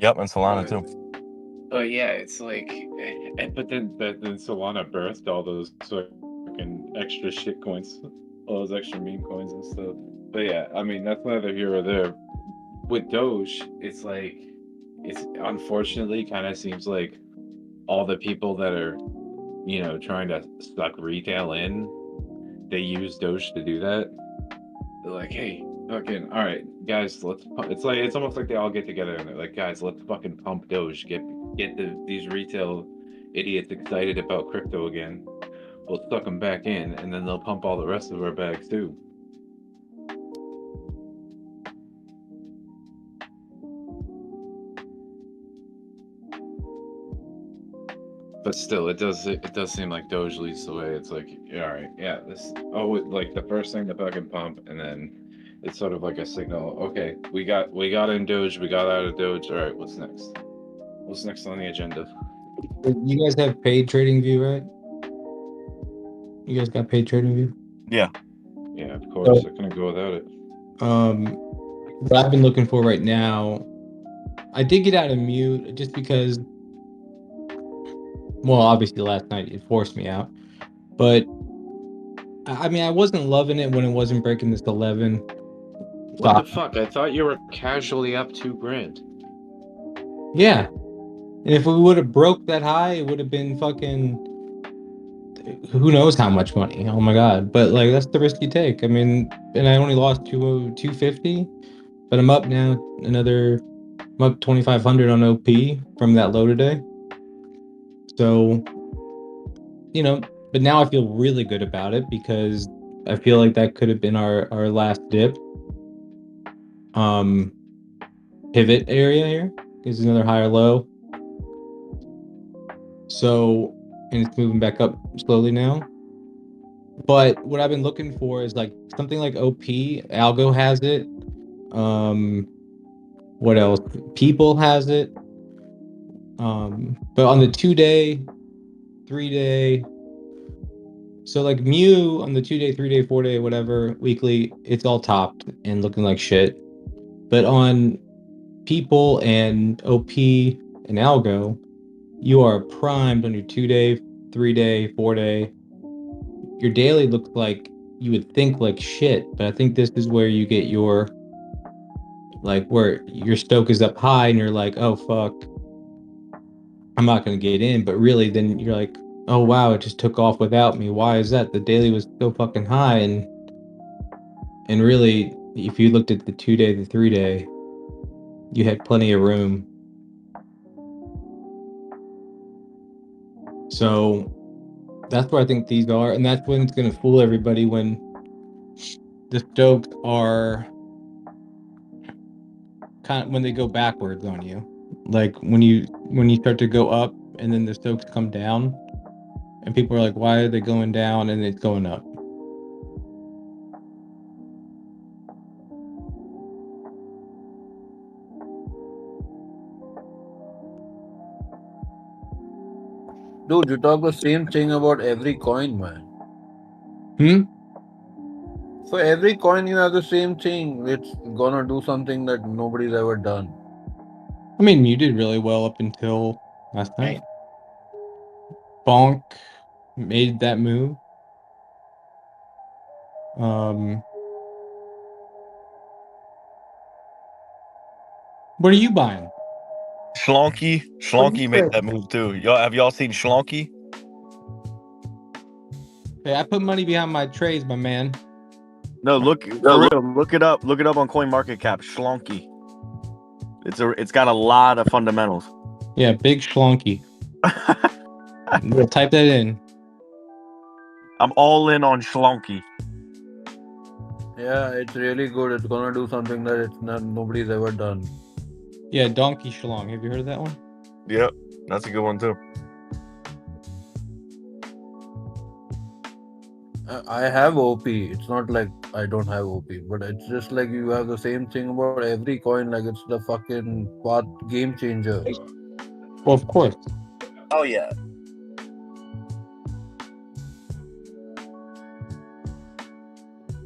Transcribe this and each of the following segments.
Yep, and Solana too. Oh yeah, it's like, but then Solana birthed all those fucking extra shit coins, all those extra meme coins and stuff. But yeah, I mean that's neither here or there. With Doge, it's like, it's unfortunately kind of seems like all the people that are, trying to suck retail in, they use Doge to do that. They're like, hey, fucking, all right, guys, let's. It's almost like they all get together and they're like, guys, let's fucking pump Doge, get these retail idiots excited about crypto again. We'll suck them back in, and then they'll pump all the rest of our bags too. But still, it does seem like Doge leads the way. It's like, yeah, all right, yeah, this, like the first thing to fucking pump, and then it's sort of like a signal. Okay, we got in Doge, we got out of Doge. All right, what's next? What's next on the agenda? You guys have paid TradingView, right? You guys got paid TradingView? Yeah. Yeah, of course. I couldn't go without it. What I've been looking for right now, I did get out of mute just because, well, obviously last night it forced me out, but I mean, I wasn't loving it when it wasn't breaking this 11. What the fuck? I thought you were casually up $2,000. Yeah. And if we would have broke that high, it would have been fucking who knows how much money. Oh my god. But like that's the risk you take. I mean, and I only lost 250, but I'm up now I'm up 2,500 on OP from that low today. So, but now I feel really good about it because I feel like that could have been our last dip. Pivot area here is another higher low. So, and it's moving back up slowly now. But what I've been looking for is like something like OP. Algo has it. What else? People has it. But on the 2-day, 3-day, so like Mu on the 2-day, 3-day, 4-day, whatever, weekly, it's all topped and looking like shit. But on People and OP and Algo, you are primed on your 2-day, 3-day, 4-day. Your daily looks like you would think like shit, but I think this is where you get your, like, where your stoke is up high and you're like, oh fuck, I'm not gonna get in. But really, then you're like, oh wow, it just took off without me. Why is that? The daily was so fucking high, and really, if you looked at the 2-day, the 3-day, you had plenty of room. So that's where I think these are, and that's when it's gonna fool everybody, when the stokes are kind of when they go backwards on you, like when you start to go up and then the stokes come down, and people are like, why are they going down and it's going up? Dude, you talk the same thing about every coin, man. For every coin, you have the same thing. It's gonna do something that nobody's ever done. I mean, you did really well up until last night. Bonk made that move. What are you buying? Schlonky made that move too. Have y'all seen Schlonky? Hey, I put money behind my trades, my man. No, look it up. Look it up on CoinMarketCap. Schlonky. It's got a lot of fundamentals. Yeah, big Schlonky. We'll type that in. I'm all in on Schlonky. Yeah, it's really good. It's gonna do something that nobody's ever done. Yeah, Donkey Schlong. Have you heard of that one? Yep, that's a good one too. I have OP. It's not like I don't have OP, but it's just like you have the same thing about every coin. Like it's the fucking game changer. Well, of course. Oh yeah.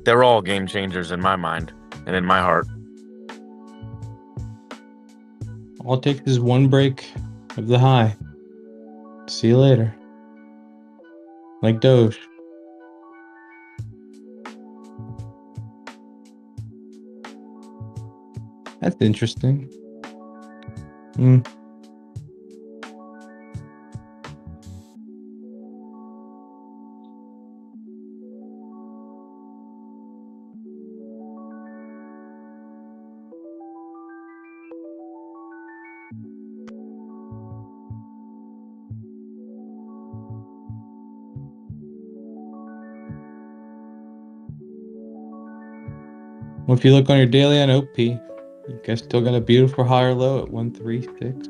They're all game changers in my mind and in my heart. All it takes is one break of the high. See you later. Like Doge. That's interesting. Well, if you look on your daily on OP, you guys still got a beautiful higher low at 136.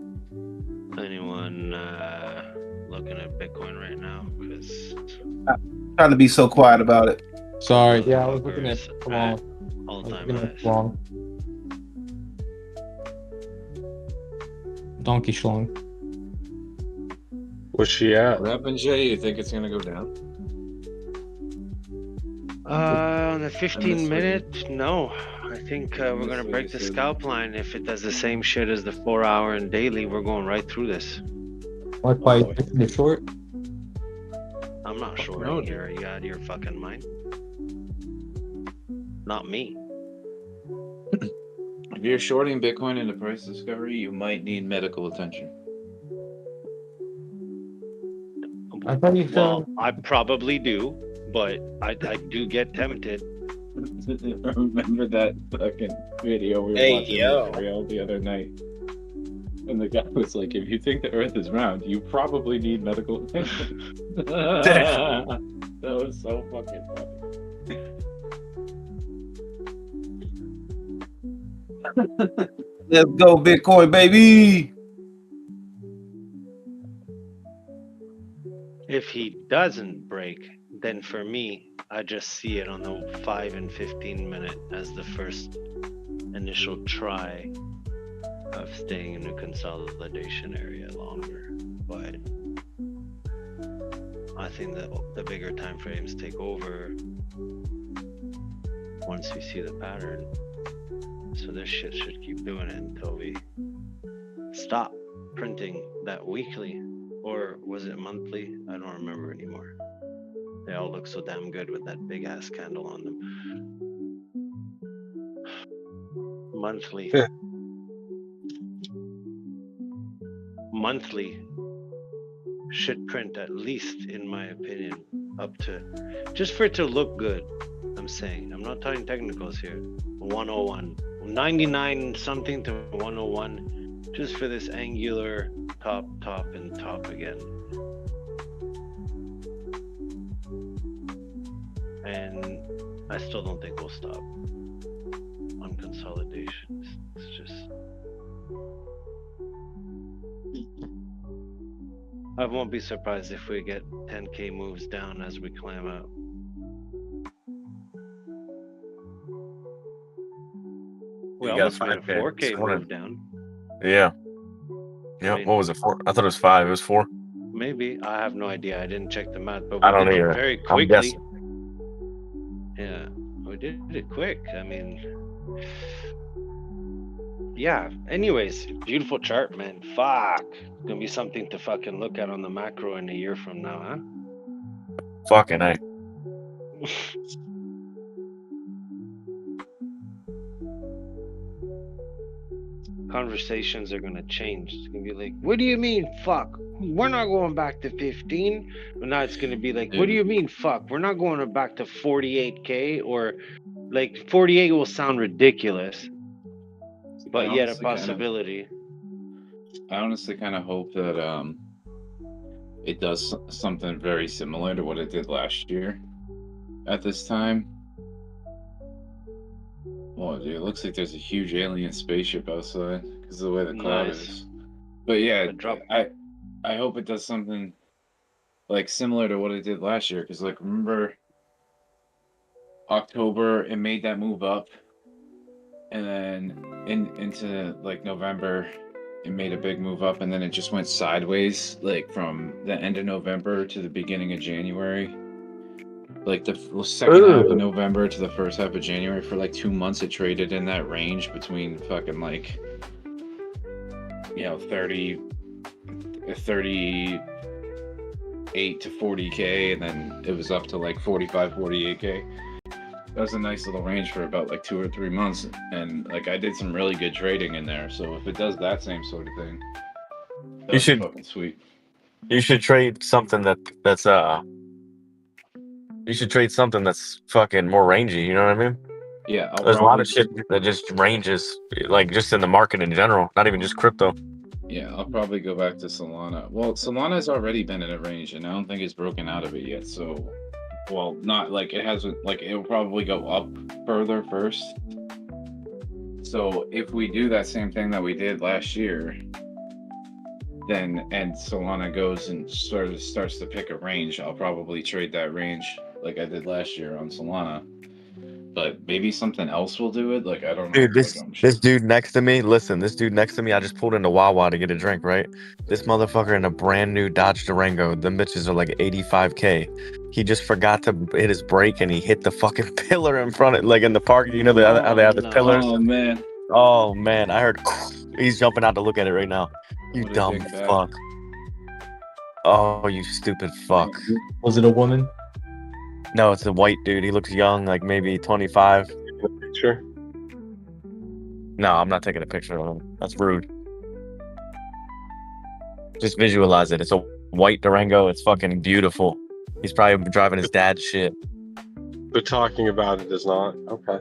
Anyone looking at Bitcoin right now? Because Trying to be so quiet about it. Sorry, yeah, I was looking at Fuckers long. at all-time Looking at highs. long. Donkey schlong. What's she at? What happened, Jay? You think it's gonna go down? On the this 15 way. minute, no. I think we're this gonna way break you the said- scalp line. If it does the same shit as the 4-hour and daily, we're going right through this. Like why you taking the short? I'm not shorting no, here. Are you out of your fucking mind? Not me. If you're shorting Bitcoin into price discovery, you might need medical attention. I thought you said Well, I probably do, but I do get tempted. Remember that fucking video we were Hey, watching yo. with Real the other night? And the guy was like, if you think the earth is round, you probably need medical attention. That was so fucking funny. Let's go, Bitcoin, baby. If he doesn't break, then for me, I just see it on the 5 and 15 minute as the first initial try of staying in the consolidation area longer. But I think that the bigger time frames take over once we see the pattern. So this shit should keep doing it until we stop printing that weekly. Or was it monthly? I don't remember anymore. They all look so damn good with that big ass candle on them. Monthly. Yeah. Monthly should print, at least in my opinion, up to, just for it to look good. I'm saying, I'm not talking technicals here. 101, 99 something to 101, just for this angular top and top again. And I still don't think we'll stop on consolidation. It's just, I won't be surprised if we get 10K moves down as we climb out. We You got almost made a 5K 4K this morning. move down. Yeah. Yeah. I mean- What was it? 4? I thought it was 5. It was 4. Maybe, I have no idea. I didn't check the math, but I we don't did either. it very I'm quickly. guessing. Yeah, we did it quick. I mean, yeah. Anyways, beautiful chart, man. Fuck, it's gonna be something to fucking look at on the macro in a year from now, huh? Fucking A. Conversations are gonna change. It's gonna be like, what do you mean, fuck? We're not going back to 15. But now it's gonna be like, what do you mean, fuck? We're not going back to 48K, or like 48 will sound ridiculous, but yet a honestly kinda- possibility. I honestly kind of hope that it does something very similar to what it did last year at this time. Oh, dude, it looks like there's a huge alien spaceship outside because of the way the cloud Nice. is. But yeah, Good drop. I hope it does something like similar to what it did last year. Because like remember October, it made that move up, and then into like November, it made a big move up, and then it just went sideways, like from the end of November to the beginning of January. Like the second half of November to the first half of January, for like 2 months, it traded in that range between fucking like 38 to 40K, and then it was up to like 45, 48K. That was a nice little range for about like 2 or 3 months, and like I did some really good trading in there. So if it does that same sort of thing, You should fucking sweet. You should trade something that's You should trade something that's fucking more rangy. You know what I mean? Yeah, There's a lot of shit that just ranges, like just in the market in general, not even just crypto. Yeah, I'll probably go back to Solana. Well, Solana's already been in a range, and I don't think it's broken out of it yet. So, well, not like it hasn't. Like it'll probably go up further first. So if we do that same thing that we did last year, then and Solana goes and sort of starts to pick a range, I'll probably trade that range like I did last year on Solana. But maybe something else will do it. Like I don't know. Dude, this dude next to me, listen, this dude next to me, I just pulled into Wawa to get a drink, right? This motherfucker in a brand new Dodge Durango, them bitches are like 85K. He just forgot to hit his brake and he hit the fucking pillar in front of, like in the park. You know how they have the pillars? Oh man. Oh man, I heard he's jumping out to look at it right now. You What a dumb big bag. fuck. Oh, you stupid fuck. Was it a woman? No, it's a white dude. He looks young, like maybe 25. Picture. No, I'm not taking a picture of him. That's rude. Just visualize it. It's a white Durango. It's fucking beautiful. He's probably driving his dad's shit. But talking about it is not. Okay.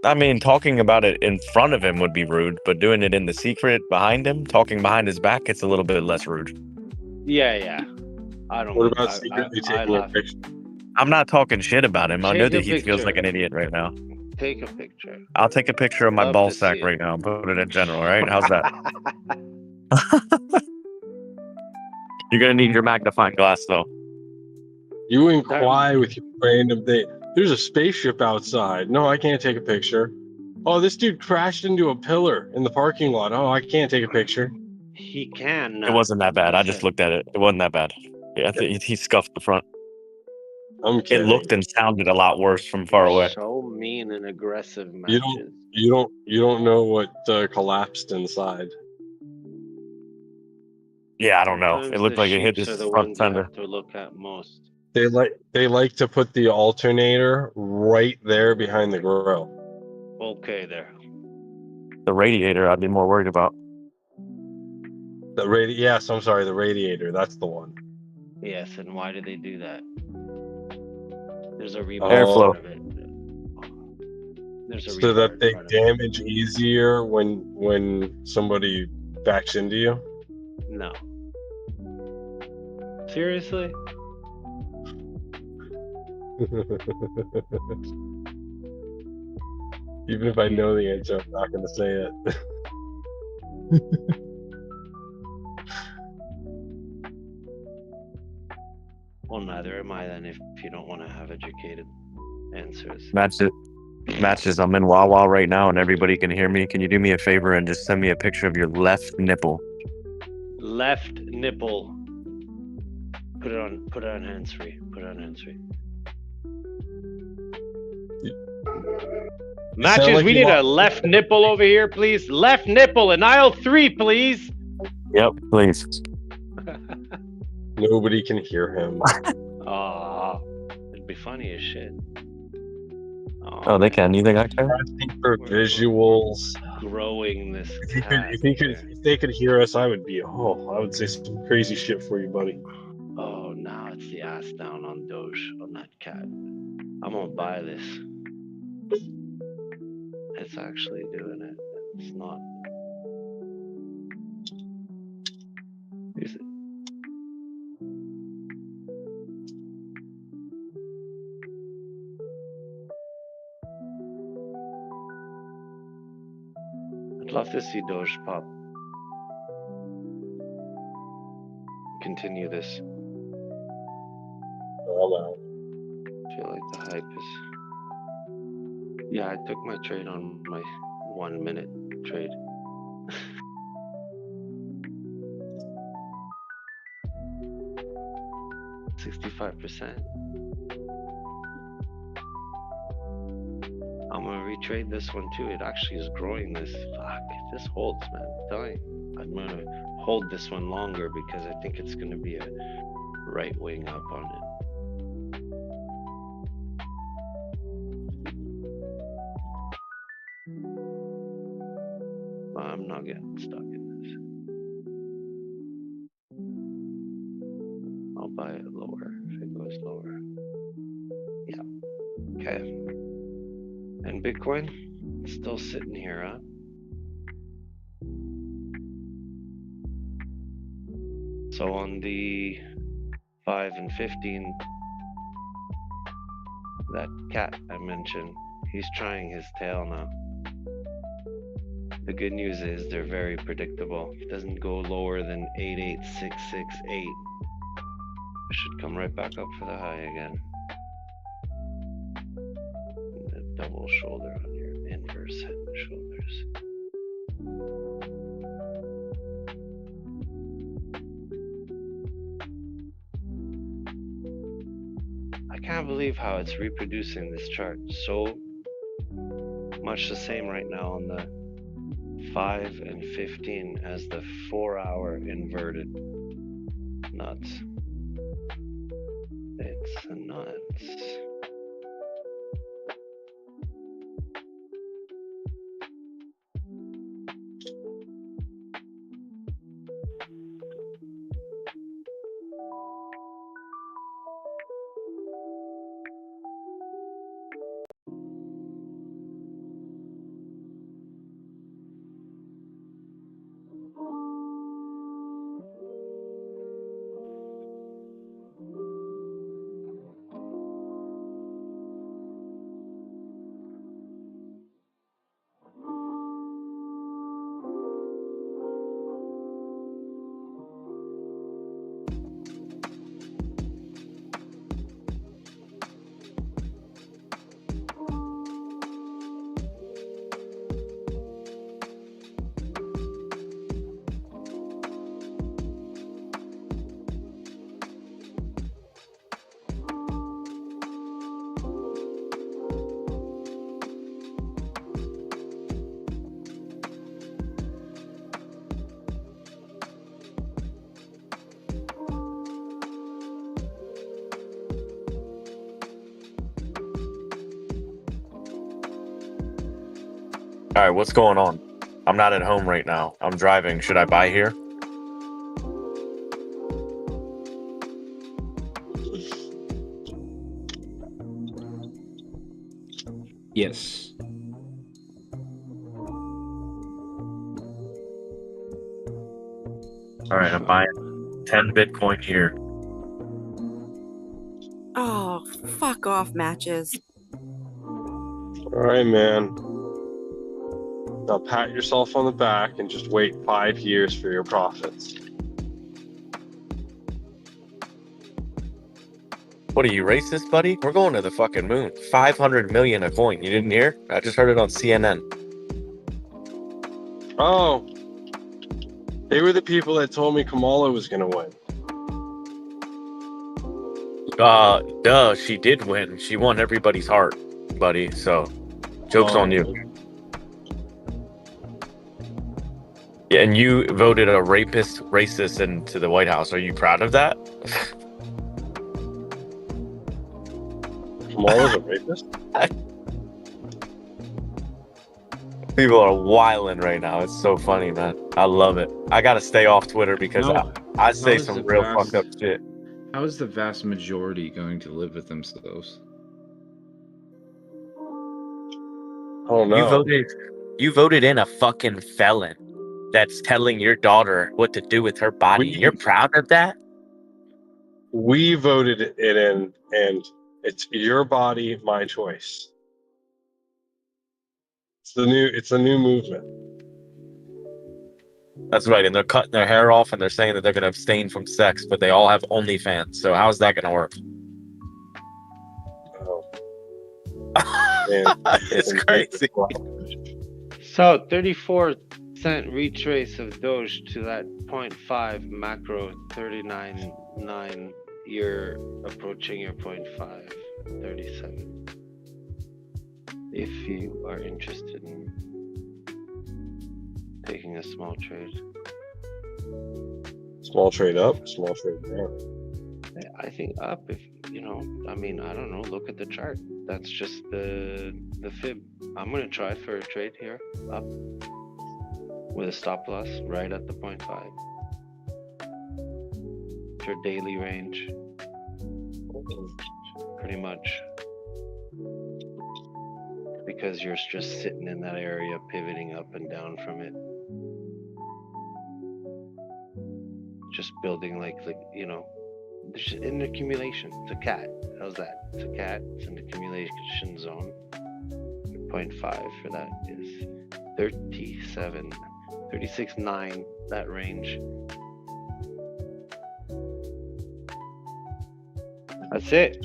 I mean, talking about it in front of him would be rude, but doing it in the secret behind him, talking behind his back, it's a little bit less rude. Yeah. I don't. What about secretly taking a picture? I'm not talking shit about him. I know Take a that he feels picture. like an idiot right now. Take a picture. I'll take a picture of my Love ball to sack see it. right now and put it in general, right? How's that? You're gonna need your magnifying glass though. You inquire with your random thing. There's a spaceship outside. No, I can't take a picture. Oh, this dude crashed into a pillar in the parking lot. Oh, I can't take a picture. He can. It wasn't that bad. I just looked at it. It wasn't that bad. Yeah, I think he scuffed the front. I'm It kidding. looked and sounded a lot worse from far away. So mean and aggressive You matches. don't know what collapsed inside. Yeah, I don't know. Sometimes It looked the like it hit sheeps his are the front ones you fender. have to look at most. They like to put the alternator right there behind the grill. Okay, there. The radiator, I'd be more worried about. Yes, I'm sorry, the radiator. That's the one. Yes, and why do they do that? There's a Airflow. rebar of it. There's a So that rebar they part of it. damage easier when somebody backs into you. No. Seriously? Even if I know the answer, I'm not going to say it. Well, neither am I then if you don't want to have educated answers. Matches. I'm in Wawa right now and everybody can hear me. Can you do me a favor and just send me a picture of your left nipple? Left nipple. Put it on hands-free. Put it on hands-free. Matches, like we you need want- a left nipple over here, please. Left nipple in aisle 3, please. Yep, please. Nobody can hear him. Aw, it'd be funny as shit. Oh, they can. You think I can? I think for visuals, Growing this. if they could hear us, I would say some crazy shit for you, buddy. Oh, now it's the ass down on Doge on that cat. I'm gonna buy this. It's actually doing it. It's not. Is it? I'd love to see Doge pop. Continue this. I'm out. I feel like the hype is. Yeah, I took my trade on my 1 minute trade. $65%. I'm gonna trade this one too. It actually is growing this. Fuck, this holds, man. I'm telling you. I'm gonna hold this one longer because I think it's gonna be a right wing up on it. I'm not getting stuck in this. I'll buy it lower if it goes lower. Yeah. Okay. And Bitcoin still sitting here, huh? So on the 5 and 15, that cat I mentioned, he's trying his tail now. The good news is they're very predictable. It doesn't go lower than 88668. It should come right back up for the high again. And the double shoulder on your inverse head and shoulders. I can't believe how it's reproducing this chart so much the same right now on the 5 and 15 as the 4-hour inverted. Nuts. It's nuts. All right, what's going on? I'm not at home right now. I'm driving. Should I buy here? Yes. All right, I'm buying 10 Bitcoin here. Oh, fuck off, Matches. All right, man. Now pat yourself on the back and just wait 5 years for your profits. What are you, racist, buddy? We're going to the fucking moon. 500 million a coin. You didn't hear? I just heard it on CNN. Oh, they were the people that told me Kamala was going to win. Duh, she did win. She won everybody's heart, buddy. So, joke's on you. Yeah, and you voted a racist into the White House. Are you proud of that? Kamala's a rapist? People are wilding right now. It's so funny, man. I love it. I gotta stay off Twitter because I say some real fucked up shit. How is the vast majority going to live with themselves? Oh no. You voted in a fucking felon that's telling your daughter what to do with her body. You're proud of that? We voted it in, and it's your body, my choice. It's a new movement. That's right, and they're cutting their hair off and they're saying that they're gonna abstain from sex, but they all have OnlyFans. So how's that gonna work? Oh. It's crazy. So 34-cent retrace of Doge to that 0.5 macro 39.9. You're approaching your 0.5 37. if you are interested in taking a small trade. Small trade up, small trade down. I think up. If you know, I mean, I don't know. Look at the chart. That's just the fib. I'm gonna try for a trade here up with a stop loss right at the 0.5. Your daily range, pretty much, because you're just sitting in that area, pivoting up and down from it, just building like you know, it's an accumulation. It's a cat. How's that? It's a cat. It's an accumulation zone. 0.5 for that is 37, 36.9. That range. That's it.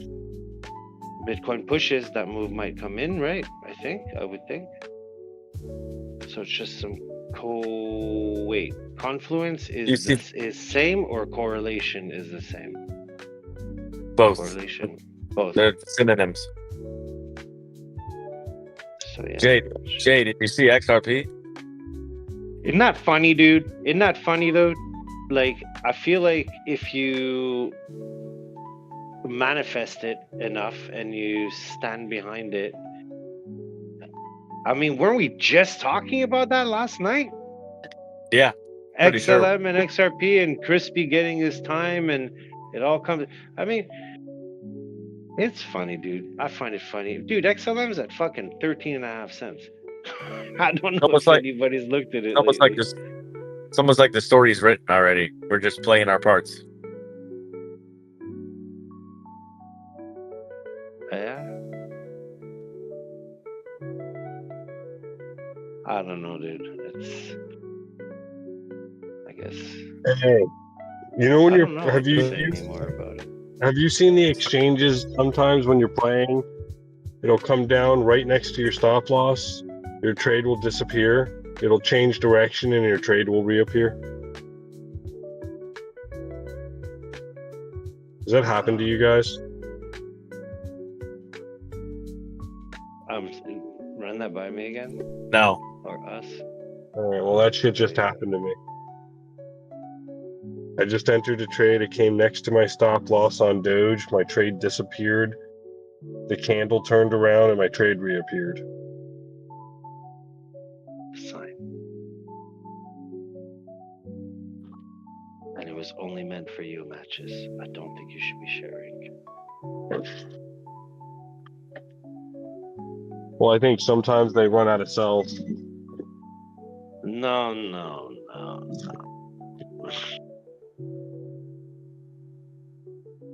Bitcoin pushes, that move might come in, right? I would think. So it's just some wait, confluence is is same or correlation is the same? Both. Correlation, both. They're synonyms. So yeah. Jade, did you see XRP? Isn't that funny, dude? Isn't that funny though? Like, I feel like if you manifest it enough and you stand behind it, I mean, weren't we just talking about that last night? Yeah. XLM sure. and XRP and Crispy getting his time, and it all comes. I mean, it's funny, dude. I find it funny. Dude, XLM's at fucking 13.5 cents. I don't know if anybody's looked at it. It's almost like the story's written already. We're just playing our parts. Yeah. I don't know, dude. It's, I guess. Hey, you know when I you're don't know what to say anymore about it. have you seen the exchanges? Sometimes when you're playing, it'll come down right next to your stop loss. Your trade will disappear. It'll change direction, and your trade will reappear. Does that happen to you guys? Run that by me again, No. or us. All right, well, that shit just happened to me. I just entered a trade. It came next to my stop loss on Doge. My trade disappeared. The candle turned around and my trade reappeared. Sign. And it was only meant for you, Matches. I don't think you should be sharing. Well, I think sometimes they run out of cells. No.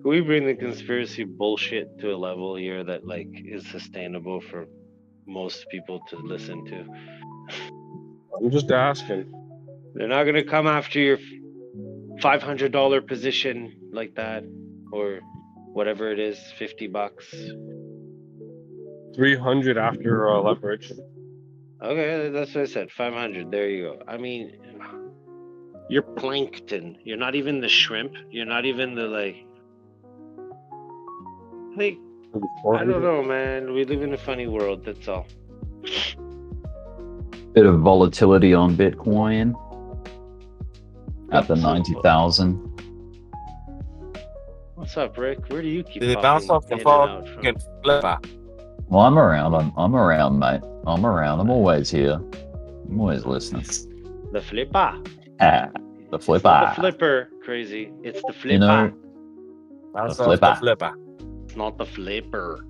Can we bring the conspiracy bullshit to a level here that like is sustainable for most people to listen to? I'm just asking. They're not gonna come after your $500 position like that, or whatever it is, $50. 300 after leverage. Okay, that's what I said. 500. There you go. I mean, you're plankton. You're not even the shrimp. You're not even the like. I don't know, man. We live in a funny world. That's all. Bit of volatility on Bitcoin at the 90,000. What's up, Rick? Where do you keep? Did it bounce off the fucking flipper? Well, I'm around, mate. I'm around. I'm always here. I'm always listening. The flipper. The flipper. It's not the flipper, crazy. It's the flipper. You know, Bounce the off the flipper. flipper. It's not the flipper.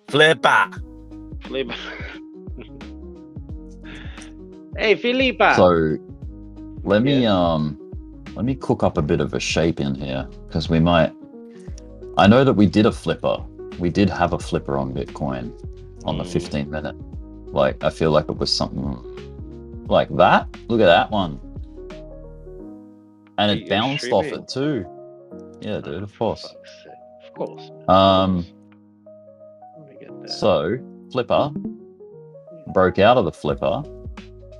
Flipper. Flipper. Hey, Filipa. So let me cook up a bit of a shape in here, because we might. I know that we did a flipper. We did have a flipper on Bitcoin on the 15-minute. Like, I feel like it was something like that. Look at that one. And it bounced off it too. Yeah, dude, of course. Of course. So, flipper broke out of the flipper.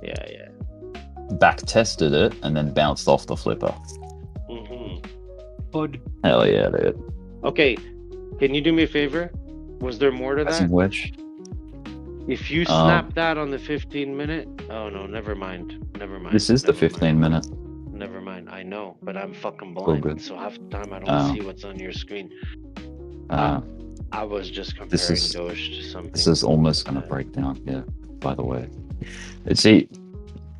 Yeah. Back tested it and then bounced off the flipper. Hood. Hell yeah, dude. Okay, can you do me a favor? Was there more to As that? in which? If you snap that on the 15-minute, oh no, never mind. This is the 15-minute. Never mind. I know, but I'm fucking Oh, blind, good. so half the time I don't see what's on your screen. I was just comparing Doge to something. This is almost going to break down here, by the way. See,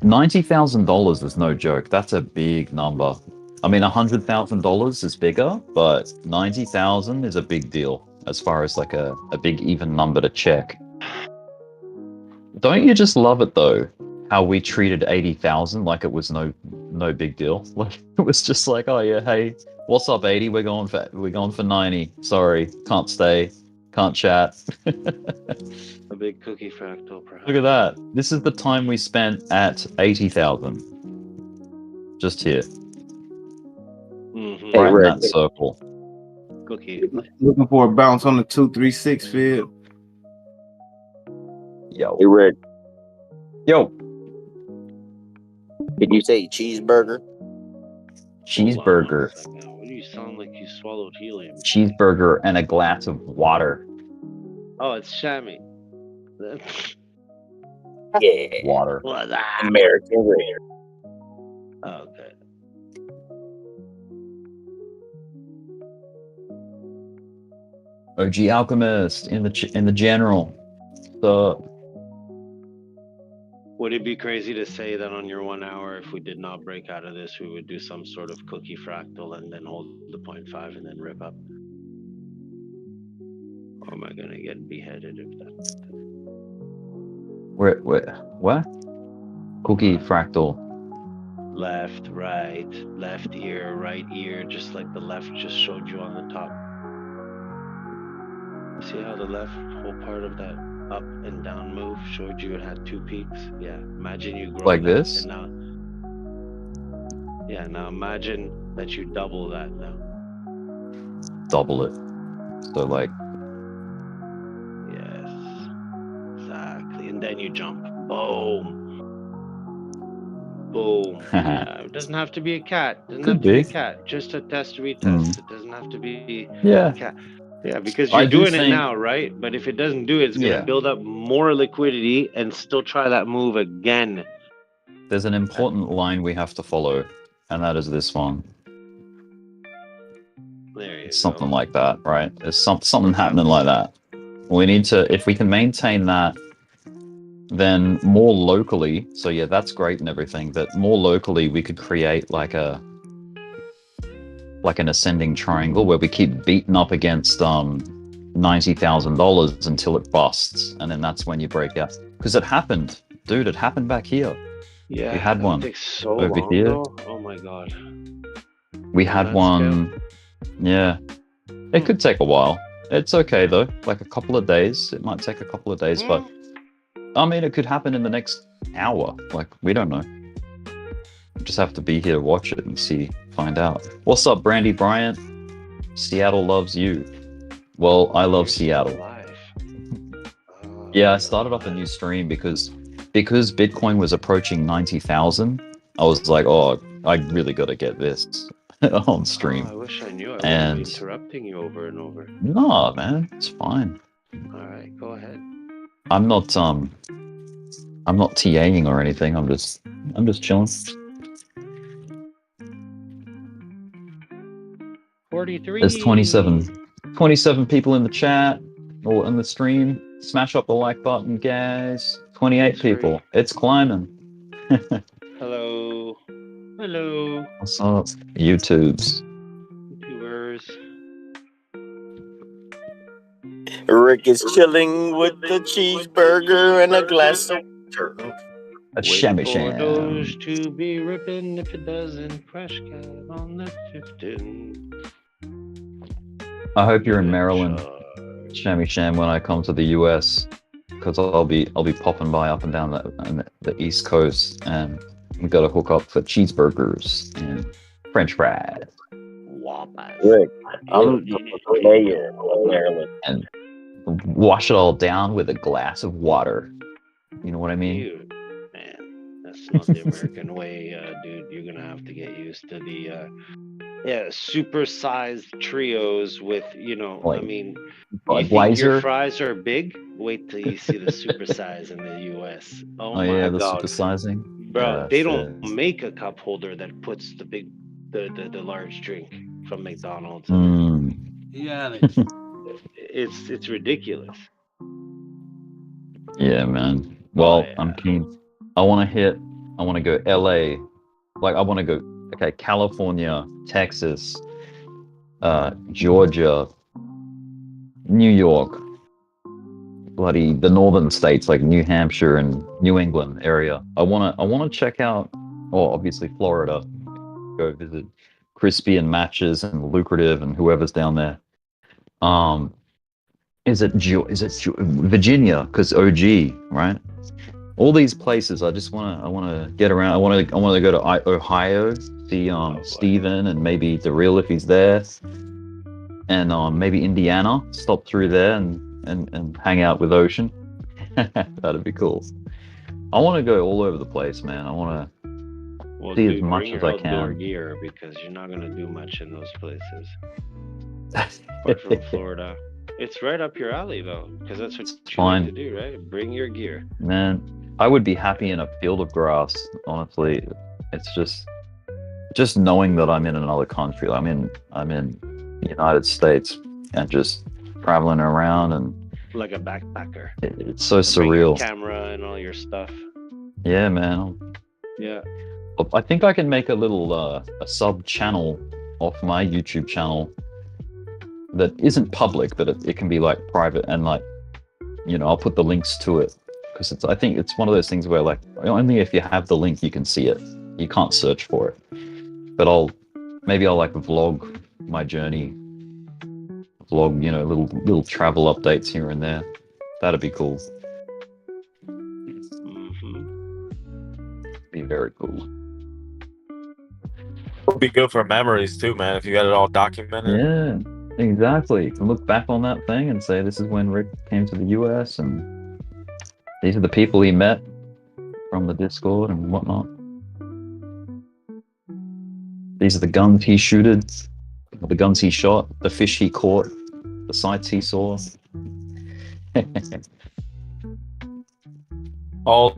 $90,000 is no joke. That's a big number. I mean, $100,000 is bigger, but 90,000 is a big deal as far as like a big even number to check. Don't you just love it though? How we treated 80,000 like it was no big deal. Like it was just like, oh yeah, hey, what's up, 80? We're going for 90. Sorry, can't stay, can't chat. A big cookie fractal, perhaps. Look at that. This is the time we spent at 80,000. Just here. Mm-hmm. Right in that circle. Cookie. Looking for a bounce on the 236 field. Yo. Hey, Rick, Yo. did you say cheeseburger? Cheeseburger. What do you sound like you swallowed helium? Cheeseburger and a glass of water. Oh, it's Shammy. Yeah. Water. What's that? American rare. Oh, okay. OG Alchemist in the general. So Would it be crazy to say that on your 1 hour, if we did not break out of this, we would do some sort of cookie fractal and then hold the 0.5 and then rip up? Or am I gonna get beheaded if that? what? Cookie fractal. Left, right, left ear, right ear, just like the left just showed you on the top. See how the left whole part of that up and down move showed you it had two peaks? Yeah, imagine you grow Like that, this? and now imagine that you double that now. Double it. So like Yes, exactly. And then you jump. Boom. Boom. Yeah, it doesn't have to be a cat. It doesn't Could have to be a be. cat. Just a test retest. It doesn't have to be Yeah. a cat. Yeah, because I you're do doing it think- now, right? But if it doesn't do it, it's Yeah. gonna build up more liquidity and still try that move again. There's an important line we have to follow, and that is this one. There you It's go. something like that, right? There's something happening like that. We need to, if we can maintain that, then more locally, so yeah, that's great and everything, but more locally we could create like an ascending triangle where we keep beating up against $90,000 until it busts, and then that's when you break out. Because it happened, dude, it happened back here. Yeah, We had that one takes so over long, here. though. Oh my god. We On had that one, yeah. It could take a while. It's okay though, like a couple of days. It might take a couple of days, but I mean, it could happen in the next hour. Like, we don't know. We just have to be here to watch it and find out. What's up, Brandy Bryant? Seattle loves you. Well, I love Seattle. Yeah, I started up a new stream because Bitcoin was approaching 90,000. I was like, oh, I really got to get this on stream. Oh, I wish I knew. I And wouldn't be interrupting you over and over. no, man, it's fine. All right, go ahead. I'm not TAing or anything. I'm just chilling. 43. There's 27 people in the chat or in the stream. Smash up the like button, guys. 28 people. It's climbing. Hello. Hello. What's up? YouTubes. Viewers. Rick is chilling with the cheeseburger and a glass of water. A shammy For sham. Doge to be ripping if it doesn't crash cat on the 15. I hope you're in Maryland, Shammy Sham, when I come to the US, because I'll be popping by up and down the East Coast, and we got to hook up for cheeseburgers and French fries. Rick, I'm the mayor of Maryland. And wash it all down with a glass of water. You know what I mean? Dude, man, that's not the American way, dude. You're gonna have to get used to the Yeah, super-sized trios with, you know, I Like mean, you think your Budweiser. fries are big? Wait till you see the super size in the US. Oh Oh my yeah, the God. supersizing. Bro, Yeah, they shit. don't make a cup holder that puts the large drink from McDonald's in it. Mm. Yeah, It's ridiculous. Yeah, man. Oh Well, I'm yeah. keen. I want to go LA. Like, I want to go, okay, California, Texas, Georgia, New York, bloody the northern states like New Hampshire and New England area. I wanna check out, oh, obviously Florida. Go visit Crispy and Matches and Lucrative and whoever's down there. Um, Virginia? Because OG, right? All these places, I wanna get around. I wanna go to Ohio, see Steven and maybe DeReal if he's there, and maybe Indiana. Stop through there and hang out with Ocean. That'd be cool. I want to go all over the place, man. I want Well, to see as dude, much bring as your I outdoor can. gear because you're not gonna do much in those places. Apart from Florida, it's right up your alley though, because that's what you Fine. like to do, right? Bring your gear. Man, I would be happy in a field of grass, honestly. It's just knowing that I'm in another country. I'm in the United States and just traveling around, and Like a backpacker. it's so Bring your surreal. camera and all your stuff. Yeah, man. Yeah. I think I can make a little a sub channel off my YouTube channel that isn't public, but it can be like private, and like, you know, I'll put the links to it because I think it's one of those things where like only if you have the link you can see it. You can't search for it. But I'll like vlog my journey, vlog, you know, little travel updates here and there. That'd be cool. Be very cool. Would be good for memories too, man. If you got it all documented. Yeah, exactly. You can look back on that thing and say, this is when Rick came to the US, and these are the people he met from the Discord and whatnot. These are the guns he shooted, the guns he shot, the fish he caught, the sights he saw. All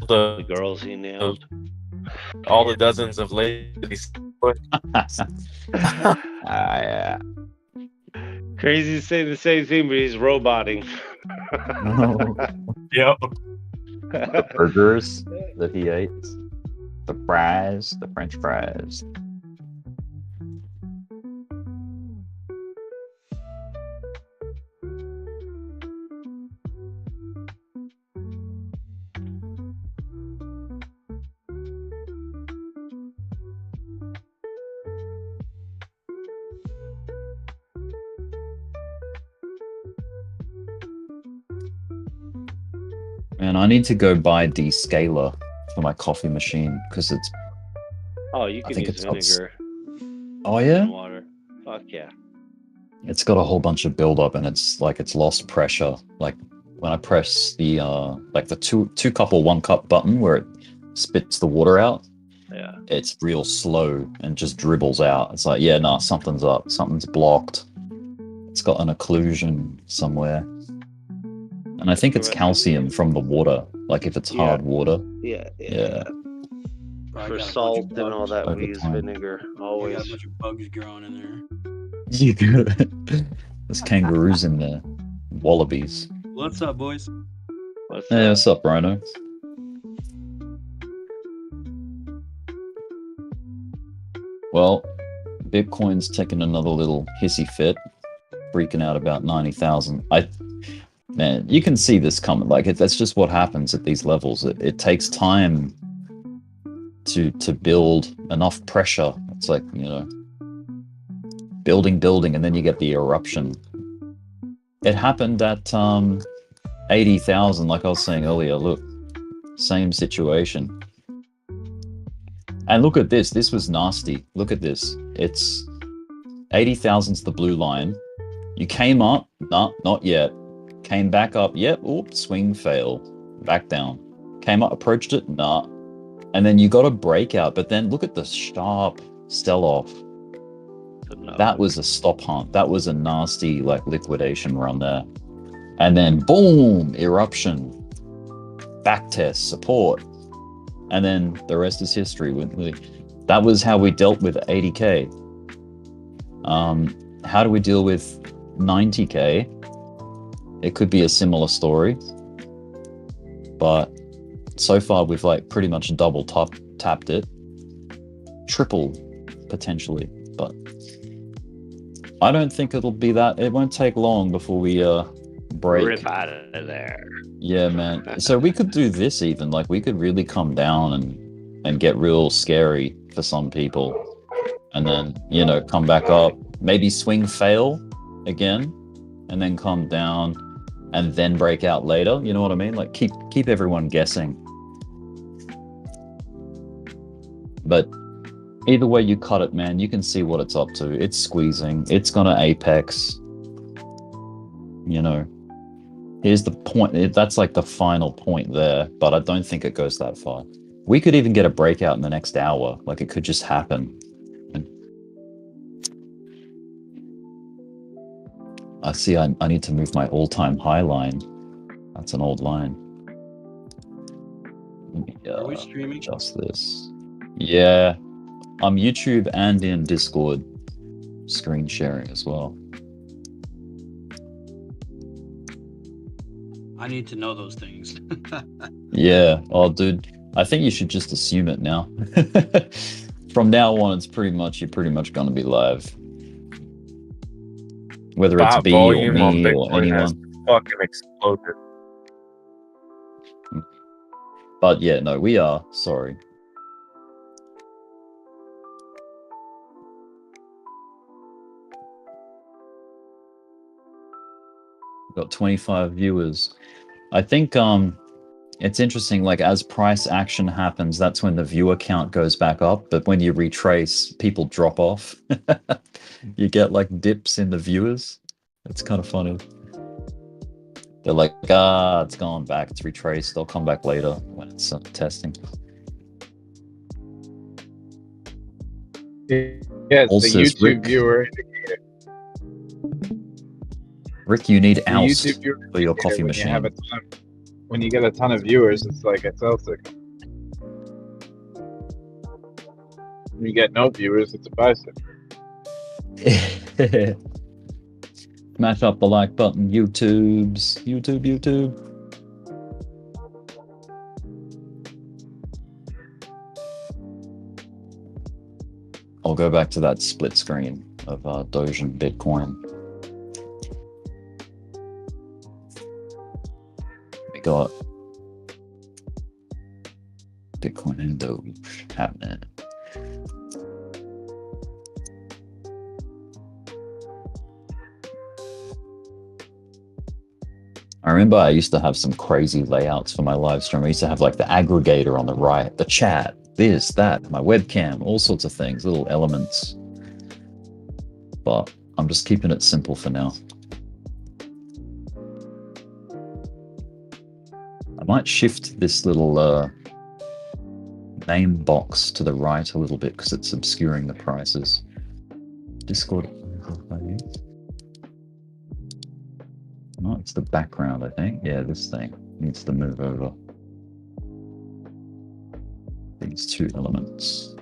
The girls he nailed. all the dozens of ladies. Yeah. Crazy to say the same thing, but he's roboting. Yep. The burgers that he ate, the fries, the French fries. Man, I need to go buy descaler for my coffee machine because it's. Oh, you I can think use it's vinegar Oh yeah, and water. Fuck yeah. it's got a whole bunch of buildup and it's lost pressure. Like when I press the like the two cup or 1 cup button where it spits the water out. Yeah. It's real slow and just dribbles out. It's like, yeah, nah, something's up. Something's blocked. It's got an occlusion somewhere. And I think it's calcium from the water. Like if it's hard water. Yeah. Yeah. I For got a bunch of salt and all bugs. that, Over we use time. vinegar I got always. a bunch of bugs growing in there. There's kangaroos in there. Wallabies. What's up, boys? Hey, what's up, Rhino? Well, Bitcoin's taking another little hissy fit, freaking out about 90,000. Man, you can see this coming. Like, that's just what happens at these levels. It takes time to build enough pressure. It's like, you know, building, and then you get the eruption. It happened at 80,000, like I was saying earlier. Look, same situation. And look at this. This was nasty. Look at this. It's 80,000's the blue line. You came up. No, not yet. Came back up. Yep. Oops. Swing fail. Back down. Came up. Approached it. Nah. And then you got a breakout. But then look at the sharp sell off. No. That was a stop hunt. That was a nasty like liquidation run there. And then boom, eruption, backtest, support. And then the rest is history. That was how we dealt with 80K. How do we deal with 90K? It could be a similar story. But so far we've like pretty much double tapped it. Triple, potentially. But I don't think it'll be that. It won't take long before we break. Rip out of there. Yeah, man. So we could do this even. Like we could really come down and get real scary for some people. And then, you know, come back up. Maybe swing fail again. And then come down and then break out later. You know what I mean? Like keep everyone guessing. But either way you cut it, man, you can see what it's up to. It's squeezing. It's gonna apex. You know. Here's the point. That's like the final point there, but I don't think it goes that far. We could even get a breakout in the next hour. Like it could just happen. I see I need to move my all-time high line. That's an old line. Let me, Are we streaming? adjust this. Yeah. I'm YouTube and in Discord. Screen sharing as well. I need to know those things. Yeah. Oh, dude. I think you should just assume it now. From now on, it's you're pretty much going to be live. Whether it's Bot B or volume on me or Bitcoin has anyone. fucking exploded. But yeah, no, we are. Sorry. We've got 25 viewers. I think it's interesting, like as price action happens, that's when the viewer count goes back up. But when you retrace, people drop off. You get like dips in the viewers. It's kind of funny. They're like, it's gone back, it's retraced. They'll come back later when it's testing. Yeah, it's Also, the YouTube Rick, viewer indicator. Rick, you need The oust YouTube viewer for your indicator coffee when machine. You have when you get a ton of viewers, it's like a sell signal. When you get no viewers, it's a buy signal. Smash up the like button, YouTube. I'll go back to that split screen of Doge and Bitcoin. We got Bitcoin and Doge happening. I remember I used to have some crazy layouts for my live stream. I used to have like the aggregator on the right, the chat, this, that, my webcam, all sorts of things, little elements. But I'm just keeping it simple for now. I might shift this little name box to the right a little bit because it's obscuring the prices. Discord. No, it's the background, I think. Yeah, this thing needs to move over. These two elements.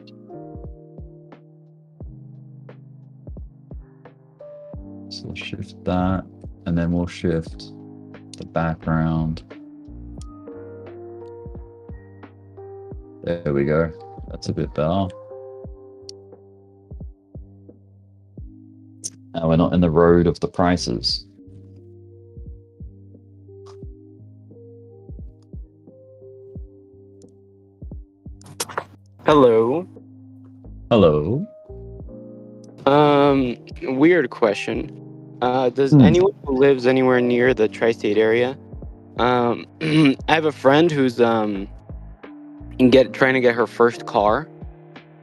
So we'll shift that, and then we'll shift the background. There we go. That's a bit better. Now we're not in the road of the prices. Hello. Hello. Weird question. Does anyone who lives anywhere near the tri-state area? I have a friend who's trying to get her first car,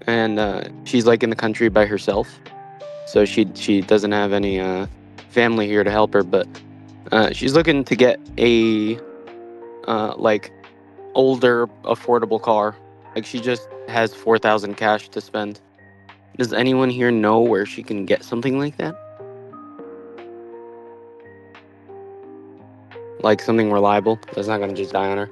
and she's like in the country by herself, so she doesn't have any family here to help her. But she's looking to get a like older, affordable car. Like she just has 4,000 cash to spend. Does anyone here know where she can get something like that? Like something reliable that's not gonna just die on her.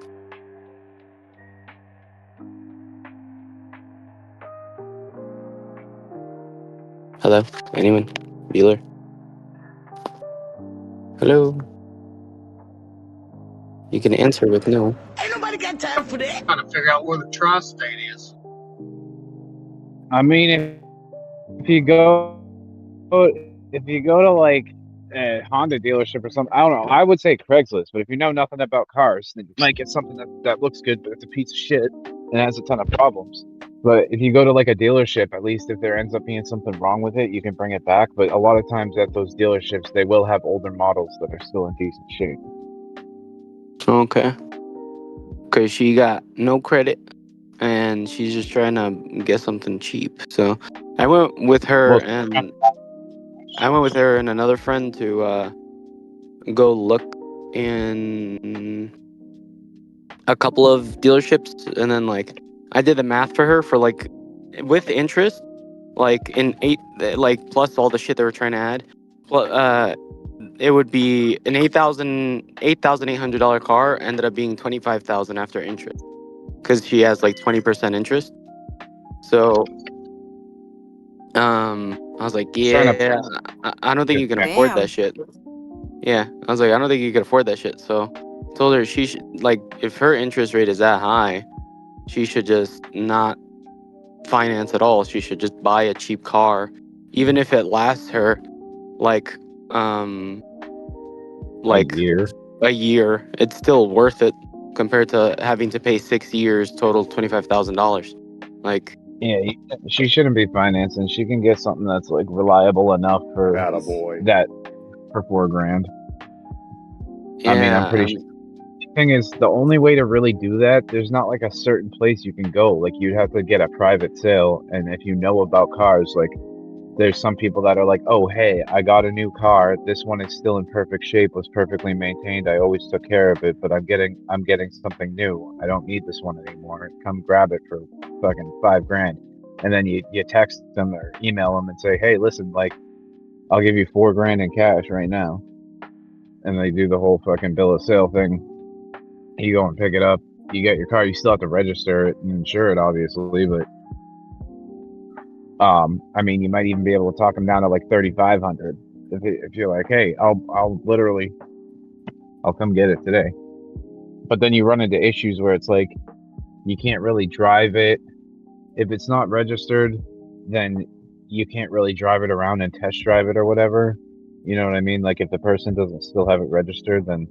Hello? Anyone? Bueller? Hello? You can answer with no. Ain't nobody got time for that. Trying to figure out where the tri-state is. I mean, if you go to like a Honda dealership or something, I don't know. I would say Craigslist, but if you know nothing about cars, then you might get something that looks good, but it's a piece of shit and has a ton of problems. But if you go to like a dealership, at least if there ends up being something wrong with it, you can bring it back. But a lot of times at those dealerships, they will have older models that are still in decent shape. Okay. Because she got no credit and she's just trying to get something cheap. So I went with her and another friend to go look in a couple of dealerships, and then like I did the math for her for like with interest, like in plus all the shit they were trying to add. It would be an $8,800 car ended up being $25,000 after interest, because she has like 20% interest. So I was like, yeah, I don't think you can afford that shit. Yeah, I was like, I don't think you can afford that shit. So I told her she should, like, if her interest rate is that high, she should just not finance at all. She should just buy a cheap car, even if it lasts her like a year. It's still worth it compared to having to pay 6 years total $25,000. Like, yeah, she shouldn't be financing. She can get something that's like reliable enough for that for $4,000. Yeah, I mean, I'm pretty sure. The thing is, the only way to really do that, there's not like a certain place you can go. Like, you'd have to get a private sale, and if you know about cars, like, there's some people that are like, oh, hey, I got a new car. This one is still in perfect shape, was perfectly maintained. I always took care of it, but I'm getting something new. I don't need this one anymore. Come grab it for fucking $5,000. And then you text them or email them and say, hey, listen, like, I'll give you $4,000 in cash right now. And they do the whole fucking bill of sale thing. You go and pick it up. You get your car. You still have to register it and insure it, obviously, but I mean, you might even be able to talk them down to like $3,500 if you're like, hey, I'll come get it today. But then you run into issues where it's like you can't really drive it if it's not registered. Then you can't really drive it around and test drive it or whatever. You know what I mean? Like, if the person doesn't still have it registered, then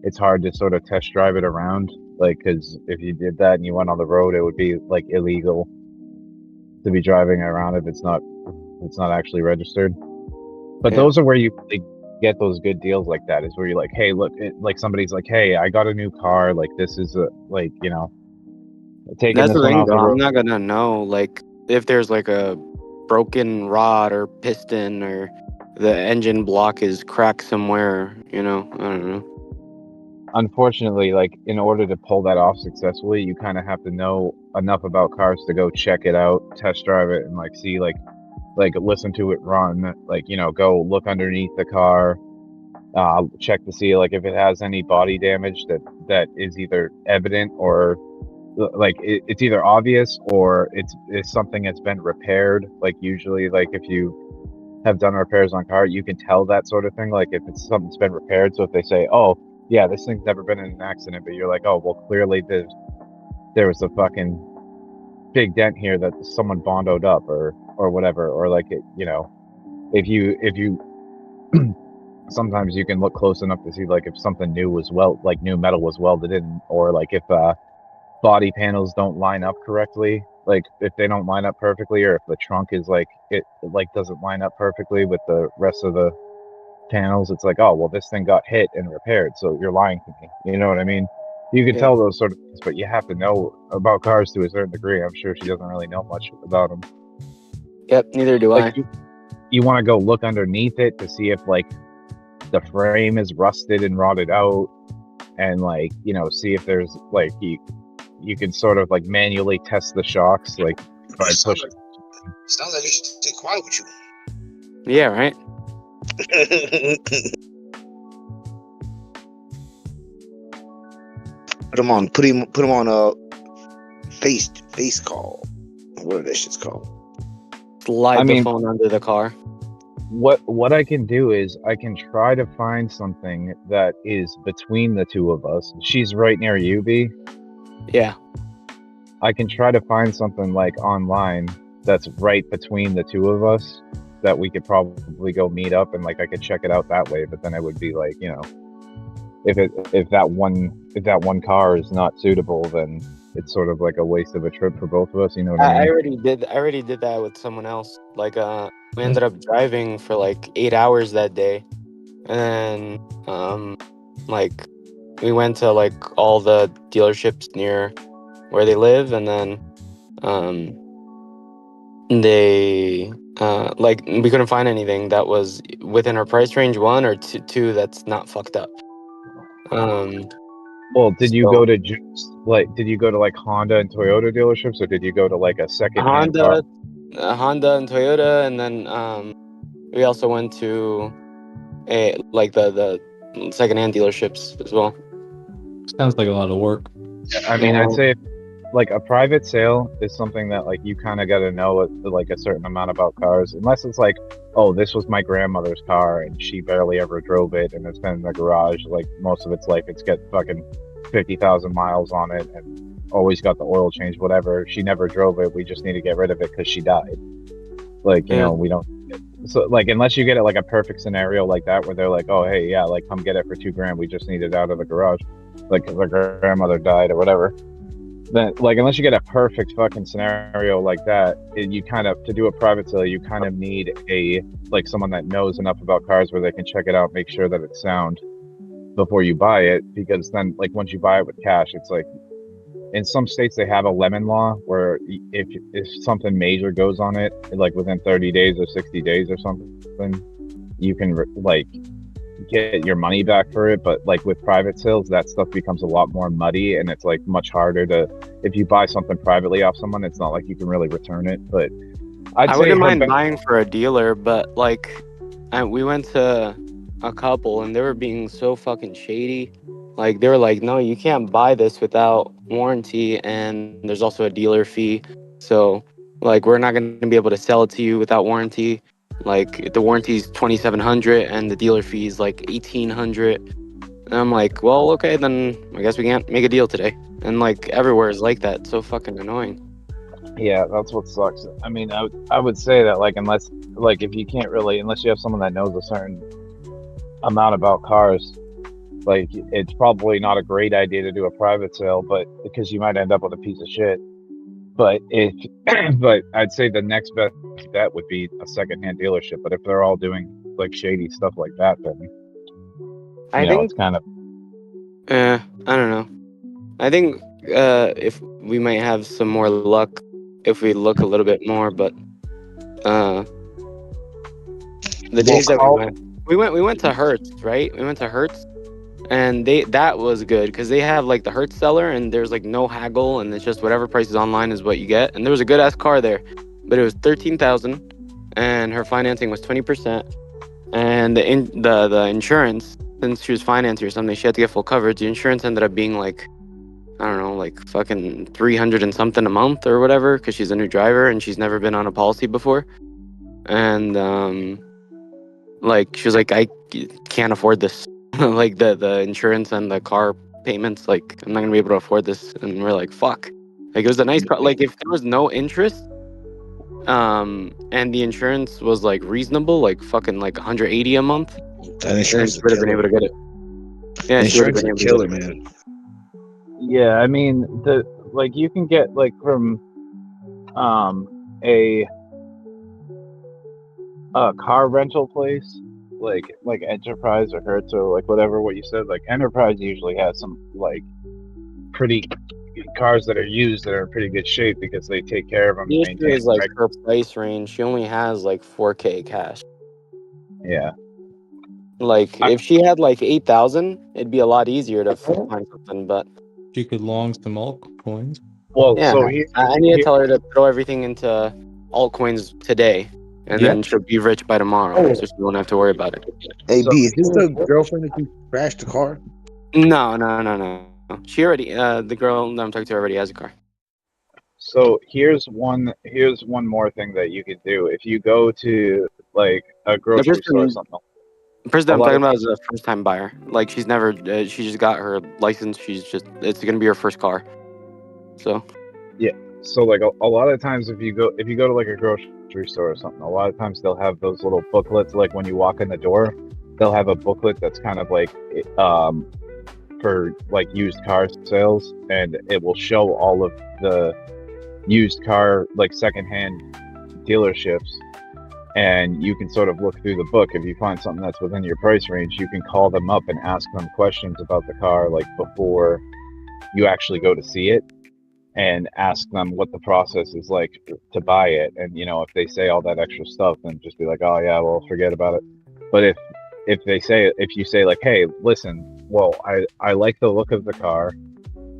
it's hard to sort of test drive it around. Like, because if you did that and you went on the road, it would be like illegal to be driving around if it's not actually registered. But those are where you really get those good deals like that, is where you're like, hey, look, like somebody's like, hey, I got a new car, like this is a, like, you know, taking that's this the one thing, off the though. road. I'm not gonna know, like, if there's like a broken rod or piston or the engine block is cracked somewhere, you know. I don't know. Unfortunately, like, in order to pull that off successfully, you kind of have to know enough about cars to go check it out, test drive it, and like see, like listen to it run, like, you know, go look underneath the car, check to see like if it has any body damage that is either evident or like it's either obvious or it's something that's been repaired. Like, usually, like, if you have done repairs on car, you can tell that sort of thing, like if it's something that's been repaired. So if they say, oh yeah, this thing's never been in an accident, but you're like, oh well, clearly there was a fucking big dent here that someone bondoed up or whatever, or like, it, you know, if you sometimes you can look close enough to see like if something new was like new metal was welded in, or like if body panels don't line up correctly, like if they don't line up perfectly, or if the trunk is like it like doesn't line up perfectly with the rest of the panels, it's like, oh well, this thing got hit and repaired, so you're lying to me. You know what I mean? You can tell those sort of things, but you have to know about cars to a certain degree. I'm sure she doesn't really know much about them. Yep, neither do like, I. You want to go look underneath it to see if like the frame is rusted and rotted out, and like, you know, see if there's like you can sort of like manually test the shocks, like by pushing Sounds like you should stay quiet with you. Yeah, right. Put him on face call. What are that shit's called? Slide the phone under the car. What I can do is I can try to find something that is between the two of us. She's right near you, B. Yeah. I can try to find something like online that's right between the two of us that we could probably go meet up and like I could check it out that way. But then it would be like, you know, if that one car is not suitable, then it's sort of like a waste of a trip for both of us. You know what I mean? I already did that with someone else. Like, we ended up driving for like 8 hours that day, and then, like, we went to like all the dealerships near where they live, and then, they, like, we couldn't find anything that was within our price range. One or two that's not fucked up. Well, did you go to did you go to like Honda and Toyota dealerships, or did you go to like a second-hand car? Honda and Toyota, and then we also went to the second-hand dealerships as well. Sounds like a lot of work. I mean, I'd say like a private sale is something that like you kind of got to know like a certain amount about cars, unless it's like, oh, this was my grandmother's car and she barely ever drove it and it's been in the garage like most of its life. It's got fucking 50,000 miles on it and always got the oil change, whatever. She never drove it. We just need to get rid of it because she died. Like, you know, we don't. So like, unless you get it like a perfect scenario like that where they're like, oh, hey, yeah, like come get it for $2,000. We just need it out of the garage. Like her grandmother died or whatever. Then like, unless you get a perfect fucking scenario like that, you kind of, to do a private sale, you kind of need like someone that knows enough about cars where they can check it out, make sure that it's sound before you buy it. Because then like once you buy it with cash, it's like in some states they have a lemon law where if something major goes on it, like within 30 days or 60 days or something, you can like get your money back for it. But like with private sales, that stuff becomes a lot more muddy, and it's like much harder to, if you buy something privately off someone, it's not like you can really return it. But I wouldn't mind buying for a dealer, but like we went to a couple and they were being so fucking shady. Like they were like, no, you can't buy this without warranty, and there's also a dealer fee, so like we're not going to be able to sell it to you without warranty. Like the warranty is $2,700 and the dealer fee is like $1,800. And I'm like, well, okay, then I guess we can't make a deal today. And like everywhere is like that. It's so fucking annoying. Yeah, that's what sucks. I mean, I would say that like unless like if you can't really, unless you have someone that knows a certain amount about cars, like it's probably not a great idea to do a private sale, but because you might end up with a piece of shit. But but I'd say the next best bet would be a secondhand dealership. But if they're all doing like shady stuff like that, then I think it's kind of. I don't know. I think if we might have some more luck if we look a little bit more, but the days that we went to Hertz, right? We went to Hertz. And that was good because they have like the Hertz seller and there's like no haggle and it's just whatever price is online is what you get. And there was a good ass car there, but it was $13,000 and her financing was 20%. And the insurance, since she was financing or something, she had to get full coverage. The insurance ended up being like, I don't know, like fucking 300 and something a month or whatever because she's a new driver and she's never been on a policy before. And like she was like, I can't afford this. Like the insurance and the car payments, like I'm not gonna be able to afford this. And we're like, fuck. Like it was a nice car. Like if there was no interest, and the insurance was like reasonable, like fucking like 180 a month, that insurance would have been able to get it. Yeah, insurance is a killer, man. Yeah, I mean like you can get like from a car rental place. Like Enterprise or Hertz or like whatever what you said, like Enterprise usually has some like pretty cars that are used that are in pretty good shape because they take care of them. The issue is like her price range. She only has like 4K cash. Yeah. Like if she had like 8,000, it'd be a lot easier to find something. But she could long some altcoins. Well, yeah, so I need to tell her to throw everything into altcoins today, and Yep. then she'll be rich by tomorrow, so she won't have to worry about it. Hey, So B, is this the here's- girlfriend that you crashed the car? No. She already, the girl that I'm talking to already has a car. So here's one more thing that you could do. If you go to like a grocery store or something. The person a I'm lot talking of- about is a first-time buyer. Like she just got her license. It's gonna be her first car. So Yeah. So like a lot of times if you go to like a grocery store or something, a lot of times they'll have those little booklets like when you walk in the door, they'll have a booklet that's kind of like for like used car sales, and it will show all of the used car like secondhand dealerships, and you can sort of look through the book. If you find something that's within your price range, you can call them up and ask them questions about the car like before you actually go to see it, and ask them what the process is like to buy it. And if they say all that extra stuff, then just be like, oh yeah, well, forget about it. But if you say like, hey, listen, well, I like the look of the car,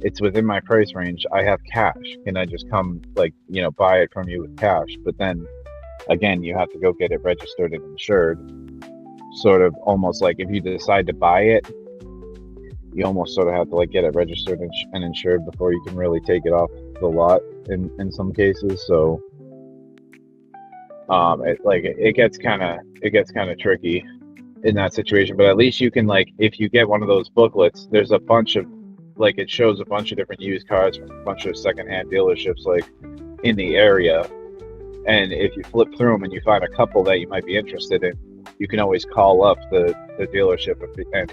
it's within my price range, I have cash, can I just come like buy it from you with cash? But then again, you have to go get it registered and insured. Sort of almost like if you decide to buy it, you almost sort of have to like get it registered and insured before you can really take it off the lot in some cases. So it gets kind of tricky in that situation. But at least you can, like, if you get one of those booklets, there's a bunch of like, it shows a bunch of different used cars from a bunch of secondhand dealerships like in the area. And if you flip through them and you find a couple that you might be interested in, you can always call up the dealership and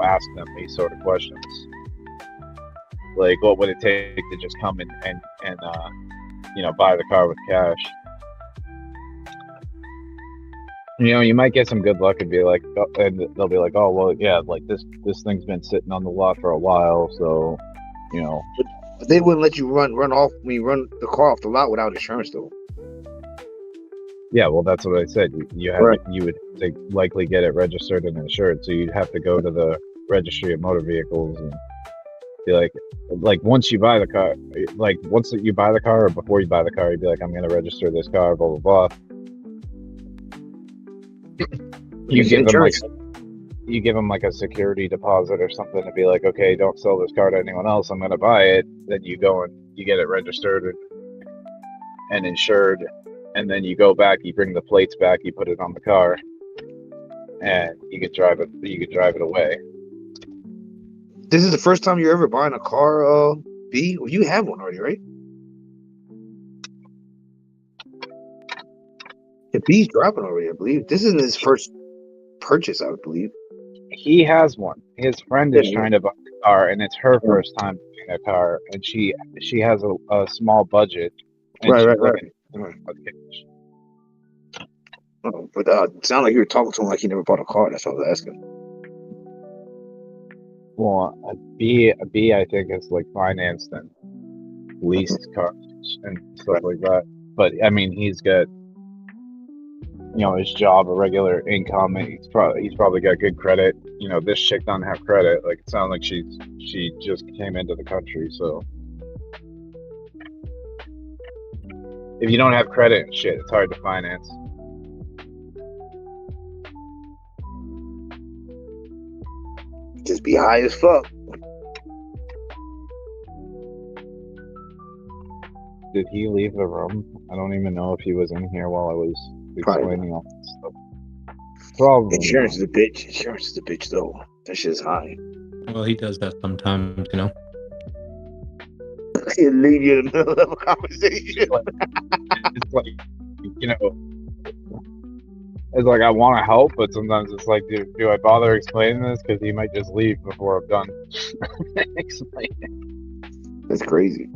ask them these sort of questions. Like, what would it take to just come and buy the car with cash? You might get some good luck and be like, and they'll be like, oh, well, yeah, like this thing's been sitting on the lot for a while, so, But they wouldn't let you run run the car off the lot without insurance, though. Yeah, well, that's what I said. You Right. would likely get it registered and insured, so you'd have to go to the registry of motor vehicles and be like once you buy the car, like once you buy the car or before you buy the car, you'd be like, I'm going to register this car, blah blah blah. You give them like a security deposit or something to be like, okay, don't sell this car to anyone else, I'm going to buy it. Then you go and you get it registered and insured, and then you go back, you bring the plates back, you put it on the car, and you could drive it away. This is the first time you're ever buying a car, B? Well, you have one already, right? Yeah, B's driving already, I believe. This isn't his first purchase, I would believe. He has one. His friend is Yeah. trying to buy a car, and it's her first time buying a car, and she has a small budget. And Right. Oh, but it sounded like you were talking to him like he never bought a car. That's what I was asking. Well, B I think is like financed and leased cars and stuff like that. But I mean, he's got his job, a regular income, and he's probably got good credit. This chick doesn't have credit. Like, it sounds like she just came into the country, so if you don't have credit and shit, it's hard to finance. Just be high as fuck. Did he leave the room? I don't even know if he was in here while I was explaining all this stuff. Probably. Insurance is a bitch. Insurance is a bitch, though. That shit's high. Well, he does that sometimes, He'll leave you in the middle of a conversation. It's like, it's like I want to help, but sometimes it's like, do I bother explaining this? Because he might just leave before I'm done explaining. That's crazy.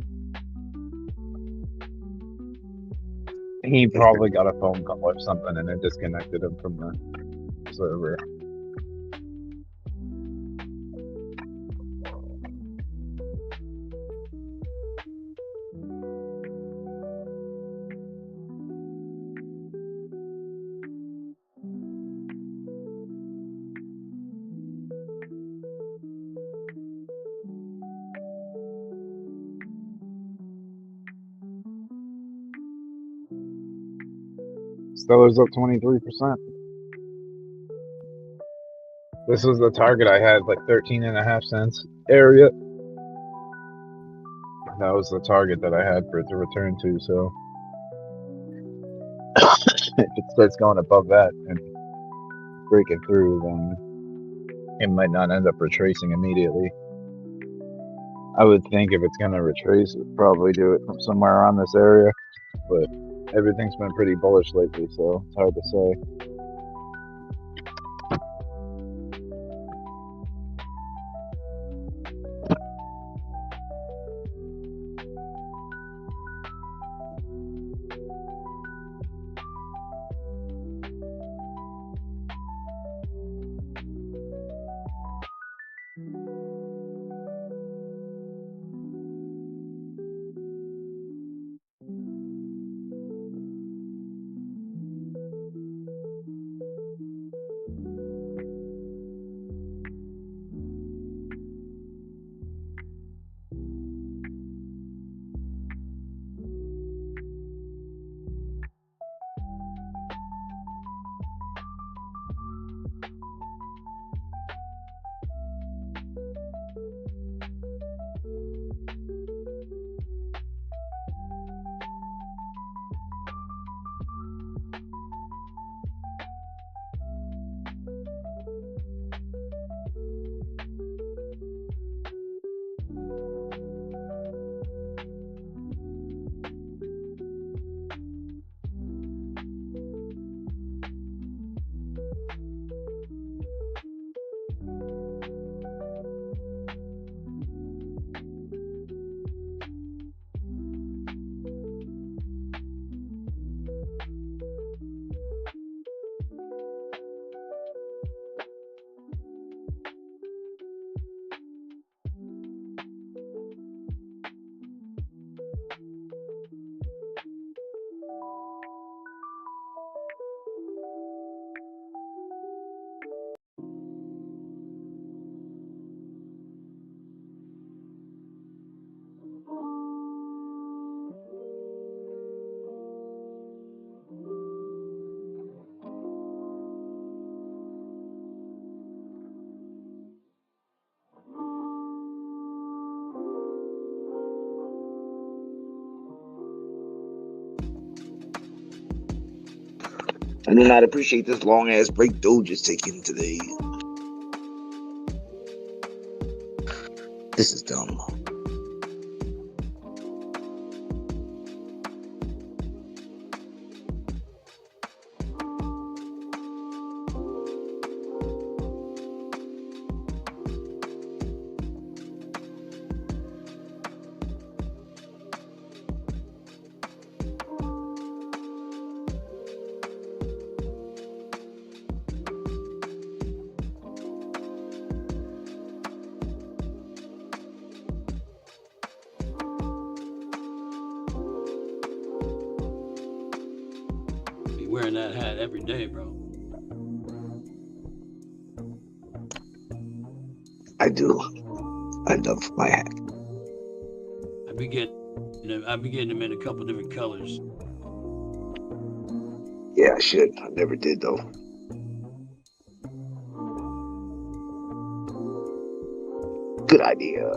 He probably got a phone call or something, and it disconnected him from the server. Stellar's up 23%. This was the target I had, like 13.5 cents area. That was the target that I had for it to return to. So if it starts going above that and breaking through, then it might not end up retracing immediately. I would think if it's going to retrace, it'd probably do it from somewhere around this area. But everything's been pretty bullish lately, so it's hard to say. I do not appreciate this long ass break Doge is taking today. This is dumb. Be wearing that hat every day, bro. I do. I love my hat. I be getting them in a couple different colors. Yeah, I should. I never did though. Good idea.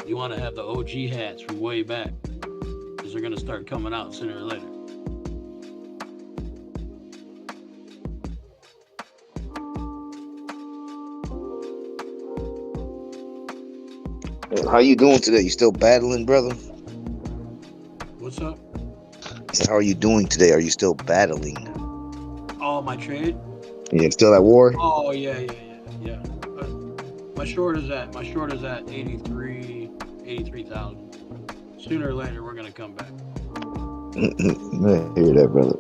You want to have the OG hats from way back, because they're gonna start coming out sooner or later. How you doing today? You still battling, brother? What's up? How are you doing today? Are you still battling? Oh, my trade? Yeah, still at war? Oh yeah. My short is at 83,000. Sooner or later, we're gonna come back. I hear that, brother.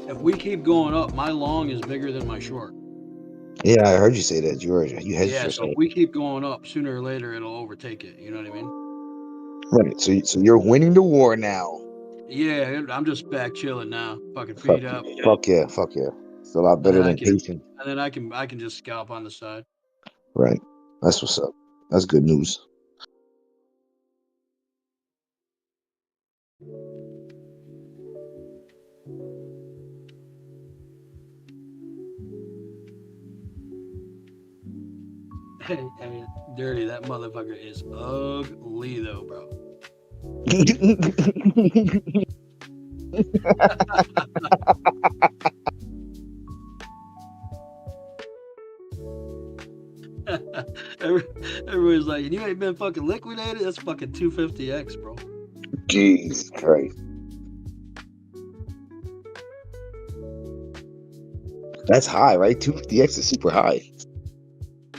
If we keep going up, my long is bigger than my short. Yeah, I heard you say that. You hedged Yeah, so yourself. if we keep going up, sooner or later, it'll overtake it. You know what I mean? Right. So you're winning the war now. Yeah, I'm just back chilling now. Fucking feet up. Fuck yeah. It's a lot better than patient. And then I can just scalp on the side. Right. That's what's up. That's good news. Hey, Dirty, that motherfucker is ugly though, bro. Everybody's like, you ain't been fucking liquidated? That's fucking 250x, bro. Jesus Christ. That's high, right? 250x is super high.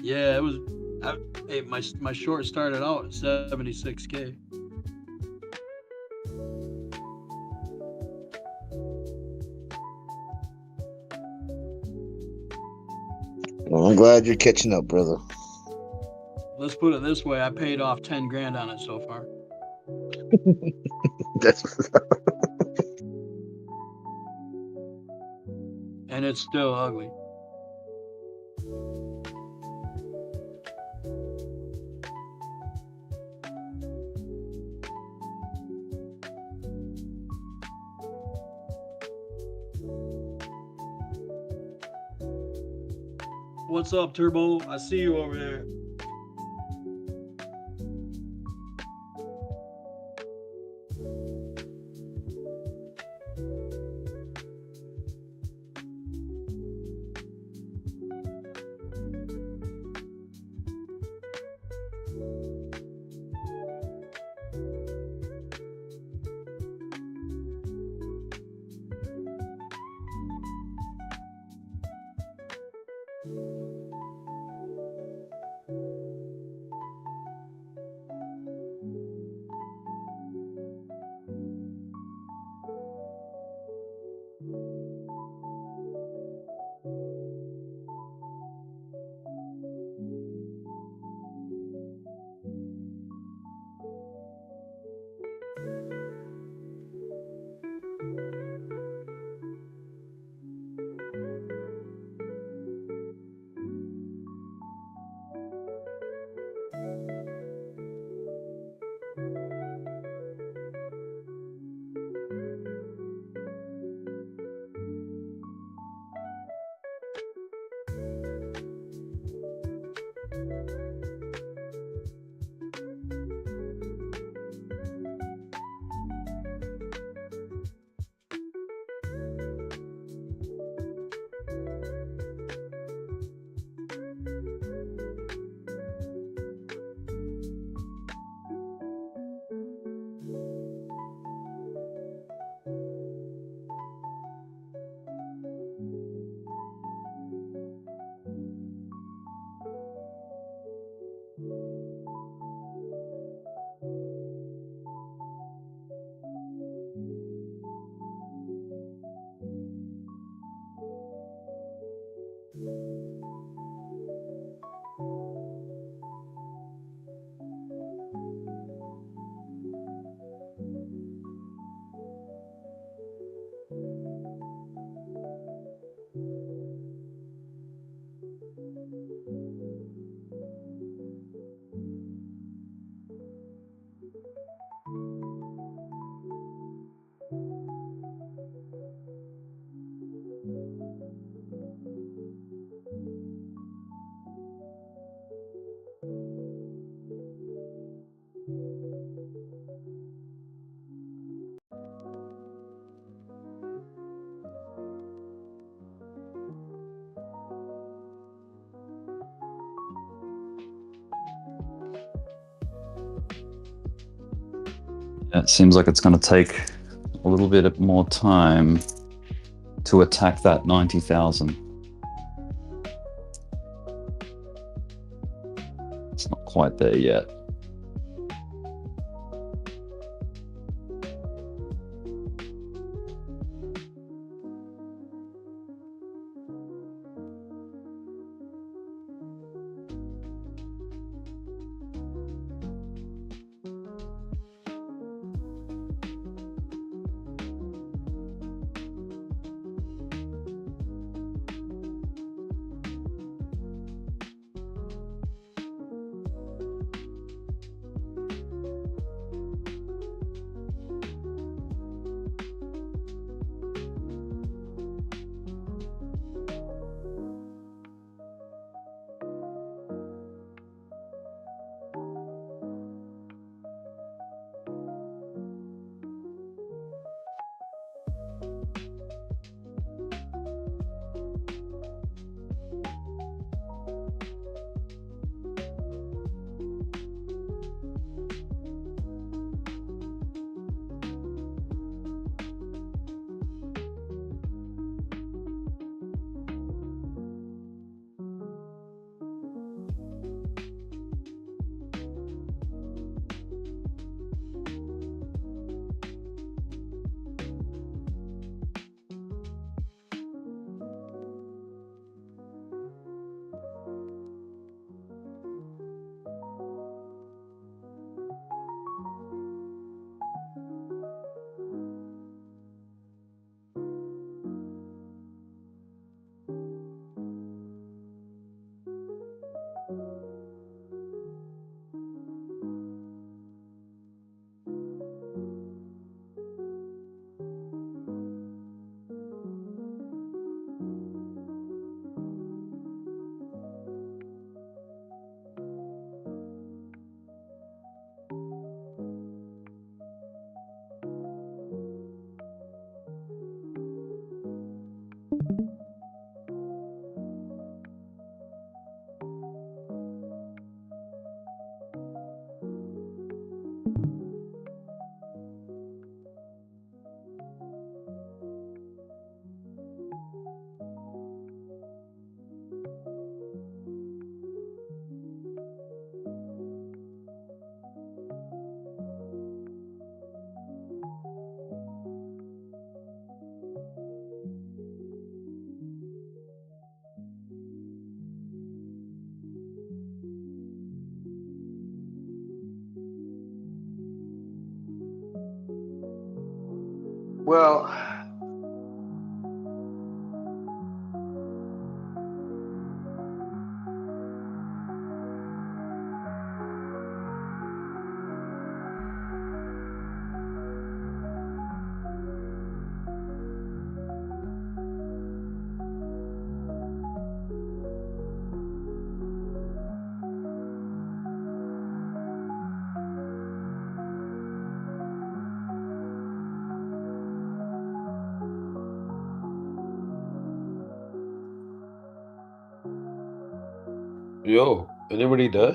Yeah, it was. Hey, my short started out at 76K. Well, I'm glad you're catching up, brother. Let's put it this way: I paid off 10 grand on it so far. That's And it's still ugly. What's up, Turbo? I see you over there. It seems like it's going to take a little bit more time to attack that 90,000. It's not quite there yet. Well, Yo, anybody there?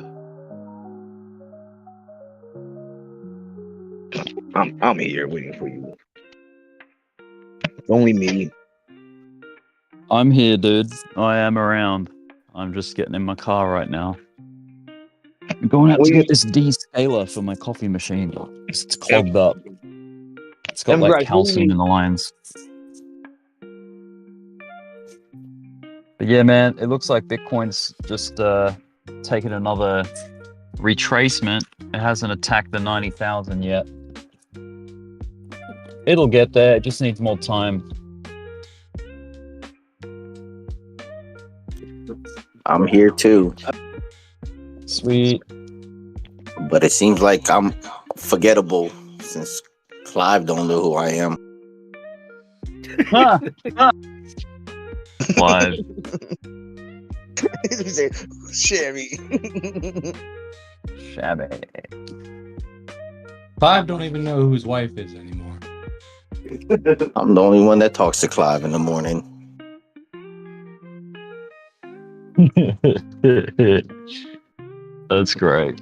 I'm here waiting for you. Only me. I'm here, dude. I am around. I'm just getting in my car right now. I'm going out to get this descaler for my coffee machine. It's clogged up. It's got like calcium in the lines. But yeah, man, it looks like Bitcoin's just taken another retracement. It hasn't attacked the 90,000 yet. It'll get there. It just needs more time. I'm here too. Sweet. But it seems like I'm forgettable since Clive don't know who I am. Clive. He said, Shabby. Shabby. Clive don't even know who his wife is anymore. I'm the only one that talks to Clive in the morning. That's great.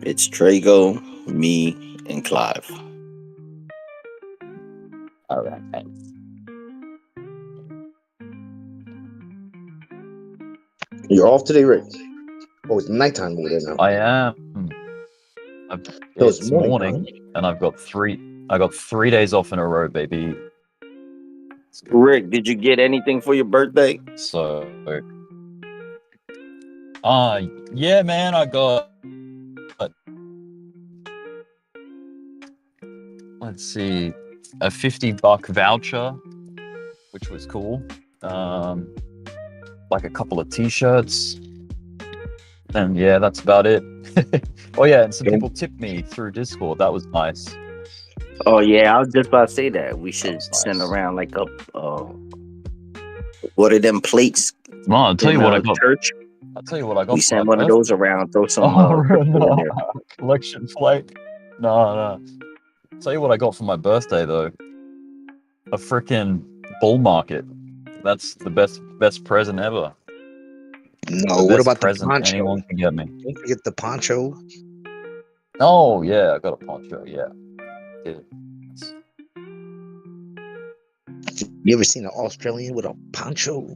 It's Trago, me, and Clive. All right. You're off today, Rick? Oh, it's nighttime over there now. I am. It's morning, and I got 3 days off in a row, baby. Rick, did you get anything for your birthday? So, yeah, man, I got. Let's see, a $50 voucher, which was cool. Like a couple of T-shirts, and yeah, that's about it. Oh yeah, and some people tipped me through Discord. That was nice. Oh yeah, I was just about to say that. We should send around like a what are them plates? No, I'll tell you what I got. Church. I'll tell you what I got. We send one of those around. Throw some no, in there. collection plate. No. Tell you what I got for my birthday though. A freaking bull market. That's the best present ever. No, what about the poncho? Anyone can get me. Don't forget the poncho. Oh yeah, I got a poncho. Yeah. You ever seen an Australian with a poncho?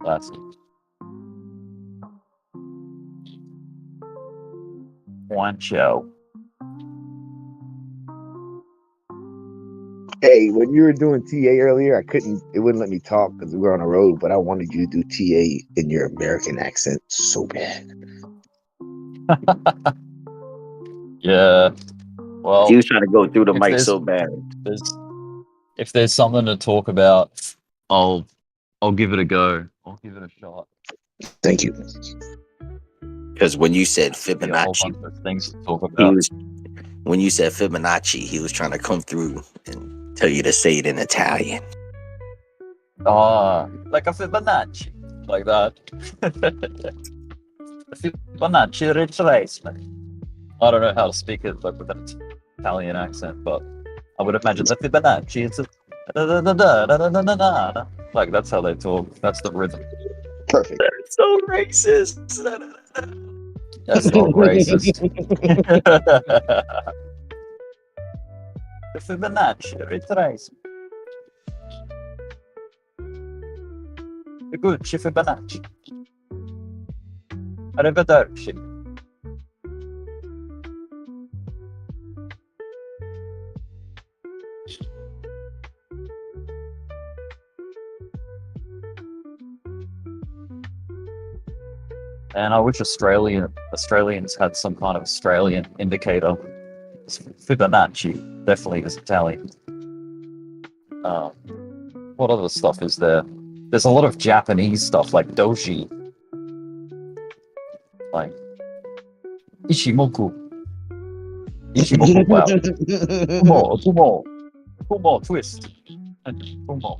Classic. Poncho. Hey, when you were doing TA earlier, it wouldn't let me talk because we were on the road, but I wanted you to do TA in your American accent so bad. Yeah. Well, He was trying to go through the mic so bad. If there's something to talk about, I'll give it a go. I'll give it a shot. Thank you. Because when you said Fibonacci, things to talk about. When you said Fibonacci, he was trying to come through and tell you to say it in Italian. Like a Fibonacci, like that. Fibonacci retracement. I don't know how to speak it like with an Italian accent, but I would imagine the Fibonacci. It's like that's how they talk. That's the rhythm. Perfect. That's so racist. That's not racist. The Fibonacci retracement. The good Fibonacci. Arrivederci. And I wish Australians had some kind of Australian indicator. Fibonacci definitely is Italian. What other stuff is there? There's a lot of Japanese stuff like Doji, like Ishimoku. Wow. Kumo, twist. Kumo.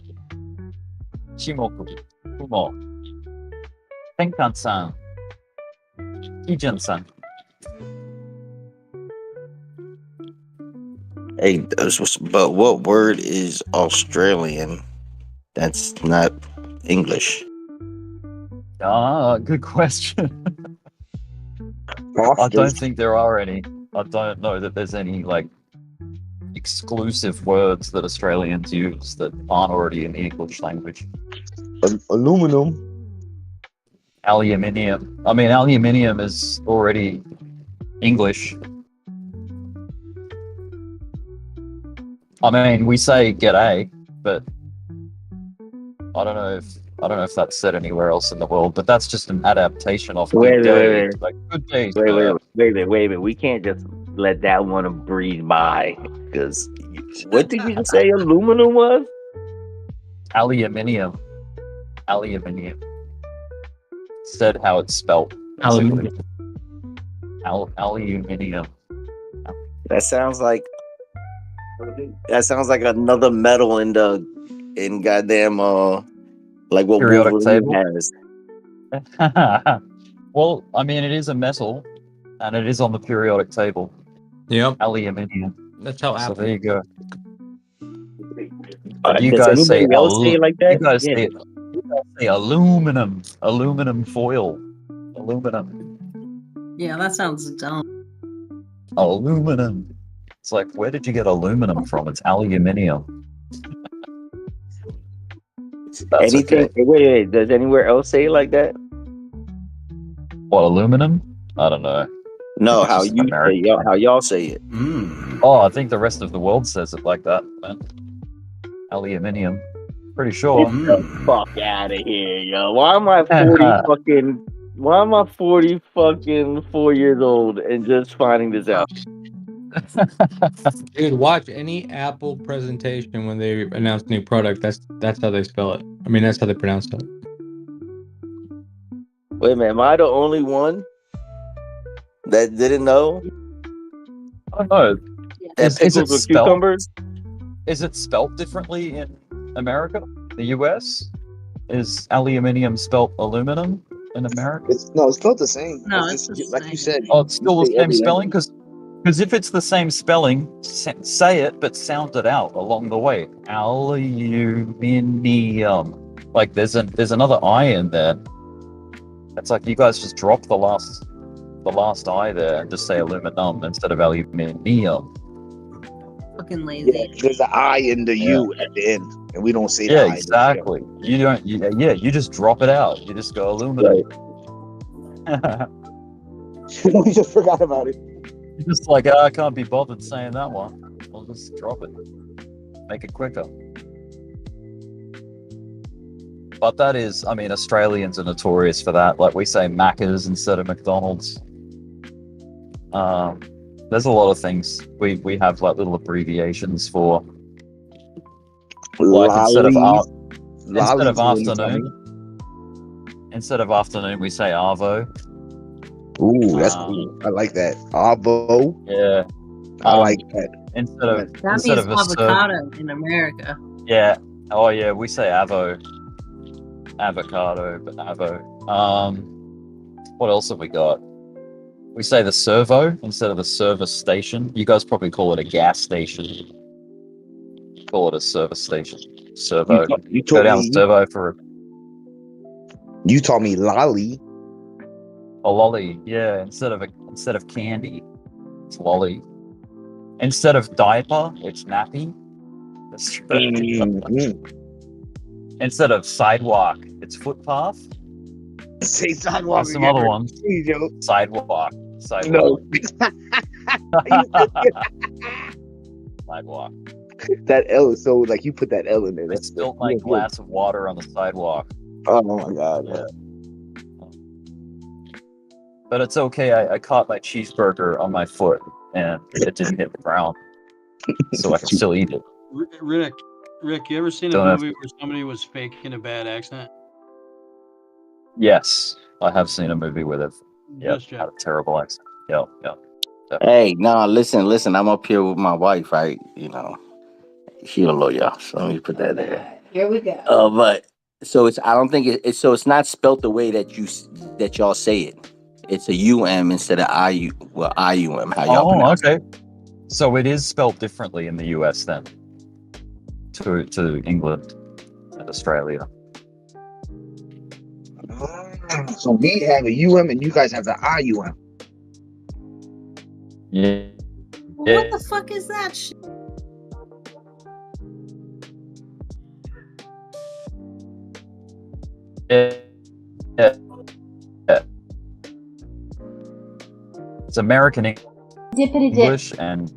Shimoku. Kumo. Tenkan-san. Ijan-san. Hey, but what word is Australian? That's not English. Good question. I don't think there are any. I don't know that there's any like exclusive words that Australians use that aren't already in the English language. Aluminum. Aluminium. I mean, aluminium is already English. I mean, we say g'day, but I don't know if that's said anywhere else in the world. But that's just an adaptation of good day. Like good day. Wait. We can't just let that one breeze by. Because what did you just say? Aluminum was? Aluminium. Said how it's spelled. Aluminium. Aluminium. That sounds like another metal in goddamn like what Periodic Wolverine table? has. Well, I mean, it is a metal, and it is on the periodic table. Yep. Aluminium. That's how So Apple. there you go. Does guys say anybody else say it like that? You guys Yeah. say aluminum foil, aluminum, Yeah, that sounds dumb. aluminum. It's like, where did you get aluminum from? It's aluminium. That's Anything? okay. Wait. Does anywhere else say it like that? What, aluminum? I don't know. No, It's how just an you American say thing. how y'all say it. Oh, I think the rest of the world says it like that, man. Aluminium. Pretty sure. Get the fuck out of here, yo. Why am I 40 fucking 4 years old and just finding this out? Dude, watch any Apple presentation when they announce a new product. That's how they spell it. I mean, that's how they pronounce it. Wait a minute, am I the only one that didn't know? I don't know. That Is pickles it with spelled? cucumbers? Is it spelled differently in America? The US? Is aluminium spelled aluminum in America? It's spelled the same. No, It's it's the like you said. Oh, it's still you the say same every spelling? language. Because if it's the same spelling, say it, but sound it out along the way. Aluminium. Like there's another I in there. It's like you guys just drop the last I there and just say aluminum instead of aluminium. Fucking lazy. Yeah, there's an I in the U at the end, and we don't say the Yeah, I. exactly. You just drop it out. You just go aluminum. We just forgot about it. You're just like, I can't be bothered saying that one. I'll just drop it. Make it quicker. But that is, I mean, Australians are notorious for that. Like we say Macca's instead of McDonald's. There's a lot of things we have like little abbreviations for. Like instead of afternoon, we say arvo. Ooh, that's cool. I like that. Arvo. Yeah. I like that. That means a avocado in America. Yeah. Oh yeah, we say avocado, but avo. What else have we got? We say the servo instead of the service station. You guys probably call it a gas station. Call it a service station. Servo. You Go told down me servo for you taught me lolly. a lolly. Yeah, instead of candy, it's lolly. Instead of diaper, it's nappy. That's true. Instead of sidewalk, it's footpath. Say sidewalk. Some other ones. Please, yo. Sidewalk. No. Sidewalk. That L is so like you put that L in there. I spilled my glass of water on the sidewalk. Oh my god. Yeah. But it's okay. I caught my cheeseburger on my foot and it didn't hit the ground, so I can still eat it. Rick, you ever seen a Don't have movie where somebody was faking a bad accent? Yes, I have seen a movie where they've Just had a terrible accent. Yeah. Hey, no, listen. I'm up here with my wife, right? You know, she a lawyer, so let me put that there. Here we go. But so it's. I don't think it's. So it's not spelt the way that that y'all say it. It's a UM instead of IU. Well, IUM. How y'all pronounce okay. So it is spelled differently in the US then, to England and Australia. So we have a UM and you guys have the IUM. Yeah. What the fuck is that shit? Yeah. It's American English and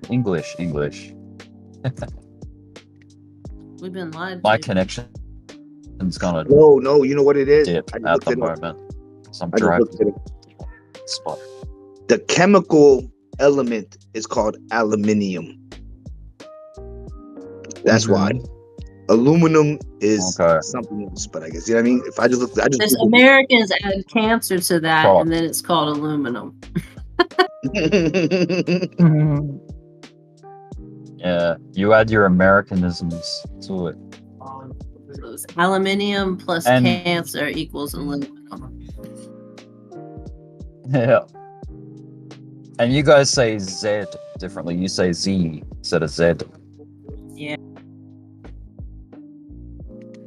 English. We've been lied to. My connection's gonna No, you know what it is? dip I just at looked the it up. moment. So I'm I just driving looked it up. spot. The chemical element is called aluminium. That's why. Aluminum is something else, but I guess, you know what I mean? If I just look, There's Americans add cancer to that, and then it's called aluminum. Yeah, you add your Americanisms to it. So it's aluminium plus cancer equals aluminum. Yeah. And you guys say Z differently. You say Z instead of Z. Yeah.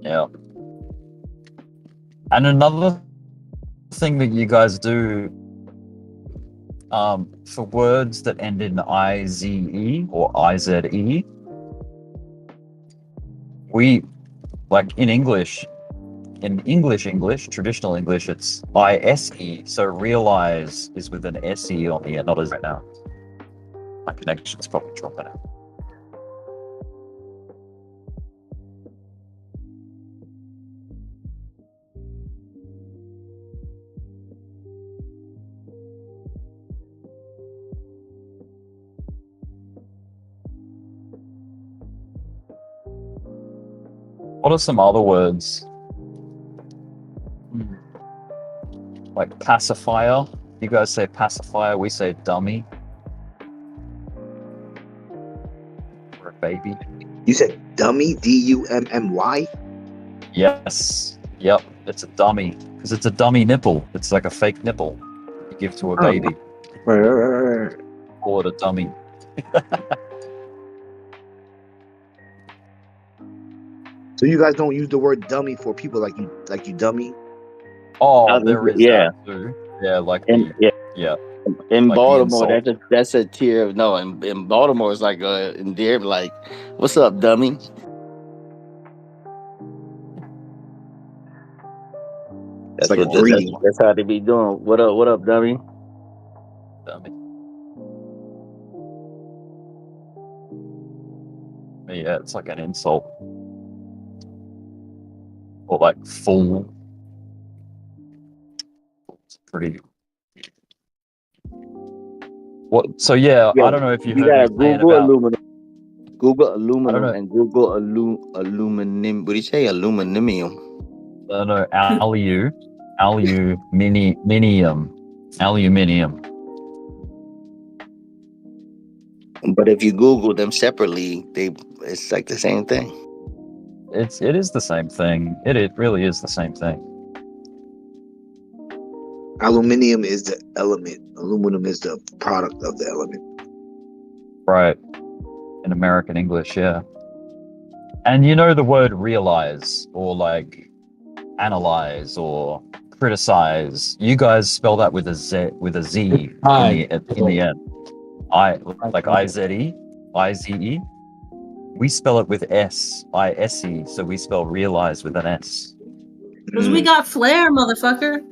Yeah. And another thing that you guys do for words that end in IZE or IZE, we, like in English, traditional English, it's ISE. So realize is with an SE on the end, not as right now. My connection's probably dropping out. What are some other words? Like pacifier. You guys say pacifier, we say dummy. Or a baby. You said dummy, DUMMY? Yes. Yep. It's a dummy. Because it's a dummy nipple. It's like a fake nipple you give to a baby. Right. Call it a dummy. So you guys don't use the word dummy for people like you dummy? Oh, there is that too. Yeah, like yeah. In like Baltimore, that's a tier of no. In Baltimore, it's like endearment, like, "What's up, dummy?" That's like what a breeding. that's how they be doing. What up, dummy? Dummy. Yeah, it's like an insult. Or like fool. It's pretty. What? So yeah, I don't know if you heard gotta me saying Google about. aluminum. Google I don't aluminum know. and Google aluminum. What do you say? Aluminum. No, aluminium. But if you Google them separately, it's like the same thing. It is the same thing. It really is the same thing. Aluminium is the element. Aluminum is the product of the element. Right. In American English, yeah. And you know the word realize or like analyze or criticize. You guys spell that with a Z in the end. Like IZE. We spell it with ISE, so we spell realize with an S. Because we got flair, motherfucker.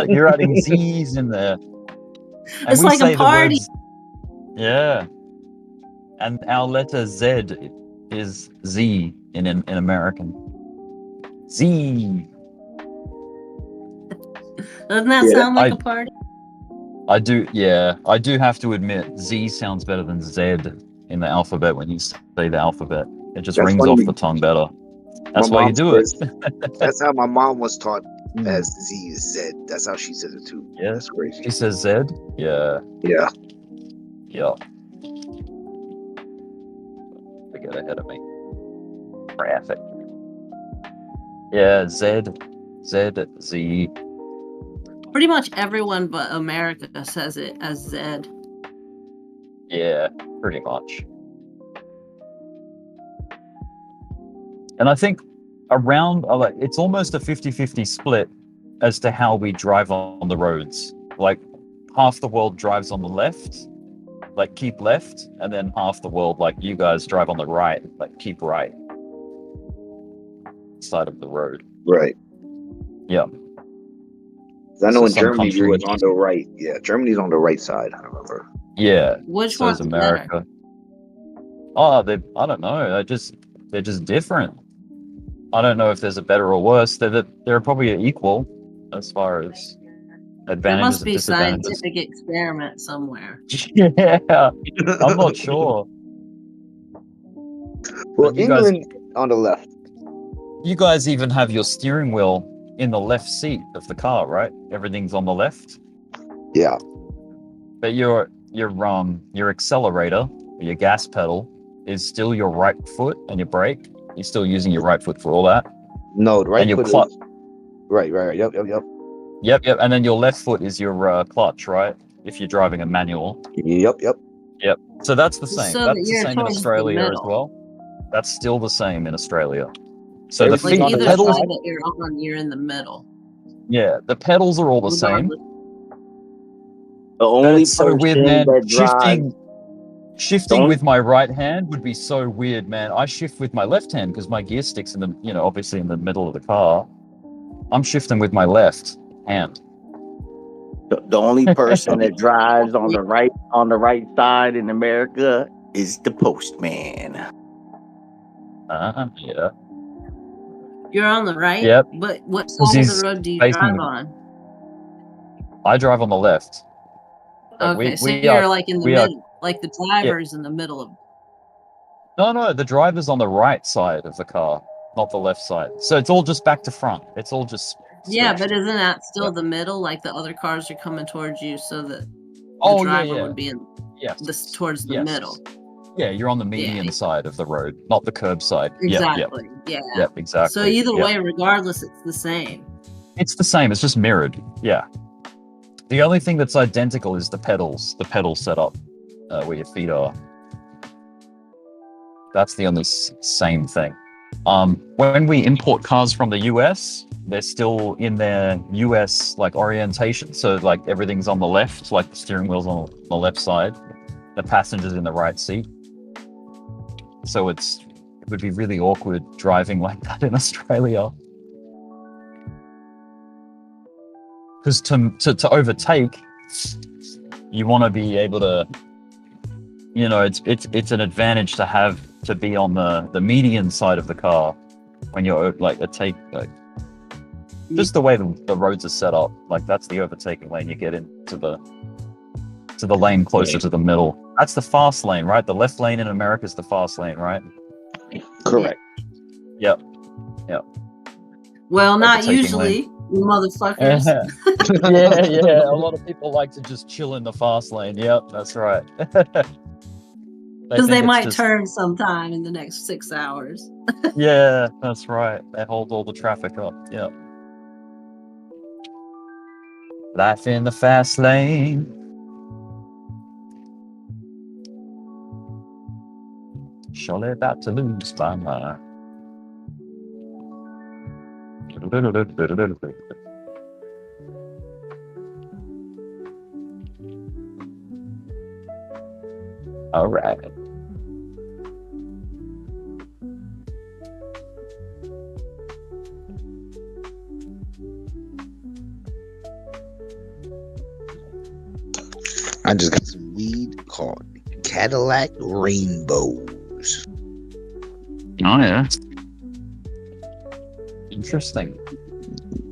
You're adding Z's in there. And it's we like say a party. Yeah. And our letter Z is Z in American. Z. Doesn't that Yeah, sound like a party? I do, yeah. I do have to admit, Z sounds better than Z in the alphabet when you say the alphabet. It just That's rings funny. off the tongue better. My That's why you mom do it. says that's how my mom was taught as Z is Z. That's how she says it too. Yeah. That's crazy. She says Z? Yeah. Yeah. Yeah. They get ahead of me. Traffic. Yeah, Z, Z. Pretty much everyone but America says it as Z. Yeah, pretty much. And I think around, like, it's almost a 50-50 split as to how we drive on the roads. Like, half the world drives on the left, like, keep left, and then half the world, like, you guys drive on the right, like, keep right. Side of the road. Right. Yeah. I know So in some Germany we countries- was on the right. Yeah, Germany's on the right side, I remember. Yeah. Which so is one's America. Oh, I don't know. They're just different. I don't know if there's a better or worse. They're probably equal as far as There advantages must and be a disadvantages. scientific experiment somewhere. Yeah, I'm not sure. Well, you guys- England on the left. You guys even have your steering wheel in the left seat of the car, right? Everything's on the left. Yeah. But your accelerator, your gas pedal, is still your right foot, and your brake, you're still using your right foot for all that. No, the right and your foot clutch. is right. Yep. Yep. And then your left foot is your clutch, right? If you're driving a manual. Yep. Yep. So that's the same. So that That's the you're same in towards the Australia as middle. well. That's still the same in Australia. So the Like feet, either pedals, side that you're on, you're in the middle. yeah, the pedals are all the same. Regardless. The But only it's so weird, person man. that drives. Shifting with my right hand would be so weird, man. I shift with my left hand because my gear stick's in the, obviously in the middle of the car. I'm shifting with my left hand. The only person that drives on the right side in America is the postman. Yeah. You're on the right? Yep. But what 'Cause side of he's the road do you facing drive me. on? I drive on the left. Like, Okay, so we you're are, like in the we are, middle. Like the driver's in the middle of. No, the driver's on the right side of the car, not the left side. So it's all just back to front. It's all just Yeah, switched. but isn't that still the middle? Like the other cars are coming towards you, so that the Oh, driver yeah. would be in Yes. towards the Yes. middle. Yeah, you're on the median side of the road, not the curb side. Exactly. Yeah. Yep, exactly. So either Yep. way, regardless, it's the same. It's the same. It's just mirrored. Yeah. The only thing that's identical is the pedals. The pedal setup, where your feet are. That's the only same thing. When we import cars from the US, they're still in their US like orientation. So like everything's on the left, like the steering wheel's on the left side, the passenger's in the right seat. So it would be really awkward driving like that in Australia. Because to overtake, you want to be able to, it's an advantage to be on the median side of the car when you're just the way the roads are set up. Like that's the overtaking lane. You get into the lane closer to the middle. That's the fast lane, right? The left lane in America is the fast lane, right? Correct. Yep. Well, not Overtaking usually, lane. you motherfuckers. Yeah. A lot of people like to just chill in the fast lane. Yep, that's right. Because they might turn sometime in the next 6 hours. Yeah, that's right. They hold all the traffic up. Yep. Life in the fast lane. Surely about to lose my mind. All right. I just got some weed called Cadillac Rainbows. Oh yeah. Interesting.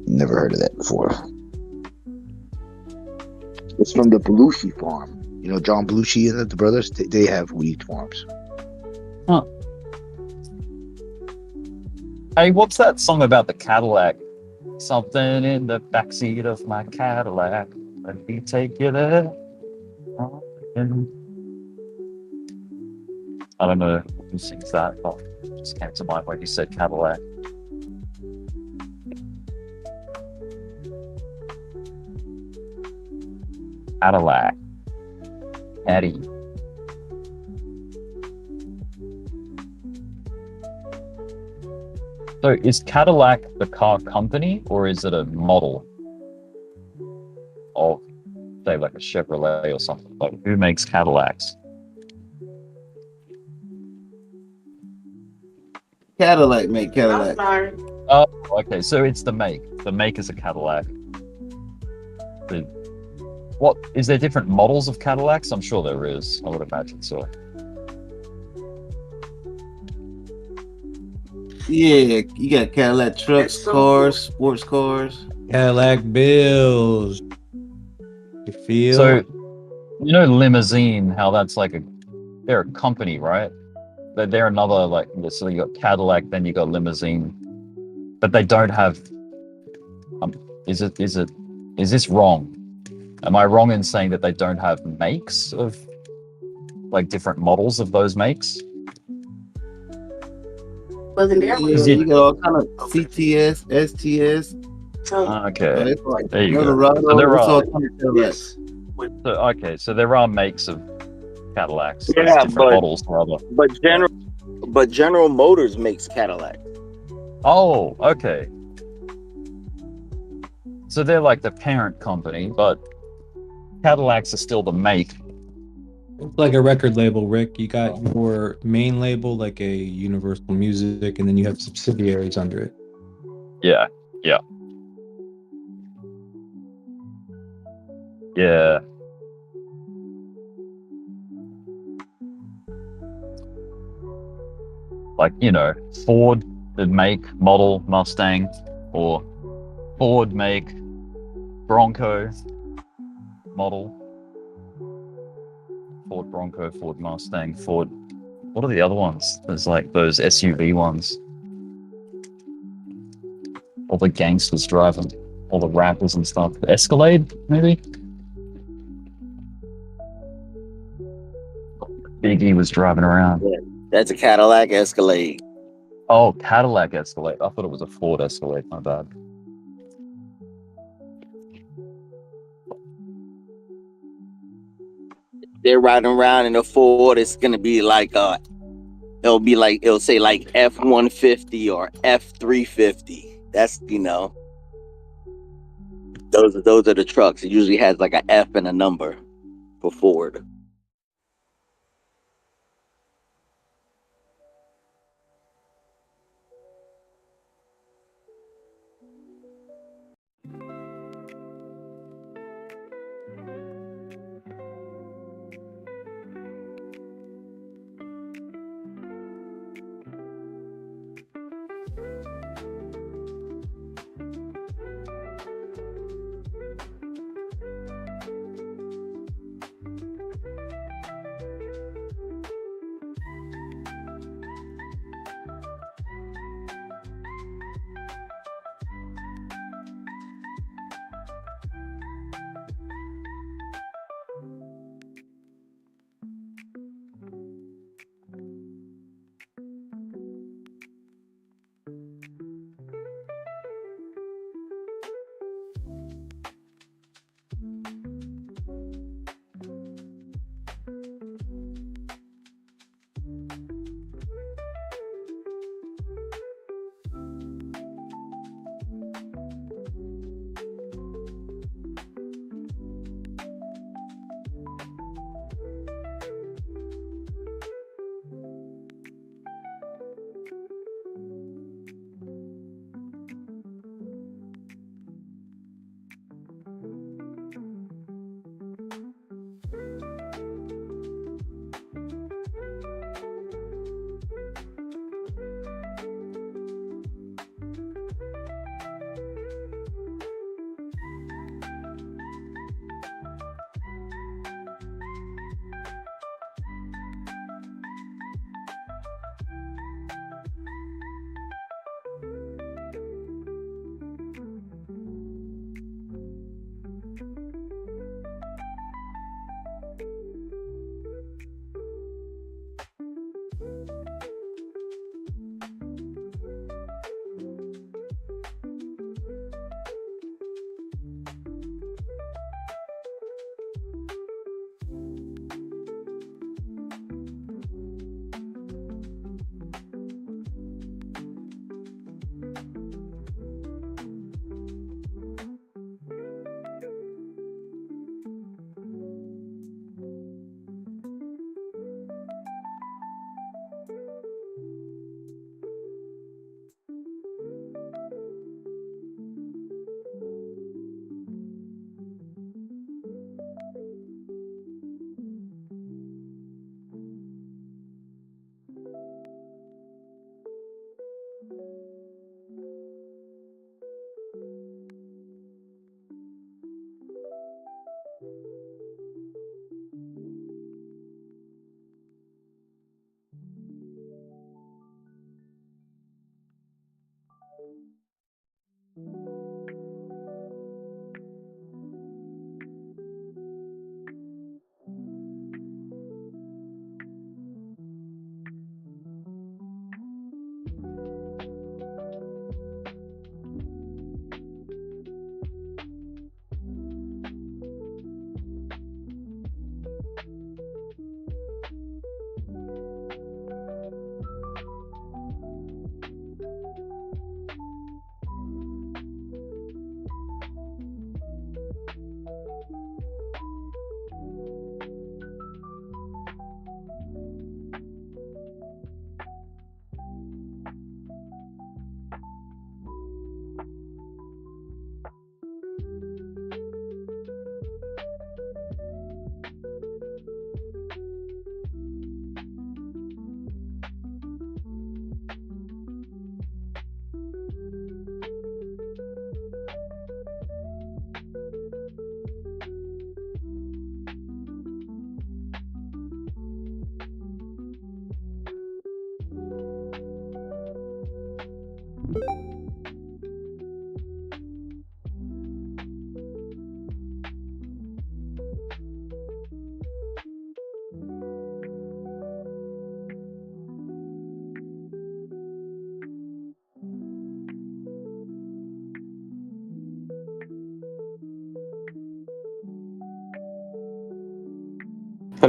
Never heard of that before. It's from the Belushi farm. You know, John Belushi and the brothers, they have weed farms. Huh. Hey, what's that song about the Cadillac? Something in the backseat of my Cadillac. Let me take you there. I don't know who sings that, but it just came to mind when you said Cadillac. Cadillac. Caddy. So is Cadillac the car company or is it a model of, say, like a Chevrolet or something? Like, who makes Cadillacs? Cadillac make Cadillac. Oh, okay. So it's the make. The make is a Cadillac. What is there different models of Cadillacs? I'm sure there is. I would imagine so. Yeah, you got Cadillac trucks, cars, sports cars. Cadillac bills. You feel? So, you know, limousine, how that's like they're a company, right? They're another, like, so you got Cadillac, then you got limousine, but they don't have. Is this wrong? Am I wrong in saying that they don't have makes of, like, different models of those makes? Yeah, you got all kind of CTS, STS. Okay, It's like there you go. Eldorado, So there it's are. all kind of Cadillacs. So, okay, so there are makes of Cadillacs. There's Yeah, different models, rather. but General Motors makes Cadillac. Oh, okay. So they're like the parent company, but Cadillacs are still the make. It's like a record label, Rick. You got your main label, like a Universal Music, and then you have subsidiaries under it. Yeah, yeah. Yeah. Like, you know, Ford, the make, model, Mustang, or Ford make, Bronco, model, Ford Bronco, Ford Mustang, Ford. What are the other ones? There's like those SUV ones. All the gangsters drive them. All the rappers and stuff. The Escalade, maybe? Biggie was driving around. Yeah, that's a Cadillac Escalade. Oh, Cadillac Escalade. I thought it was a Ford Escalade. My bad. They're riding around in a Ford. It's gonna be like it'll say like F-150 or F-350. That's, you know, those are the trucks. It usually has like a F and a number for Ford.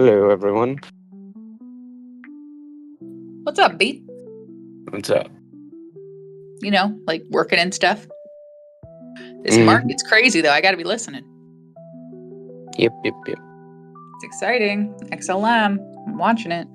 Hello, everyone. What's up, B? What's up? You know, like working and stuff. This market's crazy, though. I got to be listening. Yep. It's exciting. XLM. I'm watching it.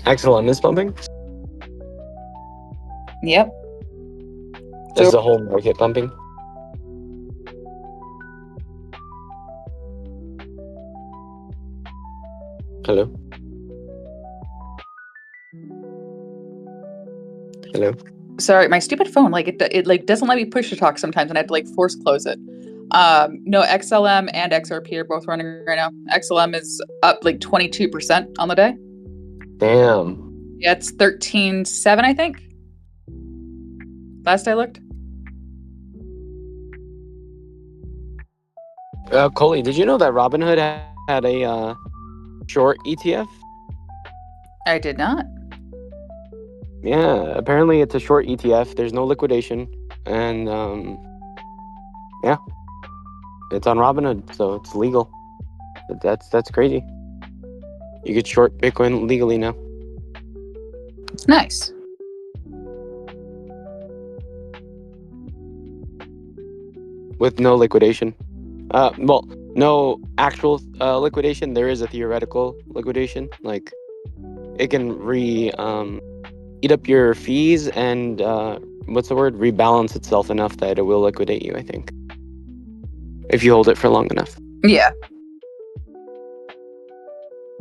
XLM is pumping? Yep. Is the whole market pumping? Hello? Hello? Sorry, my stupid phone, like it like doesn't let me push to talk sometimes, and I have to like force close it. No, XLM and XRP are both running right now. XLM is up like 22% on the day. Damn. Yeah, it's 13.7, I think. Last I looked. Coley, did you know that Robinhood had a short ETF? I did not. Yeah, apparently it's a short ETF. There's no liquidation, and yeah, it's on Robinhood, so it's legal. That's crazy. You could short Bitcoin legally now. Nice. With no liquidation. Well, no actual liquidation. There is a theoretical liquidation. Like, it can eat up your fees and what's the word? Rebalance itself enough that it will liquidate you, I think. If you hold it for long enough. Yeah.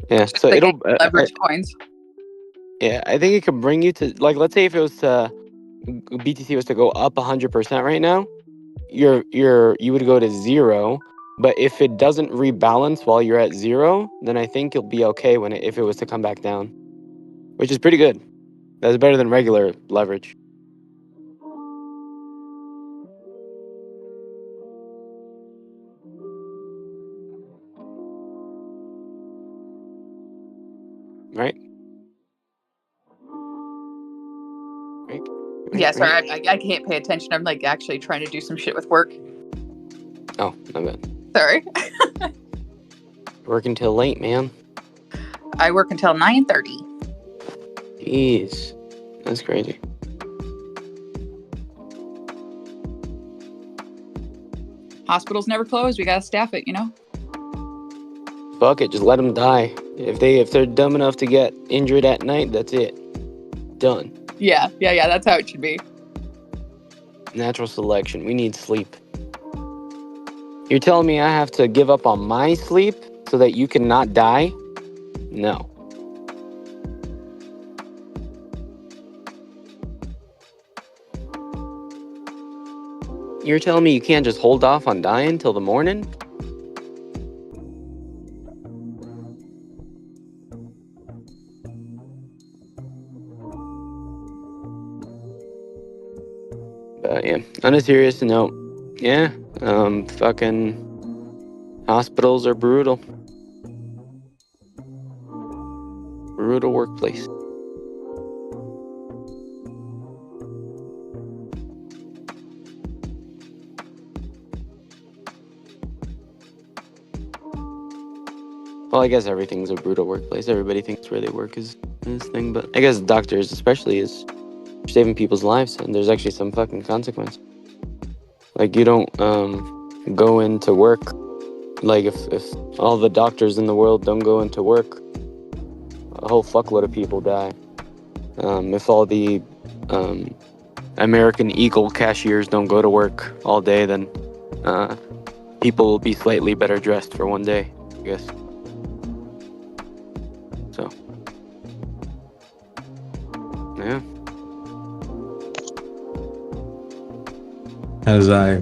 Yeah, so like it'll leverage coins. Yeah, I think it could bring you to, like, let's say if it was BTC was to go up 100% right now, you would go to 0. But if it doesn't rebalance while you're at 0, then I think you'll be okay if it was to come back down, which is pretty good. That's better than regular leverage. Right? Yeah, sorry, I can't pay attention. I'm like actually trying to do some shit with work. Oh, my bad. Sorry. Work until late, man. I work until 9:30. Jeez, that's crazy. Hospitals never close. We gotta staff it, you know. Fuck it, just let them die. If they're dumb enough to get injured at night, that's it. Done. Yeah. That's how it should be. Natural selection. We need sleep. You're telling me I have to give up on my sleep so that you cannot die? No. You're telling me you can't just hold off on dying till the morning? But yeah, on a serious note, yeah, fucking hospitals are brutal. Brutal workplace. Well, I guess everything's a brutal workplace. Everybody thinks where they work is this thing, but I guess doctors especially is saving people's lives, and there's actually some fucking consequence. Like, you don't go into work. Like, if all the doctors in the world don't go into work, a whole fuckload of people die. If all the American Eagle cashiers don't go to work all day, then people will be slightly better dressed for one day, I guess. So, yeah. As I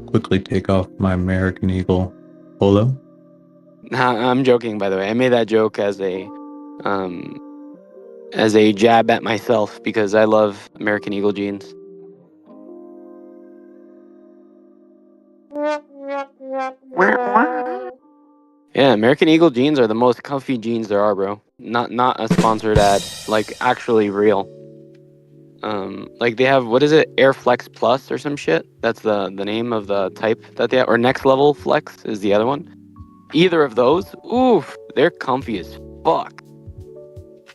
quickly take off my American Eagle polo. I'm joking, by the way. I made that joke as a jab at myself because I love American Eagle jeans. Yeah, American Eagle jeans are the most comfy jeans there are, bro. Not a sponsored ad, like actually real. Like they have, what is it, Air Flex Plus or some shit? That's the name of the type that they have, or Next Level Flex is the other one. Either of those, oof, they're comfy as fuck.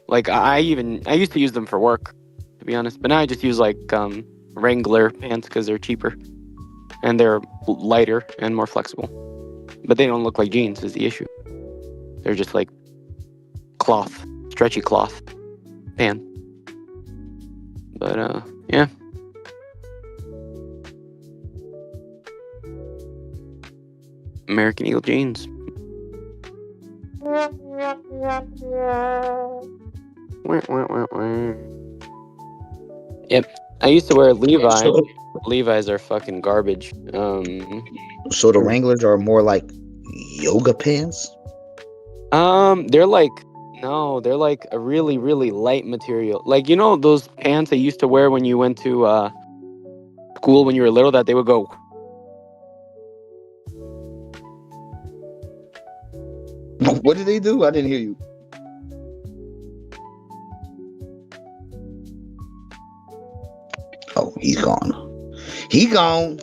Like I used to use them for work, to be honest, but now I just use like Wrangler pants because they're cheaper and they're lighter and more flexible. But they don't look like jeans is the issue. They're just like cloth, stretchy cloth pants. But yeah. American Eagle jeans. Yep. I used to wear Levi's. Levi's are fucking garbage. So the Wranglers are more like yoga pants? They're like a really, really light material. Like, you know those pants they used to wear when you went to school when you were little that they would go. What did they do? I didn't hear you. Oh, he's gone. He gone.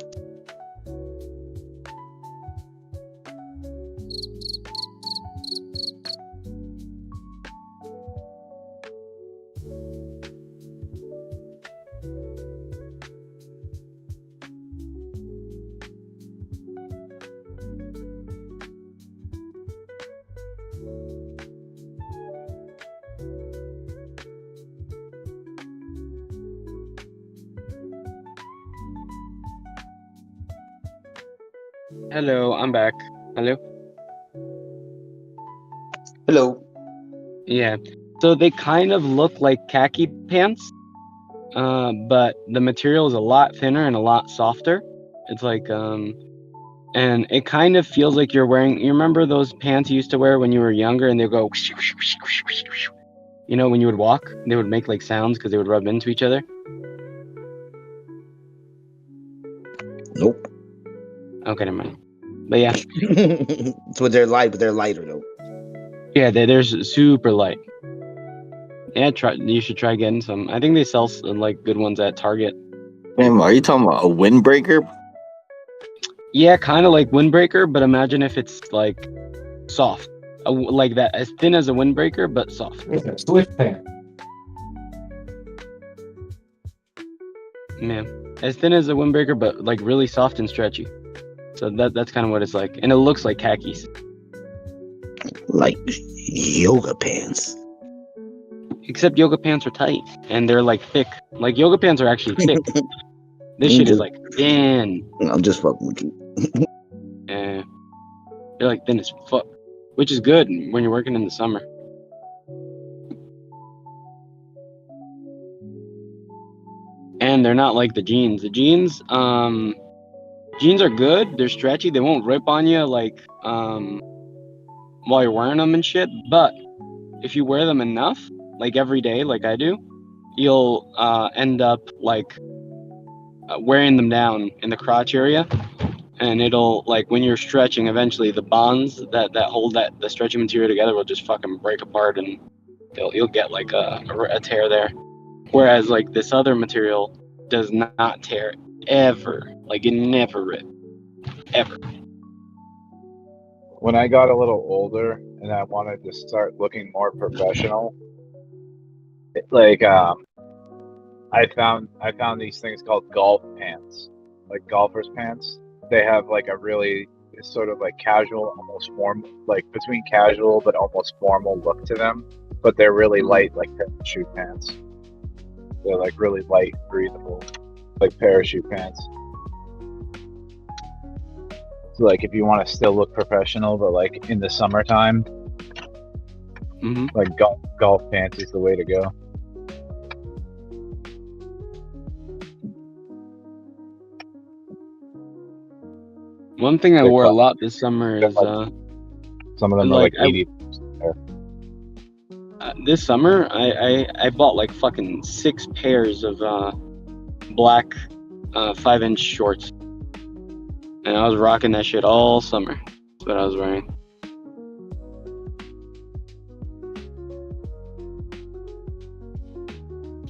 Hello, I'm back. Hello. Hello. Yeah. So they kind of look like khaki pants, but the material is a lot thinner and a lot softer. It's like and it kind of feels like you're wearing. You remember those pants you used to wear when you were younger, and they go. You know, when you would walk, they would make like sounds because they would rub into each other. Nope. Okay, never mind. But yeah. So they're light, but they're lighter though. Yeah, they're super light. Yeah, you should try getting some. I think they sell like good ones at Target. Man, are you talking about a windbreaker? Yeah, kind of like windbreaker, but imagine if it's like soft, like that, as thin as a windbreaker, but soft. It's a Swift pant. Yeah, as thin as a windbreaker, but like really soft and stretchy. So that's kind of what it's like, and it looks like khakis. Like yoga pants. Except yoga pants are tight and they're like thick. Like yoga pants are actually thick. This shit is like thin. I'm just fucking with you. Yeah, they're like thin as fuck, which is good when you're working in the summer. And they're not like the jeans. The jeans, jeans are good. They're stretchy. They won't rip on you like while you're wearing them and shit. But if you wear them enough, like every day, like I do, you'll end up like wearing them down in the crotch area, and it'll like when you're stretching, eventually the bonds that hold the stretchy material together will just fucking break apart, and you'll get like a tear there. Whereas like this other material does not tear ever. Like it never rips. Ever. When I got a little older and I wanted to start looking more professional, like I found these things called golf pants, like golfers pants. They have like a really sort of like casual, almost formal, like between casual but almost formal look to them. But they're really light, like parachute pants. They're like really light, breathable, like parachute pants. So like if you want to still look professional, but like in the summertime, like golf pants is the way to go. One thing I wore a lot this summer is some of them are like 80. This summer, I bought like fucking 6 pairs of black 5-inch shorts, and I was rocking that shit all summer. That's what I was wearing.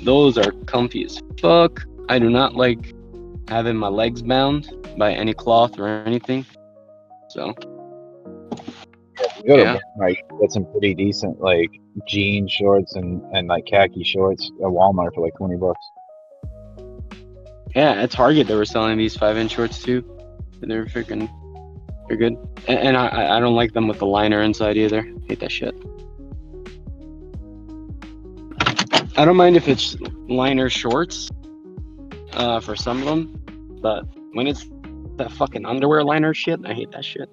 Those are comfy as fuck. I do not like having my legs bound by any cloth or anything. So You go to yeah. Walmart, you get some pretty decent like jean shorts and like khaki shorts at Walmart for like $20. Yeah, at Target they were selling these 5-inch shorts too. They're freaking, they're good. And I don't like them with the liner inside either. Hate that shit. I don't mind if it's liner shorts, for some of them, but when it's that fucking underwear liner shit, I hate that shit.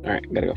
All right, gotta go.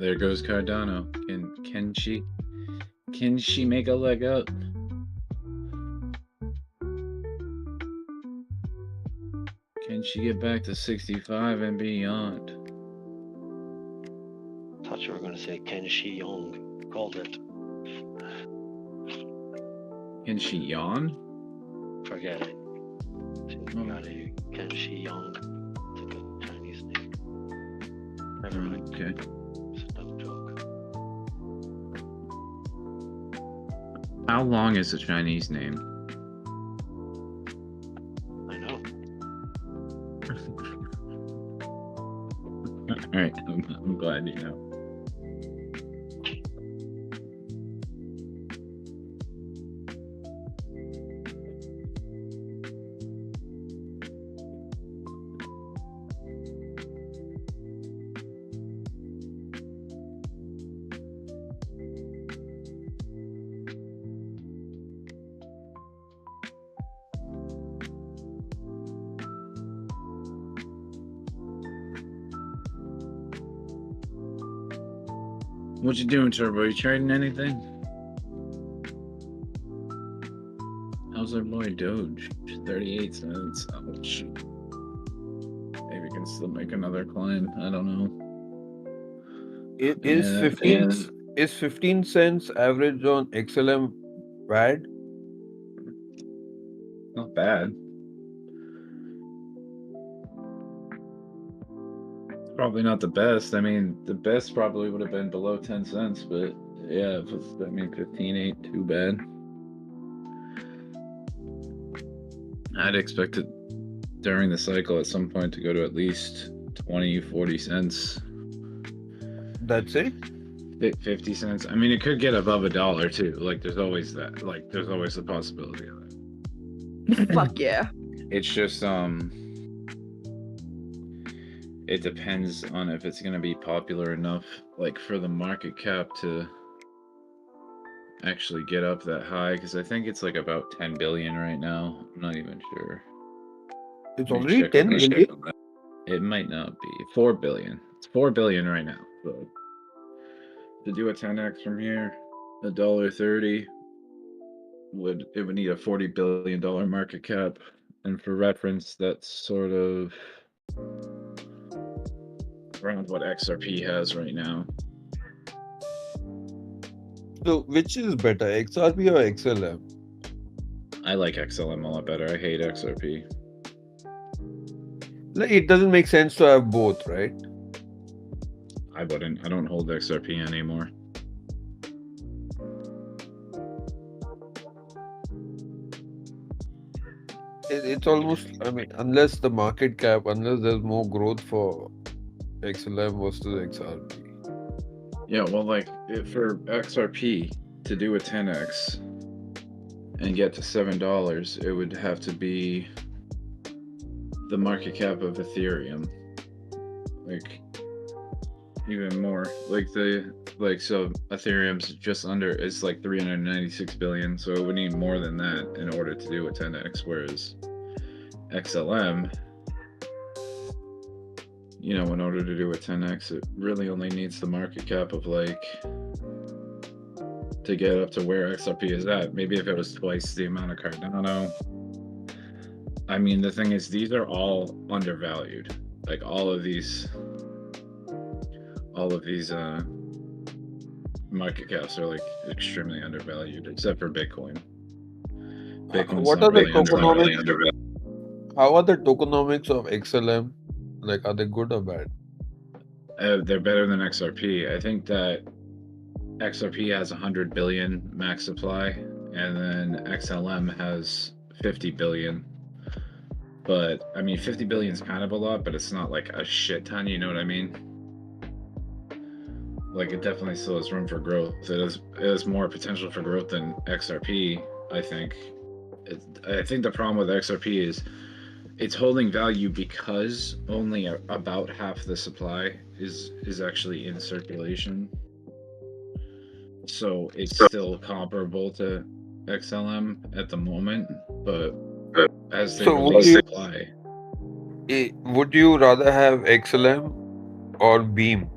There goes Cardano. Can she make a leg up? Can she get back to 65 and beyond? Thought you were going to say Ken Shi Young. Called it. Can she yawn? Forget it. Got a Ken Shi Young. It's like a Chinese name. Never mind. Okay. It's a dumb joke. How long is the Chinese name? I know. All right, I'm glad you know. What you doing, Turbo? You trading anything? How's our boy Doge? 38 cents. Ouch. Maybe we can still make another climb. I don't know. Is 15 cents average on XLM bad? Not bad. Probably not the best. I mean, the best probably would have been below 10 cents, but yeah, 15 ain't too bad. I'd expect it during the cycle at some point to go to at least 20, 40 cents. That's it? 50 cents. I mean, it could get above $1 too. Like, there's always that. Like, there's always the possibility of that. Fuck yeah. It's just, it depends on if it's going to be popular enough, like, for the market cap to actually get up that high, because I think it's like about 10 billion right now. I'm not even sure. It's already 10 billion? It might not be. 4 billion. It's 4 billion right now. So to do a 10x from here, $1.30 would need a $40 billion market cap. And for reference, that's sort of around what XRP has right now. So which is better, XRP or XLM? I like XLM a lot better. I hate XRP. Like, it doesn't make sense to have both, right? I wouldn't. I don't hold XRP anymore. It's almost, I mean, unless the market cap, unless there's more growth for XLM versus XRP. Yeah, well, like, for XRP to do a 10x and get to $7, it would have to be the market cap of Ethereum. Like, even more. So Ethereum's just under, it's like 396 billion, so it would need more than that in order to do a 10x, whereas XLM, you know, in order to do a 10x, it really only needs the market cap of, like, to get up to where XRP is at. Maybe if it was twice the amount of Cardano. I mean, the thing is, these are all undervalued. Like, all of these market caps are, like, extremely undervalued, except for Bitcoin. Bitcoin's What not are the really tokenomics? undervalued. How are the tokenomics of XLM? Like, are they good or bad? They're better than XRP. I think that XRP has 100 billion max supply, and then XLM has 50 billion. But I mean, 50 billion is kind of a lot, but it's not like a shit ton. You know what I mean? Like, it definitely still has room for growth. It has more potential for growth than XRP. I think. I think the problem with XRP is it's holding value because only about half the supply is actually in circulation. So it's still comparable to XLM at the moment, but as they release supply. Would you rather have XLM or Beam?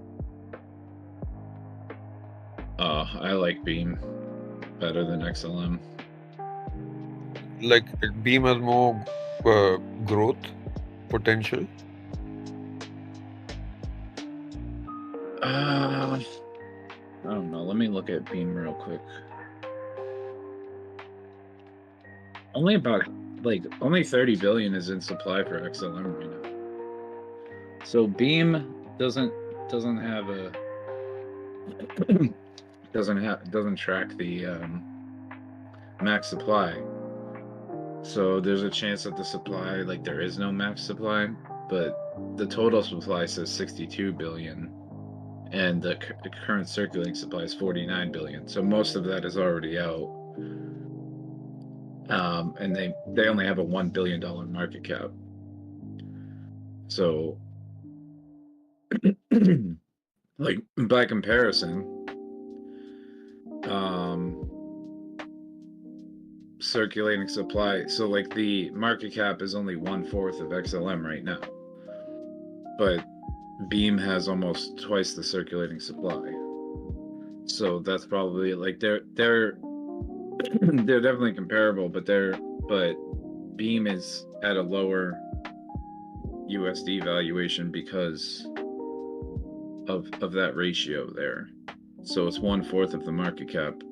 I like Beam better than XLM. Like Beam has more growth potential. I don't know. Let me look at Beam real quick. Only 30 billion is in supply for XLM right now. So Beam doesn't have a doesn't track the max supply. So there's a chance that the supply, like there is no max supply, but the total supply says 62 billion and the current circulating supply is 49 billion. So most of that is already out. And they only have a $1 billion market cap. So like by comparison, circulating supply, so like the market cap is only 1/4 of XLM right now, but Beam has almost twice the circulating supply. So that's probably like they're definitely comparable, but Beam is at a lower USD valuation because of that ratio there. So it's 1/4 of the market cap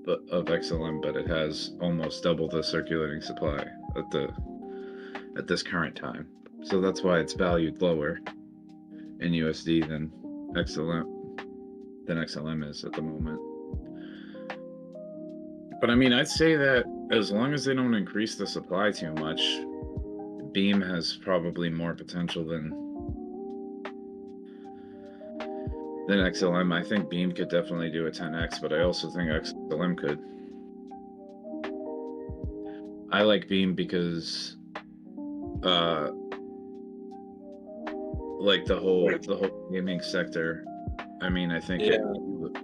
of XLM, but it has almost double the circulating supply at this current time. So that's why it's valued lower in USD than XLM is at the moment. But I mean, I'd say that as long as they don't increase the supply too much, Beam has probably more potential than XLM. I think Beam could definitely do a 10x, but I also think XLM could. I like Beam because like the whole gaming sector, I mean, I think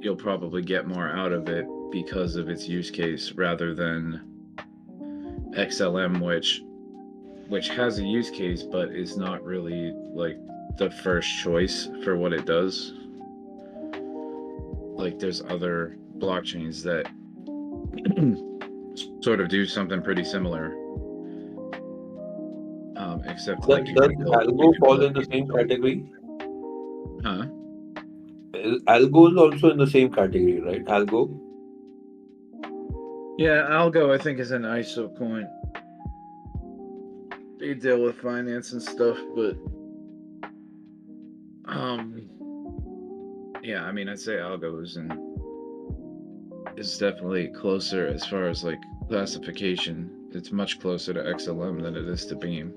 you'll probably get more out of it because of its use case rather than XLM, which has a use case but is not really like the first choice for what it does. Like there's other blockchains that sort of do something pretty similar, except Does Algo fall in the same category? Huh? Algo is also in the same category, right? Algo. Yeah, Algo I think is an ISO coin. They deal with finance and stuff, but yeah, I mean, I'd say Algo is definitely closer as far as like classification. It's much closer to XLM than it is to Beam.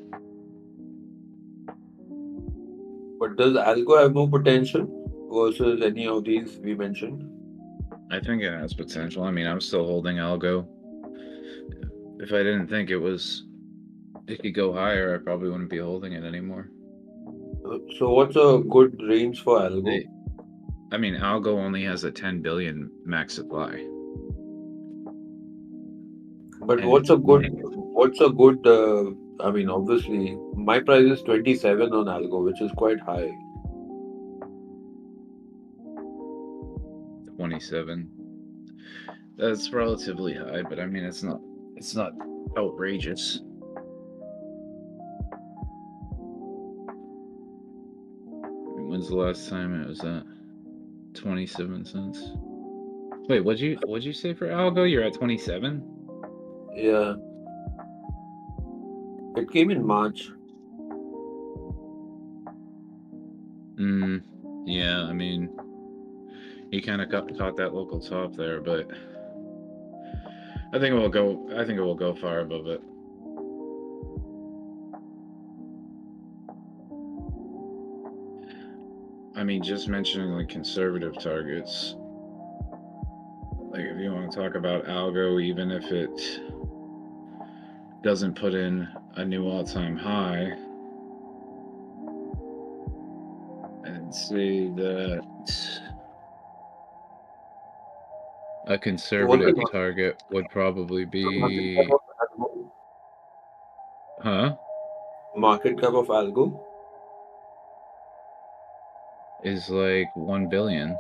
But does Algo have more potential versus any of these we mentioned? I think it has potential. I mean, I'm still holding Algo. If I didn't think it could go higher, I probably wouldn't be holding it anymore. So what's a good range for Algo? I mean, Algo only has a 10 billion max supply. But what's a good I mean, obviously my price is 27 on Algo, which is quite high. 27. That's relatively high, but I mean, it's not outrageous. When's the last time it was at 27 cents? Wait, what'd you say for Algo? You're at 27? Yeah. It came in March. Yeah, I mean, he kind of caught that local top there, but I think it will go far above it. I mean, just mentioning like conservative targets. Like if you want to talk about Algo, even if it doesn't put in a new all-time high, and say that a conservative target would probably be, Market cap of Algo is like 1 billion.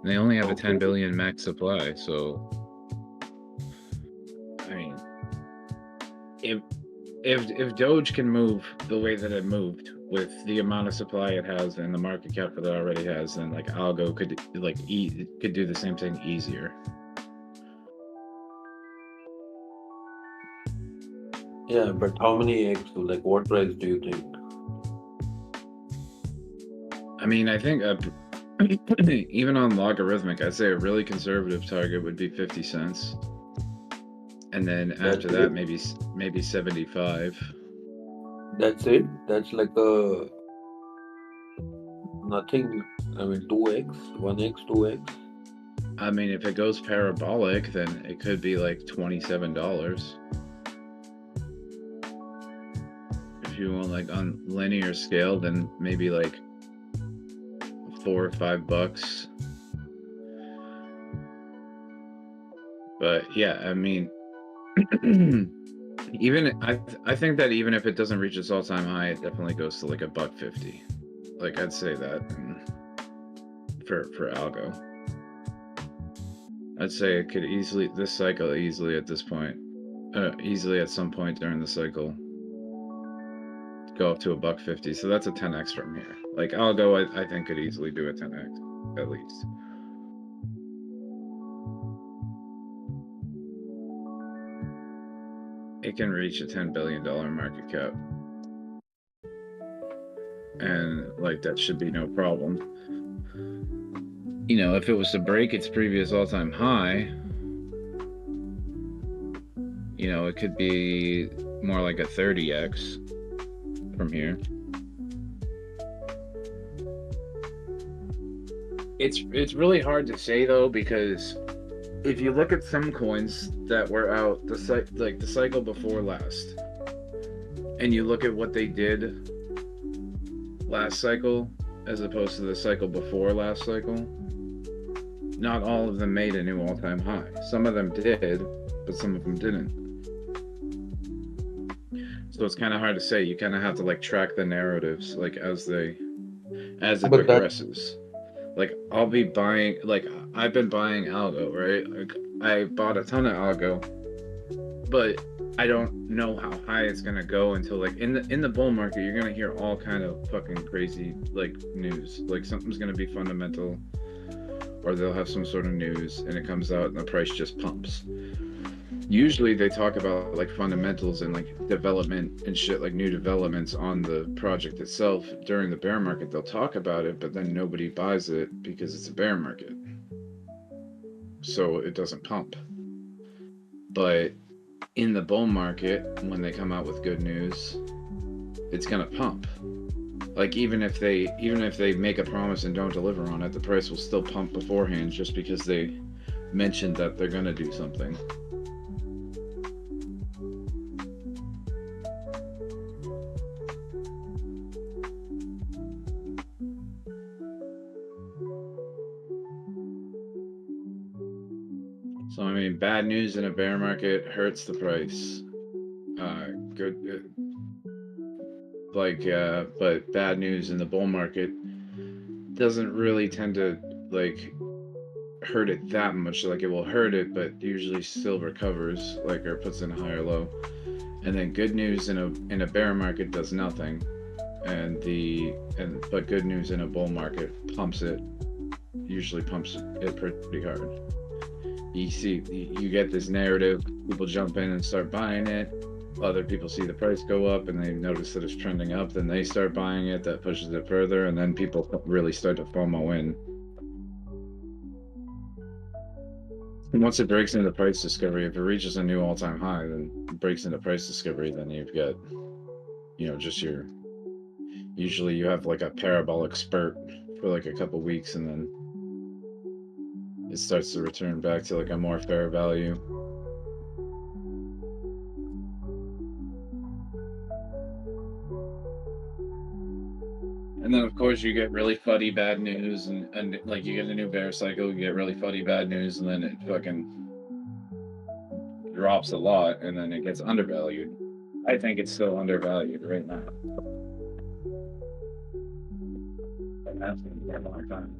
They only have a 10 billion max supply, so I mean, if Doge can move the way that it moved with the amount of supply it has and the market cap that it already has, then like Algo could could do the same thing easier. Yeah, but how many X? Like, what price do you think? I mean, I think even on logarithmic, I'd say a really conservative target would be 50 cents. And then after that, maybe 75. That's it? That's like a nothing. I mean, 2x, 1x, 2x. I mean, if it goes parabolic, then it could be like $27. If you want like on linear scale, then maybe like $4 or $5. But yeah, I mean, even I think that even if it doesn't reach its all-time high, it definitely goes to like $1.50. Like I'd say that for Algo. I'd say it could easily at this point, easily at some point during the cycle, go up to $1.50. So that's a 10x from here. Like Algo, I think could easily do a 10x at least. It can reach a $10 billion market cap. And like that should be no problem. You know, if it was to break its previous all-time high, you know, it could be more like a 30x from here. It's really hard to say though, because if you look at some coins that were out the cycle before last, and you look at what they did last cycle as opposed to the cycle before last cycle, not all of them made a new all-time high. Some of them did, but some of them didn't. So it's kind of hard to say. You kind of have to like track the narratives like as it progresses. Like I'll be buying, like I've been buying Algo, right? Like I bought a ton of Algo, but I don't know how high it's gonna go until like in the bull market, you're gonna hear all kind of fucking crazy like news. Like something's gonna be fundamental, or they'll have some sort of news and it comes out and the price just pumps. Usually they talk about like fundamentals and like development and shit, like new developments on the project itself. During the bear market, they'll talk about it, but then nobody buys it because it's a bear market. So it doesn't pump. But in the bull market, when they come out with good news, it's gonna pump. Like even if they make a promise and don't deliver on it, the price will still pump beforehand just because they mentioned that they're gonna do something. So I mean, bad news in a bear market hurts the price. But bad news in the bull market doesn't really tend to like hurt it that much. Like it will hurt it, but usually still recovers, like, or puts in a higher low. And then good news in a bear market does nothing, but good news in a bull market usually pumps it pretty hard. You get this narrative, people jump in and start buying it. Other people see the price go up and they notice that it's trending up, then they start buying it, that pushes it further, and then people really start to FOMO in. And once it breaks into price discovery, if it reaches a new all-time high, then it breaks into price discovery, then you've got, you know, just usually you have like a parabolic spurt for like a couple weeks, and then it starts to return back to like a more fair value. And then of course you get really fuddy bad news, and like you get a new bear cycle, you get really fuddy bad news, and then it fucking drops a lot, and then it gets undervalued. I think it's still undervalued right now. And that's been for a long time.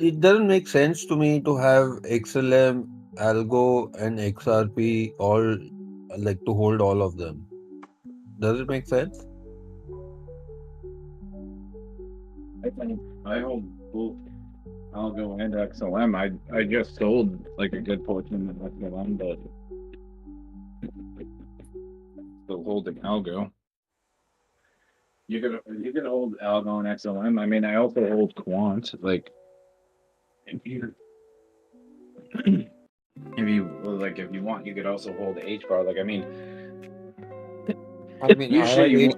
It doesn't make sense to me to have XLM, Algo, and XRP all like to hold all of them. Does it make sense? I think I hold both Algo and XLM. I just sold like a good portion of XLM, but still holding Algo. You could hold Algo and XLM. I mean, I also hold Quant. Like if you if you want, you could also hold H bar. Like I mean, I mean, I usually have you H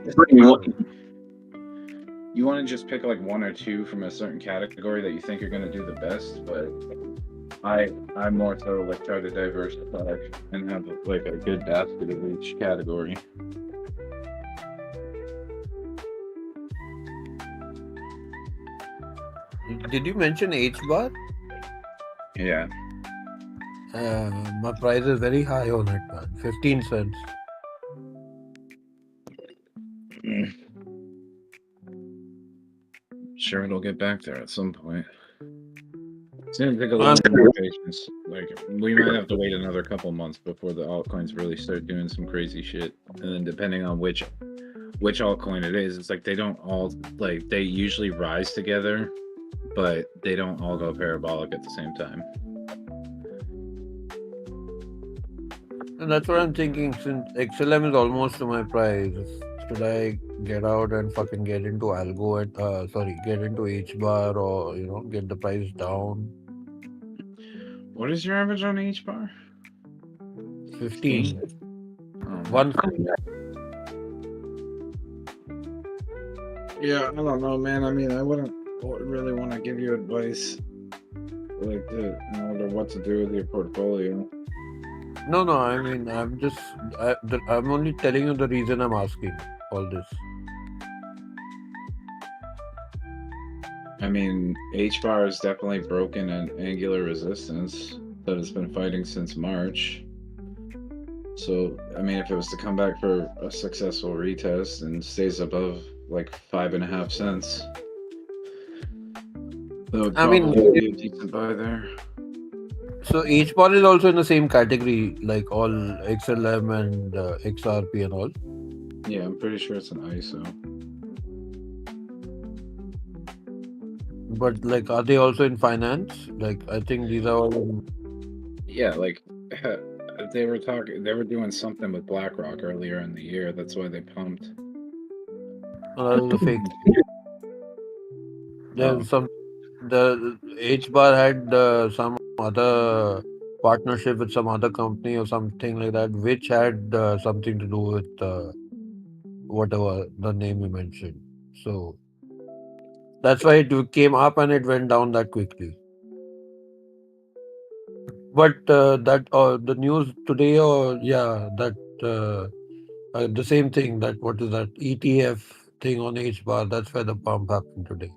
want to just pick like one or two from a certain category that you think are going to do the best. But I more so like try to diversify and have like a good basket of each category. Did you mention H bar? Yeah. My price is very high on it, man. 15 cents. Sure, it'll get back there at some point. It's gonna take a little more patience. Like we might have to wait another couple months before the altcoins really start doing some crazy shit. And then depending on which altcoin it is, it's like they don't all like they usually rise together, but they don't all go parabolic at the same time. And that's what I'm thinking. Since XLM is almost to my price, should I get out and fucking get into Algo and get into H bar or get the price down? What is your average on H bar? 15. One. Yeah, I don't know, man. I mean, I wouldn't really want to give you advice like that in order what to do with your portfolio. No, I mean, I'm only telling you the reason I'm asking all this. I mean, H bar is definitely broken an angular resistance that it's been fighting since March. So, I mean, if it was to come back for a successful retest and stays above like 5.5 cents, that would probably be a decent buy there. So H bar is also in the same category, like all XLM and XRP and all. Yeah, I'm pretty sure it's an ISO. But like, are they also in finance? Like, I think these are all in... Yeah, like they were doing something with BlackRock earlier in the year. That's why they pumped. That was a fake. There's the H bar had some other partnership with some other company or something like that, which had something to do with whatever the name you mentioned. So that's why it came up and it went down that quickly. But the news today, the same thing, that what is that ETF thing on H bar? That's where the pump happened today.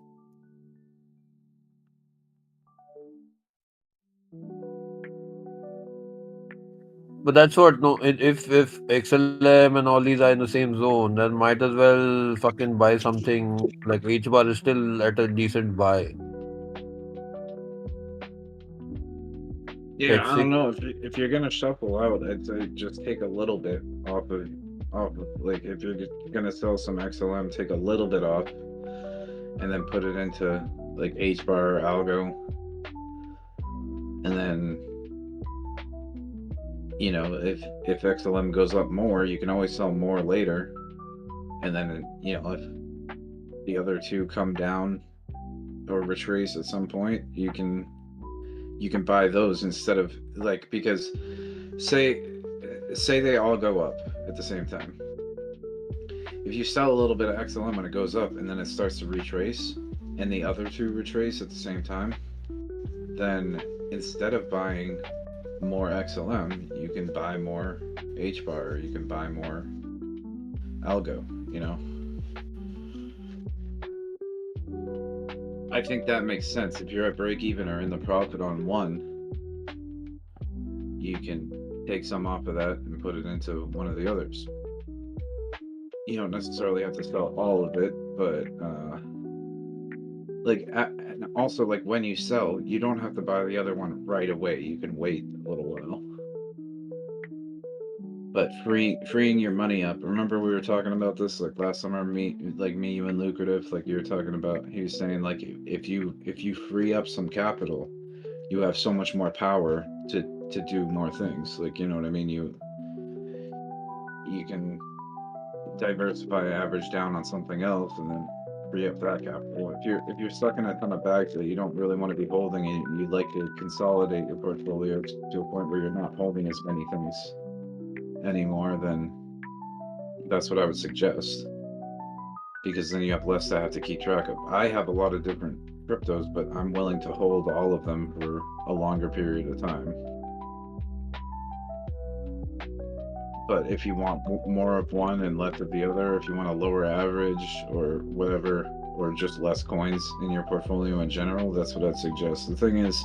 But that's what, no, if XLM and all these are in the same zone, then might as well fucking buy something. Like H bar is still at a decent buy. Yeah, I don't know if you're gonna shuffle out, I'd say just take a little bit off of like if you're gonna sell some XLM, take a little bit off, and then put it into like H bar or Algo, and then if XLM goes up more, you can always sell more later, and then if the other two come down or retrace at some point, you can buy those instead of like, because say they all go up at the same time. If you sell a little bit of XLM when it goes up and then it starts to retrace and the other two retrace at the same time, then instead of buying more XLM, you can buy more H bar, or you can buy more Algo, I think that makes sense. If you're at break even or in the profit on one, you can take some off of that and put it into one of the others. You don't necessarily have to sell all of it, but like And also, like when you sell, you don't have to buy the other one right away. You can wait a little while. But freeing your money up. Remember we were talking about this like last summer, me, you and Lucrative, like you were talking about. He was saying like if you free up some capital, you have so much more power to do more things. Like, you know what I mean? You can diversify, average down on something else, and then free up that capital. If you're stuck in a ton of bags that you don't really want to be holding, and you'd like to consolidate your portfolio to a point where you're not holding as many things anymore, then that's what I would suggest, because then you have less to have to keep track of. I have a lot of different cryptos, but I'm willing to hold all of them for a longer period of time. But if you want more of one and less of the other, if you want a lower average or whatever, or just less coins in your portfolio in general, that's what I'd suggest. The thing is,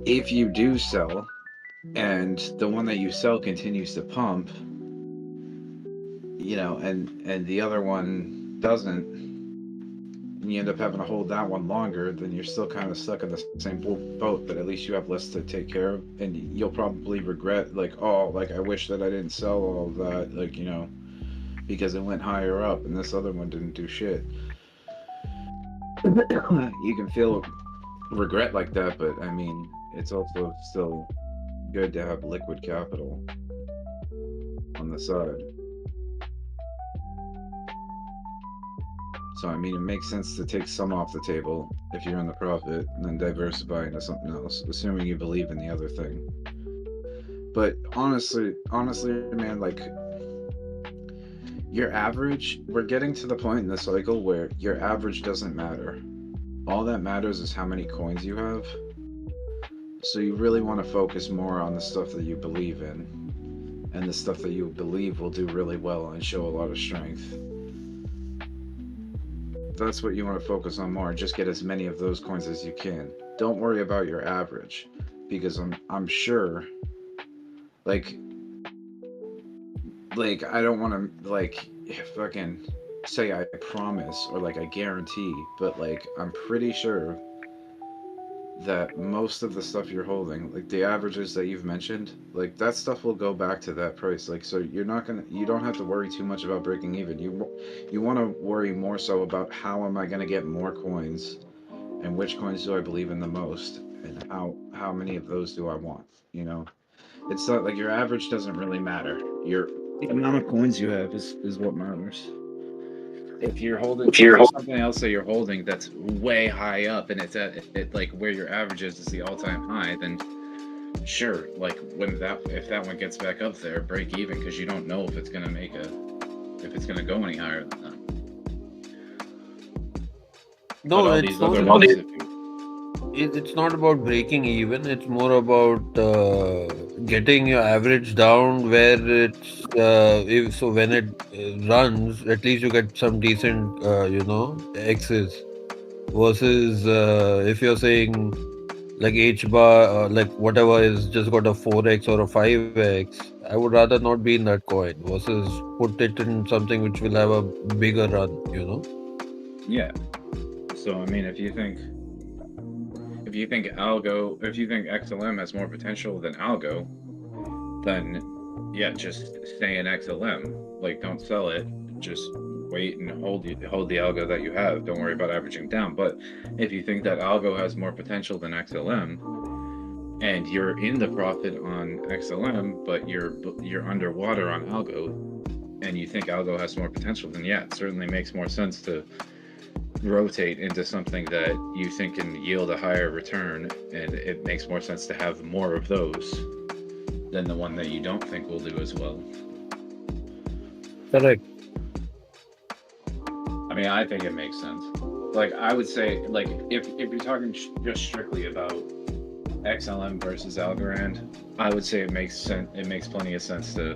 if you do sell and the one that you sell continues to pump, you know, and the other one doesn't, and you end up having to hold that one longer, then you're still kind of stuck in the same boat, but at least you have less to take care of, and you'll probably regret, like, oh, like, I wish that I didn't sell all of that, like, you know, because it went higher up and this other one didn't do shit. You can feel regret like that, but I mean, it's also still good to have liquid capital on the side. So, I mean, it makes sense to take some off the table if you're in the profit and then diversify into something else, assuming you believe in the other thing. But honestly, man, like, your average, we're getting to the point in the cycle where your average doesn't matter. All that matters is how many coins you have. So you really want to focus more on the stuff that you believe in, and the stuff that you believe will do really well and show a lot of strength. That's what you want to focus on more. Just get as many of those coins as you can. Don't worry about your average, because I'm sure, like I don't want to like fucking say I promise or like I guarantee, but like I'm pretty sure that most of the stuff you're holding, like the averages that you've mentioned, like that stuff will go back to that price. Like, so you don't have to worry too much about breaking even. You want to worry more so about how am I going to get more coins, and which coins do I believe in the most, and how many of those do I want, you know? It's not like your average doesn't really matter. The amount of coins you have is what matters. If you're holding, if there's something else that you're holding that's way high up and it's at like where your average is the all-time high, then sure, like if that one gets back up there, break even, because you don't know if it's gonna go any higher than that. No, it's not about breaking even. It's more about getting your average down where it's when it runs, at least you get some decent X's, versus if you're saying like H bar like whatever is just got a 4x or a 5x, I would rather not be in that coin versus put it in something which will have a bigger run, you know? Yeah. So I mean, if you think XLM has more potential than Algo, then yeah, just stay in XLM. Like, don't sell it. Just wait and hold the Algo that you have. Don't worry about averaging down. But if you think that Algo has more potential than XLM, and you're in the profit on XLM, but you're underwater on Algo, and you think Algo has more potential, then yeah, it certainly makes more sense to rotate into something that you think can yield a higher return, and it makes more sense to have more of those than the one that you don't think will do as well. Correct. I mean, I think it makes sense. Like, I would say, like, if you're talking just strictly about XLM versus Algorand, I would say it makes sense. It makes plenty of sense to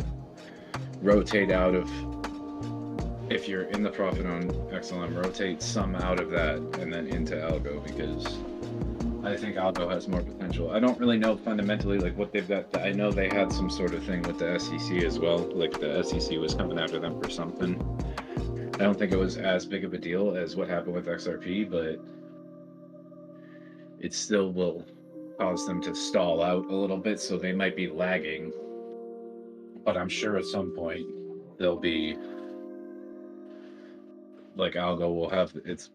rotate out of, if you're in the profit on XLM, rotate some out of that and then into Algo, because I think Algo has more potential. I don't really know fundamentally like what they've got. I know they had some sort of thing with the SEC as well. Like the SEC was coming after them for something. I don't think it was as big of a deal as what happened with XRP, but it still will cause them to stall out a little bit, so they might be lagging. But I'm sure at some point they'll be like algo will have its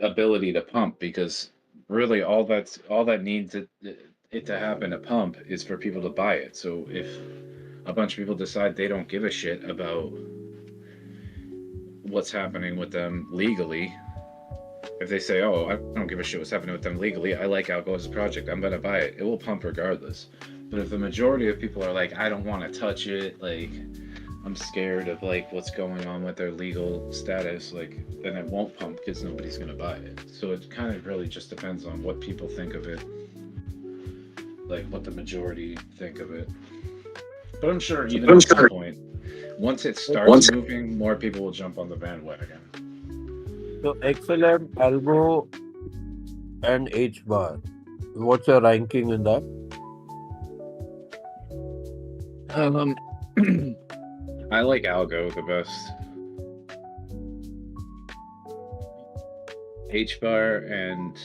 ability to pump, because really all that needs it to happen to pump is for people to buy it. So if a bunch of people decide they don't give a shit about what's happening with them legally, if they say, oh, I don't give a shit what's happening with them legally, I like Algo as a project, I'm gonna buy it, it will pump regardless. But if the majority of people are like, I don't want to touch it, like I'm scared of like what's going on with their legal status, like then it won't pump because nobody's gonna buy it. So it kind of really just depends on what people think of it, like what the majority think of it. But I'm sure even at some point, once it starts moving, more people will jump on the bandwagon. So XLM, Algo, and H bar. What's your ranking in that? I like Algo the best. H bar and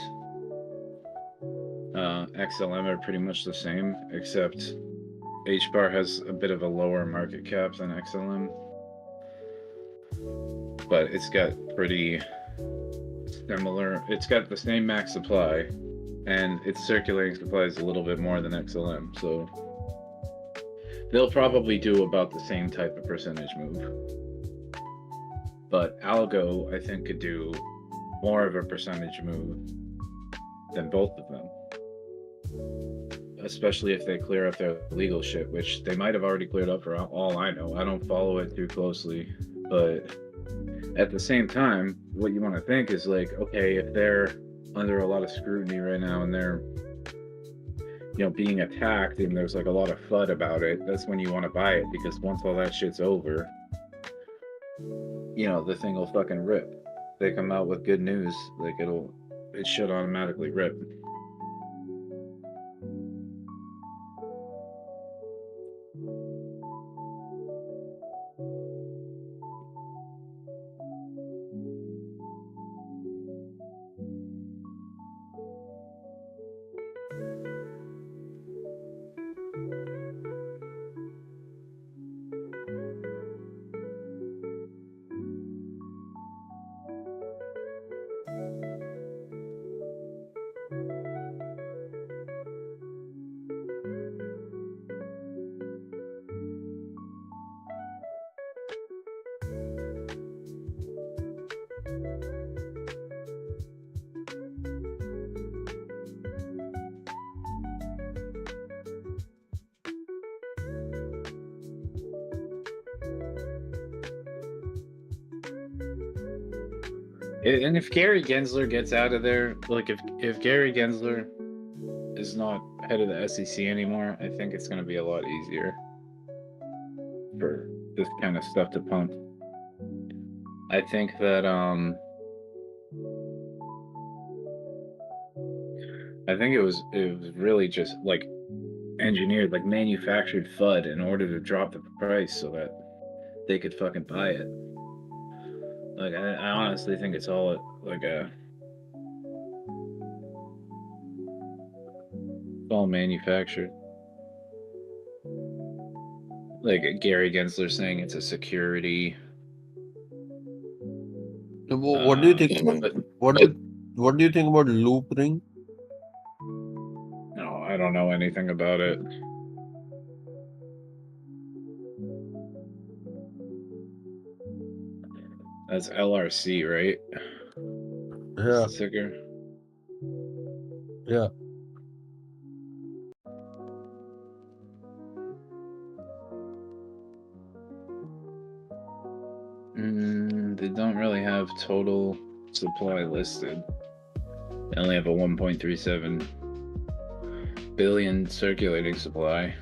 XLM are pretty much the same, except H bar has a bit of a lower market cap than XLM, but it's got pretty similar. It's got the same max supply, and its circulating supply is a little bit more than XLM, so they'll probably do about the same type of percentage move. But Algo, I think, could do more of a percentage move than both of them, especially if they clear up their legal shit, which they might have already cleared up for all I know. I don't follow it too closely, but at the same time, what you want to think is like, okay, if they're under a lot of scrutiny right now and they're, you know, being attacked and there's like a lot of FUD about it, that's when you want to buy it, because once all that shit's over, you know, the thing will fucking rip. They come out with good news, like it should automatically rip. And if Gary Gensler gets out of there, like if Gary Gensler is not head of the SEC anymore, I think it's going to be a lot easier for this kind of stuff to pump. I think that it was really just like engineered, like manufactured FUD in order to drop the price so that they could fucking buy it. Like I honestly think it's all like all manufactured. Like Gary Gensler saying it's a security. What do you think? What do you think about Loopring? No, I don't know anything about it. That's LRC, right? Yeah. Sticker. Yeah. They don't really have total supply listed. They only have a 1.37 billion circulating supply.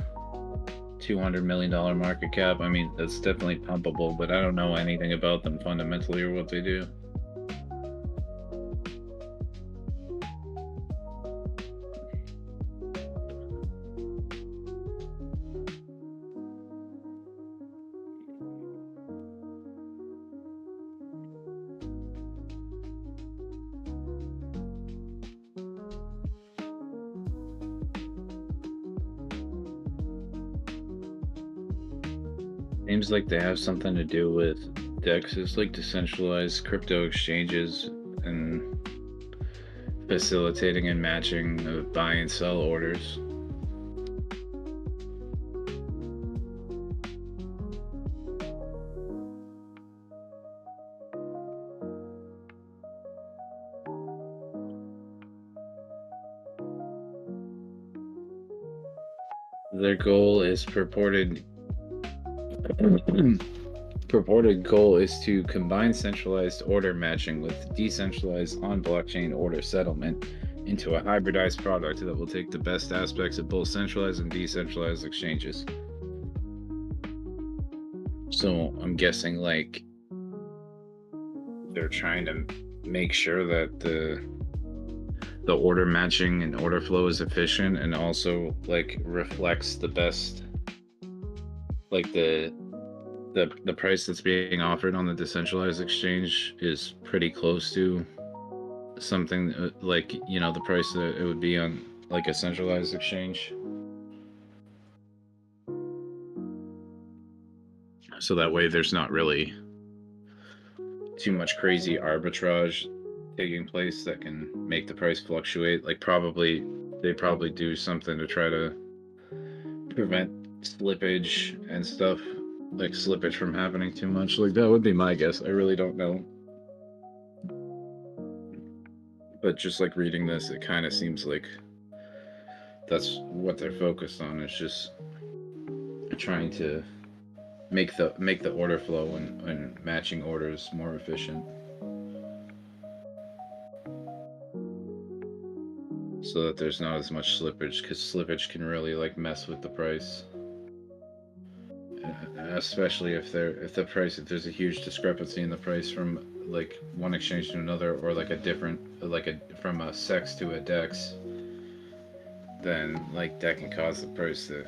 $200 million market cap. I mean, that's definitely pumpable, but I don't know anything about them fundamentally or what they do. Seems like they have something to do with DEXs, like decentralized crypto exchanges, and facilitating and matching of buy and sell orders. Their goal is purported goal is to combine centralized order matching with decentralized on-blockchain order settlement into a hybridized product that will take the best aspects of both centralized and decentralized exchanges. So I'm guessing like they're trying to make sure that the order matching and order flow is efficient and also like reflects the best, like the price that's being offered on the decentralized exchange is pretty close to something like, you know, the price that it would be on like a centralized exchange. So that way there's not really too much crazy arbitrage taking place that can make the price fluctuate. Like they probably do something to try to prevent slippage and stuff, like slippage from happening too much. Like that would be my guess. I really don't know. But just like reading this, it kind of seems like that's what they're focused on. It's just trying to make the order flow and matching orders more efficient, so that there's not as much slippage, because slippage can really like mess with the price, especially if there's a huge discrepancy in the price from like one exchange to another, or like a different, like from a SEX to a DEX, then like that can cause the price to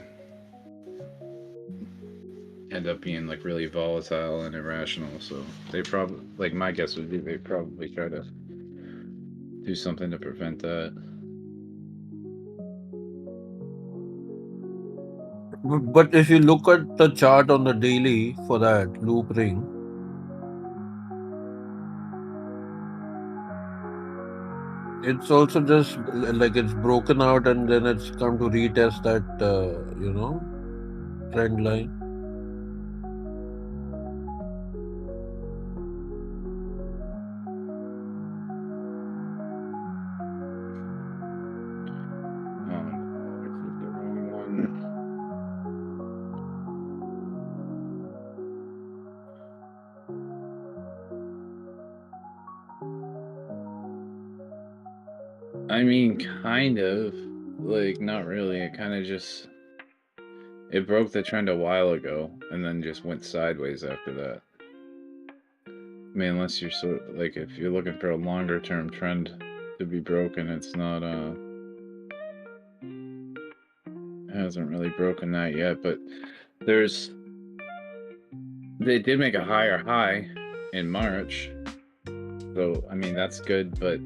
end up being like really volatile and irrational. So they probably, like my guess would be they probably try to do something to prevent that. But if you look at the chart on the daily for that Loopring, it's also just like it's broken out and then it's come to retest that, you know, trend line. This is the wrong one. I mean, kind of, like, not really. It kind of just, it broke the trend a while ago and then just went sideways after that. I mean, unless you're sort of, like, if you're looking for a longer term trend to be broken, it's not, it hasn't really broken that yet, but they did make a higher high in March. So, I mean, that's good, but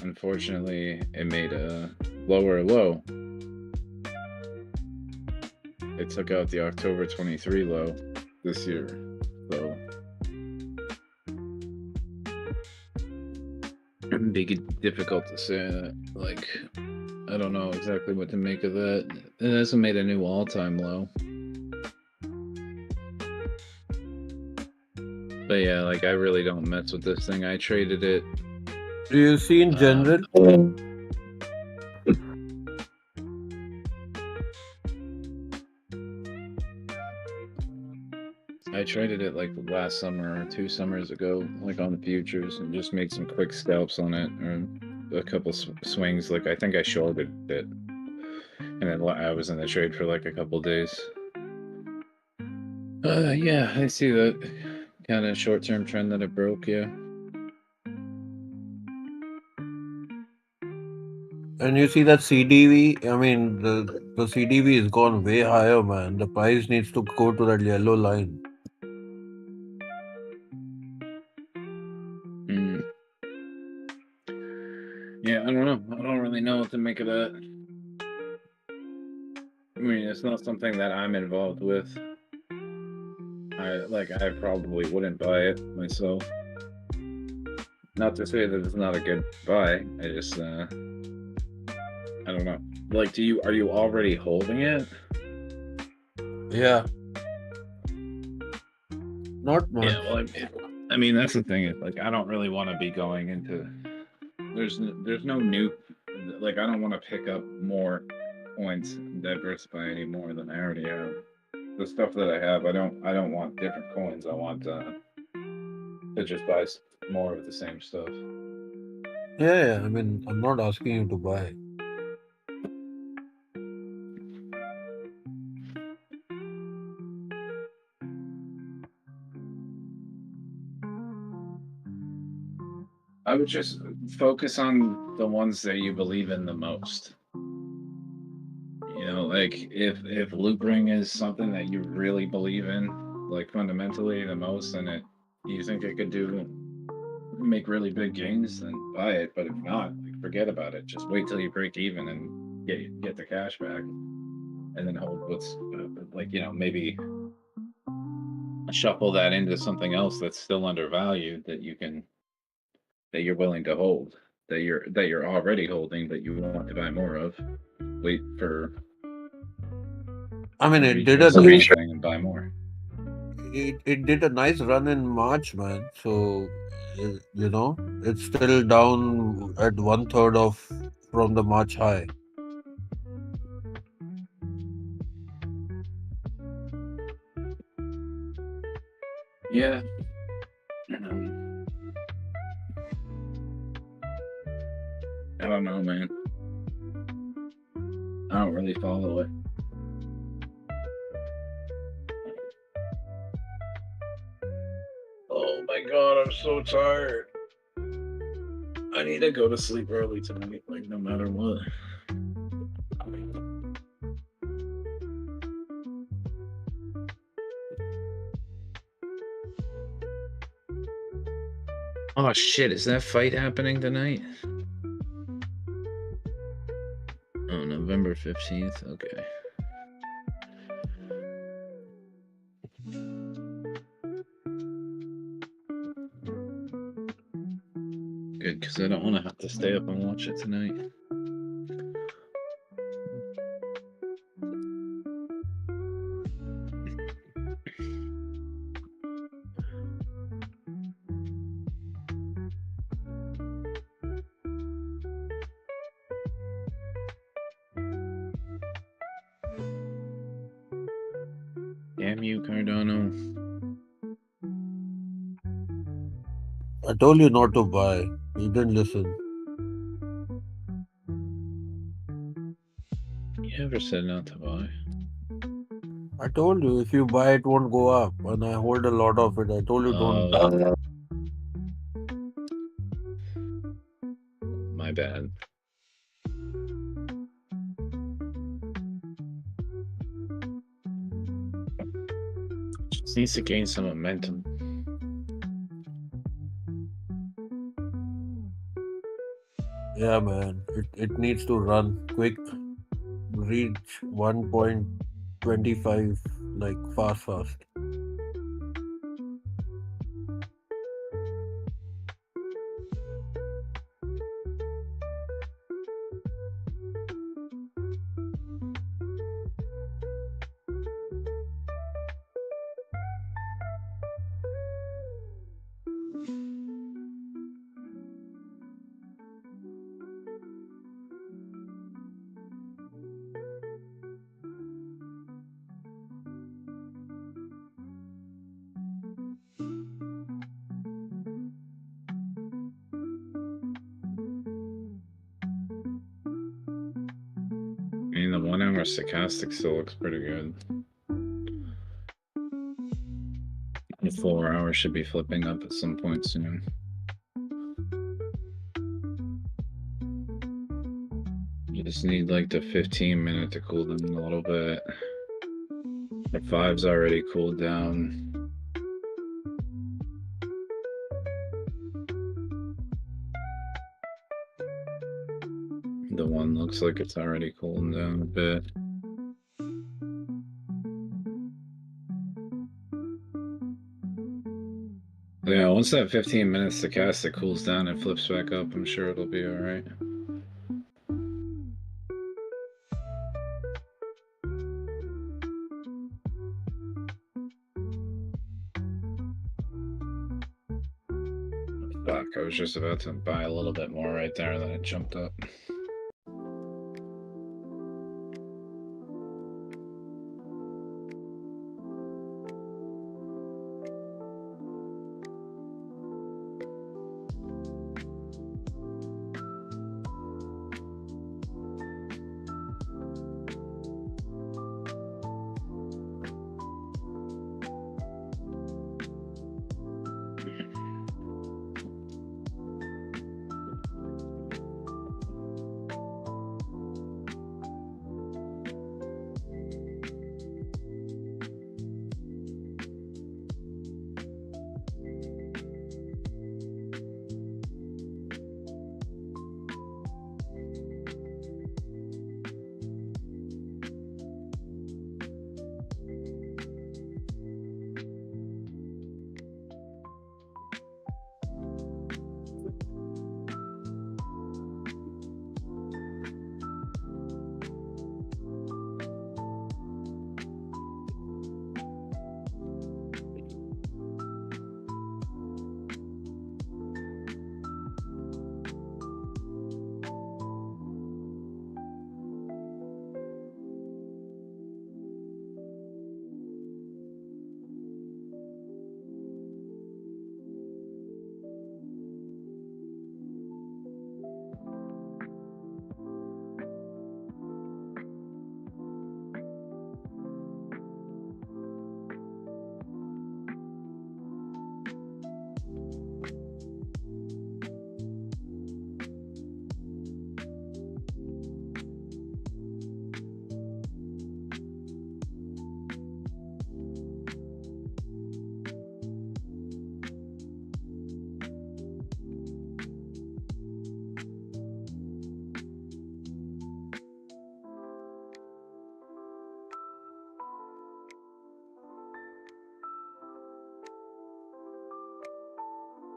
unfortunately, it made a lower low. It took out the October 23 low this year, so it'd be difficult to say that. Like, I don't know exactly what to make of that. It hasn't made a new all-time low. But yeah, like, I really don't mess with this thing. I traded it. Do you see in general? I traded it like last summer or 2 summers ago, like on the futures, and just made some quick scalps on it, or a couple swings. Like, I think I shorted it, and then I was in the trade for like a couple days. Yeah, I see that kind of short-term trend that it broke. Yeah. And you see that CDV, I mean, the CDV has gone way higher, man. The price needs to go to that yellow line. Yeah, I don't know. I don't really know what to make of that. I mean, it's not something that I'm involved with. I probably wouldn't buy it myself. Not to say that it's not a good buy. I just I don't know. Like, are you already holding it? Yeah. Not much. Yeah, well, I mean that's the thing. Is like I don't really want to be going into. There's no new. Like I don't want to pick up more coins and diversify any more than I already have. The stuff that I have, I don't want different coins. I want to just buy more of the same stuff. Yeah, I mean, I'm not asking you to buy. I would just focus on the ones that you believe in the most. You know, like if Loopring is something that you really believe in, like fundamentally the most, and you think it could make really big gains, then buy it. But if not, like, forget about it. Just wait till you break even and get the cash back, and then hold what's maybe shuffle that into something else that's still undervalued that you're willing to hold, that you're already holding, that you want to buy more of. Wait for. I mean, it did and buy more. It did a nice run in March, man. So it's still down at 1/3 from the March high. Yeah. I don't know, man. I don't really follow it. Oh my god, I'm so tired. I need to go to sleep early tonight, like no matter what. Oh shit, is that fight happening tonight? Oh, November 15th, okay. Good, because I don't want to have to stay up and watch it tonight. Damn you, Cardano. I told you not to buy. You didn't listen. You ever said not to buy? I told you if you buy it won't go up, and I hold a lot of it. I told you don't buy. My bad. Just needs to gain some momentum. Yeah, man. It needs to run quick, reach 1.25 like fast. I mean, the 1 hour stochastic still looks pretty good. The 4 hour should be flipping up at some point soon. You just need like the 15-minute to cool down a little bit. The 5's already cooled down. The 1 looks like it's already cooling down a bit. once that 15 minutes to cast it cools down and flips back up, I'm sure it'll be alright. Fuck, I was just about to buy a little bit more right there, and then it jumped up.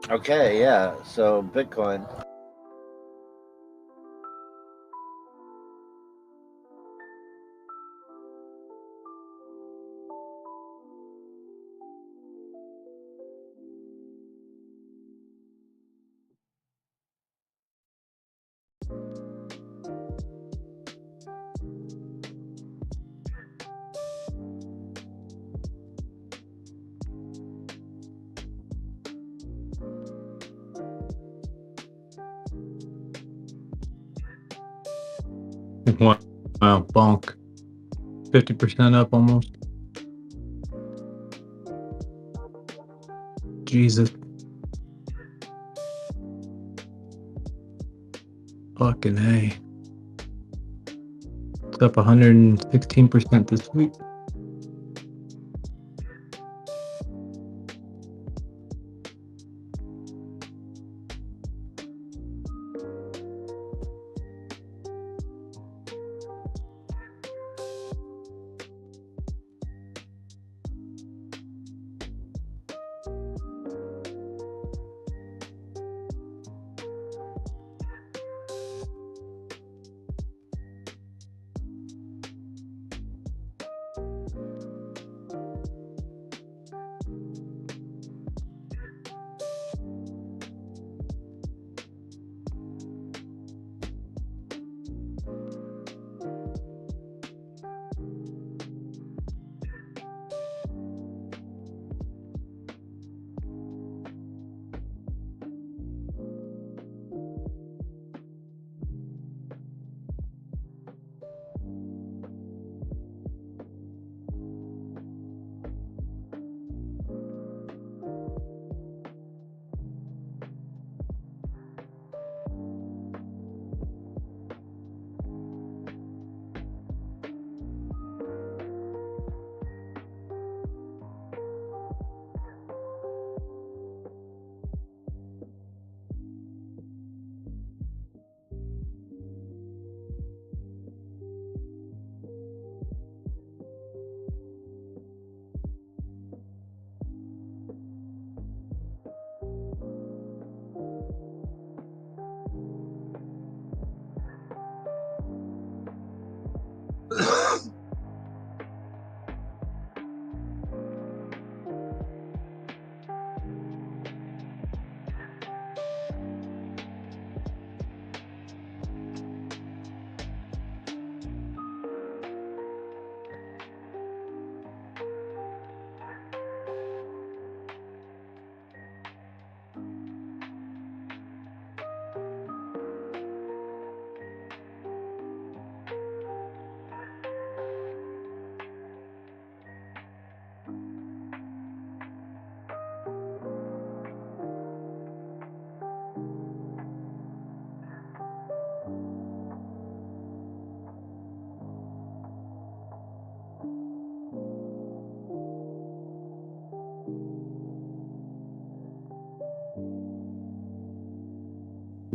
Okay, yeah. So Bitcoin. Wow, bonk. 50% up almost. Jesus. Fucking A. It's up 116% this week.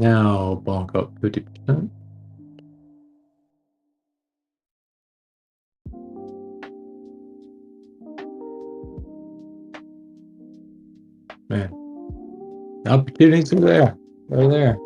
Now bonk up 50%. Man, the opportunities are there. They're there.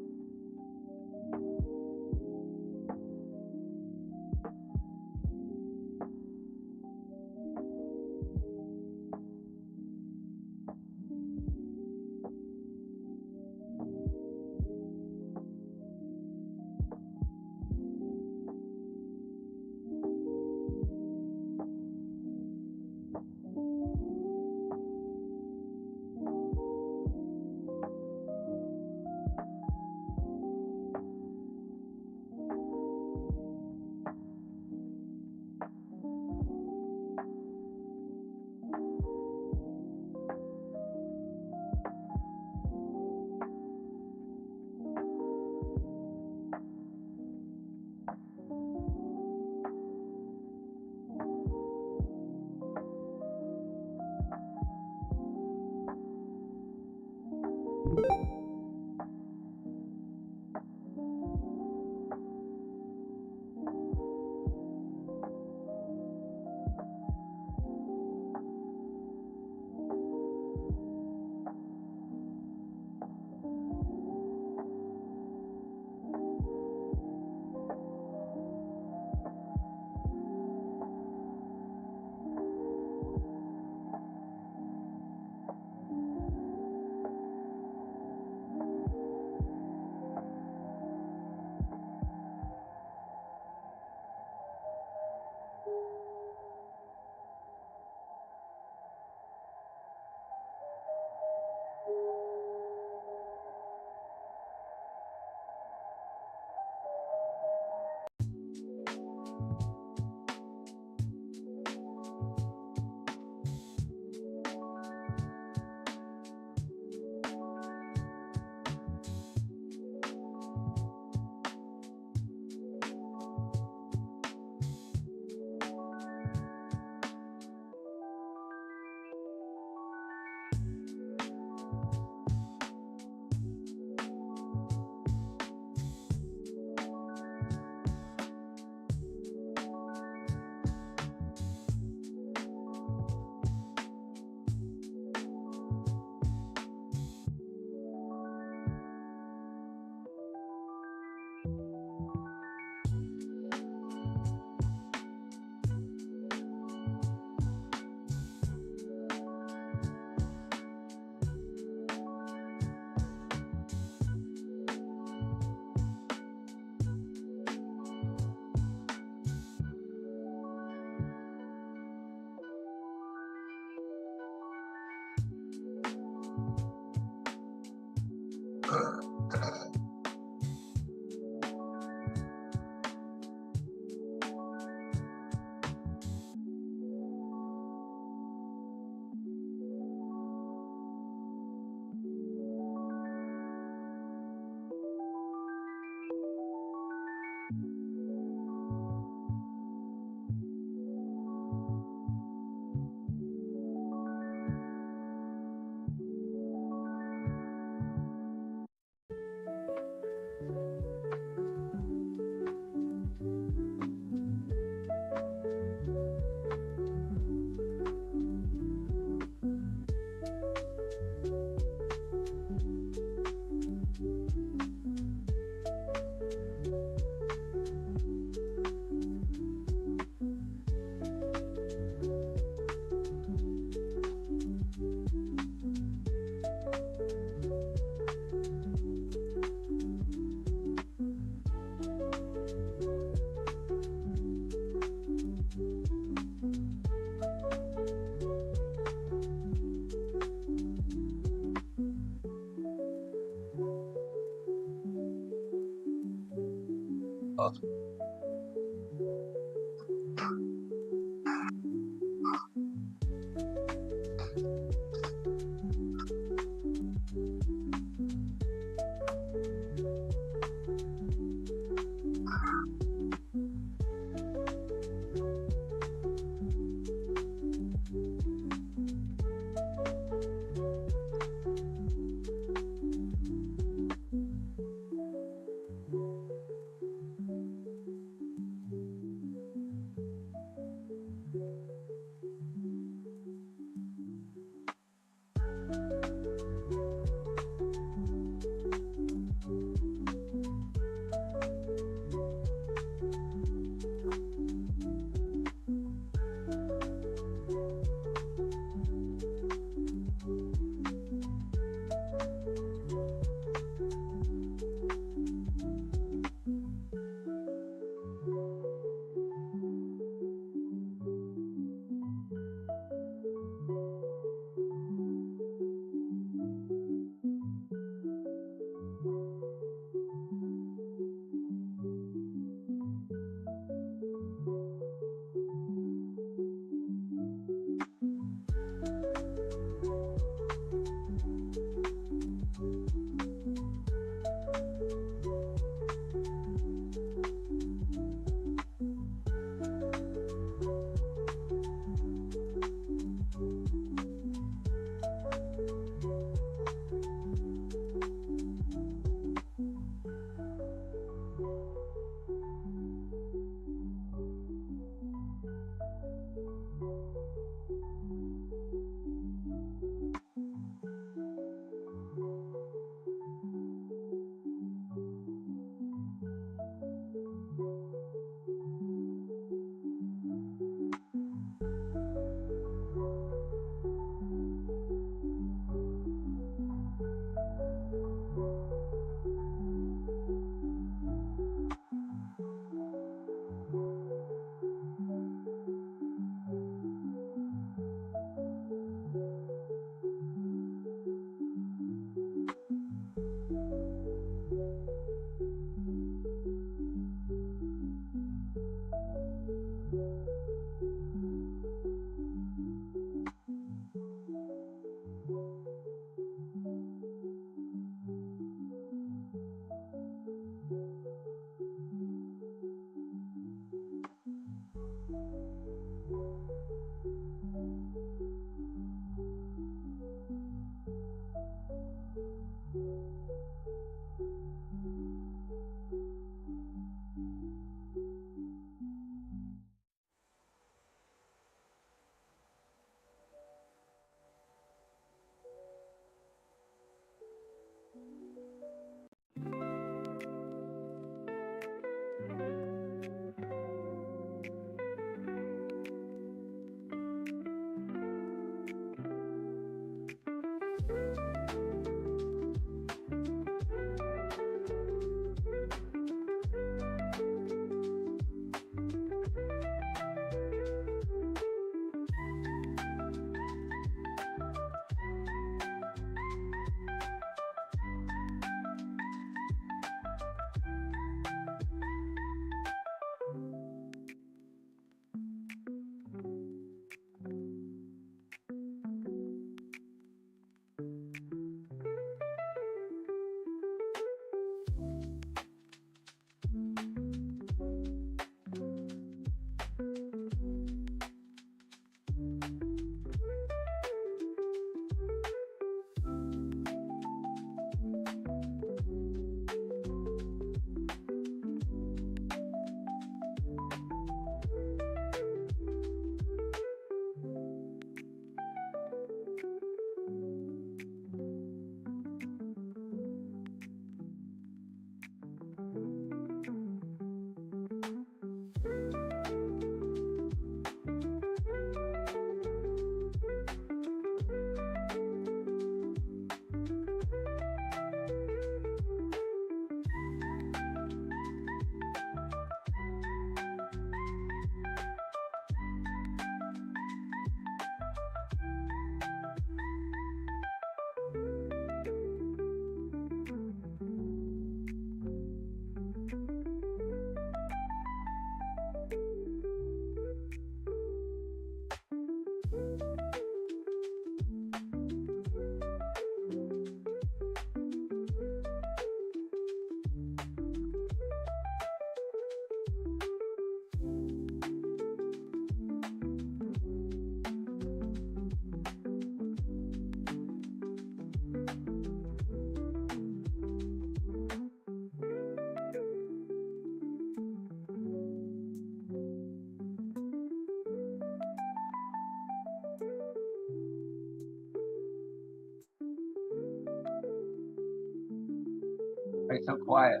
Why so quiet?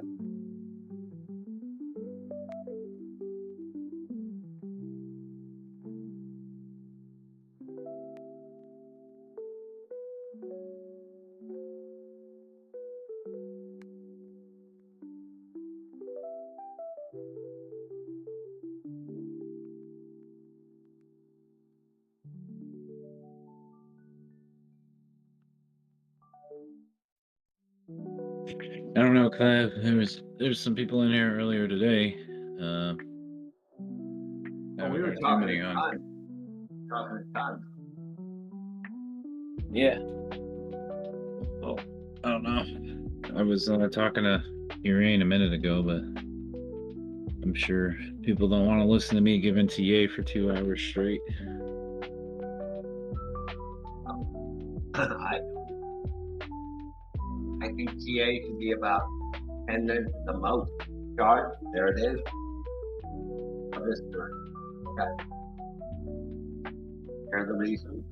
I don't know, Clive. There's some people in here earlier today. Oh, we were talking time. Talking time. Yeah. Well, I don't know. I was talking to Uriane a minute ago, but I'm sure people don't want to listen to me giving TA for 2 hours straight. I think TA should be about 10 minutes at the most. Chart, there it is. Of this turn. Okay. Here's the reason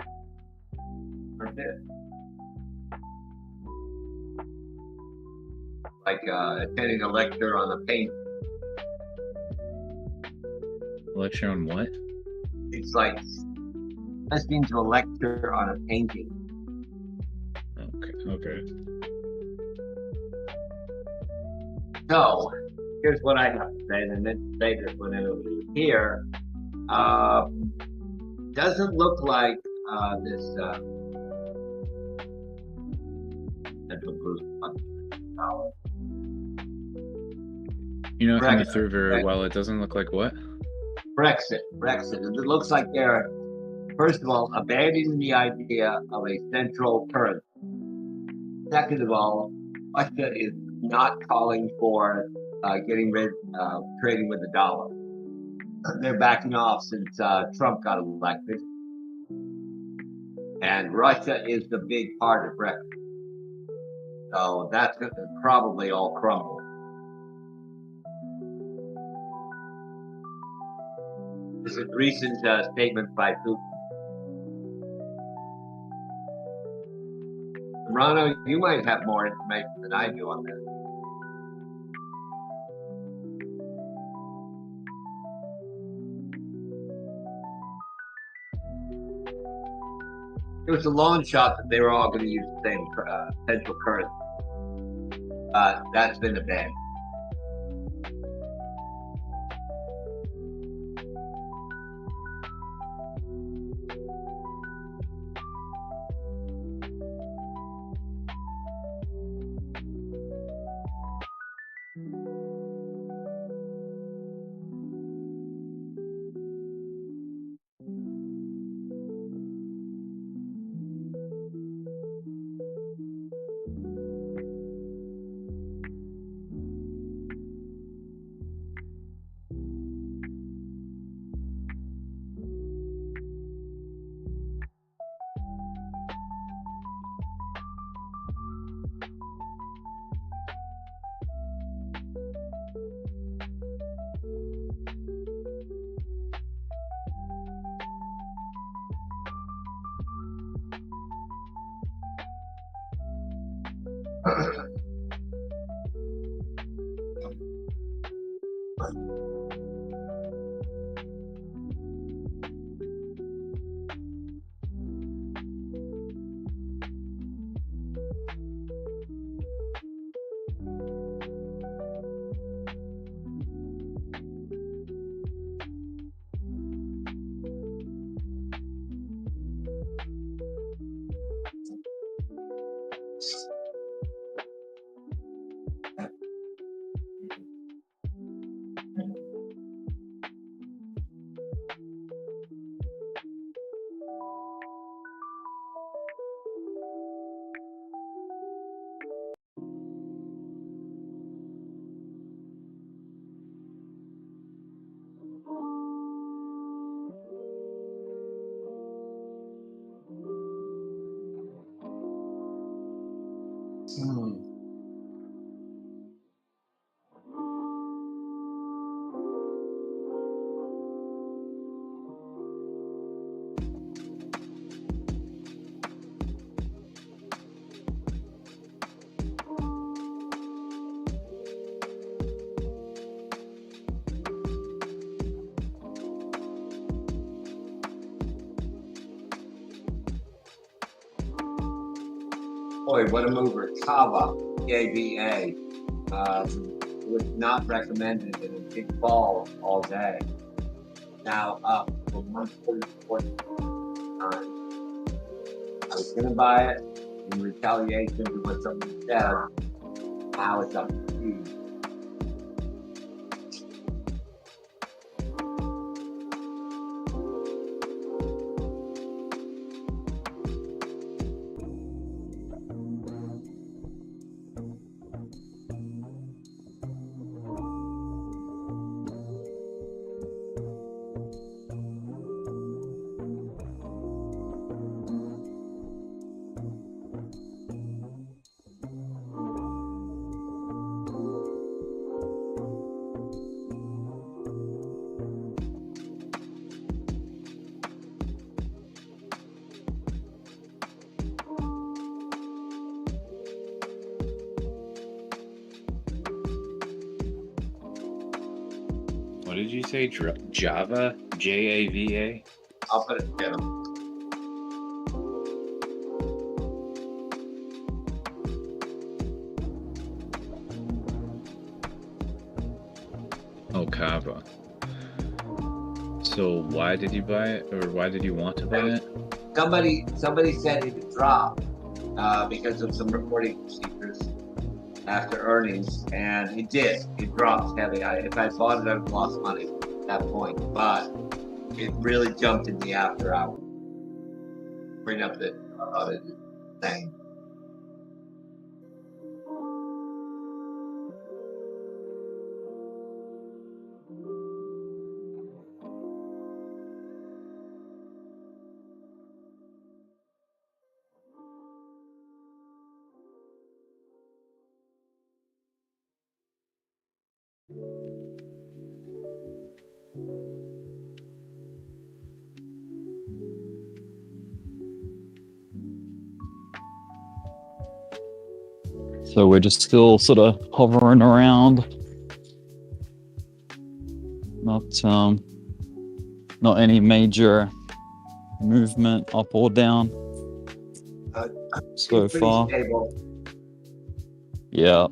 for this. Like attending a lecture on a paint. Lecture on what? It's like listening to a lecture on a painting. Okay. So, here's what I have to say, and then say this whenever we're here. Doesn't look like this central group. You're not coming through very well. It doesn't look like what? Brexit. It looks like they're, first of all, abandoning the idea of a central currency. Second of all, Russia is not calling for getting rid of trading with the dollar. They're backing off since Trump got elected. And Russia is the big part of Brexit. So that's going to probably all crumble. This is a recent statement by Putin. Rano, you might have more information than I do on this. It was a long shot that they were all going to use the same central currency. That's been abandoned. Boy, what a mover. Kava, KVA. Was not recommended in a big fall all day. Now up for 144 times. I was going to buy it in retaliation to what somebody said. Now it's up to you. What did you say? Java? Java? I'll put it together. Oh, Kava. So why did you buy it, or why did you want to buy it? Somebody said it would drop because of some reporting procedures after earnings, and it did. It dropped heavy. If I bought it, I would have lost money at that point, but it really jumped in the after hour. Bring up the thing. So we're just still sort of hovering around. Not any major movement up or down so It's pretty far. stable. Yeah,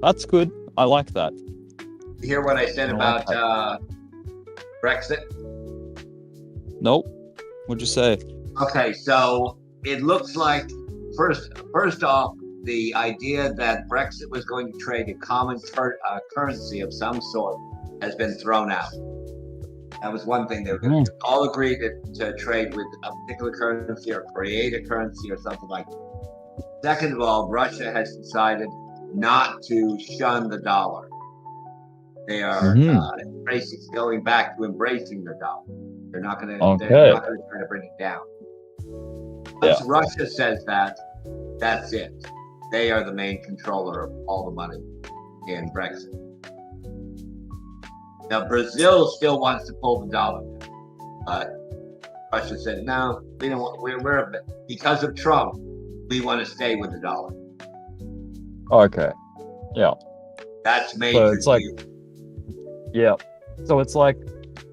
that's good. I like that. You hear what I said about Brexit? Nope. What'd you say? Okay, so it looks like first off, the idea that Brexit was going to trade a common currency of some sort has been thrown out. That was one thing. They were going to all agree to trade with a particular currency or create a currency or something like that. Second of all, Russia has decided not to shun the dollar. They are going back to embracing the dollar. They're not going to. Okay. They're not going to try to bring it down. Once Russia says that, that's it. They are the main controller of all the money in Brexit. Now Brazil still wants to pull the dollar, but Russia said no. We don't want. We're because of Trump. We want to stay with the dollar. Okay. Yeah. That's major. So it's like, yeah. So it's like,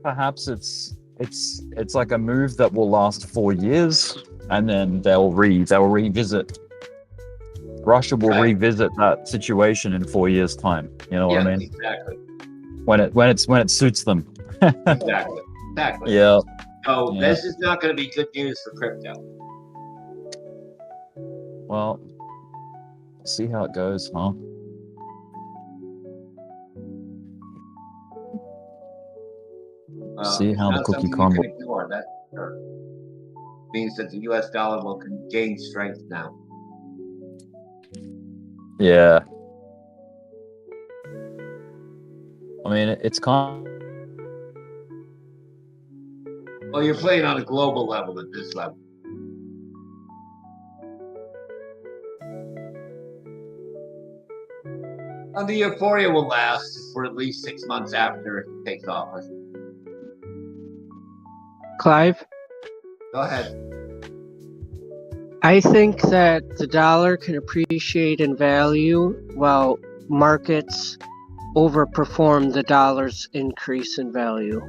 perhaps it's like a move that will last 4 years, and then they'll revisit. Russia will revisit that situation in 4 years' time. You know what I mean? Exactly. When it suits them. Exactly. Yeah. So this is not going to be good news for crypto. Well, see how it goes, huh? See how the cookie crumbles. That means that the U.S. dollar will gain strength now. Yeah. I mean, it's kind. Well, you're playing on a global level at this level. And the euphoria will last for at least 6 months after it takes off. Clive? Go ahead. I think that the dollar can appreciate in value while markets overperform the dollar's increase in value.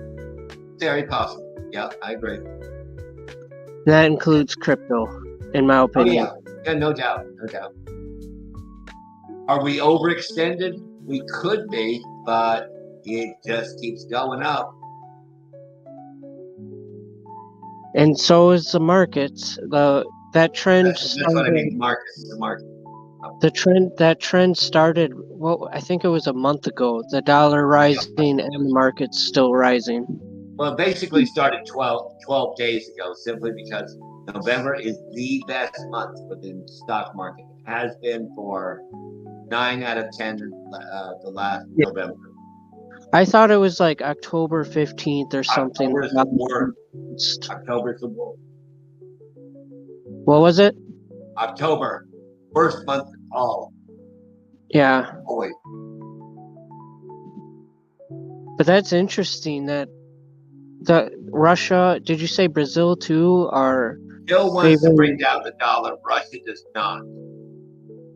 Very possible. Yeah, I agree. That includes crypto, in my opinion. Yeah, no doubt, no doubt. Are we overextended? We could be, but it just keeps going up. And so is the markets. That trend That's what I mean. The market. That trend started. Well, I think it was a month ago. The dollar rising and the market's still rising. Well, it basically started 12 days ago, simply because November is the best month for the stock market. It has been for 9 out of 10 the last November. I thought it was like October 15th or something. October is the worst. October is the worst. What was it? October, worst month of all. Yeah. Always. But that's interesting that Russia, did you say Brazil too, are Bill wants to bring down the dollar. Russia does not.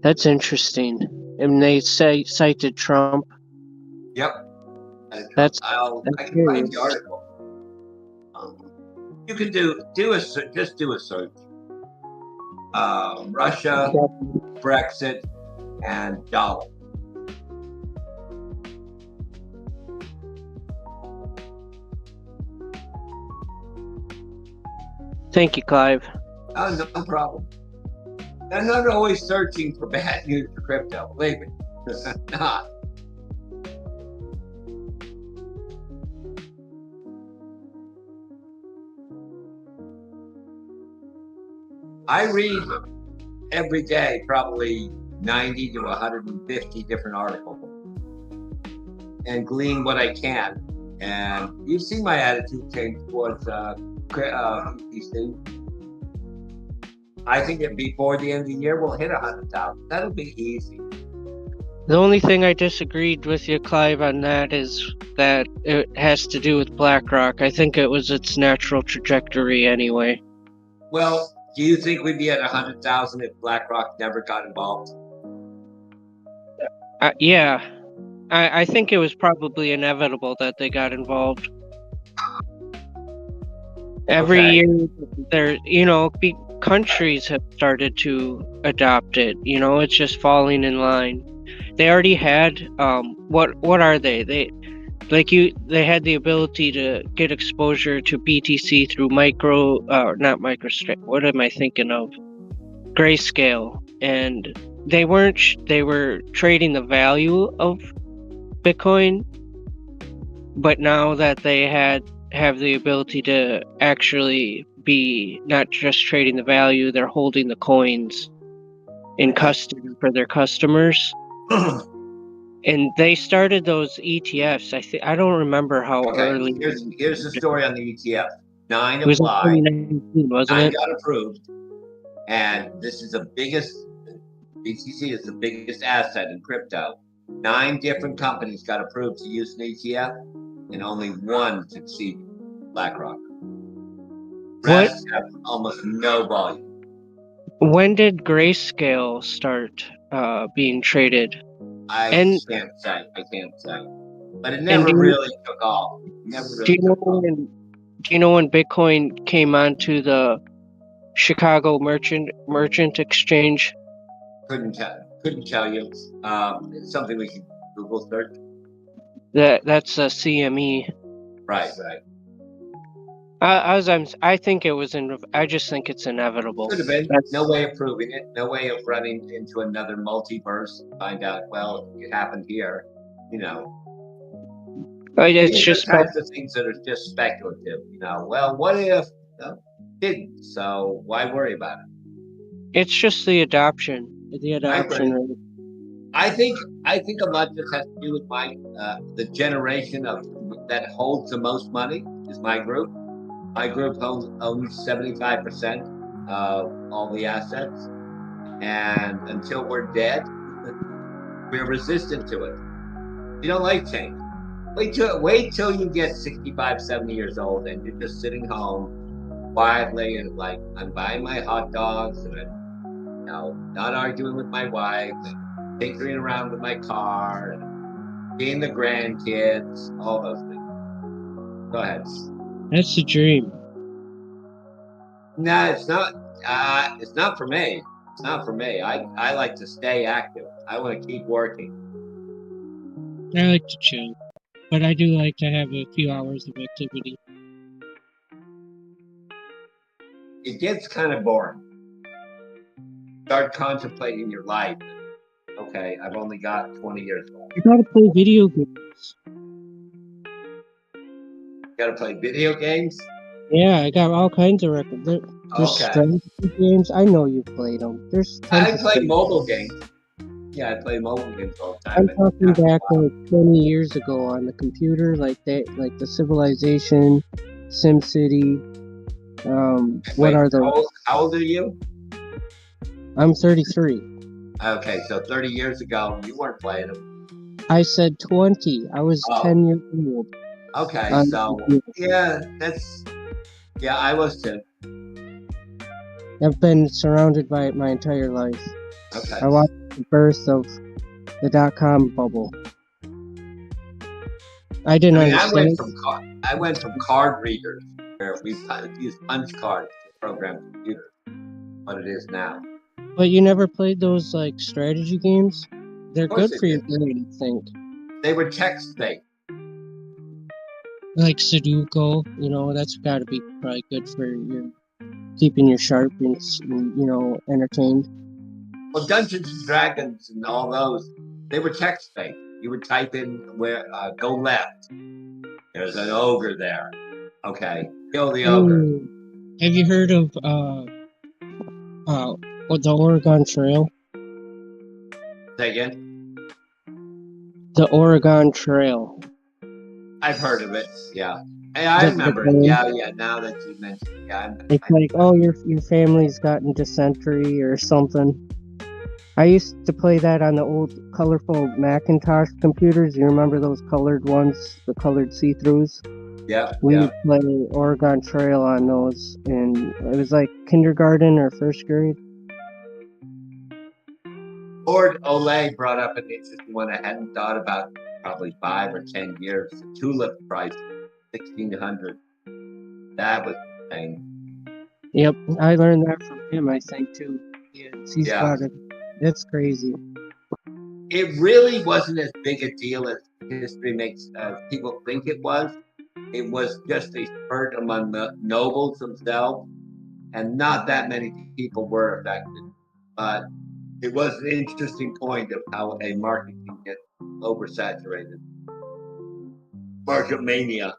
That's interesting. And they cited Trump. Yep. I can find the article. You can do a search. Russia, Brexit, and dollar. Thank you, Clive. Oh, no problem. I'm not always searching for bad news for crypto. Believe me, not. I read every day probably 90 to 150 different articles and glean what I can. And you've seen my attitude change towards these things. I think that before the end of the year, we'll hit 100,000. That'll be easy. The only thing I disagreed with you, Clive, on that is that it has to do with BlackRock. I think it was its natural trajectory anyway. Well, do you think we'd be at 100,000 if BlackRock never got involved? Yeah. I think it was probably inevitable that they got involved. Every year, countries have started to adopt it. It's just falling in line. They already had what are they? They had the ability to get exposure to BTC through what am I thinking of? Grayscale, and they were trading the value of Bitcoin, but now that they have the ability to actually be not just trading the value, they're holding the coins in custody for their customers. And they started those ETFs. I don't remember how early. Here's the story on the ETF. 9 It was applied. in 2019, wasn't 9 it? got approved, and this is the biggest. BTC is the biggest asset in crypto. 9 different companies got approved to use an ETF, and only 1 succeeded. BlackRock. Rest have almost no volume. When did Grayscale start being traded? I can't say, but it never really took off. Do you know when Bitcoin came onto the Chicago Merchant Exchange? Couldn't tell you. It's something we can Google search. That's a CME. Right. I think it was I just think it's inevitable. Could have been. No way of proving it. No way of running into another multiverse. Find out. Well, it happened here. It's just types of things that are just speculative. Well, what if? No, didn't. So why worry about it? It's just the adoption. I think a lot just has to do with the generation that holds the most money is my group. My group owns 75% of all the assets, and until we're dead, we're resistant to it. We don't like change. Wait till you get 65, 70 years old, and you're just sitting home quietly and like, I'm buying my hot dogs, and I'm not arguing with my wife, and tinkering around with my car, and seeing the grandkids, all those things. Go ahead. That's the dream. No, it's not. It's not for me. Not for me. I like to stay active. I want to keep working. I like to chill, but I do like to have a few hours of activity. It gets kind of boring. Start contemplating your life. Okay, I've only got 20 years old. You gotta play video games. Got to play video games? Yeah, I got all kinds of records. There's Okay. strategy games. I know you played them. There's tons I of play stuff. mobile games. Yeah, I play mobile games all the I'm time. talking back like 20 years ago on the computer, like the Civilization, SimCity. What Wait, are the? how old are you? I'm 33. Okay, so 30 years ago, you weren't playing them. I said 20. I was 10 years old. Okay, so yeah, I was too. I've been surrounded by it my entire life. Okay. I watched the birth of the .com bubble. I didn't understand. I went from card readers where we used punch cards to program computers. What it is now. But you never played those like strategy games? They're good for your brain, I think. They were text-based. Like Sudoku, that's got to be probably good for your keeping you sharp and entertained. Well, Dungeons and Dragons and all those, they were text-based. You would type in where go left. There's an ogre there. Okay, kill the ogre. Have you heard of the Oregon Trail? Say again? The Oregon Trail. I've heard of it. Yeah, hey, I remember it. Yeah. Now that you mentioned, it, It's like, oh, your family's gotten dysentery or something. I used to play that on the old colorful Macintosh computers. You remember those colored ones, the colored see-throughs? Yeah. We would play Oregon Trail on those, and it was like kindergarten or first grade. Lord Olay brought up an interesting one I hadn't thought about probably 5 or 10 years. The tulip price, 1,600. That was insane. Yep, I learned that from him, I think, too. He's got it. That's crazy. It really wasn't as big a deal as history makes people think it was. It was just a spurt among the nobles themselves, and not that many people were affected. But it was an interesting point of how a market can get oversaturated. Market mania.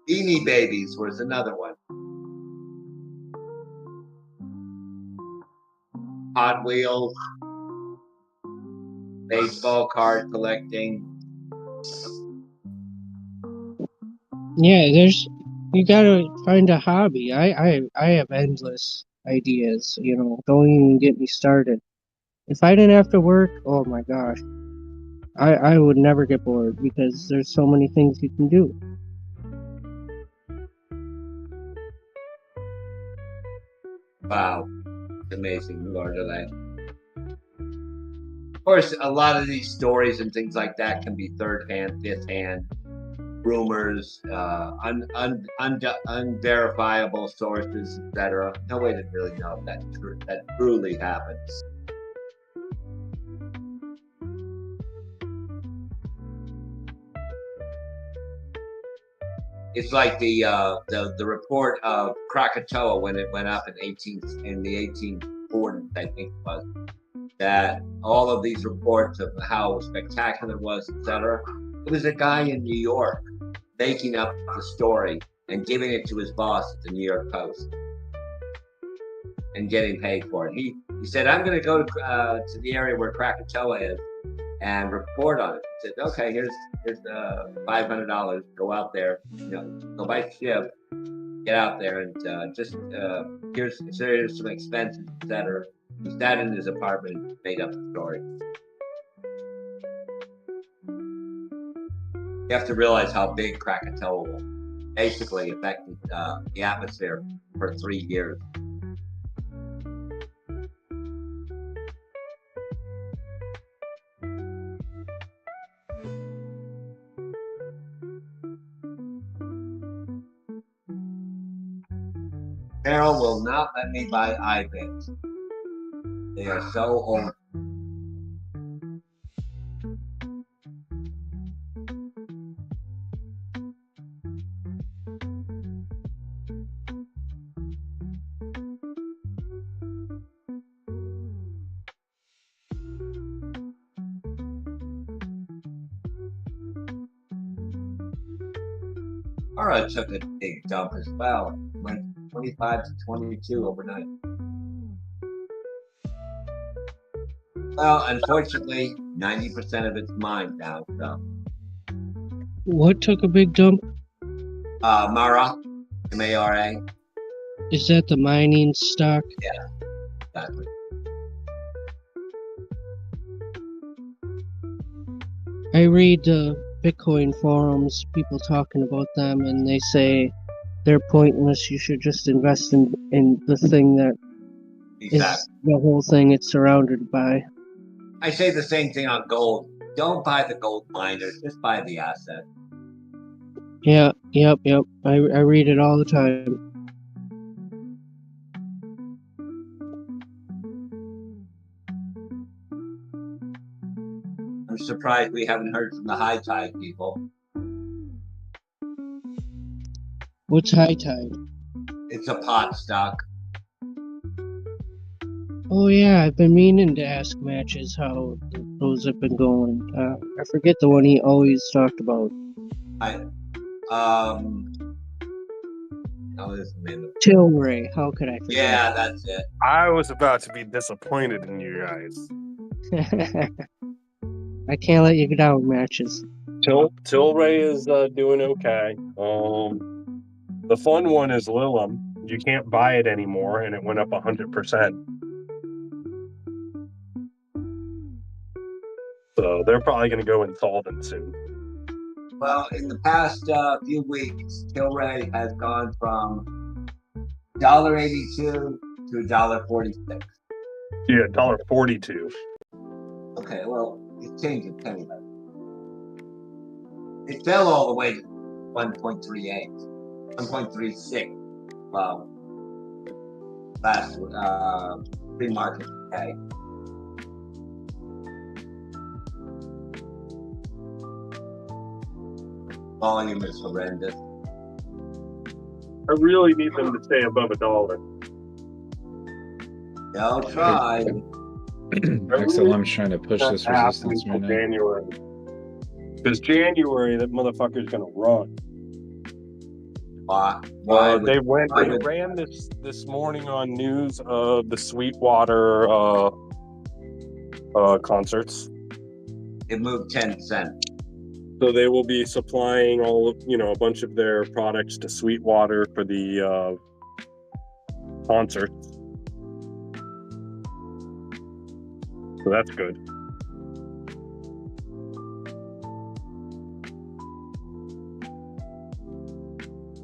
Beanie Babies was another one. Hot Wheels, baseball card collecting. Yeah, you gotta find a hobby. I have endless ideas, don't even get me started. If I didn't have to work, oh my gosh, I would never get bored because there's so many things you can do. Wow, it's amazing, Lord of that. Of course, a lot of these stories and things like that can be third hand, fifth hand, rumors, unverifiable sources, etc. No way to really know if that truly happens. It's like the report of Krakatoa when it went up in the 1840s, I think it was. That all of these reports of how spectacular it was, etc. It was a guy in New York making up the story and giving it to his boss at the New York Post and getting paid for it. He said, "I'm going to go to the area where Krakatoa is and report on it." He said, "Okay, here's $500. Go out there, go by ship, get out there, and here's some expenses, etc." He sat in his apartment and made up the story. You have to realize how big Krakatoa basically affected the atmosphere for 3 years. Carol will not let me buy iBits. They are so old. Aura took a big dump as well. Went 25 to 22 overnight. Well, unfortunately, 90% of it's mine now. So, What took a big dump? Mara, M-A-R-A. Is that the mining stock? Yeah, exactly. I read Bitcoin forums, people talking about them, and they say they're pointless. You should just invest in the thing that is the whole thing it's surrounded by. I say the same thing on gold. Don't buy the gold miners, just buy the asset. Yeah, yep. I read it all the time. I'm surprised we haven't heard from the high tide people. What's high tide? It's a pot stock. Oh yeah, I've been meaning to ask Matches how those have been going. I forget the one he always talked about. Tilray, how could I forget? Yeah, that's it. I was about to be disappointed in you guys. I can't let you down, Matches. Tilray is doing okay. The fun one is Lilum. You can't buy it anymore, and it went up 100%. So they're probably going to go insolvent soon. Well, in the past few weeks, Tilray has gone from $1.82 to $1.46. Yeah, $1.42. Okay, well, it changed it anyway. It fell all the way to 1.38, 1.36. Well, last pre-market day. Volume is horrendous. I really need them to stay above $1. They'll try. XLM's trying to push this resistance right now. January. Because January, that motherfucker's going to run. They ran this morning on news of the Sweetwater concerts. It moved 10 cents. So they will be supplying a bunch of their products to Sweetwater for the concerts. So that's good.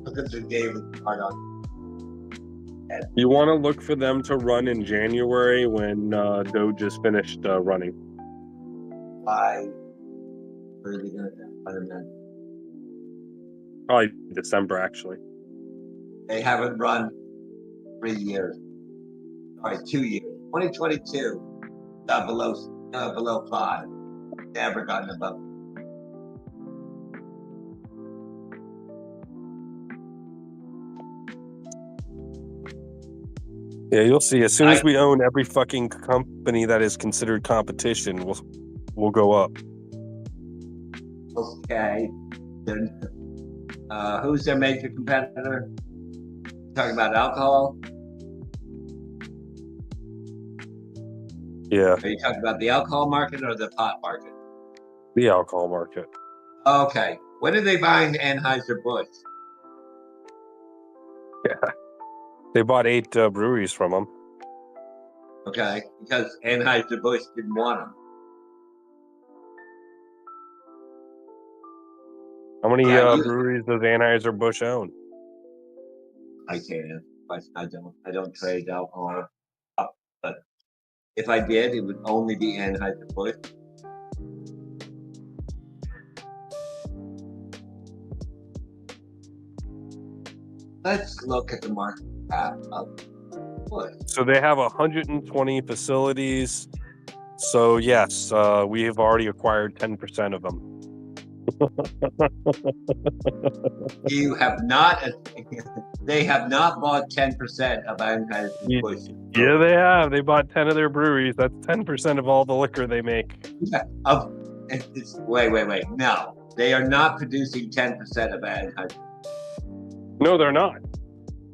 Look at the daily chart on. You want to look for them to run in January when Doge is finished running. Why? Where are they going to run them? Probably December, actually. They haven't run 3 years. All right, 2 years. 2022, below 5. Never gotten above. Yeah, you'll see. As soon as we own every fucking company that is considered competition, we'll go up. Okay. Then, who's their major competitor? Talking about alcohol? Yeah. Are you talking about the alcohol market or the pot market? The alcohol market. Okay. When are they buying Anheuser-Busch? Yeah. They bought 8 breweries from them. Okay. Because Anheuser-Busch didn't want them. How many breweries does Anheuser-Busch own? I can't. I don't trade alcohol. But if I did, it would only be Anheuser-Busch. Let's look at the market So they have 120 facilities. So yes, we have already acquired 10% of them. You have not. They have not bought 10% of Anheuser Busch. Yeah, they have. They bought 10 of their breweries. That's 10% of all the liquor they make. Yeah, wait. No, they are not producing 10% of Anheuser. No, they're not.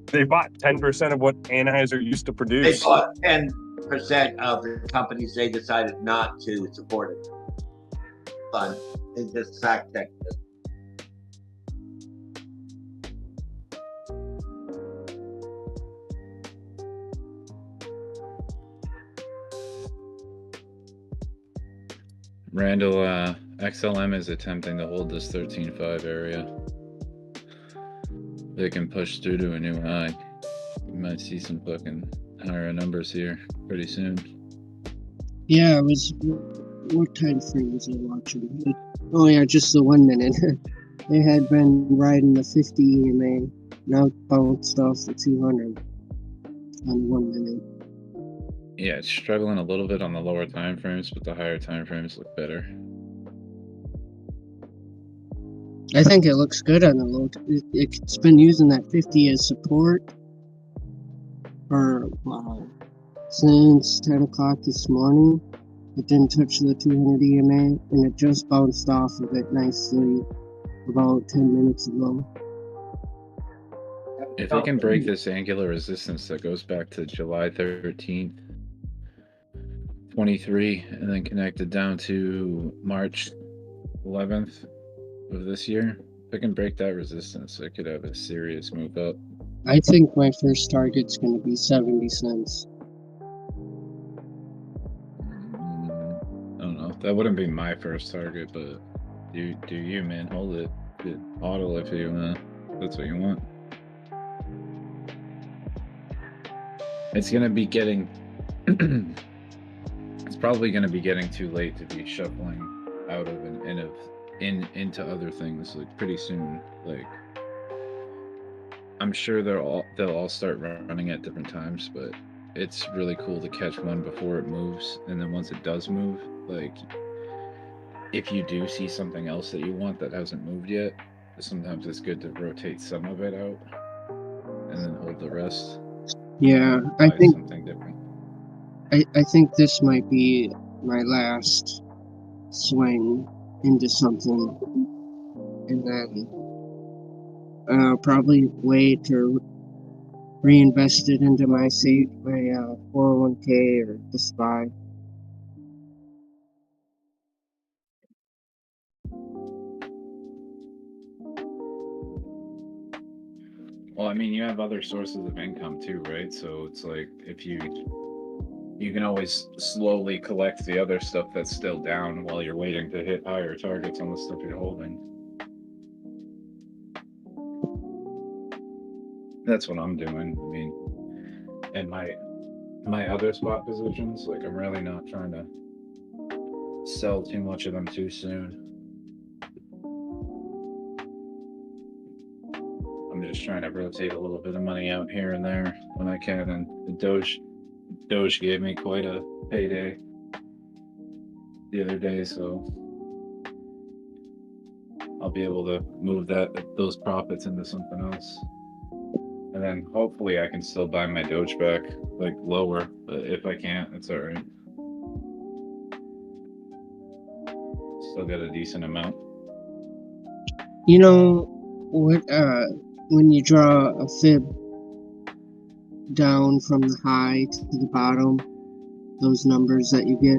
They bought 10% of what Anheuser used to They produce. bought 10% of the companies they decided not to support it. Fun. It's just fact check this. Randall, XLM is attempting to hold this 13.5 area. They can push through to a new high. You might see some fucking higher numbers here pretty soon. Yeah, I was. What time frame was I watching? Oh yeah, just the 1 minute. They had been riding the 50 EMA, now bounced off the 200 on 1 minute. Yeah, it's struggling a little bit on the lower time frames, but the higher time frames look better. I think it looks good on the low. It's been using that 50 as support for since 10 o'clock this morning. It didn't touch the 200 EMA, and it just bounced off of it nicely about 10 minutes ago. If it can break this angular resistance that goes back to July 13th, 23, and then connect it down to March 11th of this year, if it can break that resistance, it could have a serious move up. I think my first target's going to be 70 cents. I don't know. That wouldn't be my first target, but do you, man. Hold it. Auto if you that's what you want. It's gonna be getting it's probably gonna be getting too late to be shuffling out of and into other things like pretty soon. Like I'm sure they'll all start running at different times, but it's really cool to catch one before it moves, and then once it does move, like if you do see something else that you want that hasn't moved yet, sometimes it's good to rotate some of it out and then hold the rest. Yeah, I think something different. I think this might be my last swing into something, and then probably wait to reinvest it into my 401k or the SPY. Well, I mean, you have other sources of income too, right? So it's like if you can always slowly collect the other stuff that's still down while you're waiting to hit higher targets on the stuff you're holding. That's what I'm doing. I mean, and my other spot positions, like I'm really not trying to sell too much of them too soon. I'm just trying to rotate a little bit of money out here and there when I can, and the Doge gave me quite a payday the other day, so I'll be able to move those profits into something else. And then hopefully I can still buy my Doge back like lower, but if I can't, it's all right. Still got a decent amount. You know what? When you draw a fib down from the high to the bottom, those numbers that you get.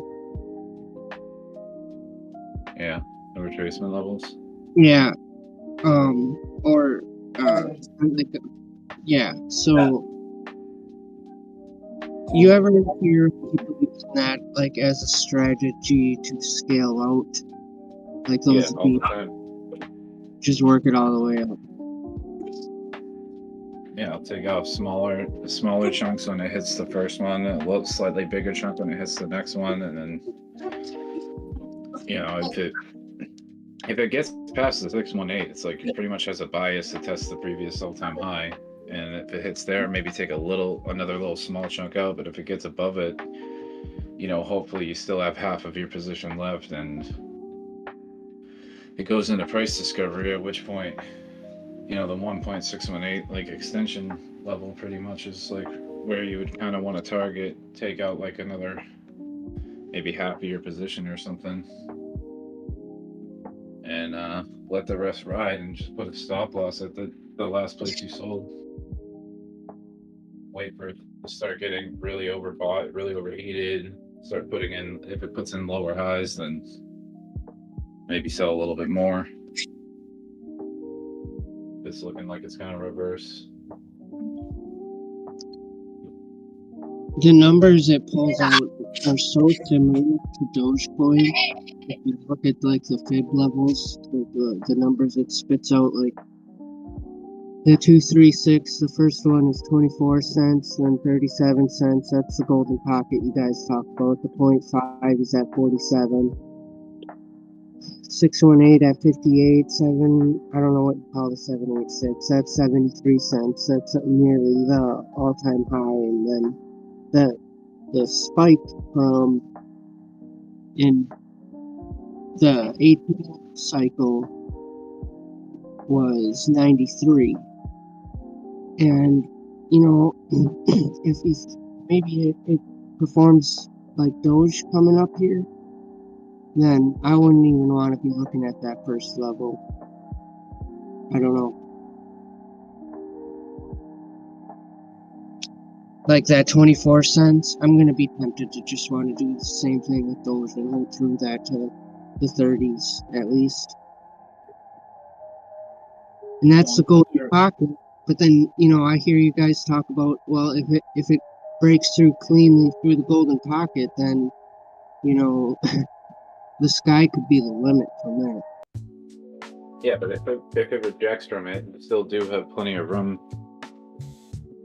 Yeah, the retracement levels. Yeah, or like, yeah. So, you ever hear people using that like as a strategy to scale out? Like those all the time. Just work it all the way up. Yeah, I'll take off smaller chunks when it hits the first one, a little slightly bigger chunk when it hits the next one, and then if it gets past the 618, it's like it pretty much has a bias to test the previous all-time high. And if it hits there, maybe take another little small chunk out. But if it gets above it, hopefully you still have half of your position left, and it goes into price discovery, at which point, the 1.618 like extension level pretty much is like where you would kind of want to target, take out like another maybe half of your position or something, and let the rest ride, and just put a stop loss at the last place you sold. Wait for it to start getting really overbought, really overheated. Start putting in, if it puts in lower highs, then maybe sell a little bit more. It's looking like it's going to reverse. The numbers it pulls out are so similar to Dogecoin. If you look at like the fib levels, the numbers it spits out, like the 236, the first one is 24 cents, then 37 cents. That's the golden pocket you guys talk about. The 0.5 is at 47. 618 at 58. 7, I don't know what you call the 786. That's 73 cents. That's nearly the all-time high. And then the spike from in the 8 cycle was 93. And if maybe it performs like Doge coming up here, then I wouldn't even want to be looking at that first level. I don't know. Like that 24 cents, I'm going to be tempted to just want to do the same thing with Doge and hold through that to the 30s at least. And that's the golden pocket. But then, I hear you guys talk about, well, if it breaks through cleanly through the golden pocket, then, the sky could be the limit from there. Yeah, but if it rejects from it, you still do have plenty of room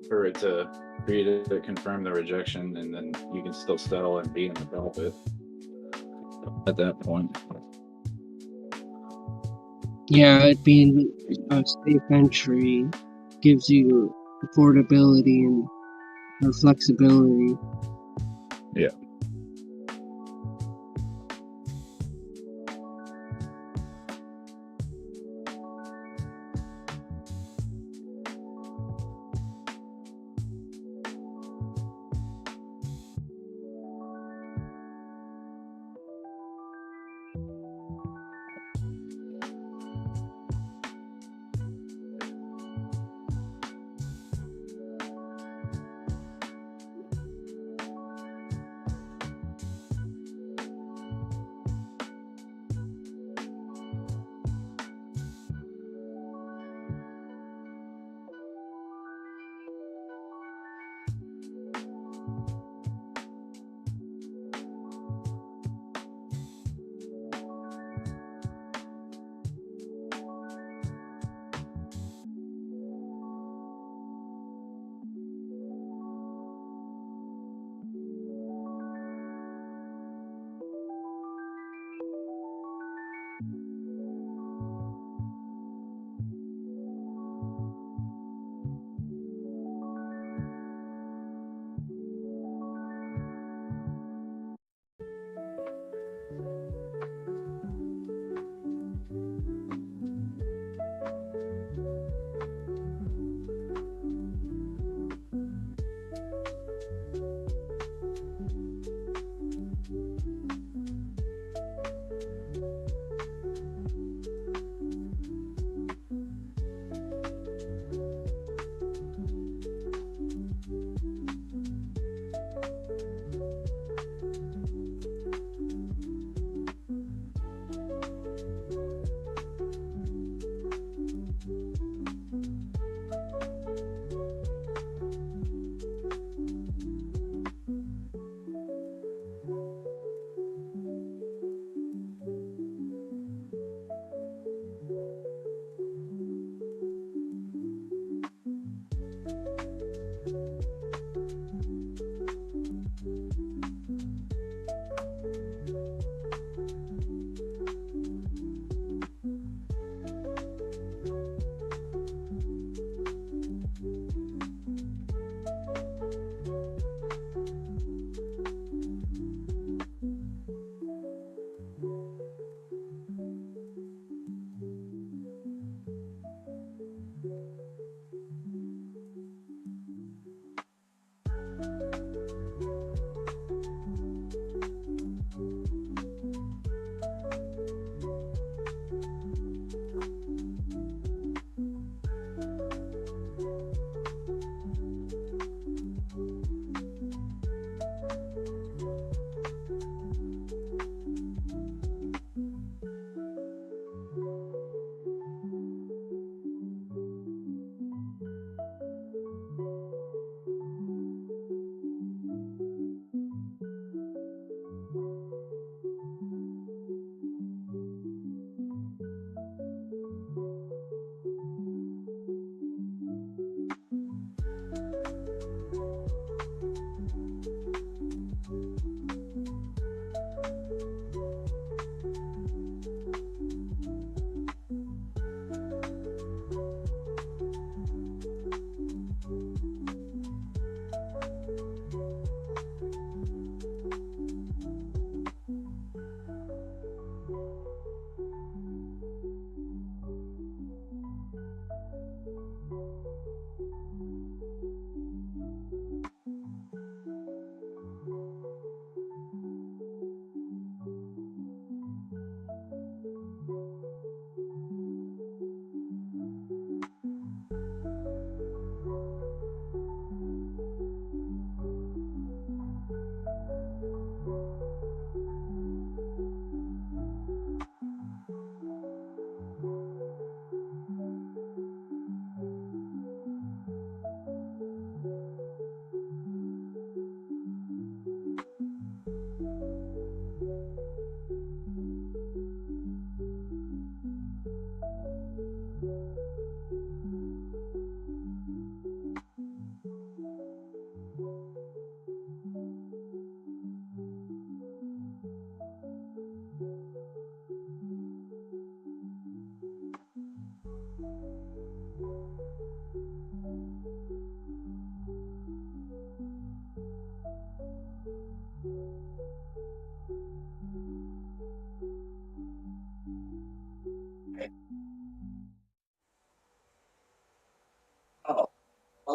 for it to confirm the rejection, and then you can still sell and be in the profit at that point. Yeah, it being a safe entry gives you affordability and flexibility. Yeah.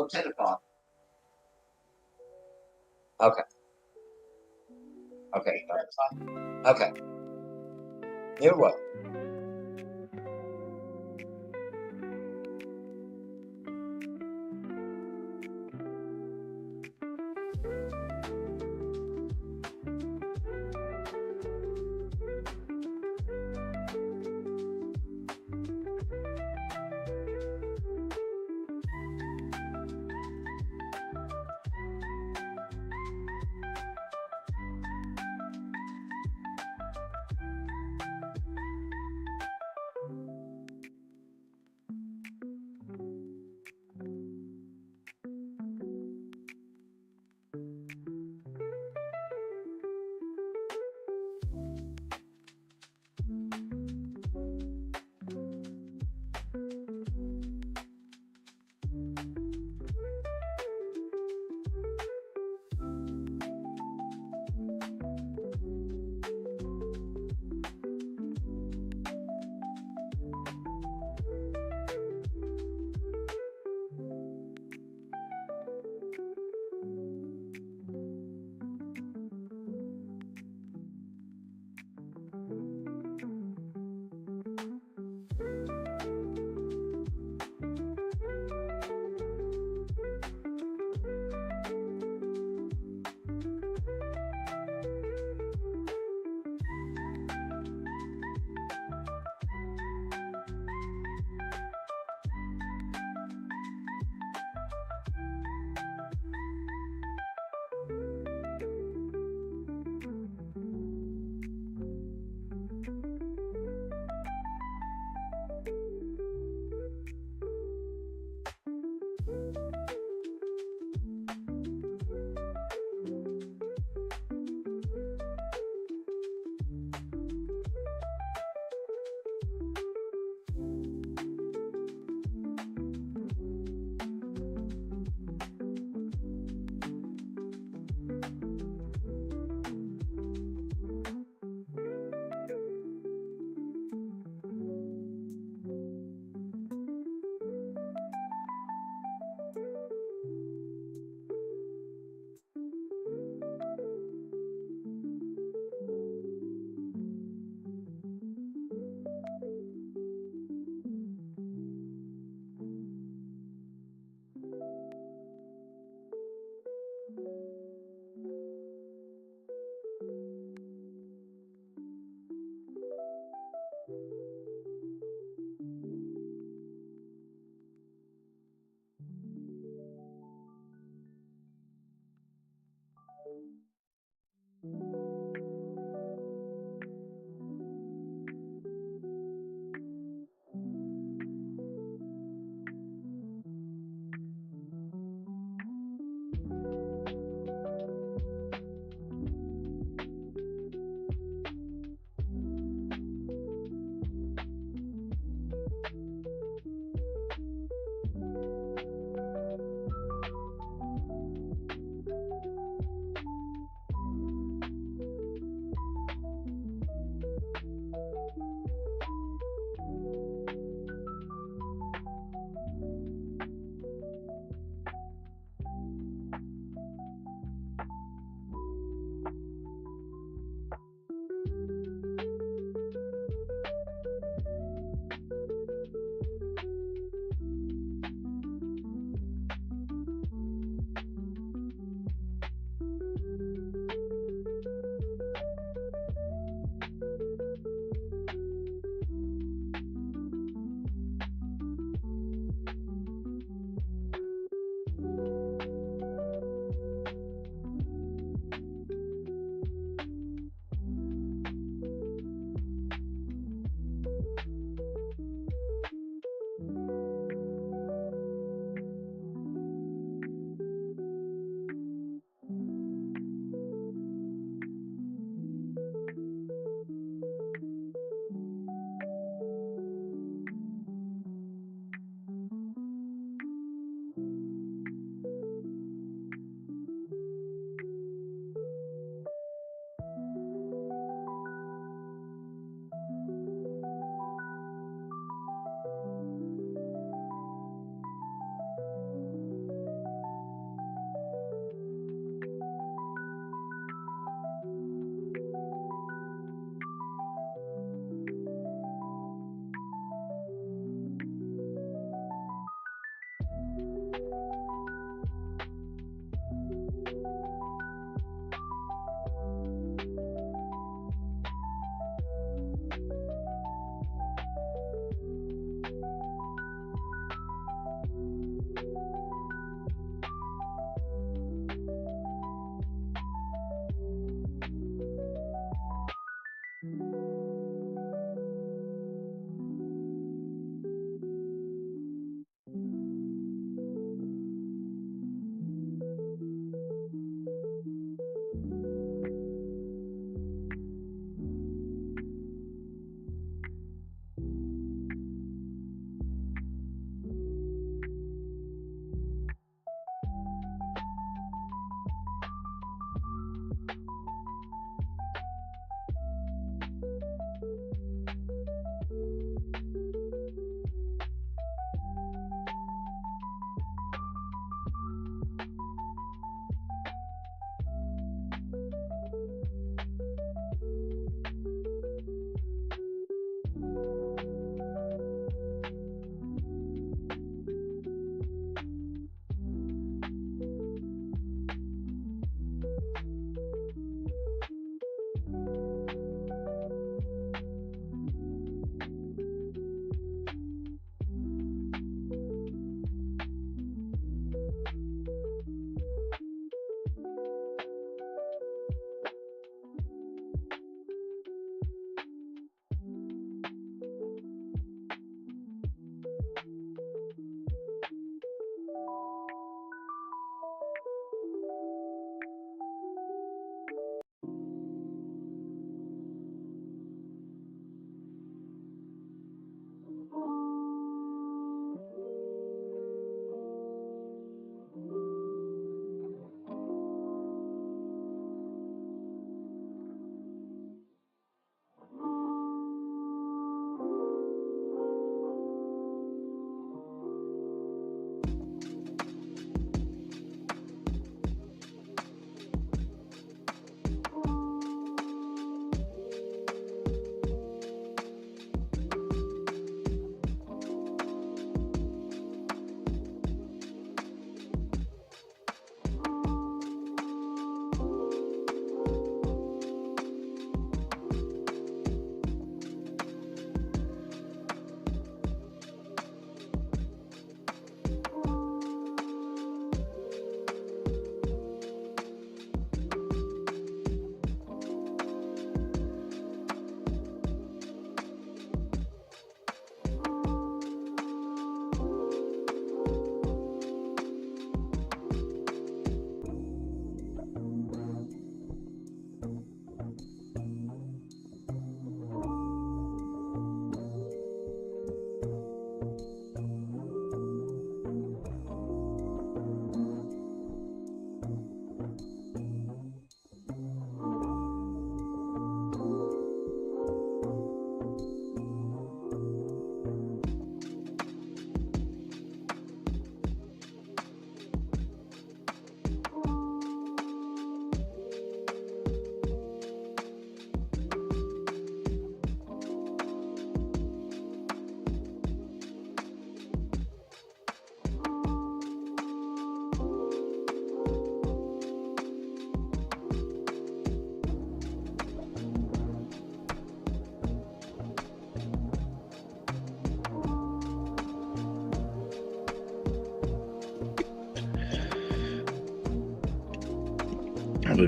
10 o'clock. Okay. Okay. Okay. You're welcome.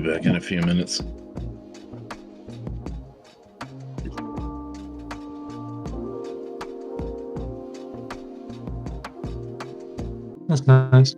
be back in a few minutes. That's nice.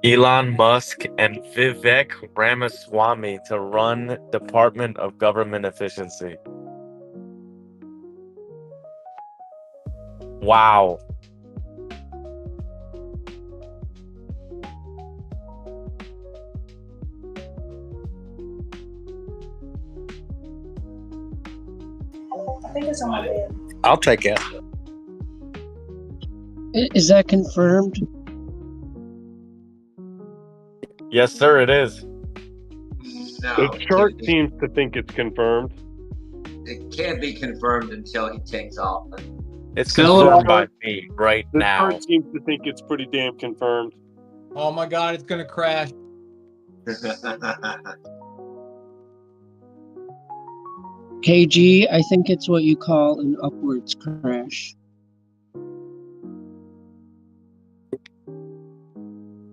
Elon Musk and Vivek Ramaswamy to run Department of Government Efficiency. Wow. I think it's on my bed. I'll take it. Is that confirmed? Yes, sir, it is. No, The chart seems to think it's confirmed. it can't be confirmed until he takes off. It's Spell it confirmed by out. me right The now. chart seems to think it's pretty damn confirmed. Oh my god, it's gonna crash. KG, I think it's what you call an upwards crash.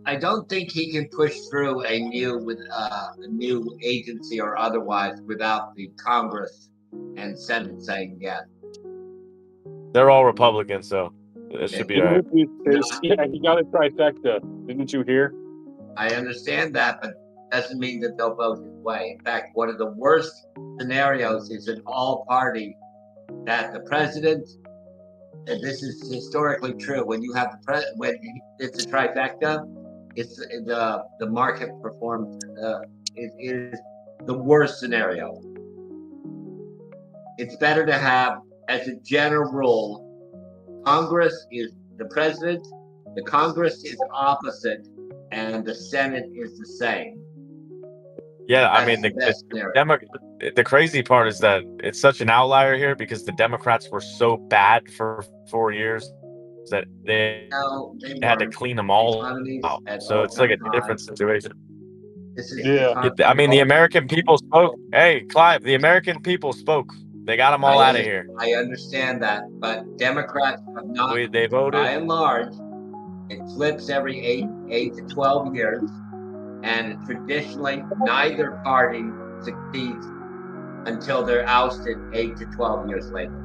I don't think he can push through a new agency or otherwise without the Congress and Senate saying yes. They're all Republicans, so it should be all right. Yeah, he got a trifecta. Didn't you hear? I understand that, but doesn't mean that they'll vote his way. In fact, one of the worst scenarios is an all-party that the president, and this is historically true, when you have when it's a trifecta, it's the market performs. It is the worst scenario. It's better to have, as a general rule, Congress is the president, the Congress is opposite, and the Senate is the same. Yeah, I That's mean, the best scenario. the crazy part is that it's such an outlier here because the Democrats were so bad for 4 years that they had to clean them all out. So it's like a different situation. This is I mean, the American people spoke. Hey, Clive, the American people spoke. They got them all out of here. I understand that, but Democrats have not. They voted. By and large, it flips every 8 to 12 years, and traditionally neither party succeeds until they're ousted 8 to 12 years later.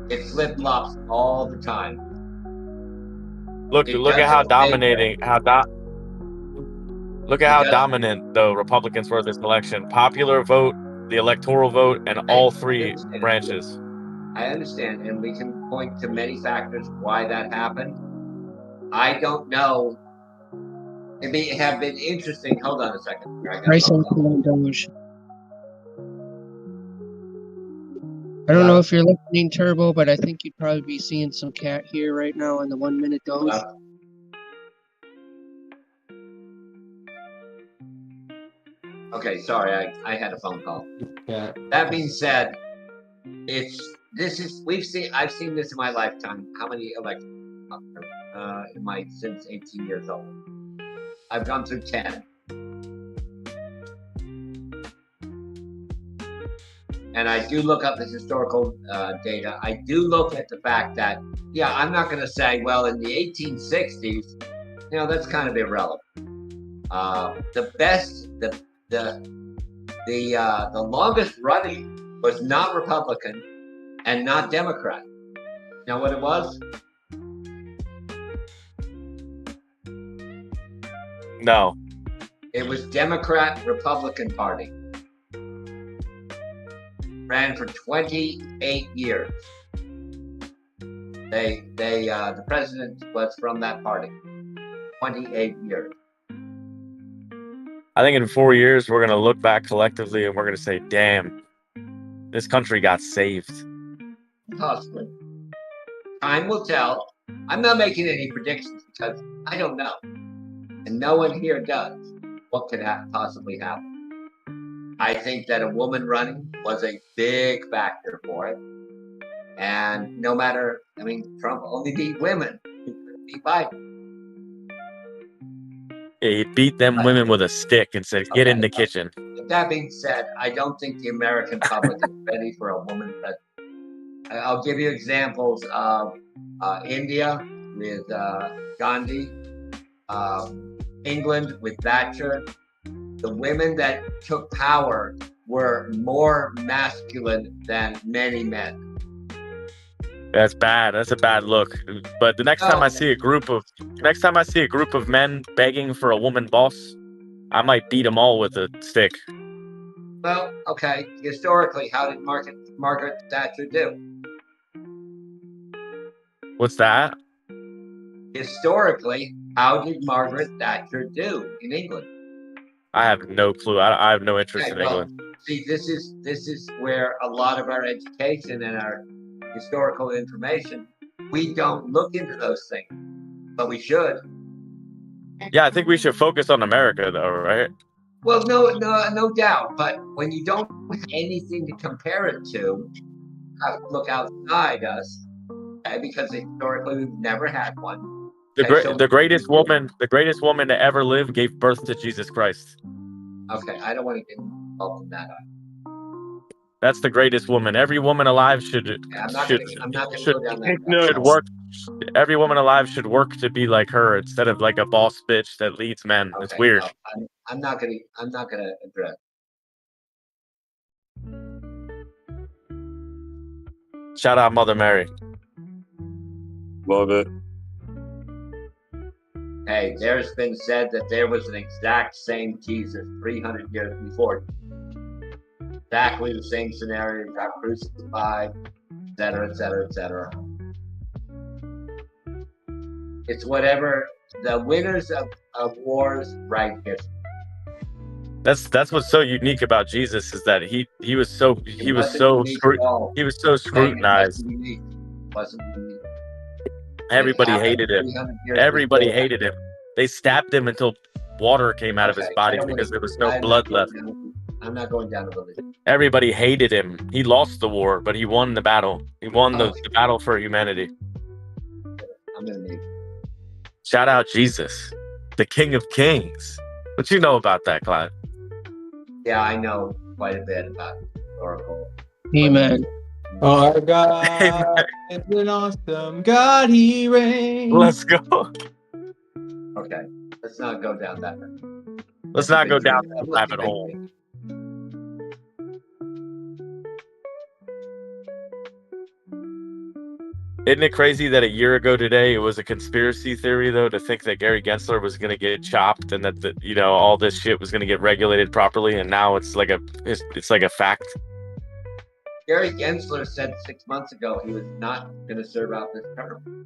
It flip flops all the time. Look at how dominating look at how dominant the Republicans were this election. Popular vote, the electoral vote, and all three branches. I understand, and we can point to many factors why that happened. I don't know. It may have been interesting. Hold on a second. Price on Doge. I don't know if you're listening, Turbo, but I think you'd probably be seeing some cat here right now on the 1 minute Doge. Okay, sorry, I had a phone call. Yeah. That being said, I've seen this in my lifetime. How many elections since 18 years old? I've gone through 10. And I do look up the historical data. I do look at the fact that, I'm not going to say, well, in the 1860s, that's kind of irrelevant. The longest running was not Republican and not Democrat. Know what it was? No. It was Democrat-Republican Party. Ran for 28 years. The president was from that party. 28 years. I think in 4 years we're gonna look back collectively and we're gonna say, "Damn, this country got saved." Possibly. Time will tell. I'm not making any predictions because I don't know, and no one here does. What could possibly happen? I think that a woman running was a big factor for it. And no matter, Trump only beat women. He beat Biden. Yeah, he beat them women with a stick and said, "Get in the kitchen." With that being said, I don't think the American public is ready for a woman president. I'll give you examples of India with Gandhi, England with Thatcher. The women that took power were more masculine than many men. That's bad. That's a bad look. But the next time I see a group of men begging for a woman boss, I might beat them all with a stick. Well, okay. Historically, how did Margaret Thatcher do? What's that? Historically, how did Margaret Thatcher do in England? I have no clue. I have no interest in England. See, this is where a lot of our education and our historical information, we don't look into those things, but we should. Yeah, I think we should focus on America, though, right? Well, no doubt. But when you don't have anything to compare it to, you have to look outside us, okay? Because historically we've never had one. The greatest woman to ever live gave birth to Jesus Christ. Okay, I don't want to get involved in that. That's the greatest woman. Every woman alive should work. Every woman alive should work to be like her instead of like a boss bitch that leads men. Okay, it's weird. No, I'm not gonna address. Shout out Mother Mary. Love it. Hey, there's been said that there was an exact same Jesus 300 years before. Exactly the same scenario, got crucified, etc., etc., etc. It's whatever the winners of wars write history. That's what's so unique about Jesus is that he was so scrutinized. Everybody hated him. Everybody hated him. They stabbed him until water came out of his body because there was no blood left. I'm not going down to religion. Everybody hated him. He lost the war, but he won the battle. He won the battle for humanity. I'm gonna make. Shout out Jesus, the King of Kings. What you know about that, Clyde? Yeah, I know quite a bit about historical. Amen. Our God is an awesome God. He reigns. Let's go. Okay, let's not go down that. Let's not go down that rabbit hole. Isn't it crazy that a year ago today it was a conspiracy theory though to think that Gary Gensler was going to get chopped and that all this shit was going to get regulated properly, and now it's like a fact. Gary Gensler said 6 months ago he was not going to serve out this term.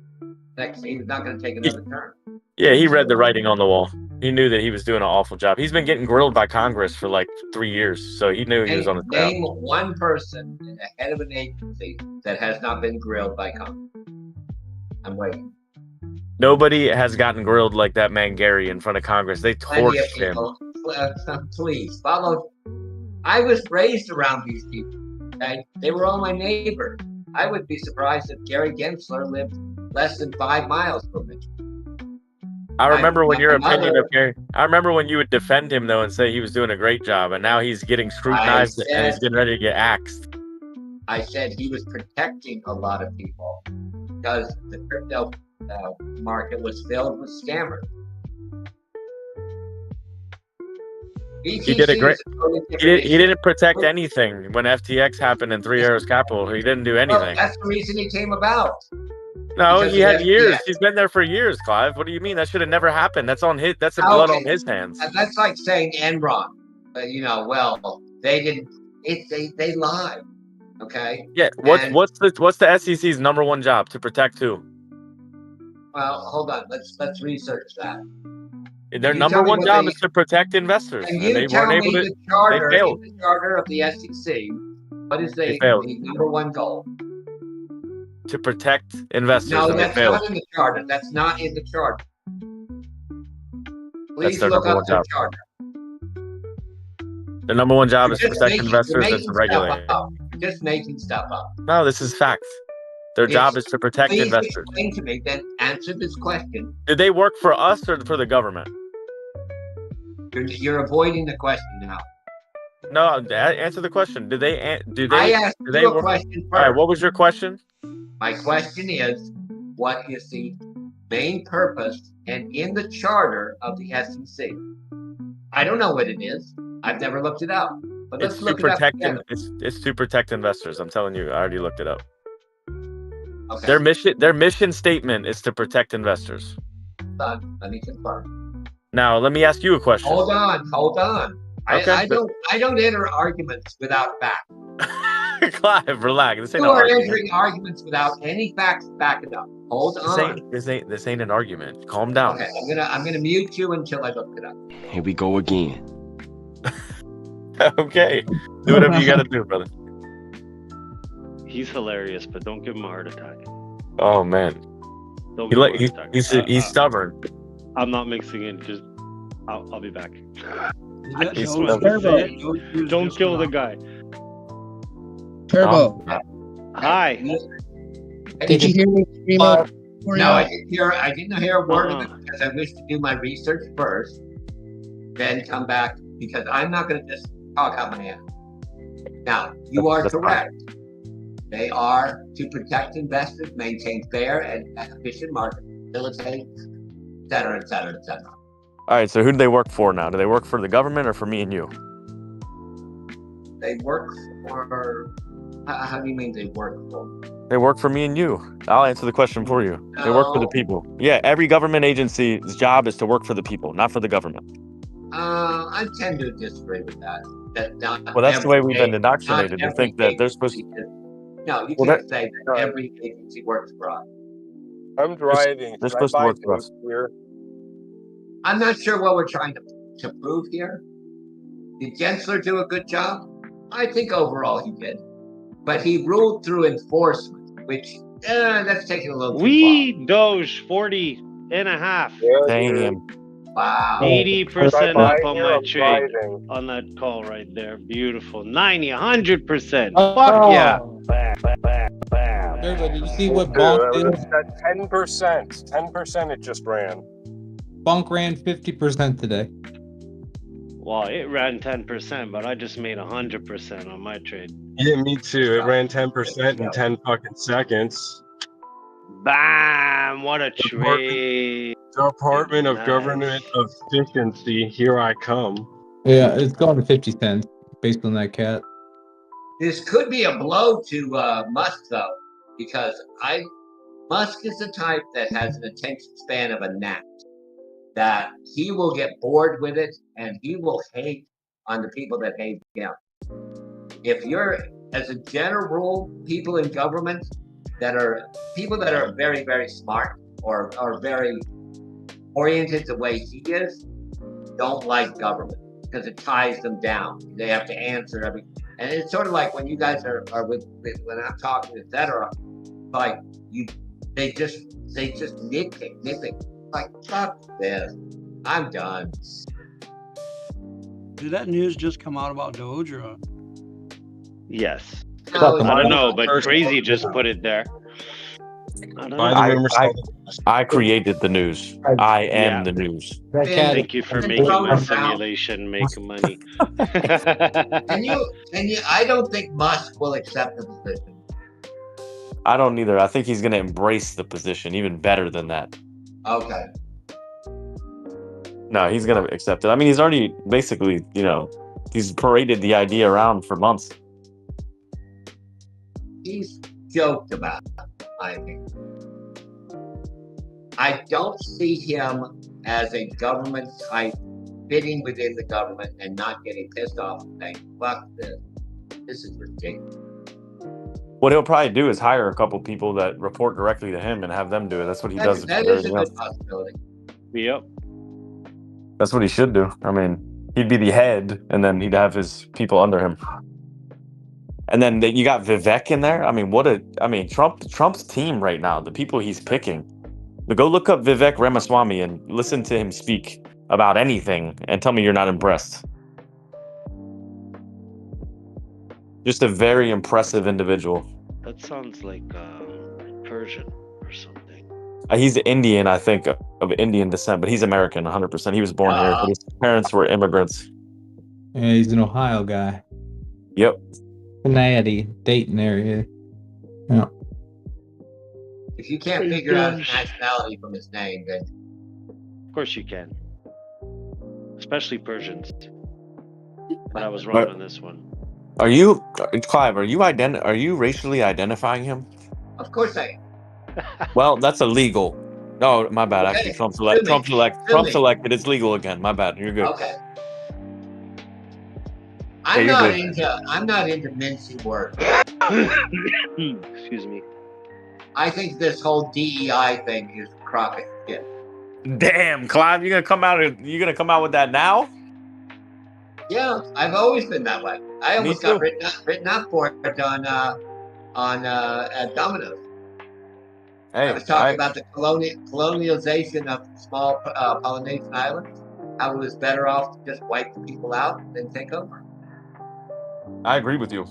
He was not going to take another term. Yeah, he read the writing on the wall. He knew that he was doing an awful job. He's been getting grilled by Congress for like 3 years, so he knew he was on his ground. Name one person at the head of an agency that has not been grilled by Congress. I'm waiting. Nobody has gotten grilled like that man Gary in front of Congress. They torched him. Please follow. I was raised around these people. Okay? They were all my neighbors. I would be surprised if Gary Gensler lived less than 5 miles from me. I remember when your opinion of Gary. I remember when you would defend him though and say he was doing a great job, and now he's getting scrutinized and he's getting ready to get axed. I said he was protecting a lot of people because the crypto market was filled with scammers. He did a great. He didn't protect anything when FTX happened in Three Arrows Capital. He didn't do anything. Well, that's the reason he came about. No, he had years. He's been there for years, Clive. What do you mean? That should have never happened. That's on his. That's the blood on his hands. And that's like saying Enron. Well, they didn't. They lied. Okay. Yeah. What's the SEC's number one job? To protect who? Well, hold on. Let's research that. Their number one job is to protect investors, and they weren't able to. They failed. The charter of the SEC. What is the number one goal? To protect investors. No, and that's they failed. not in the charter. That's not in the charter. Please That's their look number up one the job. charter. The number one job is to protect investors and to regulate. You're just making stuff up. No, this is facts. Their job is to protect Please investors. explain to me, then answer this question. Did they work for us or for the government? You're avoiding the question now. No, answer the question. I asked you a question first. All right, what was your question? My question is, what is the main purpose and in the charter of the SEC? I don't know what it is. I've never looked it up. But let's look it up together. It's to protect investors. I'm telling you, I already looked it up. Okay. Their mission statement is to protect investors. Let me confirm. Now, let me ask you a question. Hold on. Okay. I don't enter arguments without facts. Clive, relax. This ain't You an are argument. entering arguments without any facts to back it up. Hold on. This ain't an argument. Calm down. Okay, I'm gonna mute you until I look it up. Here we go again. Okay. Do whatever you gotta do, brother. He's hilarious, but don't give him a heart attack. Oh man. Don't give him a heart attack. He's stubborn. I'm not mixing in. Just I'll be back. He's Don't kill the guy. Turbo. Hi. Did you hear me scream out? No, I didn't hear a word of it because I wish to do my research first, then come back because I'm not going to just talk out my ass. Now, you are correct. They are to protect investors, maintain fair and efficient market, facilitate, et cetera, et cetera, et cetera. All right, so who do they work for now? Do they work for the government or for me and you? They work for. How do you mean they work for? They work for me and you. I'll answer the question for you. They work for the people. Yeah, every government agency's job is to work for the people, not for the government. I tend to disagree with that. Well, that's the way we've been indoctrinated to think that they're supposed to. No, you can't say that every agency works for us. I'm driving. They're supposed to work for us. Here? I'm not sure what we're trying to prove here. Did Gensler do a good job? I think overall he did. But he ruled through enforcement, which that's taking a little too far. Doge 40.5. Damn. Wow. 80% up on my trade on that call right there. Beautiful. 90, 100%. Fuck yeah. Did you see what Dude, Bonk did? at 10%. 10% it just ran. Bonk ran 50% today. Well, it ran 10%, but I just made 100% on my trade. Yeah, me too. It ran 10% in 10 fucking seconds. Bam! What a trade. Department of Government Efficiency, here I come. Yeah, it's going to 50 cents based on that cat. This could be a blow to Musk, though, because Musk is the type that has an attention span of a gnat. That he will get bored with it and he will hate on the people that hate him. If you're, as a general rule, people in government that are very, very smart or are very oriented the way he is, don't like government because it ties them down. They have to answer everything. And it's sort of like when you guys are with when I'm talking, etc. Like they just nitpick. Like, fuck this. I'm done. Did that news just come out about Doge or? Yes. No, I don't know, but Crazy just put it there. I don't know. I created the news. I am the news. Thank you for making my simulation make money. And you, I don't think Musk will accept the position. I don't either. I think he's going to embrace the position even better than that. Okay. No, he's going to accept it. I mean, he's already basically, he's paraded the idea around for months. He's joked about it, I think. I don't see him as a government type fitting within the government and not getting pissed off and saying, fuck this. This is ridiculous. What he'll probably do is hire a couple people that report directly to him and have them do it. That's what he does. That is a good possibility. Yep. That's what he should do. I mean, he'd be the head, and then he'd have his people under him. And then you got Vivek in there. I mean, Trump's team right now, the people he's picking. But go look up Vivek Ramaswamy and listen to him speak about anything and tell me you're not impressed. Just a very impressive individual. That sounds like Persian or something. He's Indian, I think, of Indian descent, but he's American, 100%. He was born here, but his parents were immigrants. Yeah, he's an Ohio guy. Yep. Cincinnati, Dayton area. Yeah. If you can't figure out his nationality from his name, then of course you can. Especially Persians. But I was wrong on this one. Are you, Clive, are you racially identifying him? of course I am. Well, that's illegal. No, my bad. Actually, Trump's elected. It's legal again. My bad. You're good. Okay. Yeah, you're good. I'm not into mincing words. Excuse me. I think this whole DEI thing is a crock of shit. Damn, Clive, you're gonna come out with that now? Yeah, I've always been that way. I almost got written up for it on at Domino's. Hey, I was talking about the colonialization of small Polynesian islands. How it was better off to just wipe the people out than take over. I agree with you.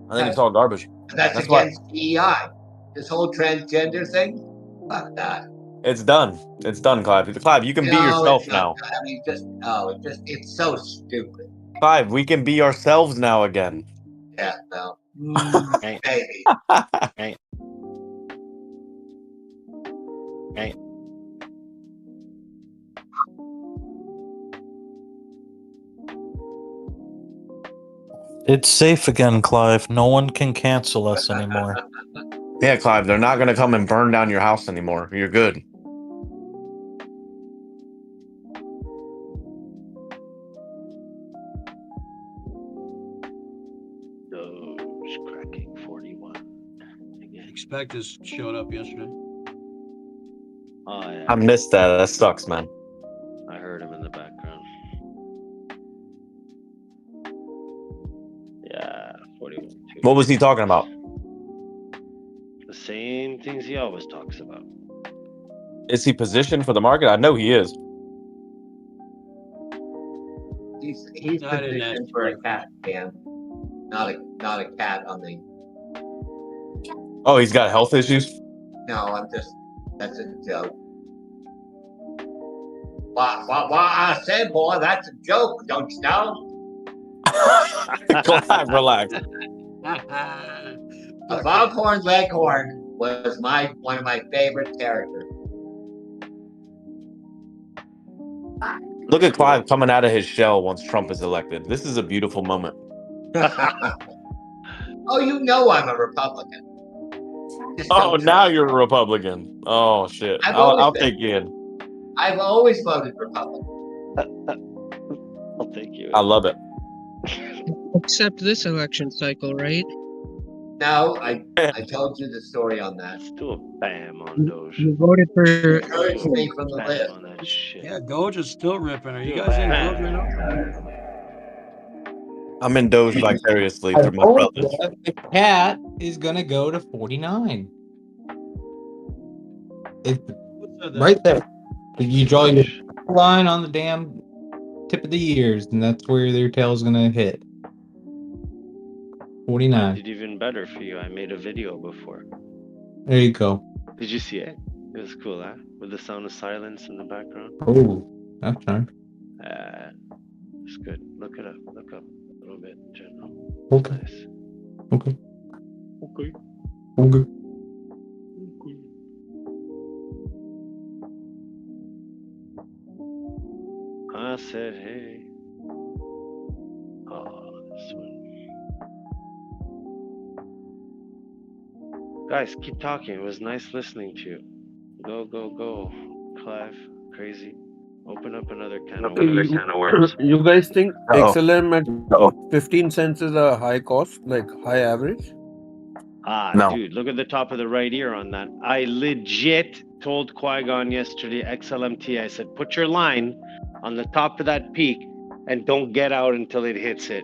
I think it's all garbage. That's against DEI. This whole transgender thing, fuck that. It's done. It's done, Clive. Clive, you can be yourself now. I mean, it's so stupid. Clive, we can be ourselves now again. Yeah, no. Maybe. Right. It's safe again, Clive. No one can cancel us anymore. Yeah, Clive, they're not gonna come and burn down your house anymore. You're good. Doge cracking 41. Expectus showed up yesterday. Oh yeah. I missed that. That sucks, man. I heard him in the background. Yeah, 41. What was he talking about? The same things he always talks about. Is he positioned for the market? I know he is. He's positioned for a cat scan, not a cat on the. Oh, he's got health issues? No, that's a joke. What I said, boy, that's a joke, don't you know? Relax. A foghorn leghorn was one of my favorite characters. Look at Clive coming out of his shell once Trump is elected. This is a beautiful moment. Oh, you know I'm a Republican. Oh, now you're a Republican. Oh, shit. I'll take you in. I've always voted Republican. I'll take you in. I love it. Except this election cycle, right? No, I told you the story on that. Let's do a bam on Doge. You voted for. Encouraged me from the list. On that shit. Yeah, Doge is still ripping. Are you guys in Doge right now? I'm in Doge vicariously through my brothers. The cat is gonna go to 49. It's right there. You draw your line on the damn tip of the ears, and that's where your tail is gonna hit. 49. I did even better for you. I made a video before. There you go. Did you see it? It was cool, huh? With the sound of silence in the background. Oh, that's nice. It's good. Look it up. Look up a little bit in general. Okay. Nice. Okay. Okay. Okay. I said, hey. Oh, this one. Guys, keep talking. It was nice listening to you. Go, go, go. Clive, crazy. Open up another can of worms. You guys think XLM at 15 cents is a high cost, like high average? No. Dude, look at the top of the right ear on that. I legit told Qui-Gon yesterday, XLMT, I said, put your line on the top of that peak and don't get out until it hits it.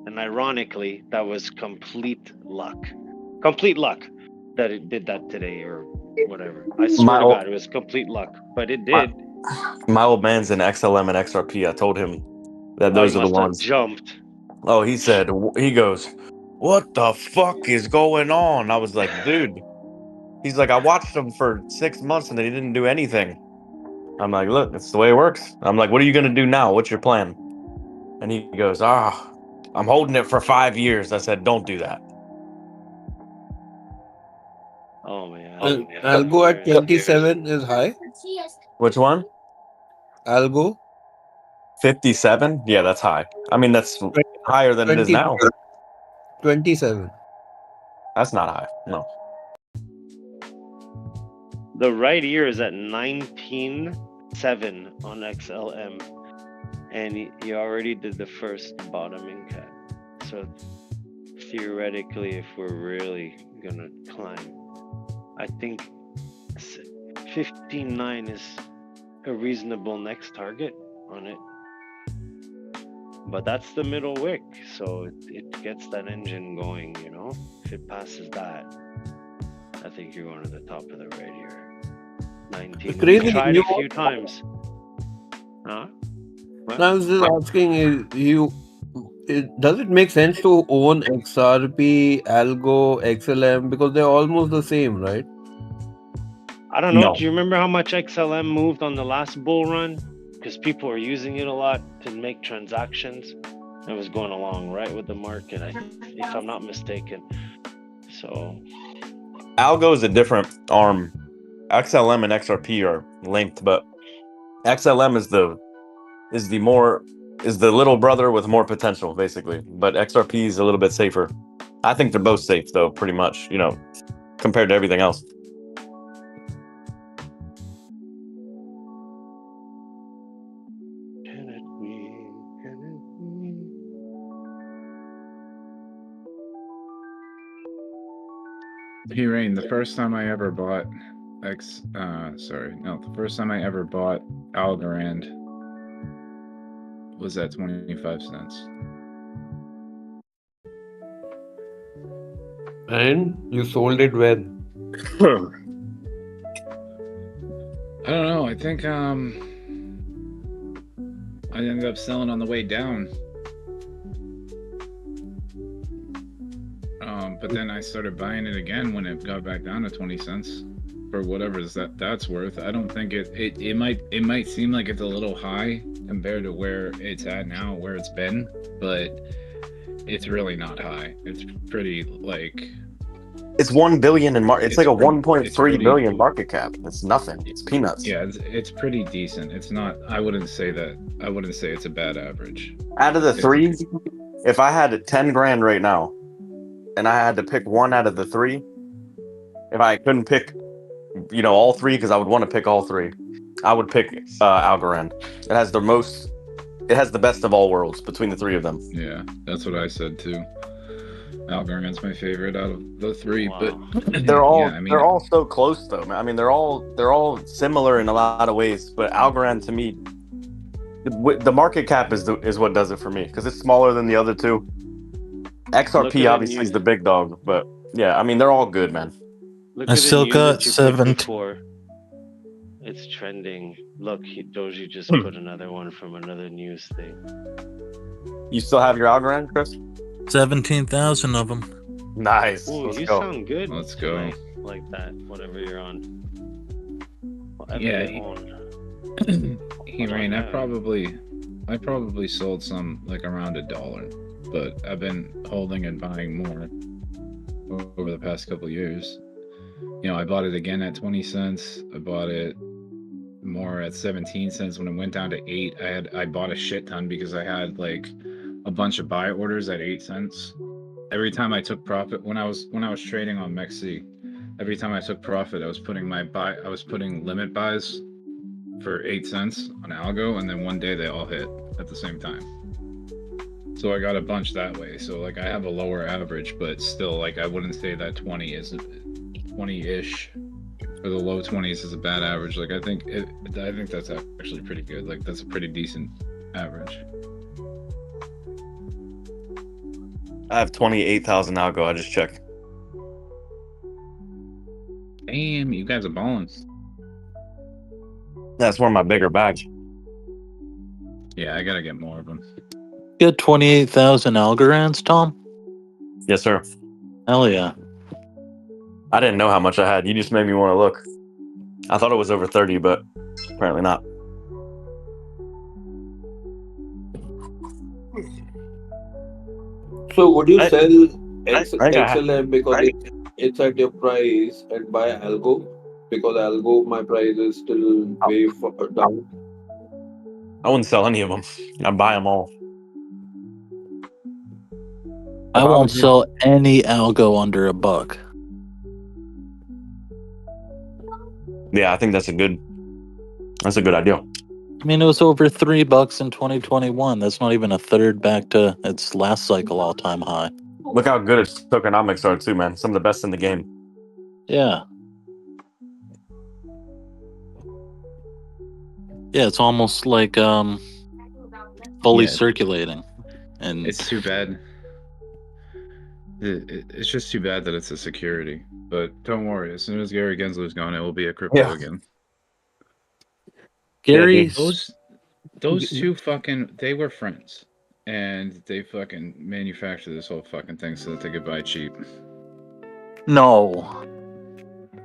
And ironically, that was complete luck. Complete luck that it did that today or whatever. I swear to God, it was complete luck, but it did. My old man's in XLM and XRP. I told him that those are the ones. Jumped. Oh, he goes, what the fuck is going on? I was like, dude. He's like, I watched him for 6 months and he didn't do anything. I'm like, look, it's the way it works. I'm like, what are you going to do now? What's your plan? And he goes, I'm holding it for 5 years. I said, don't do that. Oh, man. Algo at 27 is high? Which one? Algo? 57? Yeah, that's high. I mean, that's higher than it is now. 27. That's not high. No. The right ear is at 19.7 on XLM, and you already did the first bottoming cut. So theoretically, if we're really gonna climb, I think 15.9 is a reasonable next target on it. But that's the middle wick, so it gets that engine going, you know? If it passes that, I think you're going to the top of the right here. 19. Crazy. We tried a few times. Huh? What? I was just asking does it make sense to own XRP, Algo, XLM because they're almost the same, right? I don't know. Do you remember how much XLM moved on the last bull run? Because people are using it a lot to make transactions. It was going along right with the market, if I'm not mistaken. So Algo is a different arm. XLM and XRP are linked, but XLM is the little brother with more potential, basically. But XRP is a little bit safer. I think they're both safe, though, pretty much. You know, compared to everything else. Hey Rain, the first time I ever bought the first time I ever bought Algorand was at 25 cents. And you sold it when? I don't know. I think I ended up selling on the way down. But then I started buying it again when it got back down to 20 cents for whatever that's worth. I don't think it might seem like it's a little high compared to where it's at now, where it's been, but it's really not high. It's pretty like it's 1 billion in market. It's like a 1.3 billion market cap. It's nothing. It's peanuts. Yeah, it's pretty decent. It's not. I wouldn't say it's a bad average. Out of the three, if I had 10 grand right now, and I had to pick one out of the three, if I couldn't pick, all three, because I would want to pick all three, I would pick Algorand. It has the best of all worlds between the three of them. Yeah, that's what I said too. Algorand's my favorite out of the three, but they're all so close though. I mean, they're all similar in a lot of ways, but Algorand to me, the market cap is what does it for me, because it's smaller than the other two. XRP obviously is the big dog, but yeah, I mean they're all good, man. I still got 7. It's trending. Look, Doji just put another one from another news thing. You still have your Algorand, Chris? 17,000 of them. Nice. Ooh, Let's you go. sound good. Let's go. Like that, whatever you're on. Yeah. Rain, I probably sold some like around $1, but I've been holding and buying more over the past couple years. I bought it again at 20 cents. I bought it more at 17 cents when it went down to 8. I bought a shit ton because I had like a bunch of buy orders at 8 cents. Every time I took profit when I was trading on MEXC, every time I took profit, I was putting limit buys for 8 cents on Algo, and then one day they all hit at the same time. So I got a bunch that way. So like I have a lower average, but still like I wouldn't say that 20-ish or the low 20s is a bad average. Like I think that's actually pretty good. Like that's a pretty decent average. I have 28,000 Algo. I just checked. Damn, you guys are balling. That's one of my bigger bags. Yeah, I gotta get more of them. You got 28,000 Algorands, Tom? Yes, sir. Hell yeah. I didn't know how much I had. You just made me want to look. I thought it was over 30, but apparently not. So would you sell XLM because it's at your price and buy Algo? Because Algo, my price is still way down. I wouldn't sell any of them. I'd buy them all. I won't sell any Algo under $1. Yeah, I think that's a good idea. I mean, it was over $3 in 2021. That's not even a third back to its last cycle all-time high. Look how good its tokenomics are too, man. Some of the best in the game. Yeah. Yeah, it's almost like fully circulating. And it's too bad. It's just too bad that it's a security. But don't worry, as soon as Gary Gensler's gone, it will be a crypto again. Gary, those two they were friends, and they fucking manufactured this whole fucking thing so that they could buy cheap. No.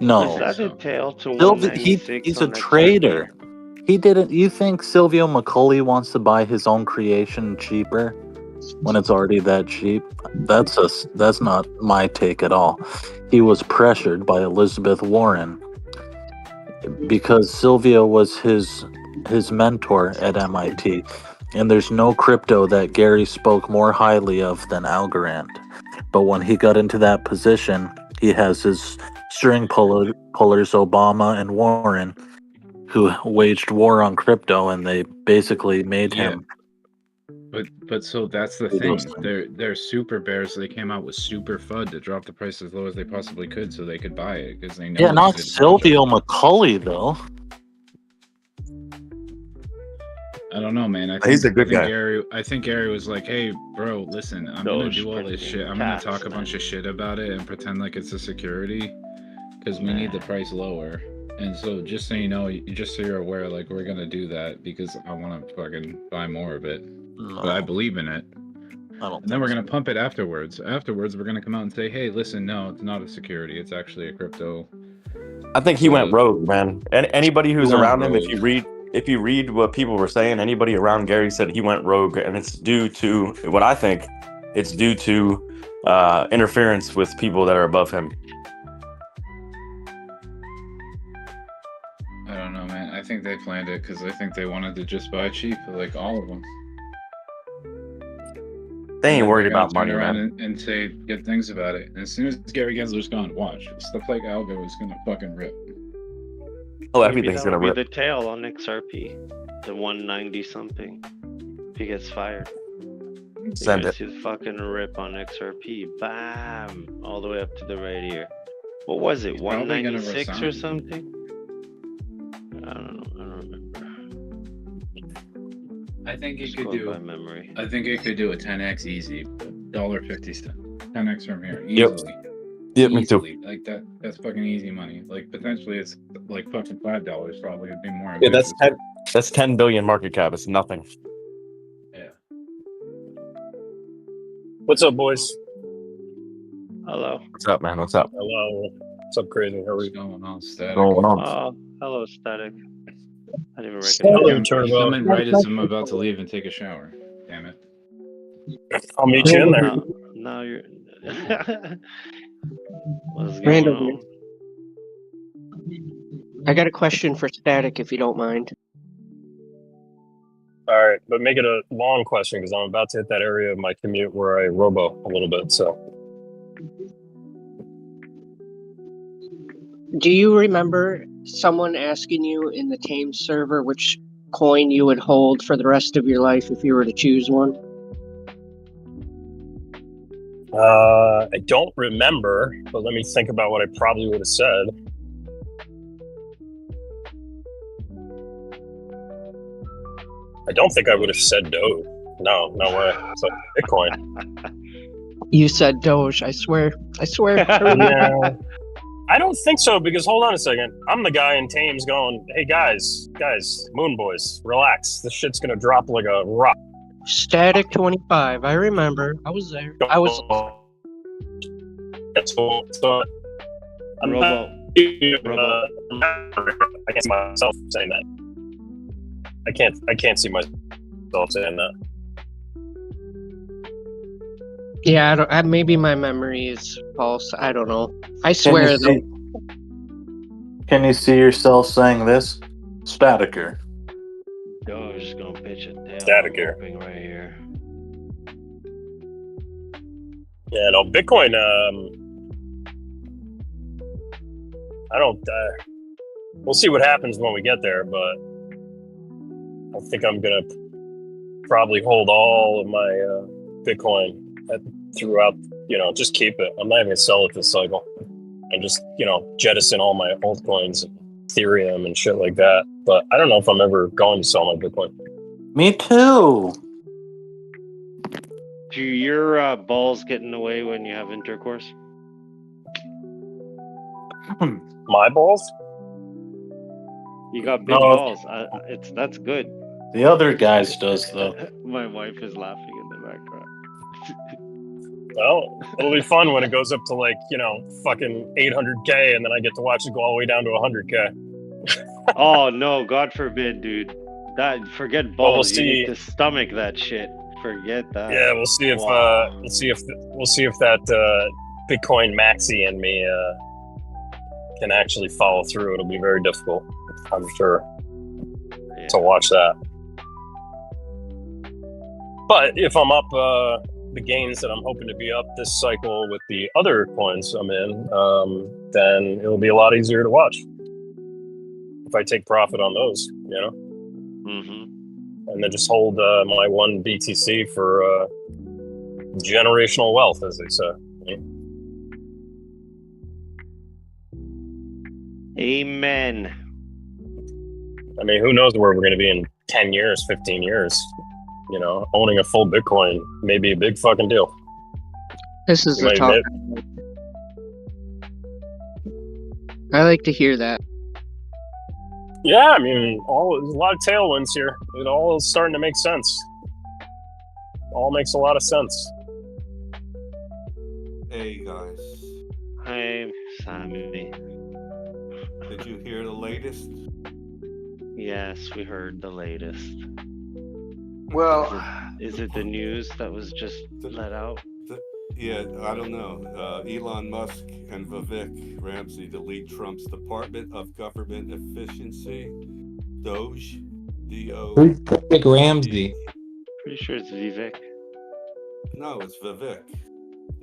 Is that a tail to 196? He's a trader. He didn't. You think Silvio McCauley wants to buy his own creation cheaper when it's already that cheap? That's not my take at all. He was pressured by Elizabeth Warren because Silvio was his mentor at MIT, and there's no crypto that Gary spoke more highly of than Algorand. But when he got into that position, he has his string pullers, Obama and Warren, who waged war on crypto, and they basically made him. But so that's the thing. They're super bears. So they came out with super FUD to drop the price as low as they possibly could so they could buy it because they know. Yeah, not Silvio McCauley though. I don't know, man. He's a good guy. I think Gary was like, "Hey, bro, listen, I'm gonna do all this shit. I'm gonna talk a bunch of shit about it and pretend like it's a security because we need the price lower." And so, just so you know, just so you're aware, like we're gonna do that because I want to fucking buy more of it. But I believe in it. And then we're gonna pump it afterwards. Afterwards, we're gonna come out and say, "Hey, listen, no, it's not a security. It's actually a crypto." I think he went rogue, man. And anybody who's around him, if you read what people were saying, anybody around Gary said he went rogue, and it's due to what I think. It's due to interference with people that are above him. I don't know, man. I think they planned it because I think they wanted to just buy cheap, like all of them. They ain't worried about money, turn around man. and say good things about it. And as soon as Gary Gensler's gone, watch stuff like Algo is gonna fucking rip. Oh, everything's gonna rip. The tail on XRP, the 190 something. If he gets fired, Send it. His fucking rip on XRP, bam, all the way up to the right here. What was it? 196 or something? I don't remember. I think it Just could going do. by memory. I think it could do a 10x easy, $1.50 10x from here easily. Yep, me too. Easily. Like that's fucking easy money. Like potentially it's like fucking $5 probably would be more. Yeah, that's 10 billion market cap. It's nothing. Yeah. What's up, boys? Hello. What's up, man? What's up? Hello. What's up, crazy? How are you? What's going on, Static? Going on? Hello, Static. I didn't even Hello, recognize you. Turbo. Come in right as I'm about to leave and take a shower. Damn it. I'll meet you in there. Now you're. What's going Random. on? I got a question for Static, if you don't mind. All right, but make it a long question because I'm about to hit that area of my commute where I robo a little bit. So, Do you remember someone asking you in the Tame server which coin you would hold for the rest of your life if you were to choose one? I don't remember, but let me think about what I probably would have said. I don't think I would have said Doge. No way. It's like Bitcoin. You said Doge. I swear. Yeah. I don't think so because hold on a second. I'm the guy in Thames going, hey guys, Moon Boys, relax. This shit's gonna drop like a rock. Static 25. I remember. I was there. I was. So I'm not, I can't see myself saying that. I can't see myself saying that. Yeah, maybe my memory is false. I don't know. I swear though. Can you see yourself saying this? Staticer. Doge is gonna pitch it down. Staticer. Right here. Yeah, no, Bitcoin. I don't. we'll see what happens when we get there. But I think I'm gonna probably hold all of my Bitcoin throughout. Just keep it. I'm not even gonna sell it this cycle, and just jettison all my altcoins, Ethereum, and shit like that. But I don't know if I'm ever going to sell my Bitcoin. Me too. Do your balls get in the way when you have intercourse? My balls? You got big balls. That's good. The other guy's does though. My wife is laughing in the background. Well, it'll be fun when it goes up to fucking 800K, and then I get to watch it go all the way down to 100K. Oh no, God forbid, dude. Forget balls. Well, we'll see. You need to stomach that shit. Forget that. Yeah, we'll see if that Bitcoin maxi in me can actually follow through. It'll be very difficult, I'm sure, to watch that. But if I'm up the gains that I'm hoping to be up this cycle with the other coins I'm in, then it'll be a lot easier to watch if I take profit on those, Mm-hmm. And then just hold my one BTC for generational wealth, as they say. Amen. I mean, who knows where we're going to be in 10 years, 15 years? Owning a full Bitcoin may be a big fucking deal. This is the talk. I like to hear that. Yeah, I mean, there's a lot of tailwinds here. It all is starting to make sense. All makes a lot of sense. Hey guys. Hey, Sammy. Did you hear the latest? Yes, we heard the latest. Well, is it the news that was just let out? Yeah, I don't know. Elon Musk and Vivek Ramsey delete Trump's Department of Government Efficiency. Doge. Vivek Ramsey. Pretty sure it's Vivek. No, it's Vivek.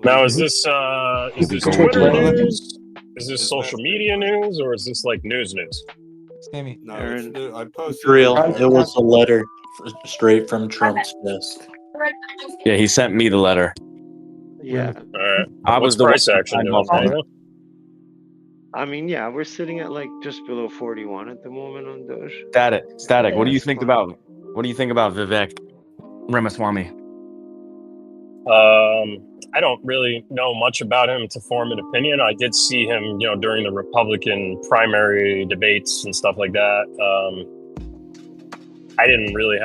Now, is this Twitter news? Is this social media news, or is this like news? Sammy. No, it's new. I posted Real. It was a letter straight from Trump's desk. Yeah, he sent me the letter. Yeah. All right. I was What's the price one action signed doing? off on it. I mean, yeah, we're sitting at like just below 41 at the moment on Doge. Static. What do you That's think fine. about Vivek Ramaswamy? I don't really know much about him to form an opinion. I did see him, during the Republican primary debates and stuff like that. I didn't really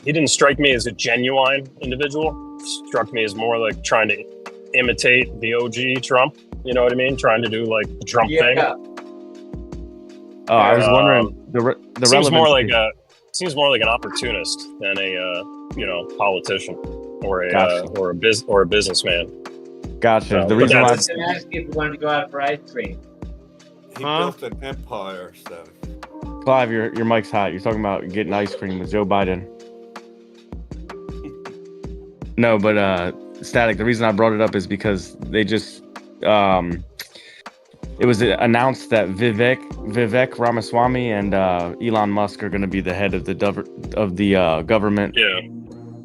he didn't strike me as a genuine individual. Struck me as more like trying to imitate the OG Trump. You know what I mean? Trying to do like the Trump thing. Oh, I was wondering the seems more like relevancy. seems more like an opportunist than a politician or a Gotcha. or a businessman. Gotcha. The but reason why I was going to ask you if you wanted to go out for ice cream. He built an empire, so. Clive, your mic's hot. You're talking about getting ice cream with Joe Biden. No, but Static, the reason I brought it up is because they just it was announced that Vivek Ramaswamy and Elon Musk are going to be the head of the government. Yeah,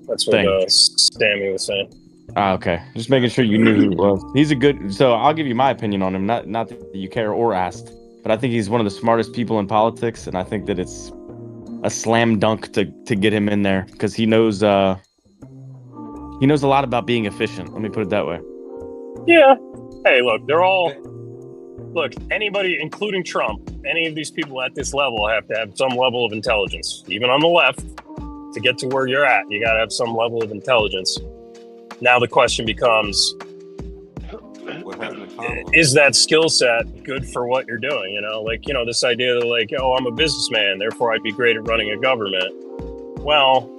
that's what thing. Stammy was saying. Okay, just making sure you knew who he was. He's a good. So I'll give you my opinion on him. Not that you care or asked, but I think he's one of the smartest people in politics, and I think that it's a slam dunk to get him in there because he knows a lot about being efficient. Let me put it that way. Yeah. Hey, look, anybody, including Trump, any of these people at this level have to have some level of intelligence. Even on the left, to get to where you're at, you got to have some level of intelligence. Now the question becomes, is that skill set good for what you're doing? This idea that I'm a businessman, therefore I'd be great at running a government. Well,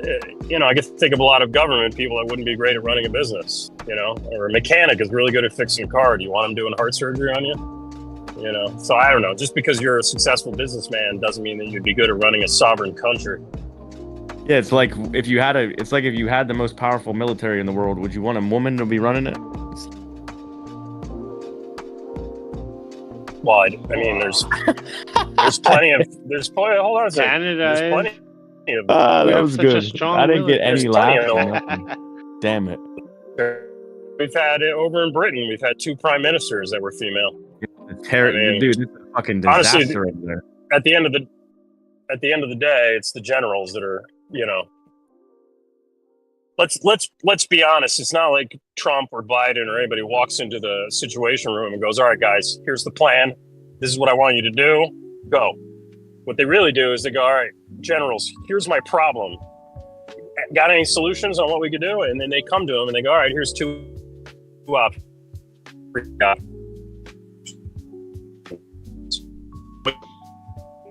I get to think of a lot of government people that wouldn't be great at running a business, or a mechanic is really good at fixing a car. Do you want him doing heart surgery on you? So I don't know. Just because you're a successful businessman doesn't mean that you'd be good at running a sovereign country. Yeah, it's like if you had the most powerful military in the world, would you want a woman to be running it? wide. I mean, there's plenty of hold on a second. Canada There's is. plenty of That was good. I didn't get any laughs. of- or nothing. Damn it. We've had it over in Britain. We've had 2 prime ministers that were female. Dude, it's a fucking honestly, disaster over there. At the end of the day, it's the generals that are, let's be honest. It's not like Trump or Biden or anybody walks into the situation room and goes, "All right, guys, here's the plan. This is what I want you to do. Go." What they really do is they go, "All right, generals, here's my problem. Got any solutions on what we could do?" And then they come to them and they go, "All right, here's 2 options."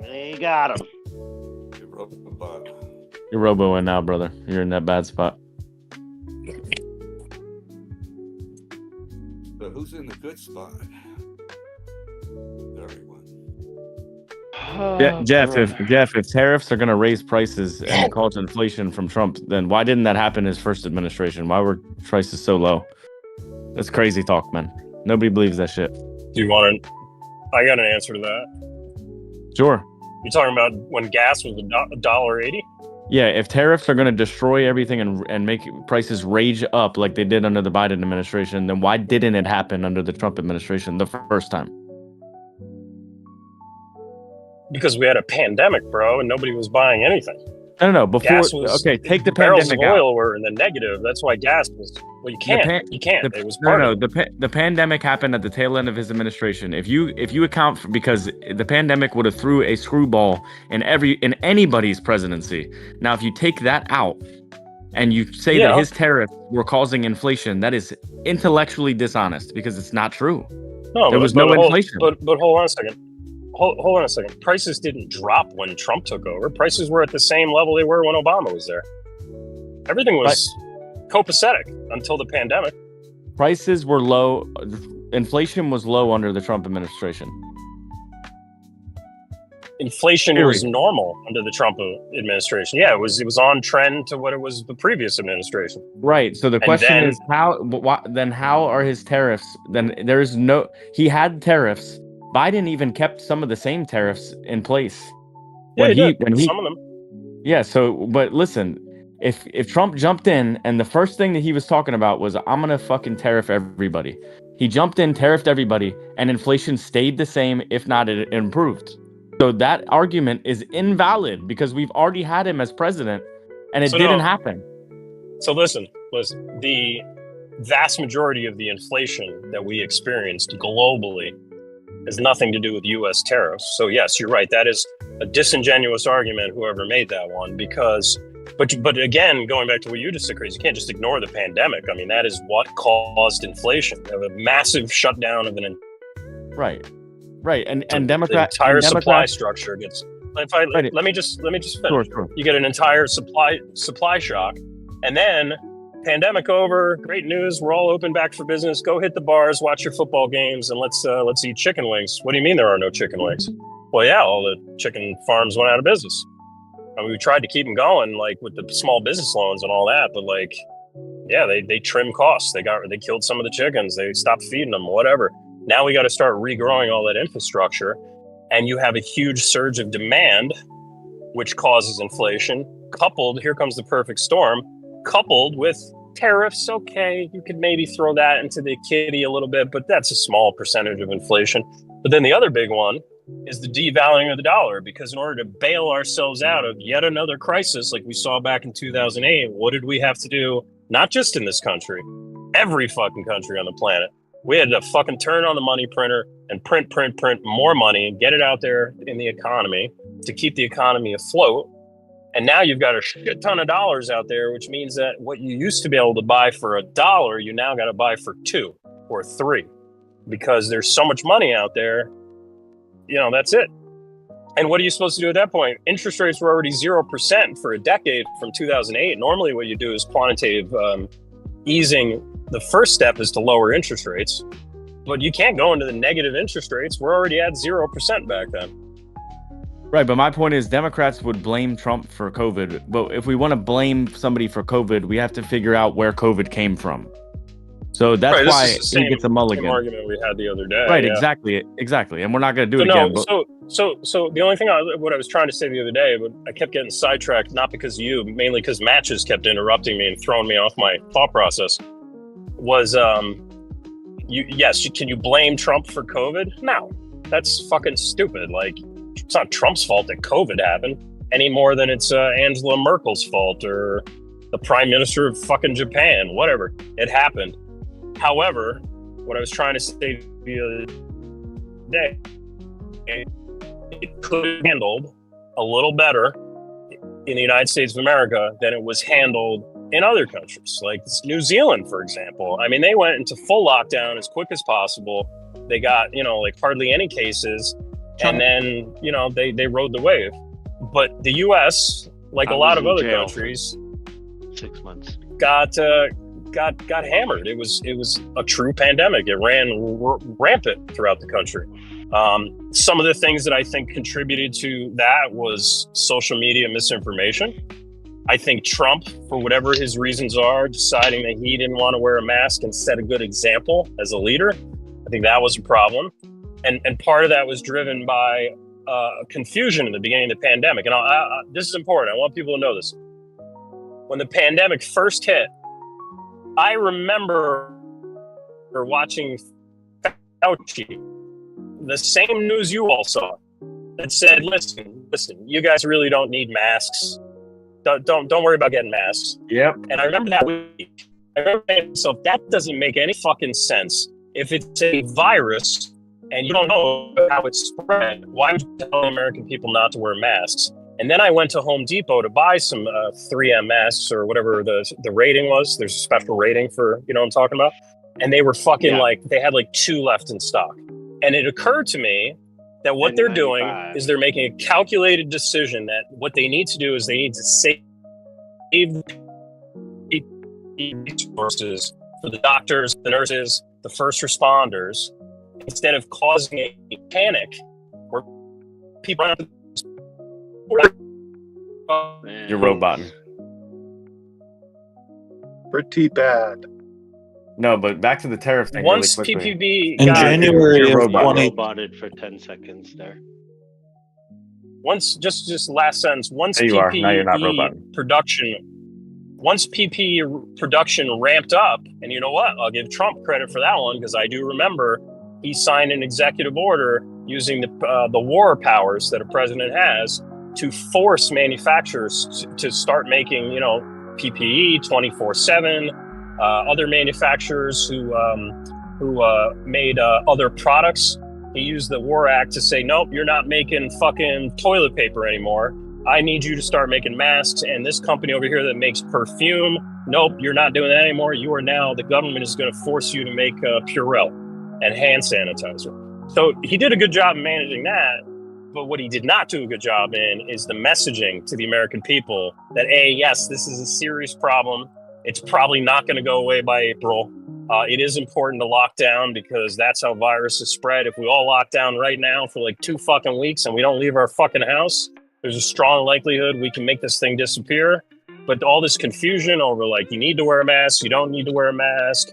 They got him. You're roboing now, brother. You're in that bad spot. So who's in the good spot? Everyone. Jeff, if tariffs are going to raise prices and cause inflation from Trump, then why didn't that happen in his first administration? Why were prices so low? That's crazy talk, man. Nobody believes that shit. Do you want to? I got an answer to that. Sure. You're talking about when gas was $1.80? Yeah, if tariffs are going to destroy everything and make prices rage up like they did under the Biden administration, then why didn't it happen under the Trump administration the first time? Because we had a pandemic, bro, and nobody was buying anything. I don't know. Before, take the barrels pandemic of out. oil were in the negative. That's why gas was. Well, you can't. It was part of it. The pandemic happened at the tail end of his administration. If you account for, because the pandemic would have threw a screwball in anybody's presidency. Now, if you take that out and you say that his tariffs were causing inflation, that is intellectually dishonest because it's not true. No, there was no inflation. But hold on a second. Hold on a second. Prices didn't drop when Trump took over. Prices were at the same level they were when Obama was there. Everything was copacetic until the pandemic. Prices were low. Inflation was low under the Trump administration. Inflation was normal under the Trump administration. Yeah, it was on trend to what it was the previous administration. Right. So the question is how are his tariffs? Then there's no. He had tariffs. Biden even kept some of the same tariffs in place. Yeah, he did. Some of them. Yeah. So, but listen, if Trump jumped in and the first thing that he was talking about was, "I'm gonna fucking tariff everybody," he jumped in, tariffed everybody, and inflation stayed the same, if not it improved. So that argument is invalid because we've already had him as president, and it didn't happen. So listen. The vast majority of the inflation that we experienced globally has nothing to do with U.S. tariffs. So yes, you're right. That is a disingenuous argument, whoever made that one, because, but again, going back to what you just said, Chris, you can't just ignore the pandemic. I mean, that is what caused inflation. You have a massive shutdown of Right. And Democrats, the entire supply structure gets. Let me just finish. Sure. You get an entire supply shock, and then pandemic over, great news, we're all open back for business. Go hit the bars, watch your football games, and let's eat chicken wings. What do you mean there are no chicken wings? Well, yeah, all the chicken farms went out of business. I mean, we tried to keep them going, like with the small business loans and all that, but like, yeah, they trimmed costs. They killed some of the chickens. They stopped feeding them, whatever. Now we got to start regrowing all that infrastructure, and you have a huge surge of demand, which causes inflation. Here comes the perfect storm. Coupled with tariffs, okay, you could maybe throw that into the kitty a little bit, but that's a small percentage of inflation. But then the other big one is the devaluing of the dollar, because in order to bail ourselves out of yet another crisis like we saw back in 2008, what did we have to do? Not just in this country, every fucking country on the planet. We had to fucking turn on the money printer and print more money and get it out there in the economy to keep the economy afloat. And now you've got a shit ton of dollars out there, which means that what you used to be able to buy for $1, you now got to buy for $2 or $3 because there's so much money out there. That's it. And what are you supposed to do at that point? Interest rates were already 0% for a decade from 2008. Normally what you do is quantitative easing. The first step is to lower interest rates, but you can't go into the negative interest rates. We're already at 0% back then. Right, but my point is Democrats would blame Trump for COVID. But if we want to blame somebody for COVID, we have to figure out where COVID came from. So that's Right, this why is the he gets a same mulligan. argument we had the other day. Right, yeah. exactly. And we're not going to do So it no, again. But so the only thing what I was trying to say the other day, but I kept getting sidetracked, not because of you, mainly because Matches kept interrupting me and throwing me off my thought process. Was can you blame Trump for COVID? No, that's fucking stupid. Like, it's not Trump's fault that COVID happened any more than it's Angela Merkel's fault or the Prime Minister of fucking Japan. Whatever, it happened. However, what I was trying to say the other day, it could have handled a little better in the United States of America than it was handled in other countries, like New Zealand, for example. I mean, they went into full lockdown as quick as possible. They got, like hardly any cases, and then, they rode the wave. But the U.S., like a lot of other countries, 6 months got hammered. It was a true pandemic. It ran rampant throughout the country. Some of the things that I think contributed to that was social media misinformation. I think Trump, for whatever his reasons are, deciding that he didn't want to wear a mask and set a good example as a leader, I think that was a problem. And part of that was driven by confusion in the beginning of the pandemic. And this is important. I want people to know this. When the pandemic first hit, I remember watching Fauci, the same news you all saw, that said, listen, you guys really don't need masks. Don't worry about getting masks. Yep. And I remember that week. I remember saying to myself, that doesn't make any fucking sense. If it's a virus and you don't know how it's spread, why would you tell American people not to wear masks? And then I went to Home Depot to buy some 3M masks or whatever the rating was. There's a special rating for, what I'm talking about. And they were fucking they had like 2 left in stock. And it occurred to me that what they're doing is they're making a calculated decision that what they need to do is they need to save resources for the doctors, the nurses, the first responders, instead of causing a panic where people are you're roboting. Pretty bad. No, but back to the tariff thing. Once really quickly. PPB In January of 20... roboted for 10 seconds there. Once, just last sentence. Once there you are. Now you're not roboting. Once PPE production ramped up, and you know what? I'll give Trump credit for that one because I do remember he signed an executive order using the war powers that a president has to force manufacturers to start making, PPE 24/7. Other manufacturers who made other products, he used the War Act to say, nope, you're not making fucking toilet paper anymore. I need you to start making masks. And this company over here that makes perfume, nope, you're not doing that anymore. You are now, the government is going to force you to make Purell and hand sanitizer. So he did a good job in managing that. But what he did not do a good job in is the messaging to the American people that, yes, this is a serious problem. It's probably not going to go away by April. It is important to lock down because that's how viruses spread. If we all lock down right now for like 2 fucking weeks and we don't leave our fucking house, there's a strong likelihood we can make this thing disappear. But all this confusion over like, you need to wear a mask, you don't need to wear a mask.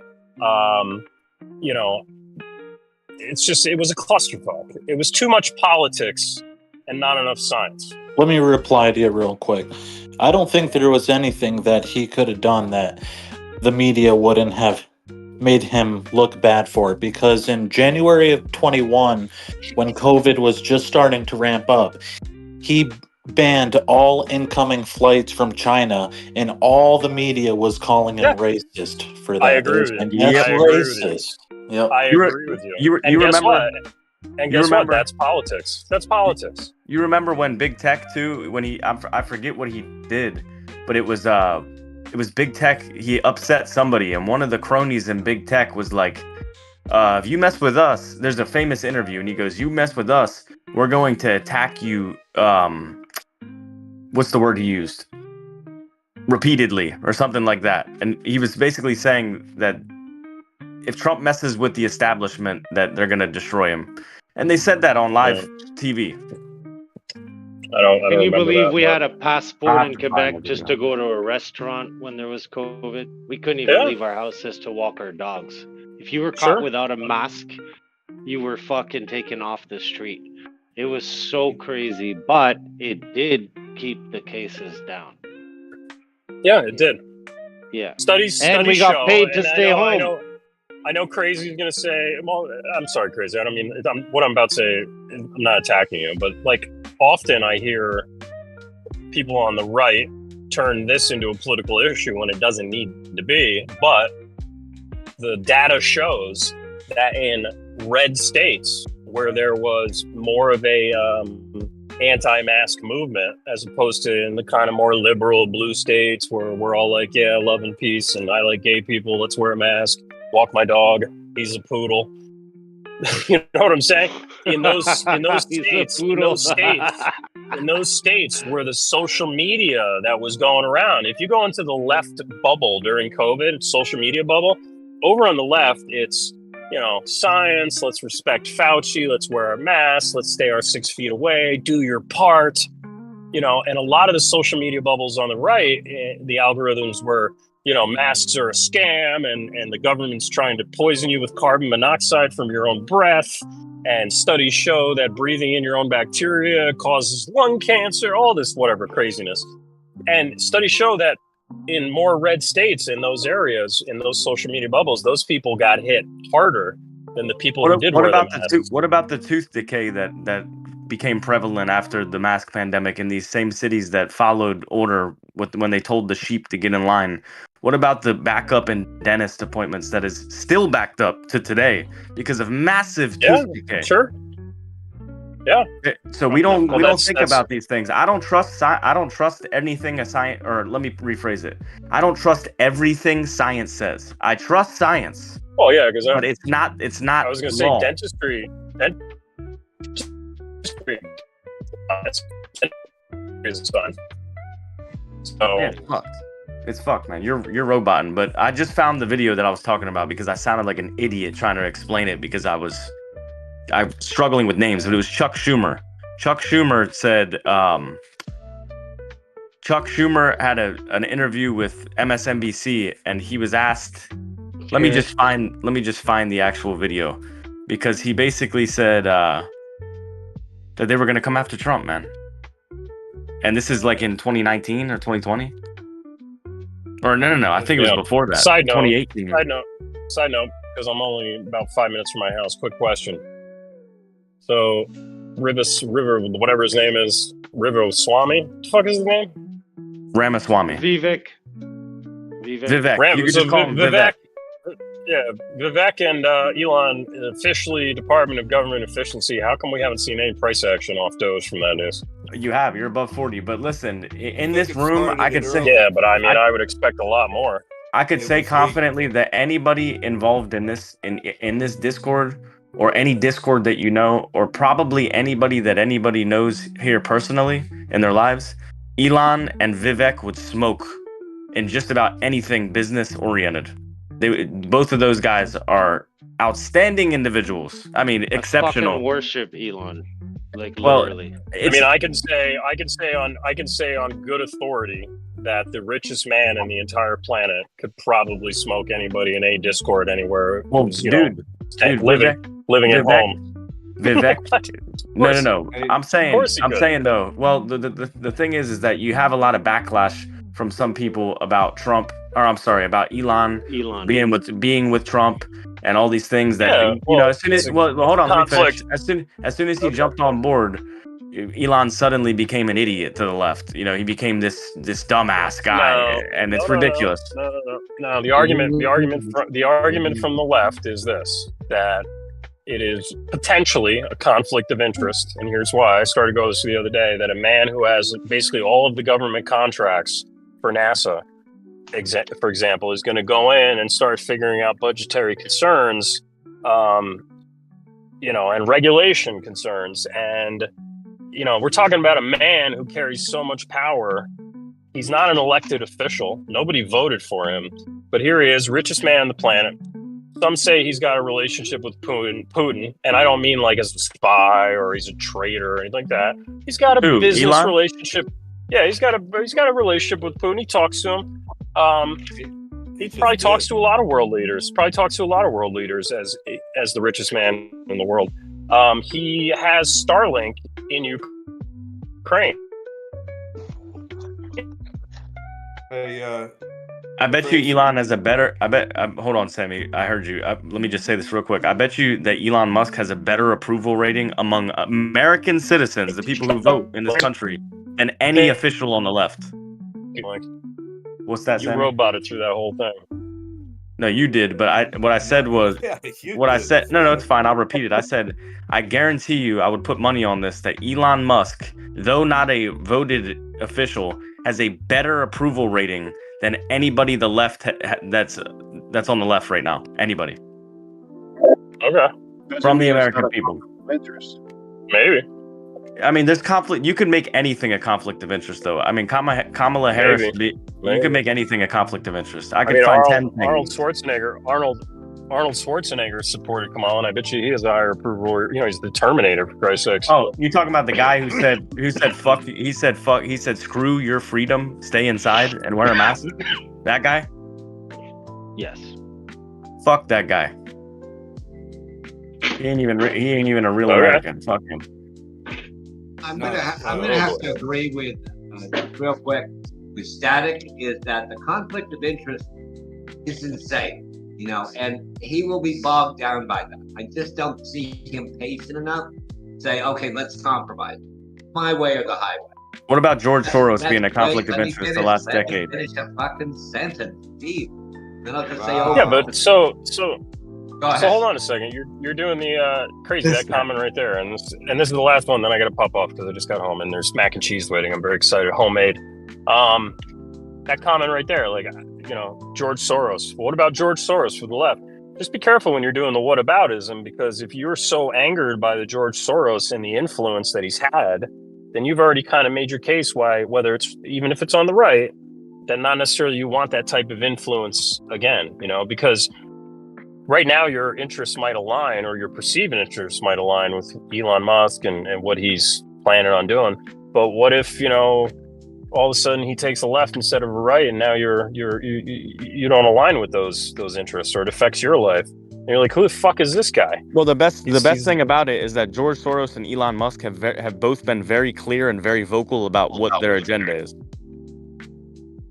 It was a clusterfuck. It was too much politics and not enough science. Let me reply to you real quick. I don't think there was anything that he could have done that the media wouldn't have made him look bad for, because in January of 21, when COVID was just starting to ramp up, he banned all incoming flights from China, and all the media was calling him racist for that. I agree with you. That's I agree racist. with you. Yep. I agree with you. You guess remember? What? And guess what? That's politics. That's politics. You remember when Big Tech too? When I forget what he did, but it was Big Tech. He upset somebody, and one of the cronies in Big Tech was like, "If you mess with us," there's a famous interview, and he goes, "You mess with us, we're going to attack you." What's the word he used? Repeatedly, or something like that. And he was basically saying that if Trump messes with the establishment, that they're going to destroy him. And they said that on live TV. I don't Can you remember believe that, we but- had a passport in Quebec just to go to a restaurant when there was COVID? We couldn't even leave our houses to walk our dogs. If you were caught without a mask, you were fucking taken off the street. It was so crazy, but it did keep the cases down. Yeah, it did. Yeah. Studies And we show, got paid to and stay home. I know Crazy is going to say, well, I'm sorry, Crazy. I don't mean, what I'm about to say, I'm not attacking you, but like often I hear people on the right turn this into a political issue when it doesn't need to be. But the data shows that in red states where there was more of a anti-mask movement, as opposed to in the kind of more liberal blue states where we're all like, yeah, love and peace, and I like gay people, let's wear a mask, walk my dog, he's a poodle. You know what I'm saying? In those states where the social media that was going around, if you go into the left bubble during COVID, social media bubble, over on the left, it's, science, let's respect Fauci, let's wear our masks, let's stay our 6 feet away, do your part, and a lot of the social media bubbles on the right, the algorithms were, masks are a scam and the government's trying to poison you with carbon monoxide from your own breath. And studies show that breathing in your own bacteria causes lung cancer, all this whatever craziness. And studies show that in more red states, in those areas, in those social media bubbles, those people got hit harder than the people who did wear the masks. What about the tooth decay that became prevalent after the mask pandemic in these same cities that followed order when they told the sheep to get in line? What about the backup in dentist appointments that is still backed up to today because of massive tooth decay? Sure. Yeah. So we don't think about these things. I don't trust anything a science, or let me rephrase it. I don't trust everything science says. I trust science. Oh yeah, because but it's not. I was going to say dentistry. It's fun. So yeah, it's fucked, man. You're roboting. But I just found the video that I was talking about because I sounded like an idiot trying to explain it because I'm struggling with names. But it was Chuck Schumer. Chuck Schumer said. Chuck Schumer had an interview with MSNBC, and he was asked. Let me just find the actual video, because he basically said that they were going to come after Trump, man. And this is like in 2019 or 2020, or no. I think it was before that. Side note. 2018. Side note, because I'm only about 5 minutes from my house. Quick question. So, River, whatever his name is, Swami. What the fuck is his name? Ramaswamy. Vivek. You could just call him Vivek. Yeah, Vivek and Elon, officially Department of Government Efficiency. How come we haven't seen any price action off Doge from that news? You're above 40. But listen, in this room, I could say... Yeah, but I would expect a lot more. I could say confidently that anybody involved in this in this Discord, or any Discord that you know, or probably anybody that anybody knows here personally in their lives, Elon and Vivek would smoke in just about anything business oriented. Both of those guys are outstanding individuals. I mean, exceptional. Fucking worship Elon, literally. I can say on good authority that the richest man in the entire planet could probably smoke anybody in a Discord anywhere. Well, living at home. Vivek. No. I'm saying though. Well, the thing is that you have a lot of backlash from some people about Trump, or I'm sorry, about Elon being with Trump and all these things that as soon as hold on, let me finish. As soon as he jumped on board, Elon suddenly became an idiot to the left. He became this dumbass guy, and it's ridiculous. No. The argument from the left is this: that it is potentially a conflict of interest, and here's why. I started going this the other day: that a man who has basically all of the government contracts for NASA, for example, is going to go in and start figuring out budgetary concerns, and regulation concerns. And, we're talking about a man who carries so much power. He's not an elected official. Nobody voted for him. But here he is, richest man on the planet. some say he's got a relationship with Putin, and I don't mean like as a spy or he's a traitor or anything like that. He's got a business relationship. Yeah, he's got a relationship with Putin. He talks to him. He probably talks to a lot of world leaders. Probably talks to a lot of world leaders as the richest man in the world. He has Starlink in Ukraine. Hey, I bet you Elon has a better. Hold on, Sammy. I heard you. Let me just say this real quick. I bet you that Elon Musk has a better approval rating among American citizens, the people who vote in this country, than any official on the left. What's that, Sammy? You roboted through that whole thing. No, you did. But what I said was I said. No, it's fine. I'll repeat it. I said I guarantee you, I would put money on this that Elon Musk, though not a voted official, has a better approval rating than anybody the left that's on the left right now. Anybody. Okay. From the American people. Interest. Maybe. I mean, there's conflict. You could make anything a conflict of interest, though. I mean, Kamala Harris, you could make anything a conflict of interest. I could find 10 things. Arnold Schwarzenegger supported Kamala, and I bet you he has a higher approval. You know, he's the Terminator, for Christ's sakes. Oh, you talking about the guy who said fuck? He said screw your freedom, stay inside and wear a mask. That guy? Yes. Fuck that guy. He ain't even a real American. Fuck him. I'm gonna have to agree with real quick with Static is that the conflict of interest is insane, you know, and he will be bogged down by that. I just don't see him patient enough to say, okay, let's compromise. My way or the highway. What about George Soros being a conflict of interest the last decade? Finish a fucking sentence, Steve. Then I'll just say, yeah, but so hold on a second. You're doing the crazy that comment right there, and this is the last one. Then I got to pop off because I just got home and there's mac and cheese waiting. I'm very excited, homemade. That comment right there, like, you know, George Soros. What about George Soros for the left? Just be careful when you're doing the whataboutism, because if you're so angered by the George Soros and the influence that he's had, then you've already kind of made your case why, whether it's even if it's on the right, then not necessarily you want that type of influence again, you know, because right now your interests might align, or your perceived interests might align with Elon Musk and what he's planning on doing. But what if, you know, all of a sudden he takes a left instead of a right, and now you don't align with those interests, or it affects your life? And you're like, who the fuck is this guy? Well, the best thing about it is that George Soros and Elon Musk have both been very clear and very vocal about what their agenda is.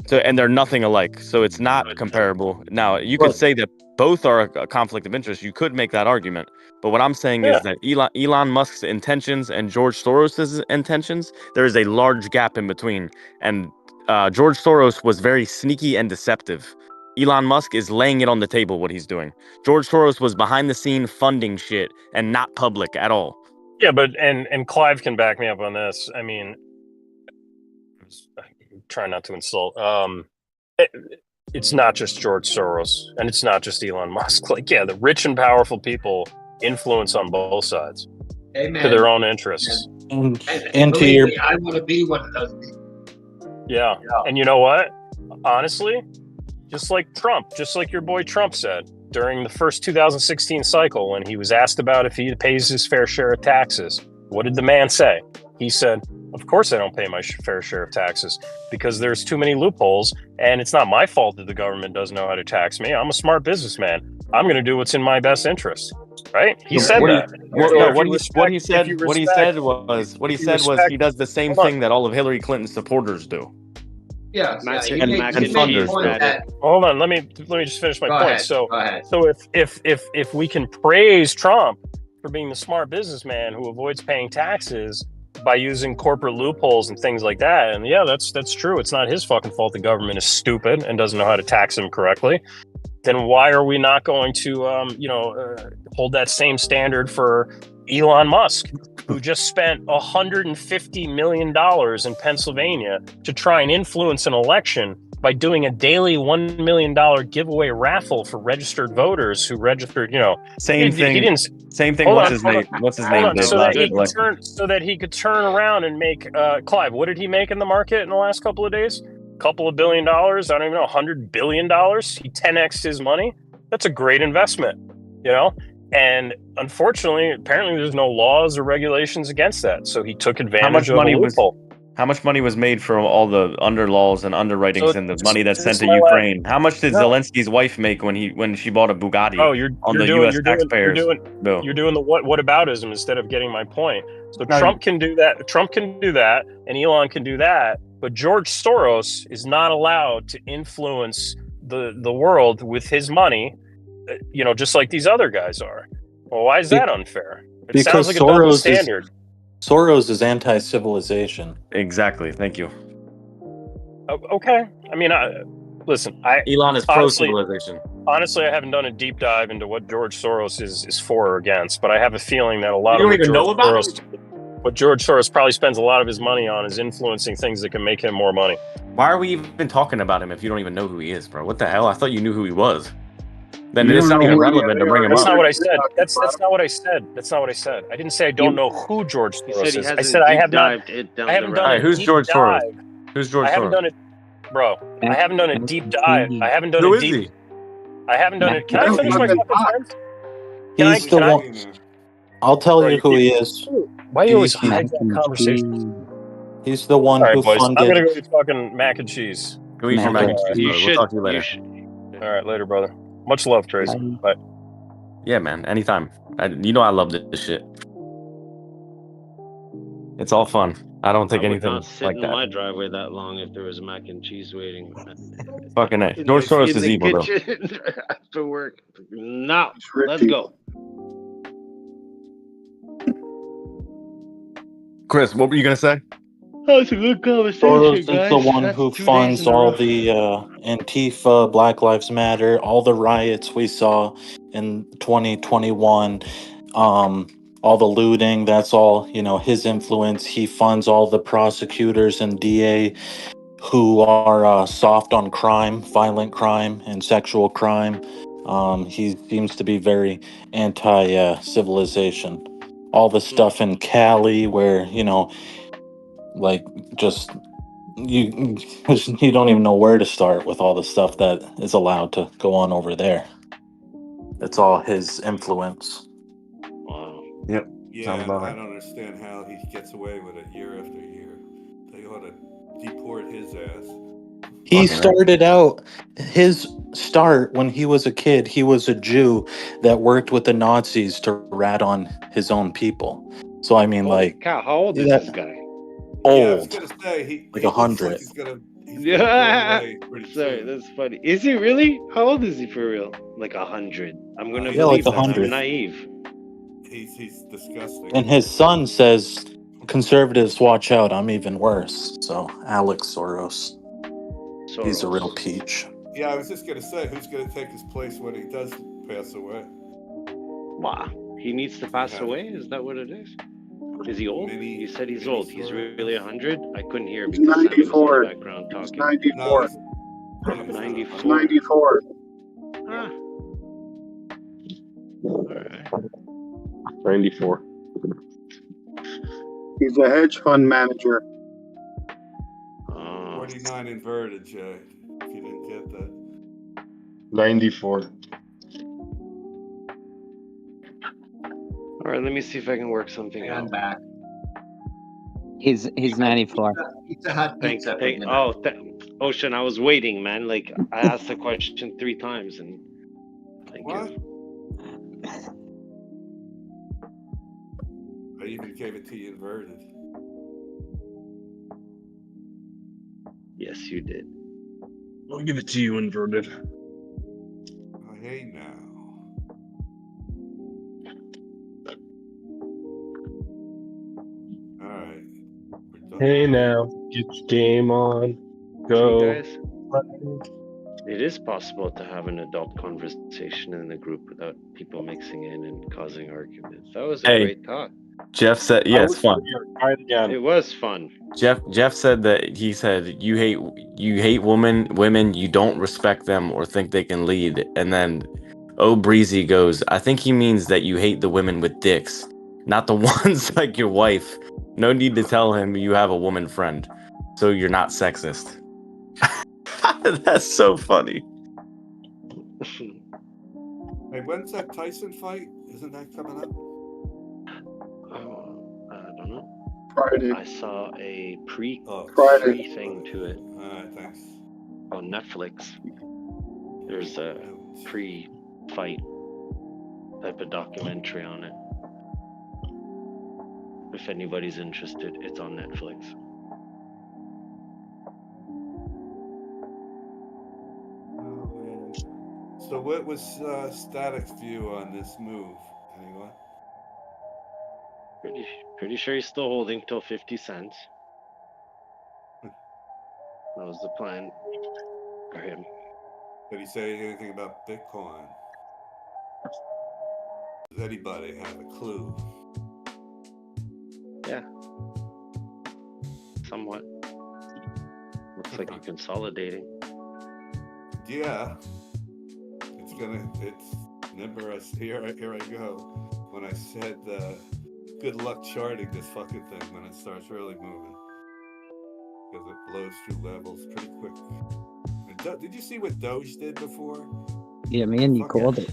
So, and they're nothing alike, so it's not comparable. Now, you could say that both are a conflict of interest. You could make that argument. But what I'm saying is that Elon Musk's intentions and George Soros's intentions, there is a large gap in between. And George Soros was very sneaky and deceptive. Elon Musk is laying it on the table, what he's doing. George Soros was behind the scene funding shit and not public at all. Yeah, but and Clive can back me up on this. I mean, trying not to insult. It's not just George Soros, and it's not just Elon Musk. Like, yeah, the rich and powerful people influence on both sides to their own interests. And to your, I want to be one of those people. Yeah, and you know what? Honestly, just like Trump, just like your boy Trump said during the first 2016 cycle, when he was asked about if he pays his fair share of taxes, what did the man say? He said, of course I don't pay my fair share of taxes, because there's too many loopholes, and it's not my fault that the government doesn't know how to tax me. I'm a smart businessman. I'm going to do what's in my best interest. Right? He said that. What he said was he does the same thing that all of Hillary Clinton's supporters do. Yeah, hold on. Let me just finish my point. Ahead. So if we can praise Trump for being the smart businessman who avoids paying taxes by using corporate loopholes and things like that, and yeah, that's true. It's not his fucking fault the government is stupid and doesn't know how to tax him correctly. Then why are we not going to hold that same standard for Elon Musk, who just spent $150 million in Pennsylvania to try and influence an election by doing a daily $1 million giveaway raffle for registered voters who registered, Same thing. What's his name? So that he could turn around and make, Clive, what did he make in the market in the last couple of days? Couple of $1 billion. I don't even know, $100 billion. He 10x'd his money. That's a great investment, you know? And unfortunately, apparently there's no laws or regulations against that. So he took advantage of a loophole. How much money was made from all the under laws and underwritings and the money that's sent to Ukraine? How much did Zelensky's wife make when she bought a Bugatti on the U.S. taxpayers' bill? You're doing the whataboutism instead of getting my point. So Trump can do that. Trump can do that, and Elon can do that. But George Soros is not allowed to influence the world with his money, you know, just like these other guys are. Well, why is that unfair? It sounds like a double standard. Soros is anti-civilization. Exactly. Thank you. Okay. I mean, listen. Elon is pro-civilization. Honestly, I haven't done a deep dive into what George Soros is for or against, but I have a feeling that a lot You of don't even know about what George Soros probably spends a lot of his money on is influencing things that can make him more money. Why are we even talking about him if you don't even know who he is, bro? What the hell? I thought you knew who he was. Then it's not even relevant to bring him up. That's not what I said. That's not what I said. That's not what I said. I didn't say I don't know who George Soros is. I said I have not. I haven't done a who's deep George Soros? dive. Who's George Soros? I haven't done it, bro. I haven't done a deep dive. I haven't done Who a is deep. he? I haven't done it. Can I finish my fucking sentence? He's the one. I'll tell you who he is. Why do you always hide that conversation? He's the one All right, who boys. funded. I'm gonna go eat fucking mac and cheese. Go eat your mac and cheese, brother. We'll talk to you later. All right, later, brother. Much love, Tracy. Bye. Yeah, man. Anytime. You know I love this shit. It's all fun. I don't think anything not sit like in that. my driveway that long if there was mac and cheese waiting. Fucking A. George Soros is evil, though. After work. Now, let's go. Chris, what were you gonna say? That's a good conversation, Soros is guys. the one That's who 2 days funds in a all row. the Antifa, Black Lives Matter, all the riots we saw in 2021, all the looting. That's all, you know, his influence. He funds all the prosecutors and DA who are soft on crime, violent crime, and sexual crime. He seems to be very anti-civilization. All the stuff in Cali where, you know, like just you don't even know where to start with all the stuff that is allowed to go on over there. It's all his influence. Wow. Yep. Yeah, I don't understand how he gets away with it year after year. They ought to deport his ass. He started out, his start when he was a kid, he was a Jew that worked with the Nazis to rat on his own people. So I mean, like, Cow, how old is this guy? Yeah, I was old, gonna say like he looks 100. like he's gonna Yeah. go away pretty Sorry, soon. that's funny. Is he really? How old is he for real? Like 100. I'm gonna Yeah, like believe that. 100. I'm naive. He's disgusting. And his son says, "Conservatives, watch out! I'm even worse." So Alex Soros, he's a real peach. Yeah, I was just gonna say, who's gonna take his place when he does pass away? Wow. He needs to pass away? Is that what it is? Is he old? You said he's old. He's really 100? I couldn't hear because Sammy was in the background talking. 94. 94. 94. Huh. Alright. 94. He's a hedge fund manager. 49 inverted, Jay. If you didn't get that. 94. Alright, let me see if I can work something out. back. He's 94. Pizza Hut Thanks. pizza. Ocean, I was waiting, man. Like, I asked the question 3 times and thank you. I even gave it to you inverted. Yes, you did. I'll give it to you inverted. Oh, hey now. All right. Hey now, get your game on. Go. See, guys, it is possible to have an adult conversation in the group without people mixing in and causing arguments. That was a great talk. Jeff said, yeah, it's fun. It was fun. Jeff said that he said you hate women, you don't respect them or think they can lead. And then Breezy goes, I think he means that you hate the women with dicks, not the ones like your wife. No need to tell him you have a woman friend, so you're not sexist. That's so funny. Hey, when's that Tyson fight? Isn't that coming up? I don't know. Friday. I saw a pre Friday. thing to it All right, thanks. on Netflix. There's a pre-fight type of documentary on it. If anybody's interested, it's on Netflix. Oh man. So what was Static's view on this move? Anyone? Pretty sure he's still holding till 50 cents. That was the plan for him. Did he say anything about Bitcoin? Does anybody have a clue? Yeah. Somewhat. Looks like you're consolidating. Yeah. It's remember here I go. When I said good luck charting this fucking thing when it starts really moving. Because it blows through levels pretty quick. Did you see what Doge did before? Yeah, man, you called it.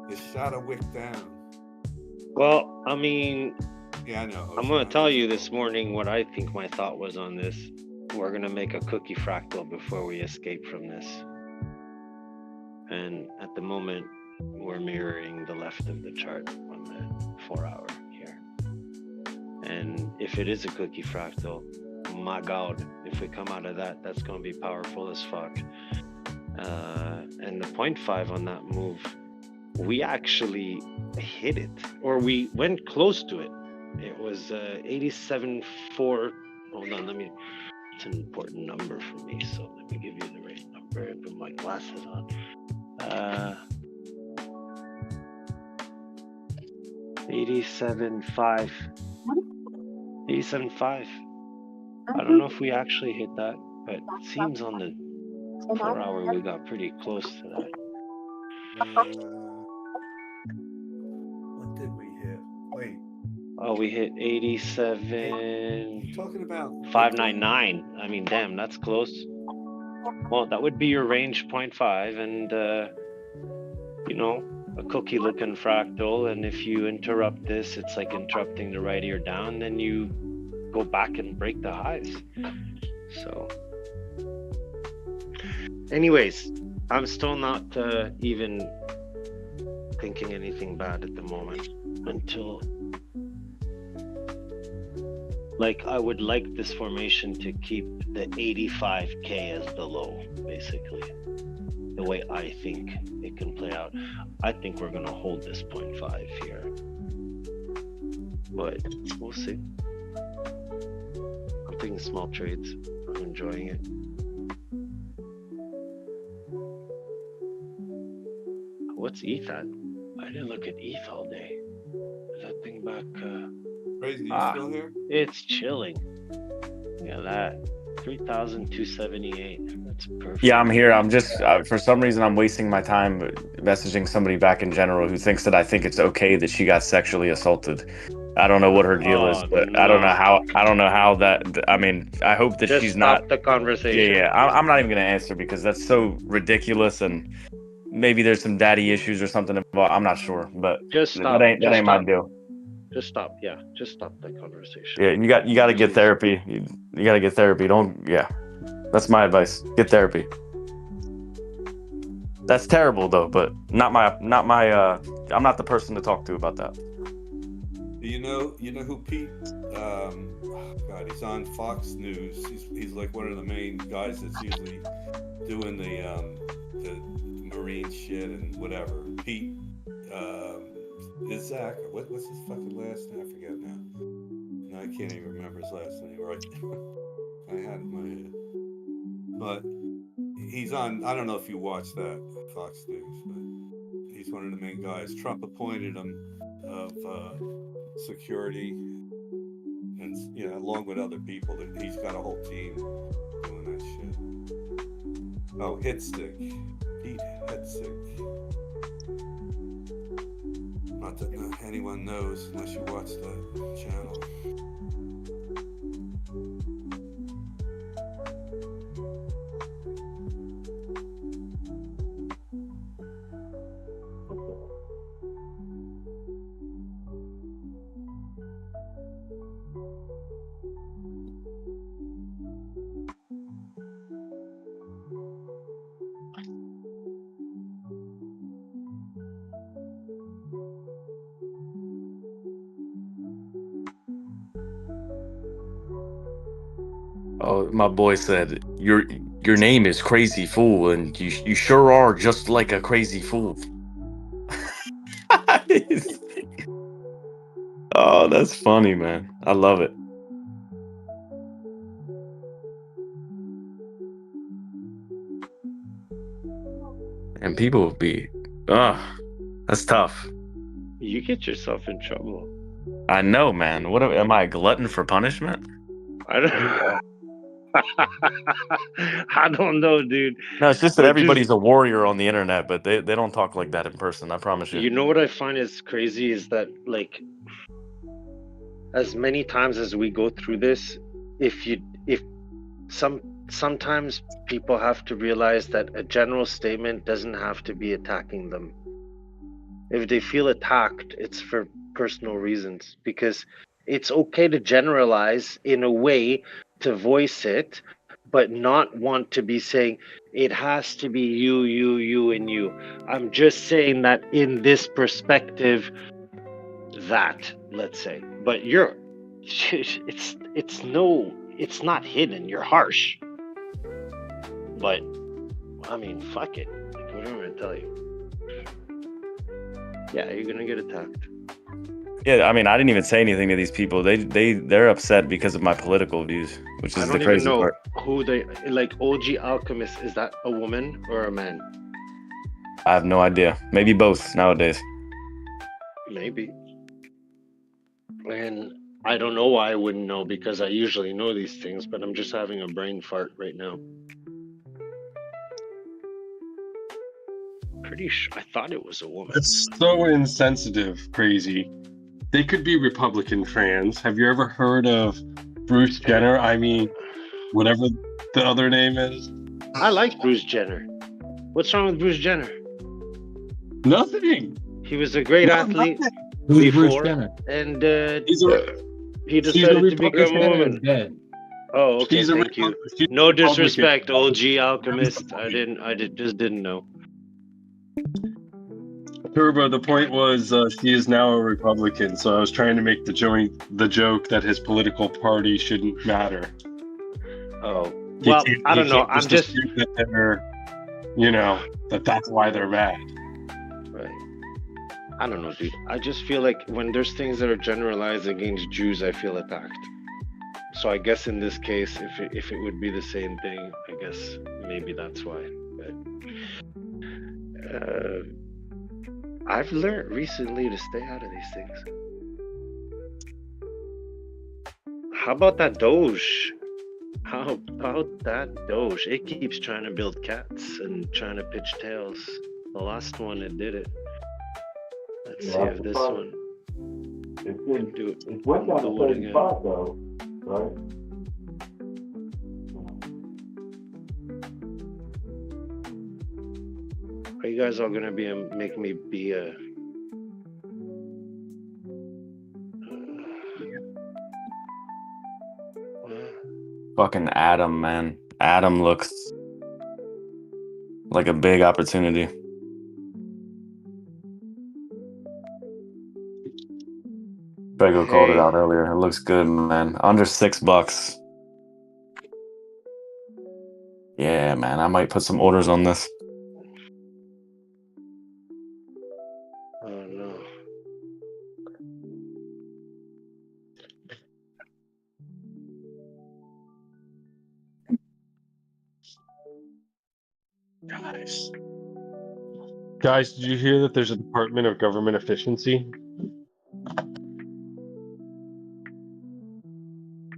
It shot a wick down. Well, I mean, yeah, I know. I'm going to tell you this morning what I think my thought was on this. We're going to make a cookie fractal before we escape from this. And at the moment, we're mirroring the left of the chart on the 4 hour here. And if it is a cookie fractal, my God, if we come out of that, that's going to be powerful as fuck. And the 0.5 on that move, we actually hit it, or we went close to it. It was 87.4. Hold on, it's an important number for me, so let me give you the right number and put my glasses on. 87.5. 87.5. I don't know if we actually hit that, but it seems on the 4 hour we got pretty close to that. What did we hit? Wait. Oh, we hit 87. Talking about 599. I mean, damn, that's close. Well, that would be your range 0.5, and a cookie looking fractal. And if you interrupt this, it's like interrupting the right ear down, then you go back and break the highs. So anyways, I'm still not even thinking anything bad at the moment until I would like this formation to keep the 85k as the low, basically, the way I think it can play out. I think we're going to hold this 0.5 here, but we'll see. I'm taking small trades. I'm enjoying it. What's ETH at? I didn't look at ETH all day. Is that thing back? Crazy, you still here? It's chilling. Look at that. 3,278. That's perfect. Yeah, I'm here. I'm just for some reason I'm wasting my time messaging somebody back in general who thinks that I think it's okay that she got sexually assaulted. I don't know what her deal is, but no. I don't know how that. I mean, I hope that Just she's stop not the conversation. Yeah. I'm not even gonna answer because that's so ridiculous, and maybe there's some daddy issues or something involved. I'm not sure, but Just stop. that ain't my deal. Just stop. Yeah, just stop the conversation. Yeah, you got to get therapy. You got to get therapy. That's my advice. Get therapy. That's terrible though, but not my I'm not the person to talk to about that. You know who Pete? God, he's on Fox News. He's like one of the main guys that's usually doing the marine shit and whatever. Pete, is Zach? What's his fucking last name? I forget now. No, I can't even remember his last name. Right? I had it in my head. But he's on. I don't know if you watch that Fox News, but he's one of the main guys. Trump appointed him of security, and along with other people, that he's got a whole team doing that shit. Oh, Hitstick, Pete Hitstick. Not that anyone knows unless you watch the channel. Oh, my boy said your name is Crazy Fool, and you sure are just like a crazy fool. Oh, that's funny, man. I love it. And people will be, that's tough. You get yourself in trouble. I know, man. What am I, a glutton for punishment? I don't. I don't know, dude. No, it's just that But everybody's a warrior on the internet, but they don't talk like that in person. I promise you. you know what I find is crazy is that, like, as many times as we go through this, if sometimes people have to realize that a general statement doesn't have to be attacking them. If they feel attacked, it's for personal reasons, because it's okay to generalize in a way to voice it, but not want to be saying it has to be you, and you. I'm just saying that in this perspective, that, let's say, but it's not hidden. You're harsh, but I mean, fuck it. Like, what am I gonna tell you? Yeah, you're gonna get attacked. Yeah, I mean, I didn't even say anything to these people. They're upset because of my political views, which is the crazy part. Who they like. OG Alchemist, is that a woman or a man? I have no idea. Maybe both nowadays. Maybe. And I don't know why I wouldn't know, because I usually know these things, but I'm just having a brain fart right now. Pretty sure I thought it was a woman. It's so insensitive, crazy. They could be Republican trans. Have you ever heard of Bruce Jenner? I mean, whatever the other name is. I like Bruce Jenner. What's wrong with Bruce Jenner? Nothing. He was a great athlete Who's Bruce before, Jenner? and he she's decided to Bruce become a Jenner woman. is dead. Oh, okay. She's a Thank you. she's No a Republican. disrespect, OG Alchemist. Just didn't know. Turbo, the point was she is now a Republican, so I was trying to make the joke that his political party shouldn't matter. Oh, well, I don't know. I'm just assume that they're, that's why they're mad. right. I don't know, dude. I just feel like when there's things that are generalized against Jews, I feel attacked. So I guess in this case, if it would be the same thing, I guess maybe that's why. But I've learned recently to stay out of these things. How about that Doge? How about that Doge? It keeps trying to build cats and trying to pitch tails. The last one, it did it. Let's see if this one can do it. It went down to 35 though, right? Are you guys all gonna make me be a? Fucking Adam, man. Adam looks like a big opportunity. Prego called it out earlier. It looks good, man. Under $6. Yeah, man. I might put some orders on this. Oh no. Guys, did you hear that there's a Department of Government Efficiency?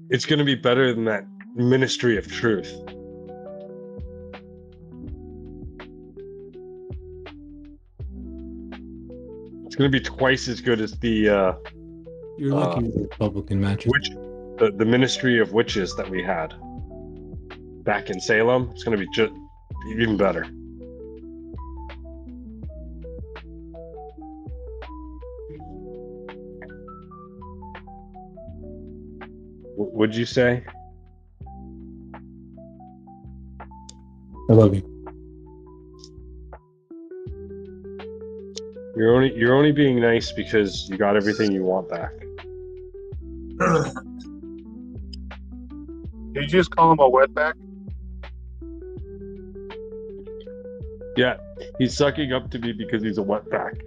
It's going to be better than that Ministry of Truth. It's going to be twice as good as the You're lucky with the Republican matches. the Ministry of Witches that we had back in Salem. It's going to be just even better. What'd you say? I love you. You're only being nice because you got everything you want back. Did you just call him a wetback? Yeah, he's sucking up to me because he's a wetback.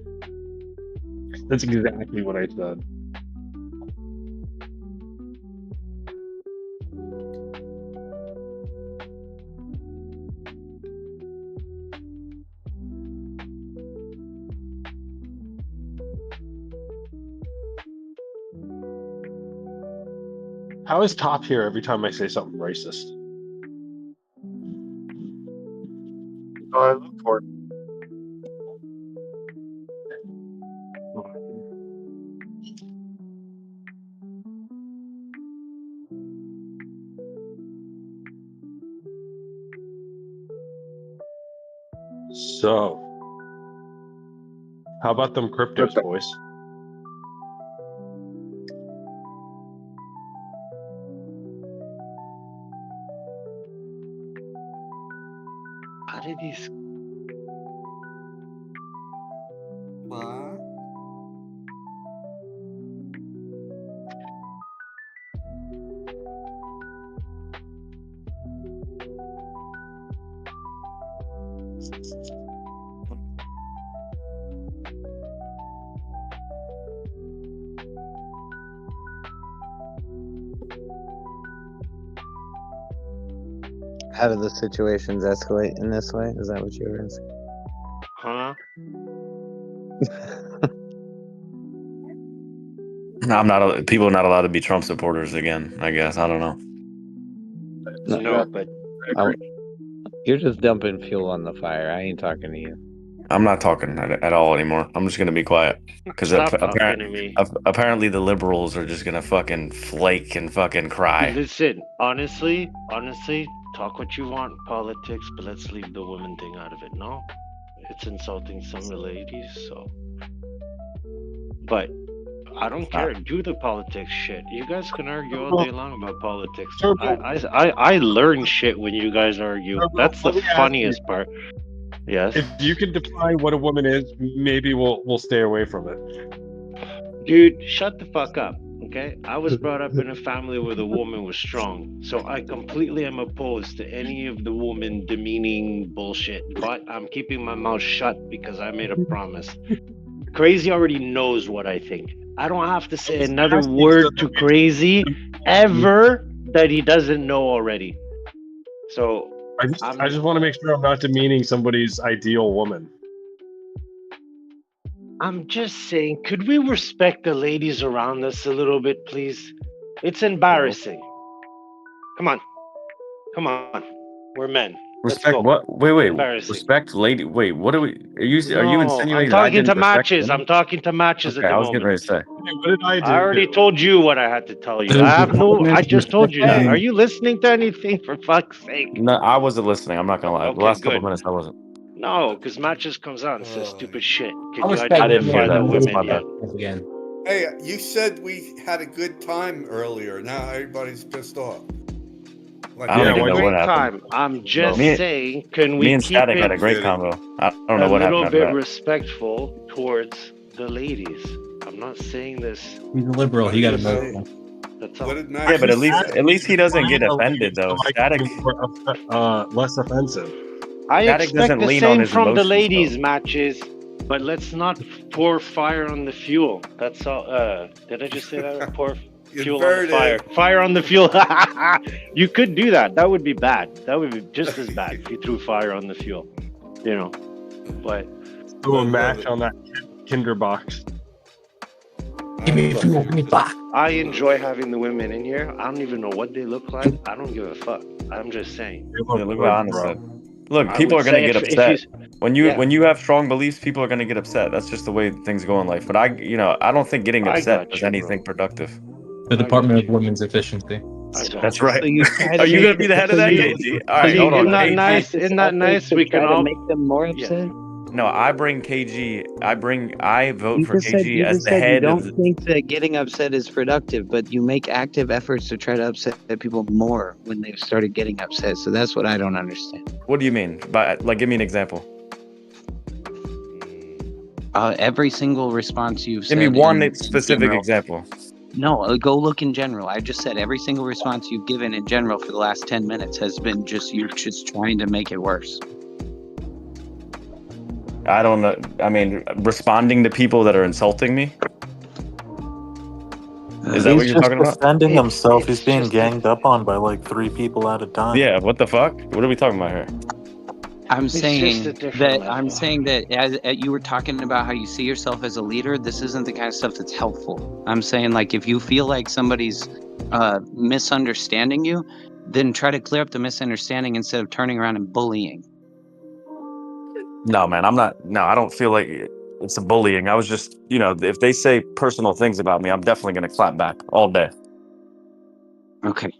That's exactly what I said. How is Top here every time I say something racist? Oh, I look for it. So, how about them cryptos, boys? How did these? What? How do the situations escalate in this way? Is that what you were asking? Huh? I'm not. People are not allowed to be Trump supporters again. I guess I don't know. No, but You're just dumping fuel on the fire. I ain't talking to you. I'm not talking at all anymore. I'm just gonna be quiet because Stop talking to me. apparently the liberals are just gonna fucking flake and fucking cry. Listen, honestly, talk what you want, politics, but let's leave the women thing out of it. No, it's insulting some of the ladies. So, but I don't care. Do the politics shit. You guys can argue all day long about politics. I learn shit when you guys argue. That's the funniest part. Yes. If you can define what a woman is, maybe we'll stay away from it. Dude, shut the fuck up. Okay, I was brought up in a family where the woman was strong, so I completely am opposed to any of the woman demeaning bullshit. But I'm keeping my mouth shut because I made a promise. Crazy already knows what I think. I don't have to say another word to Crazy ever that he doesn't know already. So I just want to make sure I'm not demeaning somebody's ideal woman. I'm just saying, could we respect the ladies around us a little bit, please? It's embarrassing. Come on. We're men. Respect what? Wait. Embarrassing. Respect lady. Wait, what are we? Are you No, insinuating? I'm that I talking didn't to respect matches. women? I'm talking to matches Okay, at the I was moment. getting ready to say. What did I do? I already told you what I had to tell you. I just told you that. Are you listening to anything, for fuck's sake? No, I wasn't listening. I'm not gonna lie. The Okay, last couple good. minutes, I wasn't. No, because matches comes out and says stupid shit. Can I you respect I didn't hear identify that. the That's women my yet? bad. Again. Hey, you said we had a good time earlier. Now everybody's pissed off. Like, I don't even know what Great happened. time. I'm just Me- saying, can Me we and keep Static had it a great Kidding. combo. I don't know a what happened little after bit that. respectful towards the ladies? I'm not saying this. He's a liberal. What He got did a you vote. say? That's all. What did Max Yeah, but say? at least he doesn't get offended though. Static Less offensive. I Static expect doesn't the lean on same his from the emotions, ladies' though. matches, but let's not pour fire on the fuel. That's all. Did I just say that? Pour fuel on the fire. Fire on the fuel. You could do that. That would be bad. That would be just as bad if you threw fire on the fuel. You know, but Do a match on that Kinder box. Give me fuel. Give me back. I enjoy having the women in here. I don't even know what they look like. I don't give a fuck. I'm just saying. Yeah, look what Unda said. Look, I people would are gonna say get if upset when yeah. you have strong beliefs. People are gonna get upset. That's just the way things go in life. But I don't think getting I upset got is you, anything productive. The Department of Women's Efficiency. That's right. So you try to Are you make gonna be the head of that, See- KG? All right, see, hold on. isn't that KG. nice? Isn't that nice? We can try to all. make them more upset. No, I bring KG. I vote You for just said KG as the you head don't of. The, think that getting upset is productive, but you make active efforts to try to upset people more when they've started getting upset. So that's what I don't understand. what do you mean? Give me an example. Every single response you've said. Give me one in specific general, example. No, go look in general. I just said every single response you've given in general for the last 10 minutes has been you're just trying to make it worse. I don't know. I mean, responding to people that are insulting me. Is that what He's you're just talking about? defending himself. He's being ganged up on by like 3 people at a time. Yeah. What the fuck? What are we talking about here? I'm It's saying just a different that level. I'm saying that as you were talking about how you see yourself as a leader, this isn't the kind of stuff that's helpful. I'm saying like if you feel like somebody's misunderstanding you, then try to clear up the misunderstanding instead of turning around and bullying. No, man. I'm not. No, I don't feel like it's a bullying. I was just, if they say personal things about me, I'm definitely gonna clap back all day. Okay.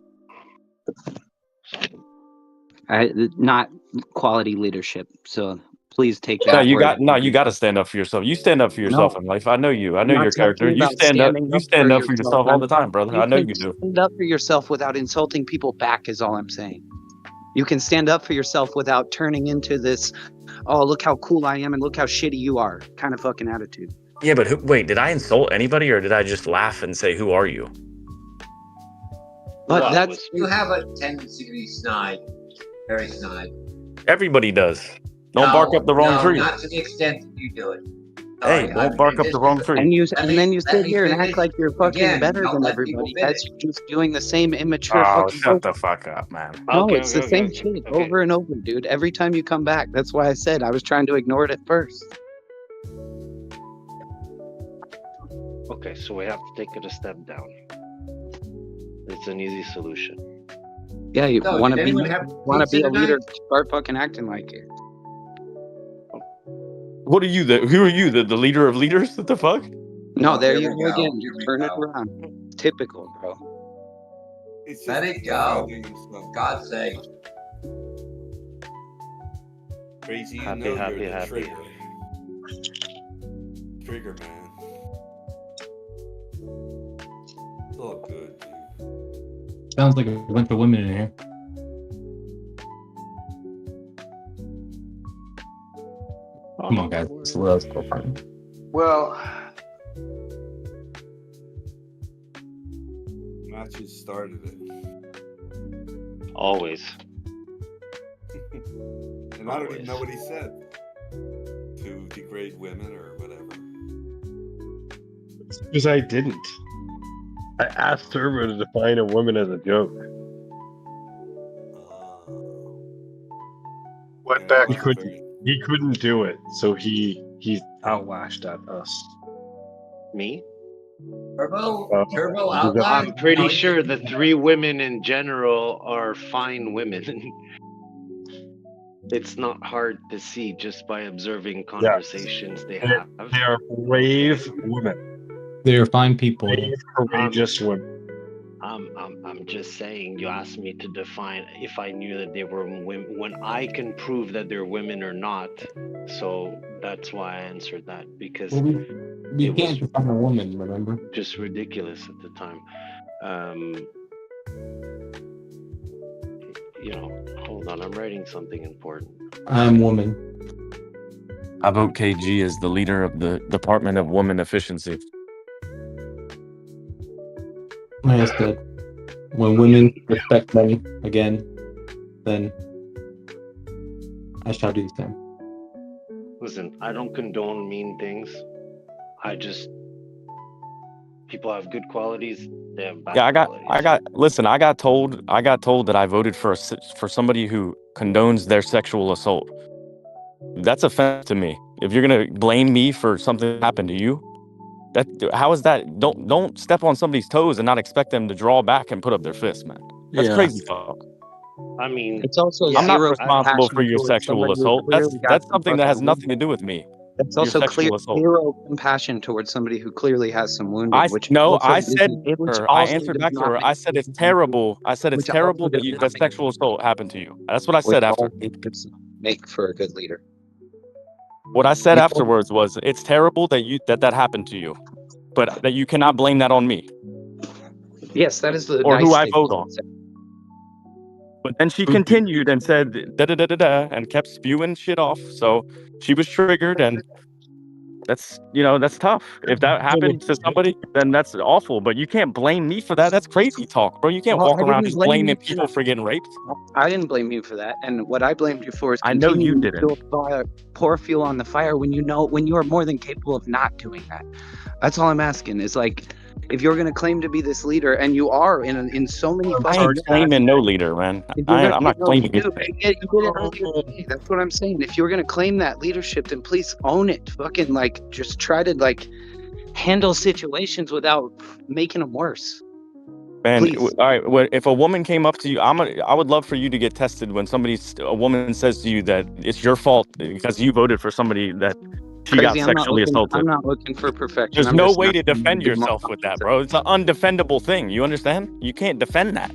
Not quality leadership. So please take that. You got to stand up for yourself. You stand up for yourself in life. I know you. I know I'm your not character. talking You about stand up. standing You stand up for yourself all I'm the time, brother. I know you do. Stand up for yourself without insulting people back is all I'm saying. You can stand up for yourself without turning into this, oh, look how cool I am and look how shitty you are kind of fucking attitude. Yeah, but wait, did I insult anybody or did I just laugh and say, "Who are you?" But you have a tendency to be snide, very snide. Everybody does. Don't bark up the wrong tree. Not to the extent that you do it. Hey, don't bark up the wrong tree. And then you sit here and act like you're fucking better than everybody. That's just doing the same immature Oh, fucking shut the fuck up, man. No, it's the same shit over and over, dude. Every time you come back. That's why I said I was trying to ignore it at first. Okay, so we have to take it a step down. It's an easy solution. Yeah, you No, want to did be anyone have want to pizza be a leader, tonight? start fucking acting like it. What are you? Who are you? The leader of leaders? What the fuck? No, there here you we go go. again. Here we Turn it go. around. Typical, bro. Let it go. God's sake. Crazy, you Happy, know happy, you're the happy. trigger man. It's all good, dude. Sounds like a bunch of women in here. Come on, guys. Let's go party. Well, Matches started it. always. And I don't even know what he said to degrade women or whatever. Because I didn't. I asked Turbo to define a woman as a joke. Wetback. He couldn't do it, so he outlashed at us. Me? Turbo I'm pretty sure the 3 women in general are fine women. It's not hard to see just by observing conversations they have. They are brave women. They are fine people. Brave, courageous women. I'm just saying, you asked me to define if I knew that they were women when I can prove that they're women or not. So that's why I answered that, because Well, we it can't was define a woman, remember? just ridiculous at the time. Hold on, I'm writing something important. I'm woman. I vote KG as the leader of the Department of Woman Efficiency. Like I said, when women respect men again, then I shall do the same. Listen, I don't condone mean things. People have good qualities, they have bad qualities. Listen, I got told that I voted for somebody who condones their sexual assault. That's offensive to me. If you're gonna blame me for something that happened to you, how is that? Don't step on somebody's toes and not expect them to draw back and put up their fist, man. That's crazy talk. I mean, it's also I'm not zero responsible for compassion your towards sexual somebody who assault. clearly got That's some something that fucking has nothing to wounding. do with me. It's Your also sexual assault. zero compassion towards somebody who clearly has some wounding. I answered back to her. I said it's terrible. I said it's terrible that sexual assault happened to you. That's what I said after. Make for a good leader. What I said afterwards was, it's terrible that happened to you, but that you cannot blame that on me Yes, that is the or nice who I thing. vote on. But then she continued and said da da da da da and kept spewing shit off. So she was triggered, and that's tough. If that happened to somebody, then that's awful. But you can't blame me for that. That's crazy talk, bro. You can't Well, walk I around didn't just blame blaming you for people that. for getting raped. I didn't blame you for that. And what I blamed you for is I know you continuing didn't. to pour fuel on the fire when you are more than capable of not doing that. That's all I'm asking. Is like, if you're going to claim to be this leader, and you are in so many I fucking ain't claiming no leader, man. if you're gonna, I'm not claiming you it. did it earlier today. That's what I'm saying. If you're gonna claim that leadership, then please own it. Fucking like, just try to like handle situations without making them worse. Man, Please. all right. If a woman came up to you, I would love for you to get tested when a woman says to you that it's your fault because you voted for somebody that she got Crazy. sexually assaulted. I'm not looking for perfection. There's I'm no just way not to trying defend be more yourself with that, bro. It's an undefendable thing. You understand? You can't defend that.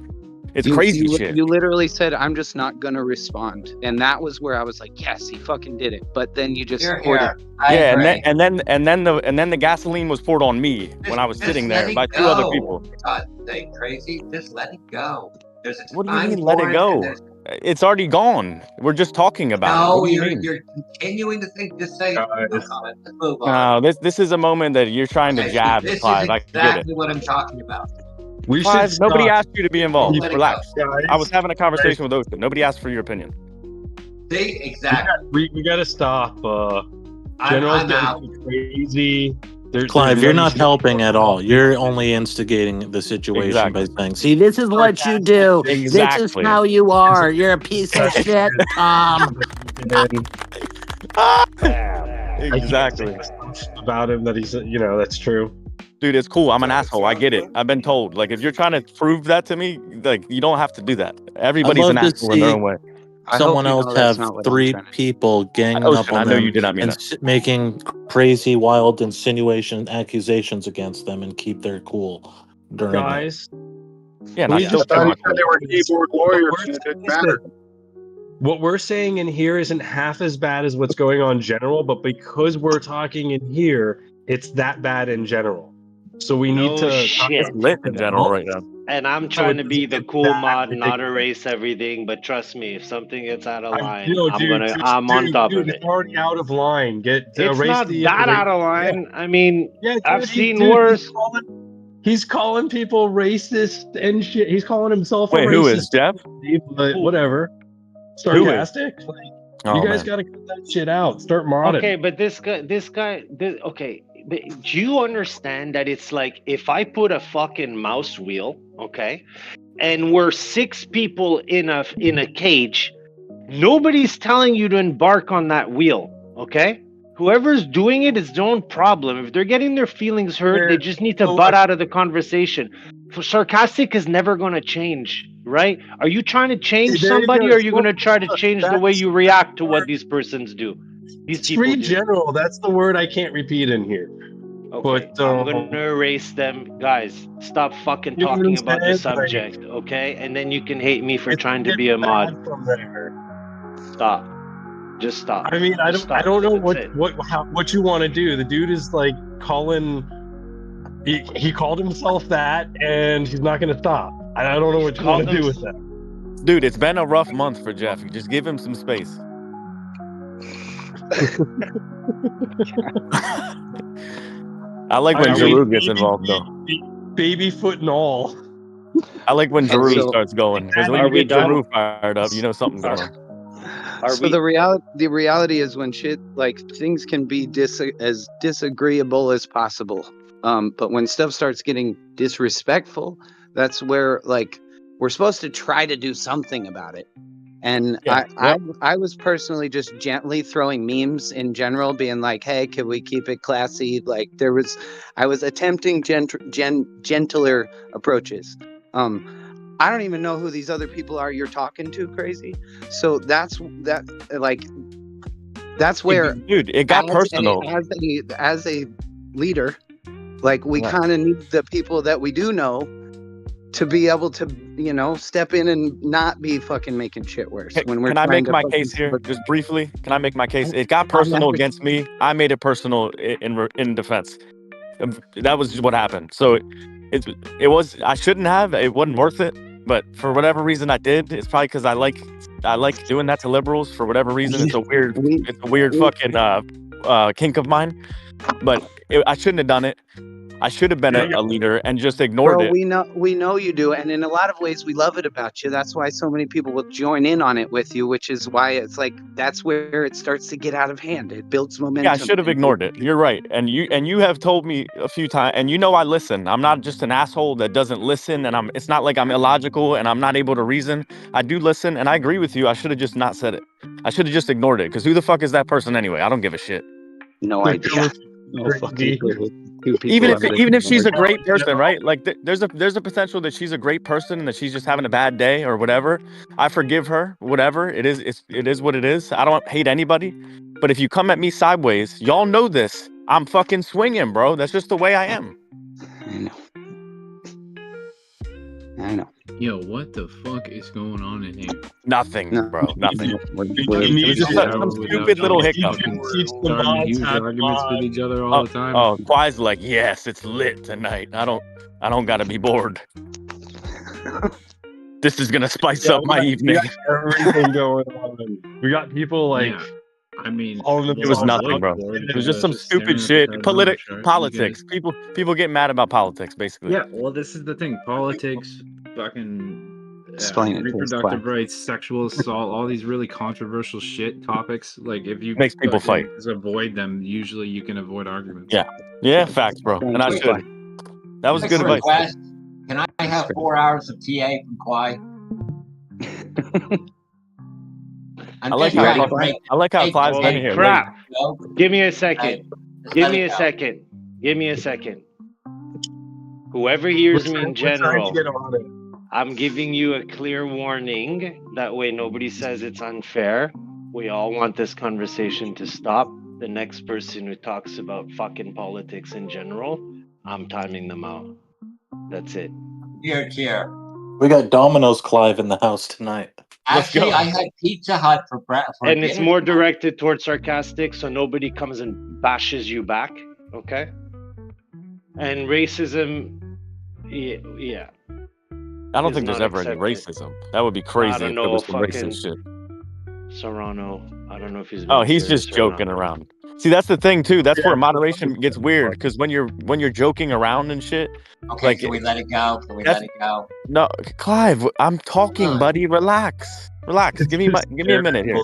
It's crazy shit. You literally said, I'm just not gonna respond, and that was where I was like, yes, he fucking did it. But then you just poured it. Yeah, and then the gasoline was poured on me when I was sitting there by two other people. God, they crazy. Just let it go. There's a What do you time mean let for it and go? there's- It's already gone. We're just talking about it. No, What do you mean? you're continuing to think. Just say no comment. Let's move on. No, this is a moment that you're trying to Okay, jab this Clive. is I get it. exactly what I'm talking about. We Clive, should nobody stop. asked you to be involved. Let it Relax. go. I was having a conversation with Ocean. Nobody asked for your opinion. See, exactly. We gotta stop. General's I'm out. getting crazy. Clive, you're not there's helping at all. You're only instigating the situation by saying, "See, this is what you do. This is Exactly. how you are. You're a piece of shit, Tom." Exactly. About him that he's, that's true. Dude, it's cool. I'm an asshole. I get it. I've been told. Like, if you're trying to prove that to me, like, you don't have to do that. Everybody's an love to asshole in their see own way. someone else have three people ganging up Ocean, I on know them you did not mean and that. making crazy, wild insinuation accusations against them and keep their cool during Guys. Yeah, we not just I thought he said they were keyboard warriors and it didn't matter. What we're saying in here isn't half as bad as what's going on in general, but because we're talking in here, it's that bad in general. So we need to shit. It's lit in general right now. And I'm trying to be the cool mod, not erase everything. But trust me, if something gets out of line, I'm on top of it. It's already out of line. It's erase not the that out of line. I mean, I've dude, seen worse. He's calling people racist and shit. He's calling himself a Wait, racist. who is Jeff? But whatever. Who is? Sarcastic. Like, Oh, you guys man. got to cut that shit out. Start modding. Okay, but okay. But do you understand that it's like if I put a fucking mouse wheel, okay, and we're 6 people in a cage, nobody's telling you to embark on that wheel, okay? Whoever's doing it is their own problem. If they're getting their feelings hurt, they just need to butt out of the conversation. Sarcastic is never going to change, right? Are you trying to change There you somebody, go. or are you going to try to change the way you react to what these persons do? It's free general. That's the word I can't repeat in here. Okay, But I'm gonna erase them, guys. Stop fucking You know what talking I'm about the saying? Like, subject, okay? And then you can hate me for trying to be a mod. from there. Stop. Just stop. I mean, I Just don't stop. know That's it. what you want to do. The dude is like calling. He called himself that, and he's not going to stop. I don't know what you want to do with that. Dude, it's been a rough month for Jeff. Just give him some space. I like when Giroud gets involved, though. Baby foot and all. I like when And Giroud so- starts going. Because when Are you we get done? Giroud fired up, you know something's going on. So the reality is when shit like things can be as disagreeable as possible, but when stuff starts getting disrespectful, that's where like we're supposed to try to do something about it. And I was personally just gently throwing memes in general, being like, "Hey, can we keep it classy?" Like I was attempting gentler approaches. I don't even know who these other people are you're talking to, Crazy. So that's where, dude, it got personal. As a leader, like we Yeah. kind of need the people that we do know to be able to, step in and not be fucking making shit worse. When we're Can I trying make to my fucking- case here, just briefly? Can I make my case? It got personal against me. I made it personal in defense. That was what happened. So it was. I shouldn't have. It wasn't worth it. But for whatever reason, I did. It's probably because I like doing that to liberals. For whatever reason, it's a weird fucking kink of mine. but I shouldn't have done it. I should have been a leader and just ignored Bro, it. we know you do, and in a lot of ways we love it about you. That's why so many people will join in on it with you, which is why it's like that's where it starts to get out of hand. It builds momentum. Yeah, I should have ignored it. You're right, and you have told me a few times, and you know I listen. I'm not just an asshole that doesn't listen, and it's not like I'm illogical and I'm not able to reason. I do listen, and I agree with you. I should have just not said it. I should have just ignored it, because who the fuck is that person anyway? I don't give a shit. No idea. No fucking clue. Even if she's a great person, right? Like there's a potential that she's a great person and that she's just having a bad day or whatever. I forgive her, whatever. It is what it is. I don't hate anybody. But if you come at me sideways, y'all know this. I'm fucking swinging, bro. That's just the way I am. I know. Yo, what the fuck is going on in here? Nothing, bro. Nothing. It It was just some stupid little hiccup. Starting huge arguments with each other all the time. Oh, Quai's like, yes, it's lit tonight. I don't gotta be bored. This is gonna spice up my evening. We got everything going on. We got people like. Yeah. I mean, it was nothing, bro. It was just some stupid shit. Politics. People get mad about politics, basically. Yeah, well, this is the thing. Politics, fucking reproductive rights, sexual assault, all these really controversial shit topics. Like, if you makes people fight, just avoid them. Usually, you can avoid arguments. Yeah, facts, bro. And I should. That was good advice. Can I have 4 hours of TA from Kwai? I like how Clive's been here. Crap. Give me a second. Give me a second. Whoever hears me in general, I'm giving you a clear warning. That way nobody says it's unfair. We all want this conversation to stop. The next person who talks about fucking politics in general, I'm timing them out. That's it. Cheer. We got Domino's Clive in the house tonight. Actually, I had Pizza Hut for and it's more directed towards sarcastic, so nobody comes and bashes you back, okay? And racism, yeah. I don't think there's ever any racism. That would be crazy if there was some racist shit. Serrano, I don't know if he's. Oh, he's just joking around. See, that's the thing too. That's where moderation gets weird, because when you're joking around and shit. Okay, like, can we let it go? No, Clive, I'm talking, buddy. Relax. Give me a minute here.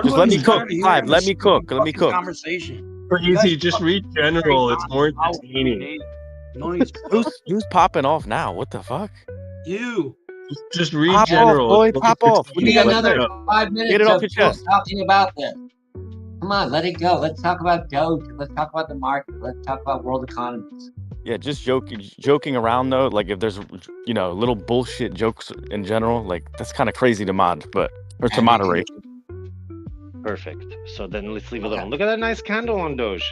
Just let me cook, Clive. Let me cook. Conversation. Easy, just read general. It's more entertaining. Who's popping off now? What the fuck? You. Just read general. Boy, pop off. We need another 5 minutes. Get it off your chest. Talking about this. Come on, let it go. Let's talk about Doge. Let's talk about the market. Let's talk about world economies. Yeah, just joking around though. Like, if there's little bullshit jokes in general, like that's kind of crazy to moderate. Perfect. So then let's leave it alone. Look at that nice candle on Doge.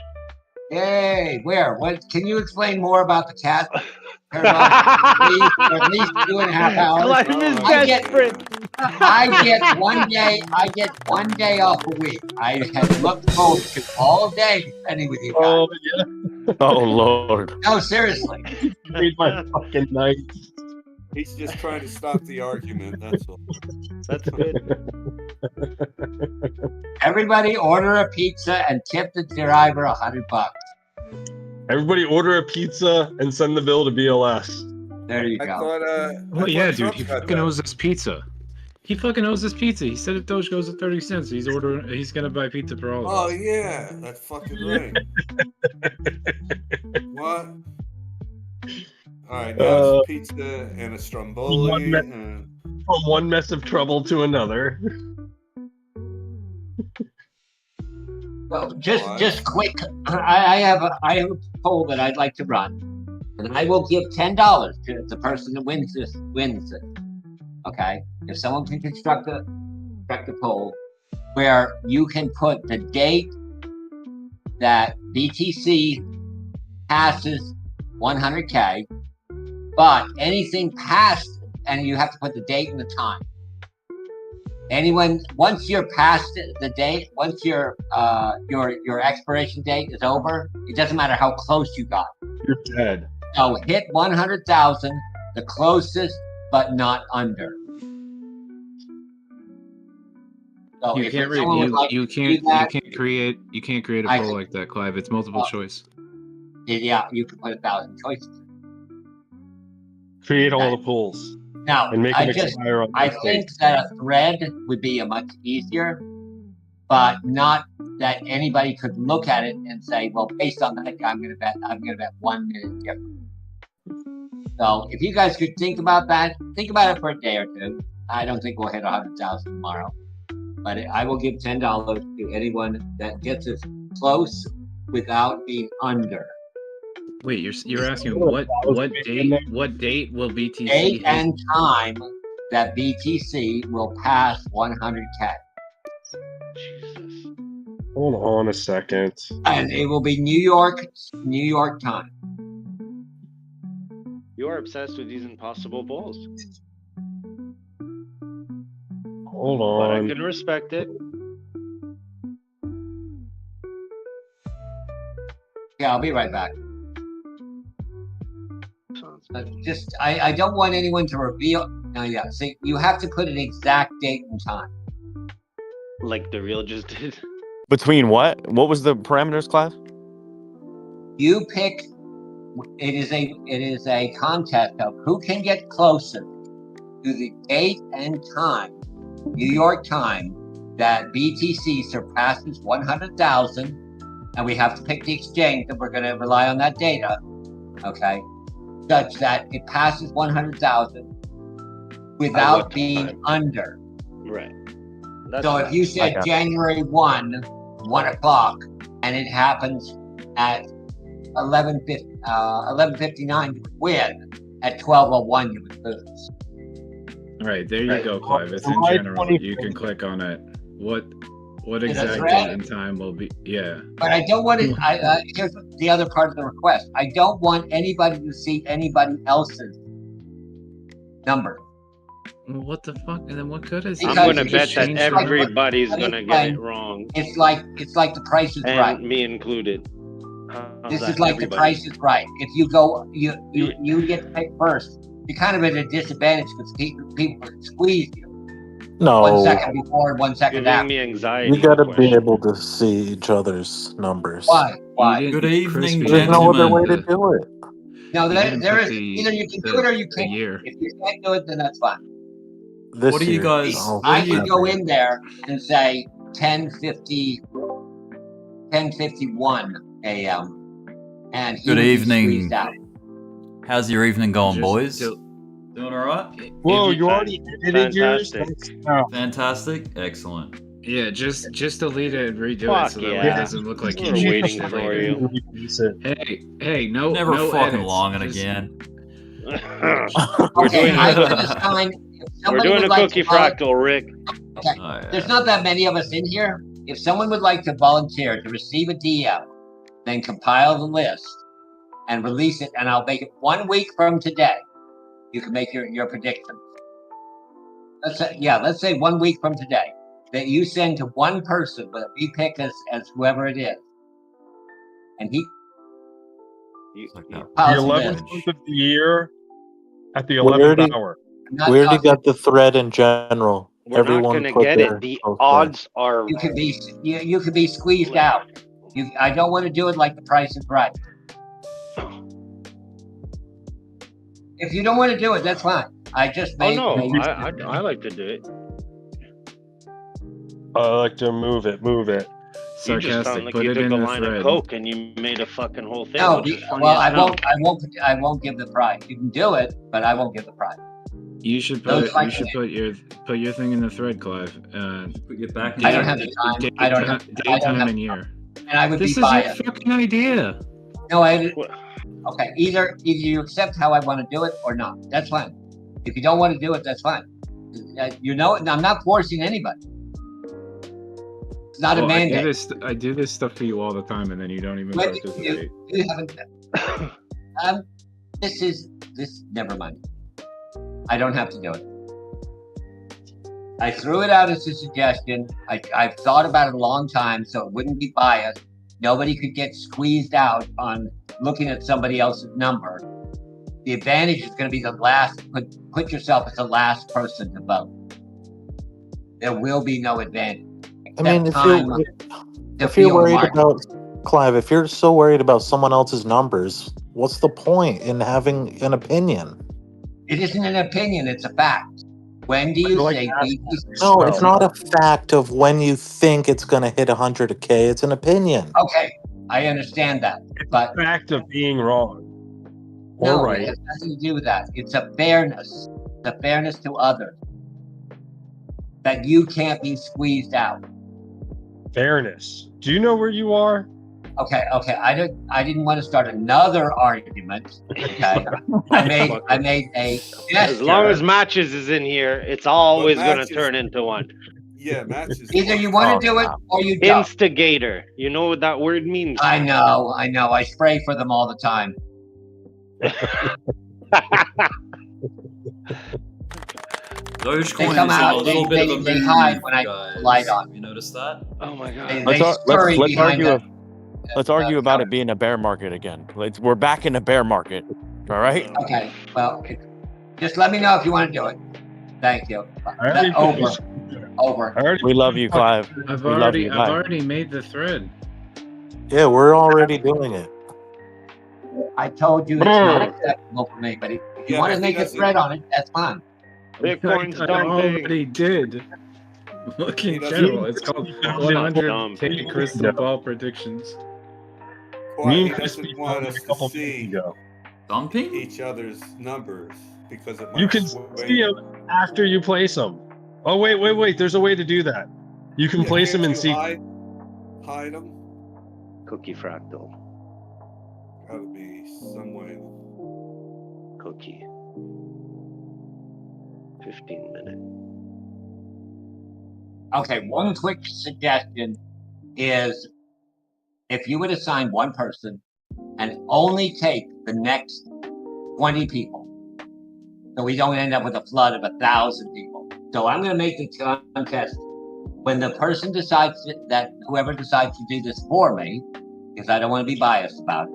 Hey, where? What? Can you explain more about the cat? Please, for at least 2.5 hours. I get 1 day. I get 1 day off a week. I have looked forward to all day spending with you guys. Oh yeah. Oh Lord. No, seriously. Made my fucking night. He's just trying to stop the argument. That's all. That's good. Everybody order a pizza and tip the driver $100. Everybody order a pizza and send the bill to BLS. There you go. Oh yeah, dude, he fucking owes us pizza. He fucking owes us pizza. He said if Doge goes to 30 cents, he's gonna buy pizza for all of us. Oh yeah, that's fucking right. What? All right, now it's pizza and a stromboli. From one mess of trouble to another. Well, just quick. I have a poll that I'd like to run, and I will give $10 to the person that wins this. Okay, if someone can construct a poll where you can put the date that BTC passes 100K, but anything past, and you have to put the date and the time. Anyone, once you're past the date, once your expiration date is over, it doesn't matter how close you got. You're dead. So hit 100,000, the closest, but not under. So You if can't someone would like you to can't do that, you can't create a I poll can- like that, Clive. It's multiple choice. yeah, you can put 1,000 choices. Create all the pools Now, and make I them expire on I that think date. that a thread would be a much easier, but not that anybody could look at it and say, well, based on that, I'm gonna bet 1 minute difference. So if you guys could think about that, think about it for a day or two. I don't think we'll hit 100,000 tomorrow, but I will give $10 to anyone that gets us close without being under. Wait, you're asking what date will BTC Date hit? and time that BTC will pass 100K. Hold on a second. And it will be New York time. You are obsessed with these impossible polls. Hold But I on. can respect it. Yeah, I'll be right back. I don't want anyone to reveal. No, yeah. See, you have to put an exact date and time. Like the real just did. Between what? What was the parameters, Clive? You pick. It is a contest of who can get closer to the date and time, New York time, that BTC surpasses 100,000, and we have to pick the exchange, and we're going to rely on that data. Okay. Such that it passes 100,000 without being under. Right. So if you said January 1 o'clock, and it happens at 11:59, you would win. At 12:01, you would lose. All right, there you go, Clive. It's in general. You can click on it. What exact date and time will be? Yeah. But I don't want it. Here's the other part of the request. I don't want anybody to see anybody else's number. Well, what the fuck? And then what good is it? I'm gonna bet that everybody's gonna get it wrong. It's like the Price is Right. Me included. This is like the Price is Right. If you go, you get picked first. You're kind of at a disadvantage because people squeeze you. No. 1 second before and 1 second after. Me anxiety. You gotta be able to see each other's numbers. Why? Good evening, There's no other way to gentlemen. do it. No, You there didn't is put either you can do it or you can't. year. If you can't do it, then that's fine. This What do you year. guys? Oh, I can go in there and say 10:51 a.m. and he Good would be evening. squeezed out. How's your evening going, Just boys? do- Doing all right? Whoa, you already edited yours? Fantastic. Excellent. Yeah, just delete it and redo Fuck it so that way yeah. it doesn't look like We're you waiting changed it for later. you. Hey, no, Never no fucking edits. long and Just- again. We're Okay, doing I a, can assign. If we're somebody doing would a like cookie to volunteer- fractal, Rick. Okay, Oh, yeah. there's not that many of us in here. If someone would like to volunteer to receive a DM, then compile the list and release it, and I'll make it 1 week from today. You can make your predictions. Let's say 1 week from today that you send to one person, but we pick as whoever it is, and he. The 11th month of the year at the We 11th already- hour. We already got the thread in general. We're Everyone not gonna put get their it. The post odds are. You could be squeezed out. I don't want to do it like the Price is Right. If you don't want to do it, that's fine. I just Oh made. no, made- I like to do it. I like to move it. You just Sarcastic. sound like Put you it took in a the line thread. of coke and you made a fucking whole thing. No, which is funny well, as I hell. won't give the prize. You can do it, but I won't give the prize. You should Those put like- you should put your thing in the thread, Clive. Get back. I don't have the time. I don't have. Daytime and year. And I would This be is biased. your fucking idea. No, okay. Either you accept how I want to do it or not. That's fine. If you don't want to do it, that's fine. I'm not forcing anybody. It's not a Well, mandate. I do this stuff for you all the time, and then you don't even When participate. you haven't. This. Never mind. I don't have to do it. I threw it out as a suggestion. I've thought about it a long time, so it wouldn't be biased. Nobody could get squeezed out on looking at somebody else's number. The advantage is going to be the last. Put yourself as the last person to vote. There will be no advantage. I mean, time to if you're feel the worried market. about Clive, if you're so worried about someone else's numbers, what's the point in having an opinion? It isn't an opinion; it's a fact. When do you Like think No, it's not a fact of when you think it's going to hit 100K. It's an opinion. Okay, I understand that, but fact of being wrong or no, right. it has nothing to do with that. It's a fairness. It's a fairness to others that you can't be squeezed out. Fairness. Do you know where you are? Okay. I didn't want to start another argument. Okay, I made a As long as gesture. matches is in here, it's always going to Matches- turn into one. Yeah, matches. Either you want to do it or you don't. Instigator. You know what that word means? I know. I spray for them all the time. Dogecoin They come is out, in a little bit of a they mood, hide when I guys. put the light on. You notice that? Oh my god. They Let's scurry behind argue. the- Let's argue about it being a bear market again. We're back in a bear market. All right. Okay. Well, just let me know if you want to do it. Thank you. Over. We love you, Clive. I've We love already you. I've Bye. already made the thread. Yeah, we're already doing it. I told you it's not acceptable for me, but if you want to make a thread on it, that's fine. Bitcoin's I dumping. already did. Look in general, it's called 100K crystal ball predictions. Me and and Chris doesn't want us to see Dumping? each other's numbers because it might You can sway see them after you place them. Oh wait! There's a way to do that. You can place them in secret. Hide them. Cookie fractal. Gotta be some way. Cookie. 15-minute. Okay, one quick suggestion is if you would assign one person and only take the next 20 people, so we don't end up with a flood of 1,000 people. So I'm going to make the contest when the person decides that whoever decides to do this for me, because I don't want to be biased about it.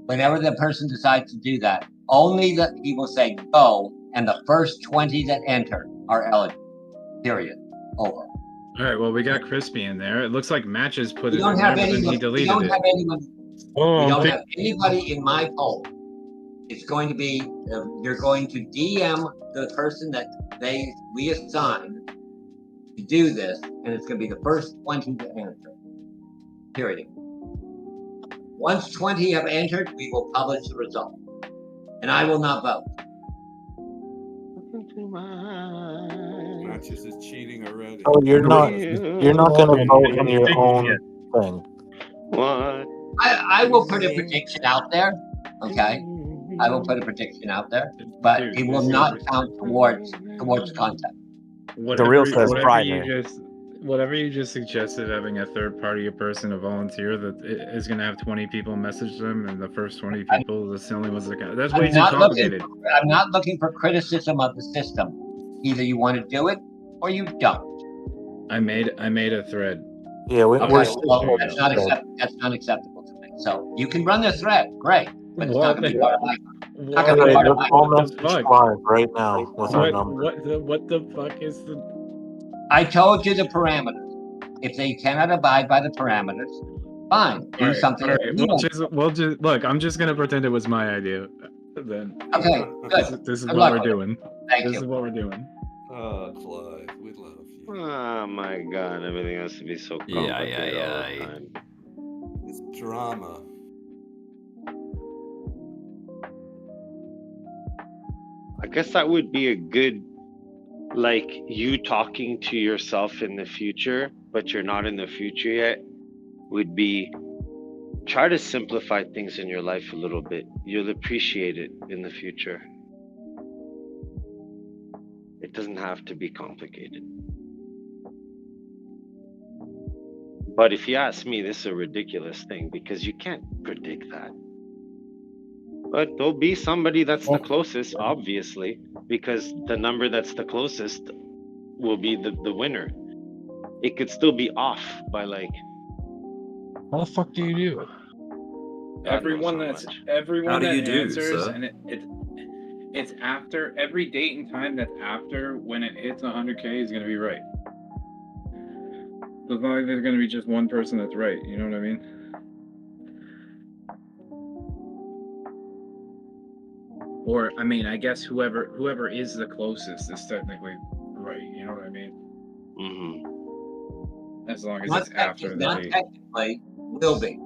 Whenever the person decides to do that, only the people say go, and the first 20 that enter are eligible. Period. Over. All right, well, we got Crispy in there. It looks like Matches put We it don't in have there, but then he anyone. We deleted don't it. have anyone. We don't have anybody in my poll. It's going to be you're going to DM the person that we assign to do this, and it's going to be the first 20 to answer. Period. Once 20 have entered, we will publish the result, and I will not vote. Matches is cheating already. Oh, you're not going to vote on your own thing. What? I will put a prediction out there. Okay, I will put a prediction out there, but it will not count towards content. Whatever you just suggested, having a third party, a person, a volunteer that is going to have 20 people message them, and the first 20 people, that's the only ones that count. That's way too complicated. I'm not looking for criticism of the system. Either you want to do it or you don't. I made a thread. Yeah, Well, that's not acceptable to me. So you can run the thread, great, but it's not going to be part of my. Not going to be part of my. Live right now with our number. What the fuck is the? I told you the parameters. If they cannot abide by the parameters, fine. Do something. All right. We'll just look. I'm just gonna pretend it was my idea. Then. Okay. Good. This is Good what luck we're with doing. Thank This you. is what we're doing. Oh, Clive, we love you. Oh my god, everything has to be so complicated all the time. It's drama. I guess that would be a good, like, you talking to yourself in the future, but you're not in the future yet, would be try to simplify things in your life a little bit. You'll appreciate it in the future. It doesn't have to be complicated. But if you ask me, this is a ridiculous thing because you can't predict that. But there'll be somebody that's the closest, obviously, because the number that's the closest will be the winner. It could still be off by like. How the fuck do you do it? Everyone How that do you do, answers, sir? and it's after every date and time that's after when it hits 100K is gonna be right. As long as there's going to be just one person that's right, you know what I mean? Or, I mean, I guess whoever is the closest is technically right, you know what I mean? Mm-hmm. As long as Not it's after not they... technically, will be.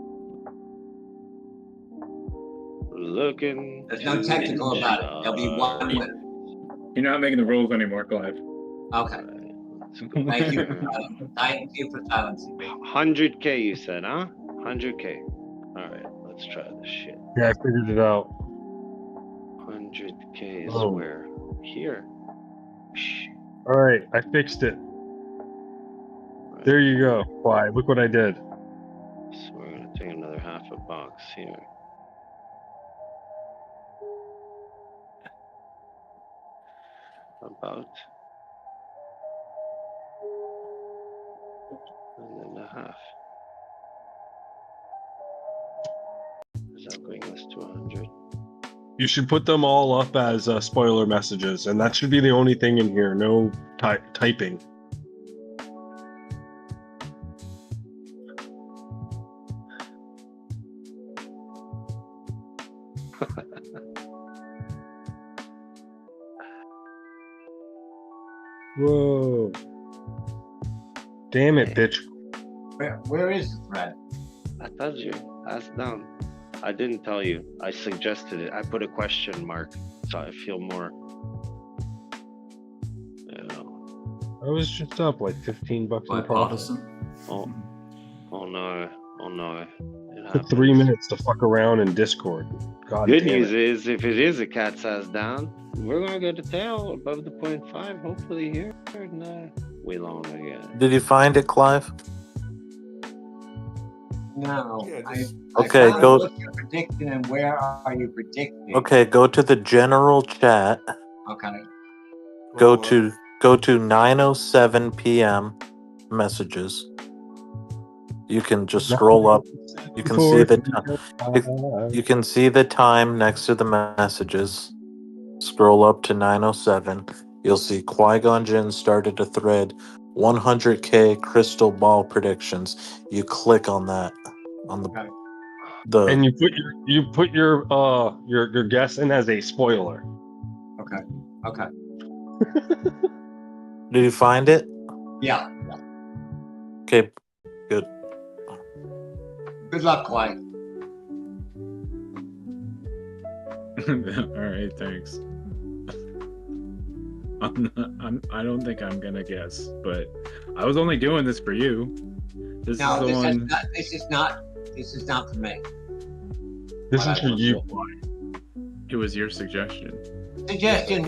Looking. There's no technical about it. There'll be one winner. You're not making the rules anymore, Clive. Okay. Thank you. Thank you for silencing me. 100K, you said, huh? 100K. All right, let's try this shit. Yeah, I figured it out. 100K is Oh. where? Here. All right, I fixed it. There you go. Why? Look what I did. So we're gonna take another half a box here. About. And then a half. Does that bring us to 100? You should put them all up as spoiler messages, and that should be the only thing in here. No typing. Whoa. Damn it, bitch. Where is the thread? I told you, ask down. I didn't tell you. I suggested it. I put a question mark so I feel more. You know. I was just up like $15 in profit. Bipartisan. Oh no! Oh no! It Took 3 minutes to fuck around in Discord. God Good damn news it. is, if it is a cat's ass down, we're gonna get a tail above the 0.5. Hopefully here, and we long again. Did you find it, Clive? No. Okay, found go. what's your prediction and where are you predicting? Okay, go to the general chat. Okay. Go to 9:07 p.m. messages. You can just scroll up. You can see the you can see the time next to the messages. Scroll up to 9:07. You'll see Qui-Gon Jinn started a thread. 100K crystal ball predictions. You click on that on the And you put your guess in as a spoiler. Okay. Okay. Did you find it? Yeah. Okay, good. Good luck, Clay. All right, thanks. I don't think I'm gonna guess, but I was only doing this for you. This is the one. This is not for me. This is for you. It was your suggestion. Suggestion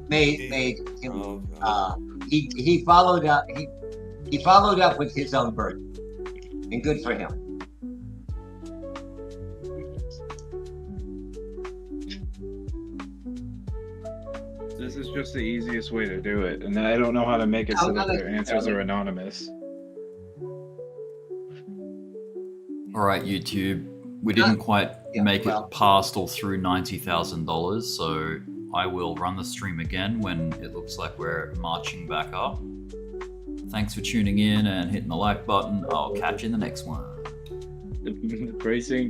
made him. He followed up. He followed up with his own version, and good for him. This is just the easiest way to do it, and I don't know how to make it so that their answers are anonymous. All right, YouTube. We didn't quite make it past or through $90,000, so I will run the stream again when it looks like we're marching back up. Thanks for tuning in and hitting the like button. I'll catch you in the next one. The pricing